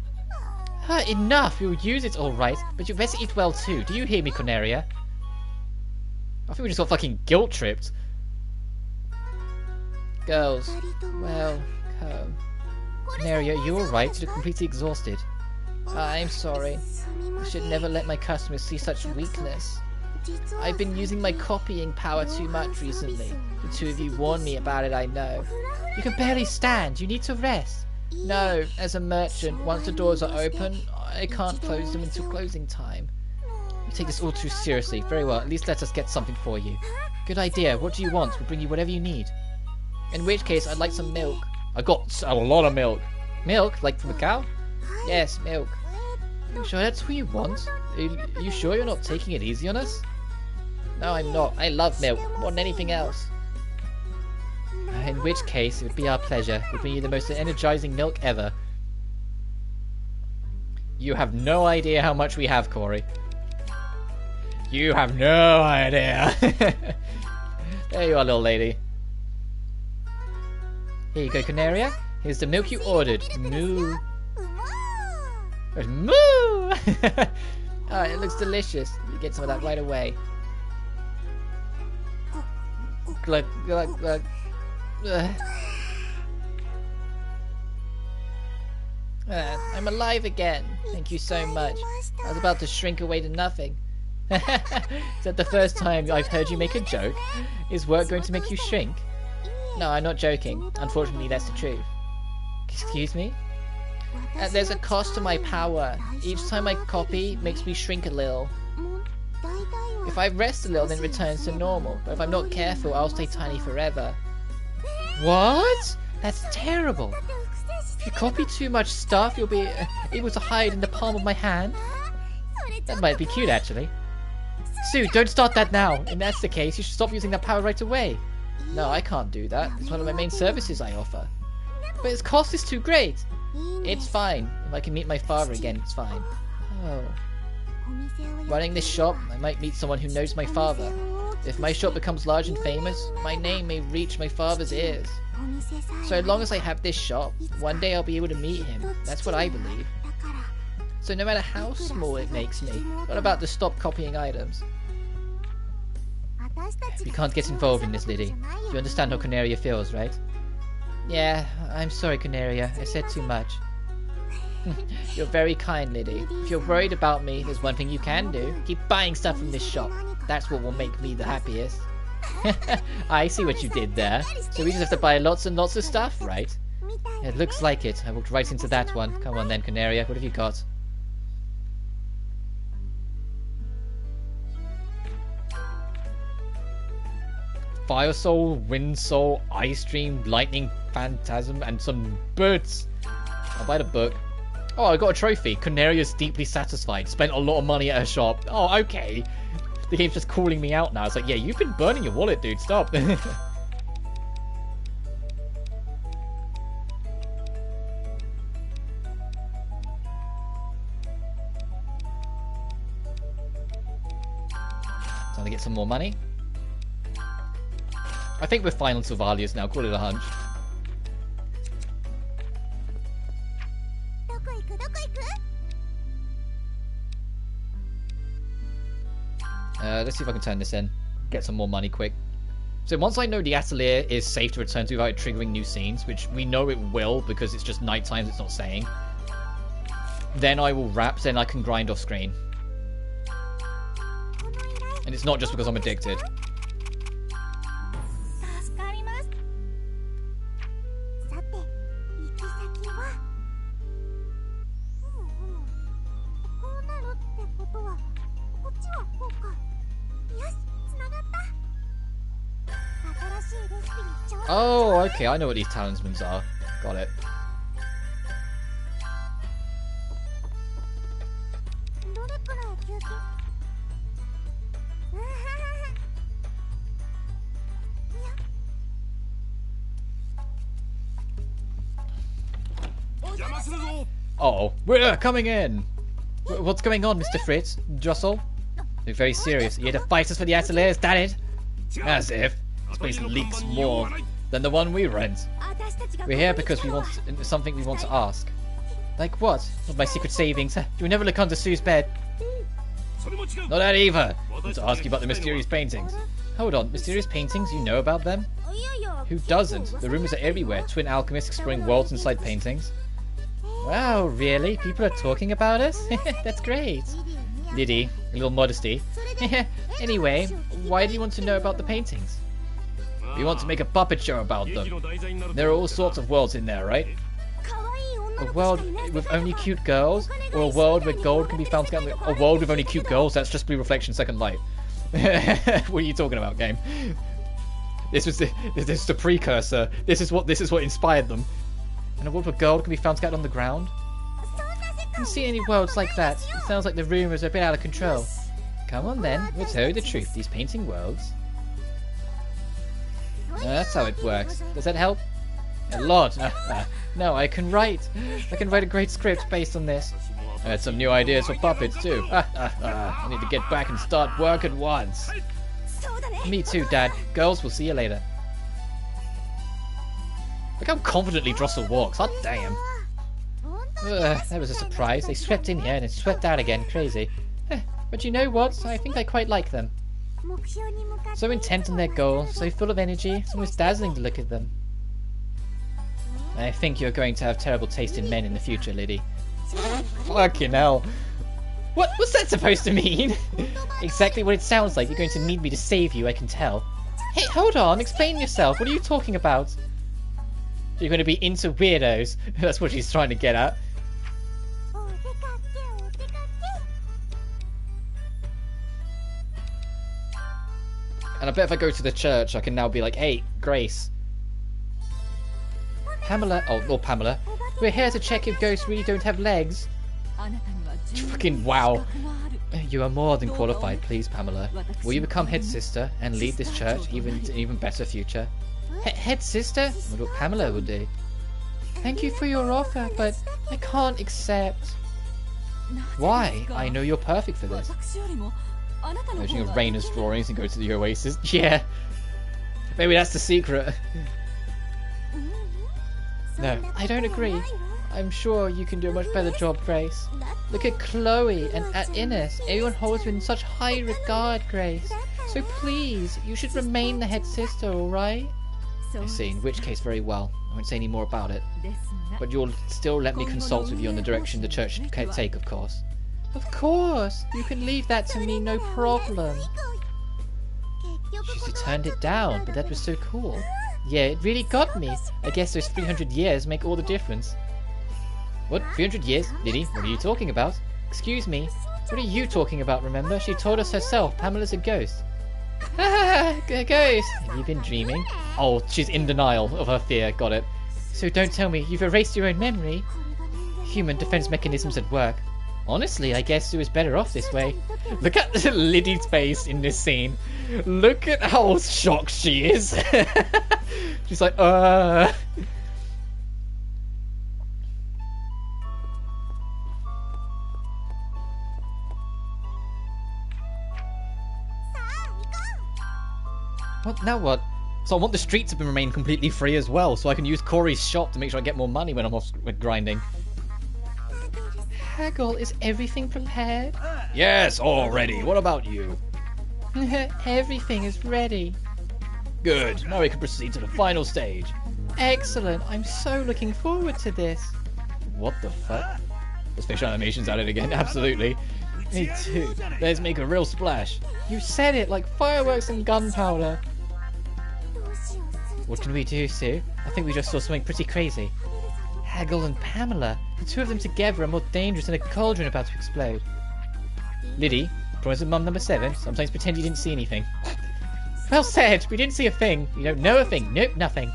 Speaker 1: Enough! You'll use it alright, but you better eat well too. Do you hear me, Corneria? I think we just got fucking guilt-tripped. Girls, well, Corneria, are you alright? You look completely exhausted. I'm sorry. I should never let my customers see such weakness. I've been using my copying power too much recently. The two of you warned me about it, I know. You can barely stand. You need to rest. No, as a merchant, once the doors are open, I can't close them until closing time. You take this all too seriously. Very well, at least let us get something for you. Good idea. What do you want? We'll bring you whatever you need. In which case, I'd like some milk. I got a lot of milk. Milk? Like from a cow? Yes, milk. You sure that's what you want? Are you sure you're not taking it easy on us? No, I'm not. I love milk more than anything else. In which case, it would be our pleasure. We'll bring you the most energizing milk ever. You have no idea how much we have, Corey. You have no idea. There you are, little lady. Here you go, Canaria. Here's the milk you ordered. Moo. There's moo! Oh, it looks delicious. You get some of that right away. Glug, glug, glug. I'm alive again. Thank you so much. I was about to shrink away to nothing. Is that the first time I've heard you make a joke? Is work going to make you shrink? No, I'm not joking. Unfortunately, that's the truth. Excuse me? There's a cost to my power. Each time I copy makes me shrink a little. If I rest a little, then it returns to normal. But if I'm not careful, I'll stay tiny forever. What? That's terrible. If you copy too much stuff, you'll be able to hide in the palm of my hand. That might be cute, actually. Sue, don't start that now. If that's the case, you should stop using that power right away. No, I can't do that. It's one of my main services I offer. But its cost is too great. It's fine. If I can meet my father again, it's fine. Oh. Running this shop, I might meet someone who knows my father. If my shop becomes large and famous, my name may reach my father's ears. So as long as I have this shop, one day I'll be able to meet him. That's what I believe. So no matter how small it makes me, what about to stop copying items? You can't get involved in this, Lydie. You understand how Canaria feels, right? Yeah, I'm sorry, Canaria. I said too much. You're very kind, Lydie. If you're worried about me, there's one thing you can do. Keep buying stuff from this shop. That's what will make me the happiest. I see what you did there. So we just have to buy lots and lots of stuff, right? It looks like it. I walked right into that one. Come on then, Canaria. What have you got? Fire Soul, Wind Soul, Ice Dream, Lightning Phantasm, and some birds. I'll buy the book. Oh, I got a trophy. Canaria's deeply satisfied. Spent a lot of money at her shop. Oh, okay. The game's just calling me out now. It's like, yeah, you've been burning your wallet, dude. Stop. Time to get some more money. I think we're final Sylvalius now. Call it a hunch. Let's see if I can turn this in. Get some more money quick. So once I know the Atelier is safe to return to without triggering new scenes, which we know it will because it's just night times, it's not saying, then I will wrap, then I can grind off screen. And it's not just because I'm addicted. Oh, okay, I know what these talismans are. Got it. Oh, we're coming in! What's going on, Mr. Fritz? Drossel? You're very serious. You here to fight us for the Atelier, is that it? As if. This place leaks more than the one we rent. We're here because we want something we want to ask. Like what? Not my secret savings. You will never look under Sue's bed. Not that either. I want to ask you about the mysterious paintings. Hold on, mysterious paintings? You know about them? Who doesn't? The rumors are everywhere. Twin alchemists exploring worlds inside paintings. Wow, really? People are talking about us? That's great. Lydie, a little modesty. Anyway, why do you want to know about the paintings? We want to make a puppet show about them. There are all sorts of worlds in there, right? A world with only cute girls? Or a world where gold can be found together? A world with only cute girls? That's just Blue Reflection Second Light. What are you talking about, game? This is the precursor. This is what inspired them. And a world where gold can be found scattered on the ground? I don't see any worlds like that. It sounds like the rumors are a bit out of control. Come on then, we'll tell you the truth. These painting worlds. That's how it works. Does that help? A lot. No, I can write. I can write a great script based on this. I had some new ideas for puppets too. I need to get back and start work at once. Me too, Dad. Girls, we'll see you later. Look how confidently Drossel walks. Hot damn. That was a surprise. They swept in here and then swept out again. Crazy. But you know what? I think I quite like them. So intent on their goal, so full of energy, it's almost dazzling to look at them. I think you're going to have terrible taste in men in the future, Lydie. Fucking hell. What's that supposed to mean? Exactly what it sounds like. You're going to need me to save you, I can tell. Hey, hold on, explain yourself. What are you talking about? You're going to be into weirdos. That's what she's trying to get at. And I bet if I go to the church, I can now be like, hey, Grace. Pamela, or Pamela, we're here to check if ghosts really don't have legs. Fucking wow. You are more than qualified, please, Pamela. Will you become head sister and lead this church to an even better future? Head sister? What Pamela would do. Thank you for your offer, but I can't accept. Why? I know you're perfect for this. Imagine a Raina's drawings and go to the Oasis. Yeah. Maybe that's the secret. No, I don't agree. I'm sure you can do a much better job, Grace. Look at Chloe and at Ines. Everyone holds you in such high regard, Grace. So please, you should remain the head sister, alright? I see, in which case very well. I won't say any more about it. But you'll still let me consult with you on the direction the church should take, of course. Of course! You can leave that to me, no problem. She turned it down, but that was so cool. Yeah, it really got me. I guess those 300 years make all the difference. What? 300 years? Lydie, what are you talking about? Excuse me. What are you talking about, remember? She told us herself. Pamela's a ghost. Ah, a ghost! Have you been dreaming? Oh, she's in denial of her fear. Got it. So don't tell me you've erased your own memory. Human defense mechanisms at work. Honestly, I guess it was better off this way. Look at Lydie's face in this scene. Look at how shocked she is. She's like, What? Now what? So I want the street to remain completely free as well, so I can use Corey's shop to make sure I get more money when I'm off with grinding. Haggle, is everything prepared? Yes, all ready. What about you? Everything is ready. Good. Now we can proceed to the final stage. Excellent. I'm so looking forward to this. What the fuck? There's facial animations added again. Absolutely. Me too. Let's make a real splash. You said it, like fireworks and gunpowder. What can we do, Sue? I think we just saw something pretty crazy. Haggle and Pamela. The two of them together are more dangerous than a cauldron about to explode. Lydie, promise with mum number 7. Sometimes pretend you didn't see anything. Well said. We didn't see a thing. You don't know a thing. Nope, nothing.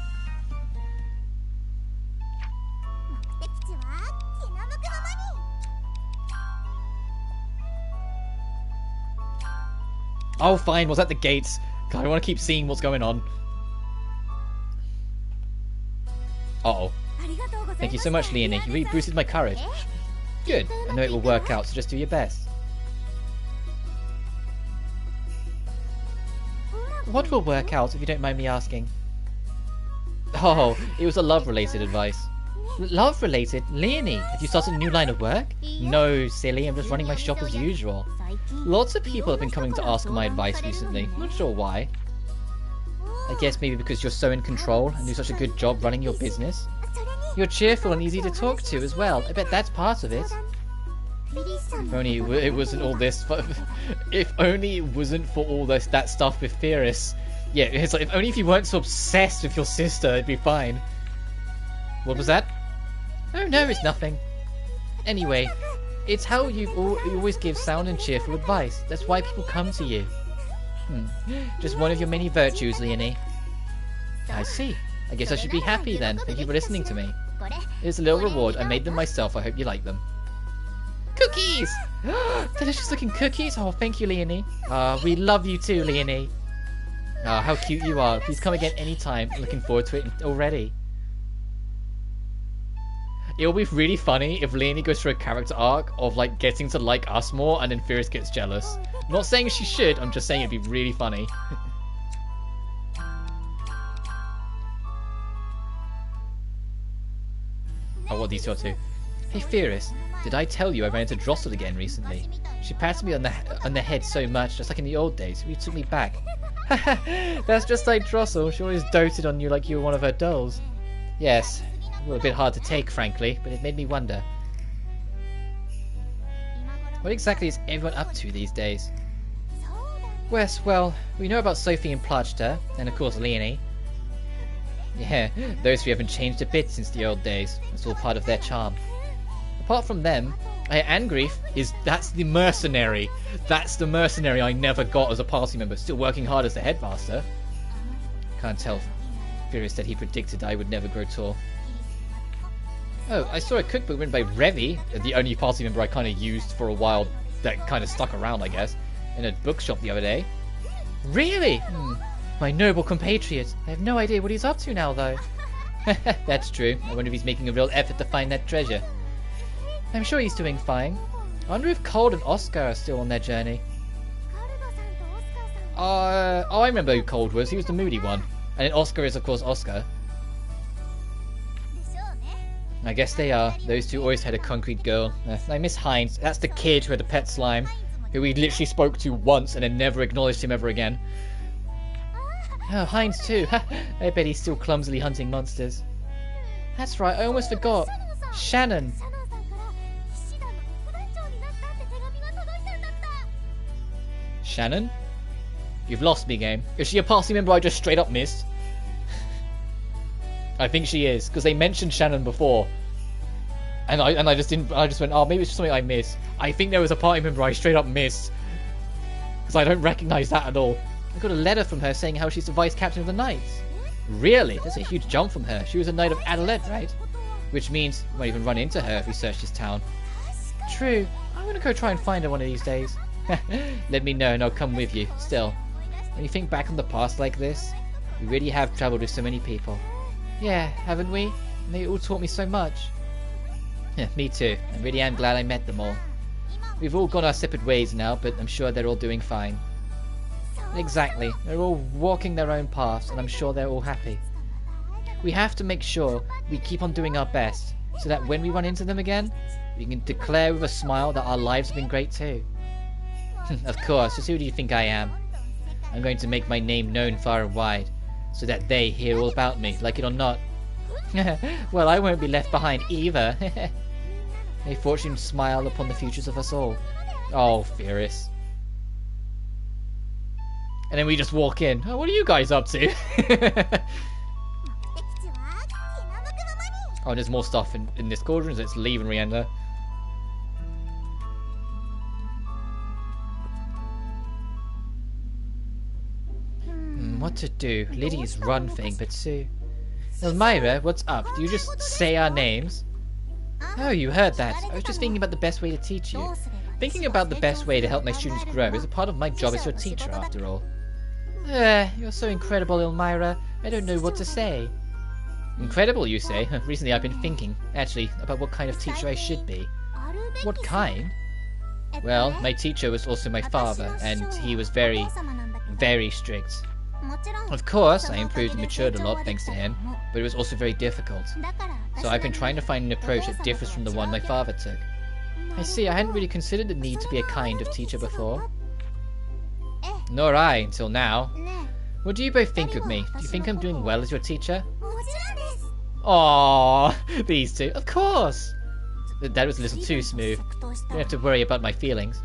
Speaker 1: Oh, fine. Was at the gates. God, I want to keep seeing what's going on. Uh-oh. Thank you so much, Leonie. You really boosted my courage. Good. I know it will work out, so just do your best. What will work out, if you don't mind me asking? Oh, it was a love-related advice. Love-related? Leonie, have you started a new line of work? No, silly. I'm just running my shop as usual. Lots of people have been coming to ask my advice recently. Not sure why. I guess maybe because you're so in control and do such a good job running your business. You're cheerful and easy to talk to as well. I bet that's part of it. If only it wasn't all this. If only it wasn't for all that stuff with Ferris. Yeah, it's like if only if you weren't so obsessed with your sister, it'd be fine. What was that? Oh no, it's nothing. Anyway, it's how you always give sound and cheerful advice. That's why people come to you. Just one of your many virtues, Leonie. I see. I guess I should be happy then. Thank you for listening to me. Here's a little reward. I made them myself. I hope you like them. Cookies! Delicious looking cookies. Oh, thank you, Leonie. We love you too, Leonie. How cute you are. Please come again anytime. I'm looking forward to it already. It'll be really funny if Leonie goes through a character arc of like getting to like us more and then Fierce gets jealous. I'm not saying she should, I'm just saying it'd be really funny. Oh, what these two are too. Hey Fierce, did I tell you I ran into Drossel again recently? She patted me on the head so much, just like in the old days. Really took me back. That's just like Drossel. She always doted on you like you were one of her dolls. Yes. Well, a bit hard to take, frankly, but it made me wonder. What exactly is everyone up to these days? Wes, well, we know about Sophie and Plachta, and of course Leonie. Yeah, those three haven't changed a bit since the old days. It's all part of their charm. Apart from them, Angrief that's the mercenary. That's the mercenary I never got as a party member, still working hard as the headmaster. Can't tell. Furious said he predicted I would never grow tall. Oh, I saw a cookbook written by Revi, the only party member I kind of used for a while that kind of stuck around, I guess, in a bookshop the other day. Really? My noble compatriot. I have no idea what he's up to now, though. That's true. I wonder if he's making a real effort to find that treasure. I'm sure he's doing fine. I wonder if Cold and Oscar are still on their journey. Oh, I remember who Cold was. He was the moody one. And then Oscar is, of course, Oscar. I guess they are. Those two always had a concrete girl. I miss Heinz. That's the kid who had a pet slime, who we literally spoke to once and then never acknowledged him ever again. Oh, Heinz too. I bet he's still clumsily hunting monsters. That's right, I almost forgot. Shannon. Shannon? You've lost me, game. Is she a party member I just straight up missed? I think she is, because they mentioned Shannon before. And I just went, oh, maybe it's just something I missed. I think there was a party member I straight up missed. Because I don't recognise that at all. I got a letter from her saying how she's the vice captain of the Knights. Really? That's a huge jump from her. She was a Knight of Adelaide, right? Which means we won't even run into her if we search this town. True. I'm going to go try and find her one of these days. Let me know and I'll come with you. Still, when you think back on the past like this, we really have travelled with so many people. Yeah, haven't we? And they all taught me so much. Me too. I really am glad I met them all. We've all gone our separate ways now, but I'm sure they're all doing fine. Exactly. They're all walking their own paths, and I'm sure they're all happy. We have to make sure we keep on doing our best, so that when we run into them again, we can declare with a smile that our lives have been great too. Of course, just who do you think I am? I'm going to make my name known far and wide, so that they hear all about me, like it or not. Well, I won't be left behind either. May fortune smile upon the futures of us all. Oh, Fierce. And then we just walk in. Oh, what are you guys up to? Oh, there's more stuff in this cauldron, so let's leave and re-enter. What to do? Lydia's run thing, but Sue... Elmira, what's up? Do you just say our names? Oh, you heard that. I was just thinking about the best way to teach you. Thinking about the best way to help my students grow is a part of my job as your teacher, after all. You're so incredible, Elmira. I don't know what to say. Incredible, you say? Recently I've been thinking, actually, about what kind of teacher I should be. What kind? Well, my teacher was also my father, and he was very, very strict. Of course, I improved and matured a lot thanks to him, but it was also very difficult. So I've been trying to find an approach that differs from the one my father took. I see, I hadn't really considered the need to be a kind of teacher before. Nor I, until now. What do you both think of me? Do you think I'm doing well as your teacher? Aww, these two. Of course! That was a little too smooth. You don't have to worry about my feelings.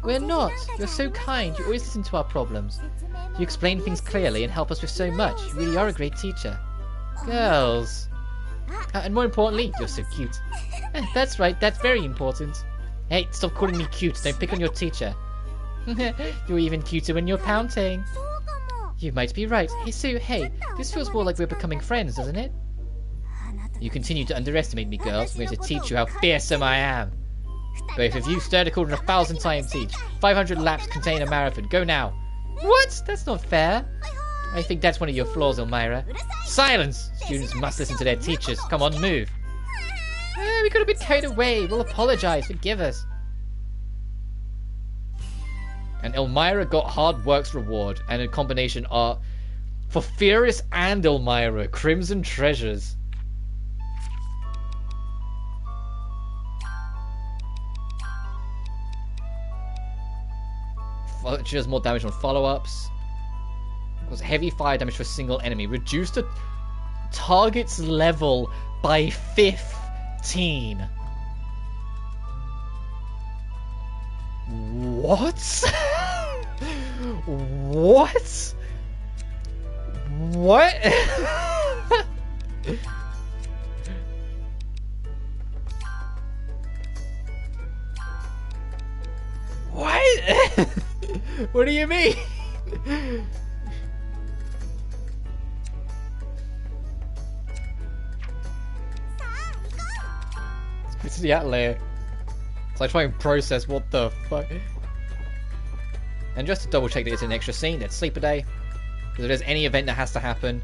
Speaker 1: We're not. You're so kind. You always listen to our problems. You explain things clearly and help us with so much. You really are a great teacher. Girls. And more importantly, you're so cute. That's right, that's very important. Hey, stop calling me cute. Don't pick on your teacher. You're even cuter when you're pouting. You might be right. Hey, Sue, hey. This feels more like we're becoming friends, doesn't it? You continue to underestimate me, girls. I'm going to teach you how fearsome I am. Both of you stir the cauldron 1,000 times each. 500 laps contain a marathon. Go now. What? That's not fair. I think that's one of your flaws, Elmira. Silence! Students must listen to their teachers. Come on, move. We got a bit carried away. We'll apologize. Forgive us. And Elmira got hard work's reward, and a combination are for Furious and Elmira, Crimson Treasures. She does more damage on follow-ups. Cause heavy fire damage for a single enemy. Reduce the target's level by 15. What? What? What? What? What do you mean? Let's go to the Atelier. So I try and process what the fuck. And just to double check that it's an extra scene, let's sleep a day. Because if there's any event that has to happen,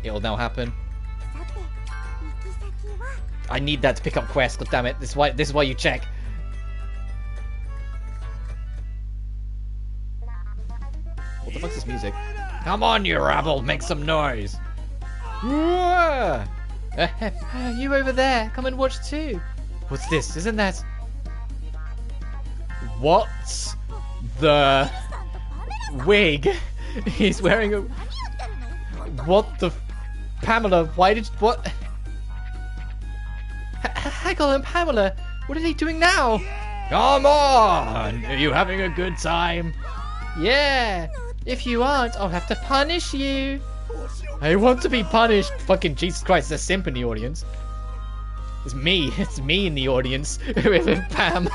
Speaker 1: it'll now happen. I need that to pick up quests, god damn it. This is why you check. What the fuck's this music? Come on, you rabble, make some noise! And You over there, come and watch too. What's this? Isn't that... What the wig? He's wearing a... What the... Pamela, why did... What? Haggle and Pamela, what are they doing now? Come on! Are you having a good time? Yeah! If you aren't, I'll have to punish you. I want to be punished. Fucking Jesus Christ, it's a simp in the audience. It's me in the audience with Pam.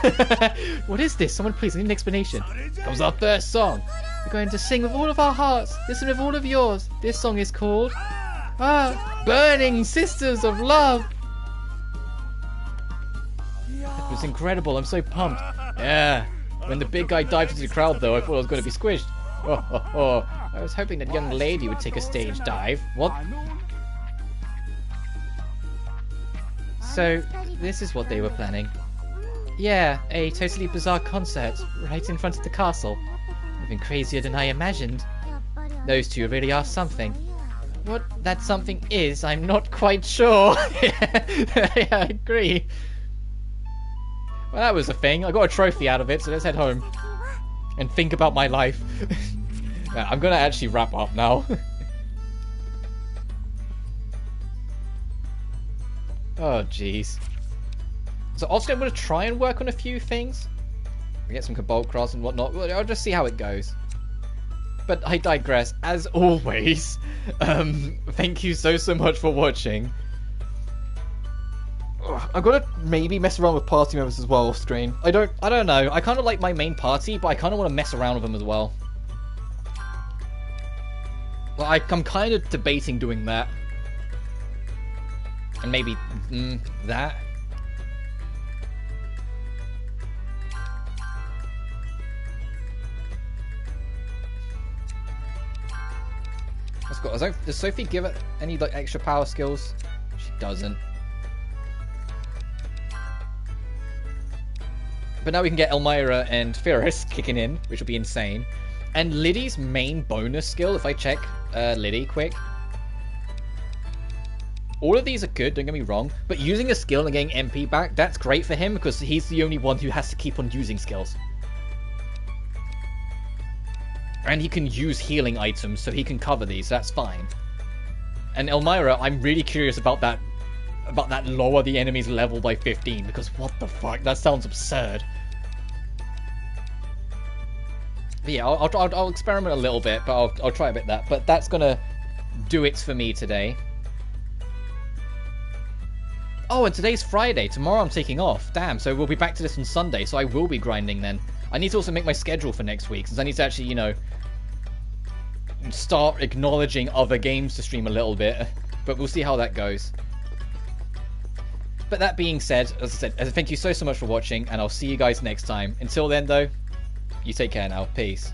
Speaker 1: What is this? Someone please, I need an explanation. Comes our first song. We're going to sing with all of our hearts, listen with all of yours. This song is called Burning Sisters of Love. It was incredible, I'm so pumped. Yeah. When the big guy dived into the crowd though, I thought I was going to be squished. Oh. I was hoping that young lady would take a stage dive. What? So, this is what they were planning. Yeah, a totally bizarre concert, right in front of the castle. Even crazier than I imagined. Those two really are something. What that something is, I'm not quite sure. Yeah, I agree. Well, that was a thing. I got a trophy out of it, so let's head home. And think about my life. Yeah, I'm gonna actually wrap up now. Oh, jeez. So obviously I'm gonna try and work on a few things. Get some Cobalt Cross and whatnot. I'll just see how it goes. But I digress. As always, thank you so much for watching. I'm gonna maybe mess around with party members as well off screen. I don't know. I kind of like my main party, but I kind of want to mess around with them as well. Like, I'm kind of debating doing that. And maybe that. That's cool. Does Sophie give it any like extra power skills? She doesn't. But now we can get Elmira and Ferris kicking in, which will be insane. And Lydie's main bonus skill, if I check Lydie quick. All of these are good, don't get me wrong. But using a skill and getting MP back, that's great for him because he's the only one who has to keep on using skills. And he can use healing items, so he can cover these, that's fine. And Elmira, I'm really curious about that lower the enemy's level by 15, because what the fuck, that sounds absurd. But yeah, I'll experiment a little bit, but I'll try a bit of that. But that's gonna do it for me today. Oh, and today's Friday. Tomorrow I'm taking off. Damn, so we'll be back to this on Sunday, so I will be grinding then. I need to also make my schedule for next week, since I need to actually, you know, start acknowledging other games to stream a little bit. But we'll see how that goes. But that being said, as I said, thank you so much for watching, and I'll see you guys next time. Until then, though, you take care now. Peace.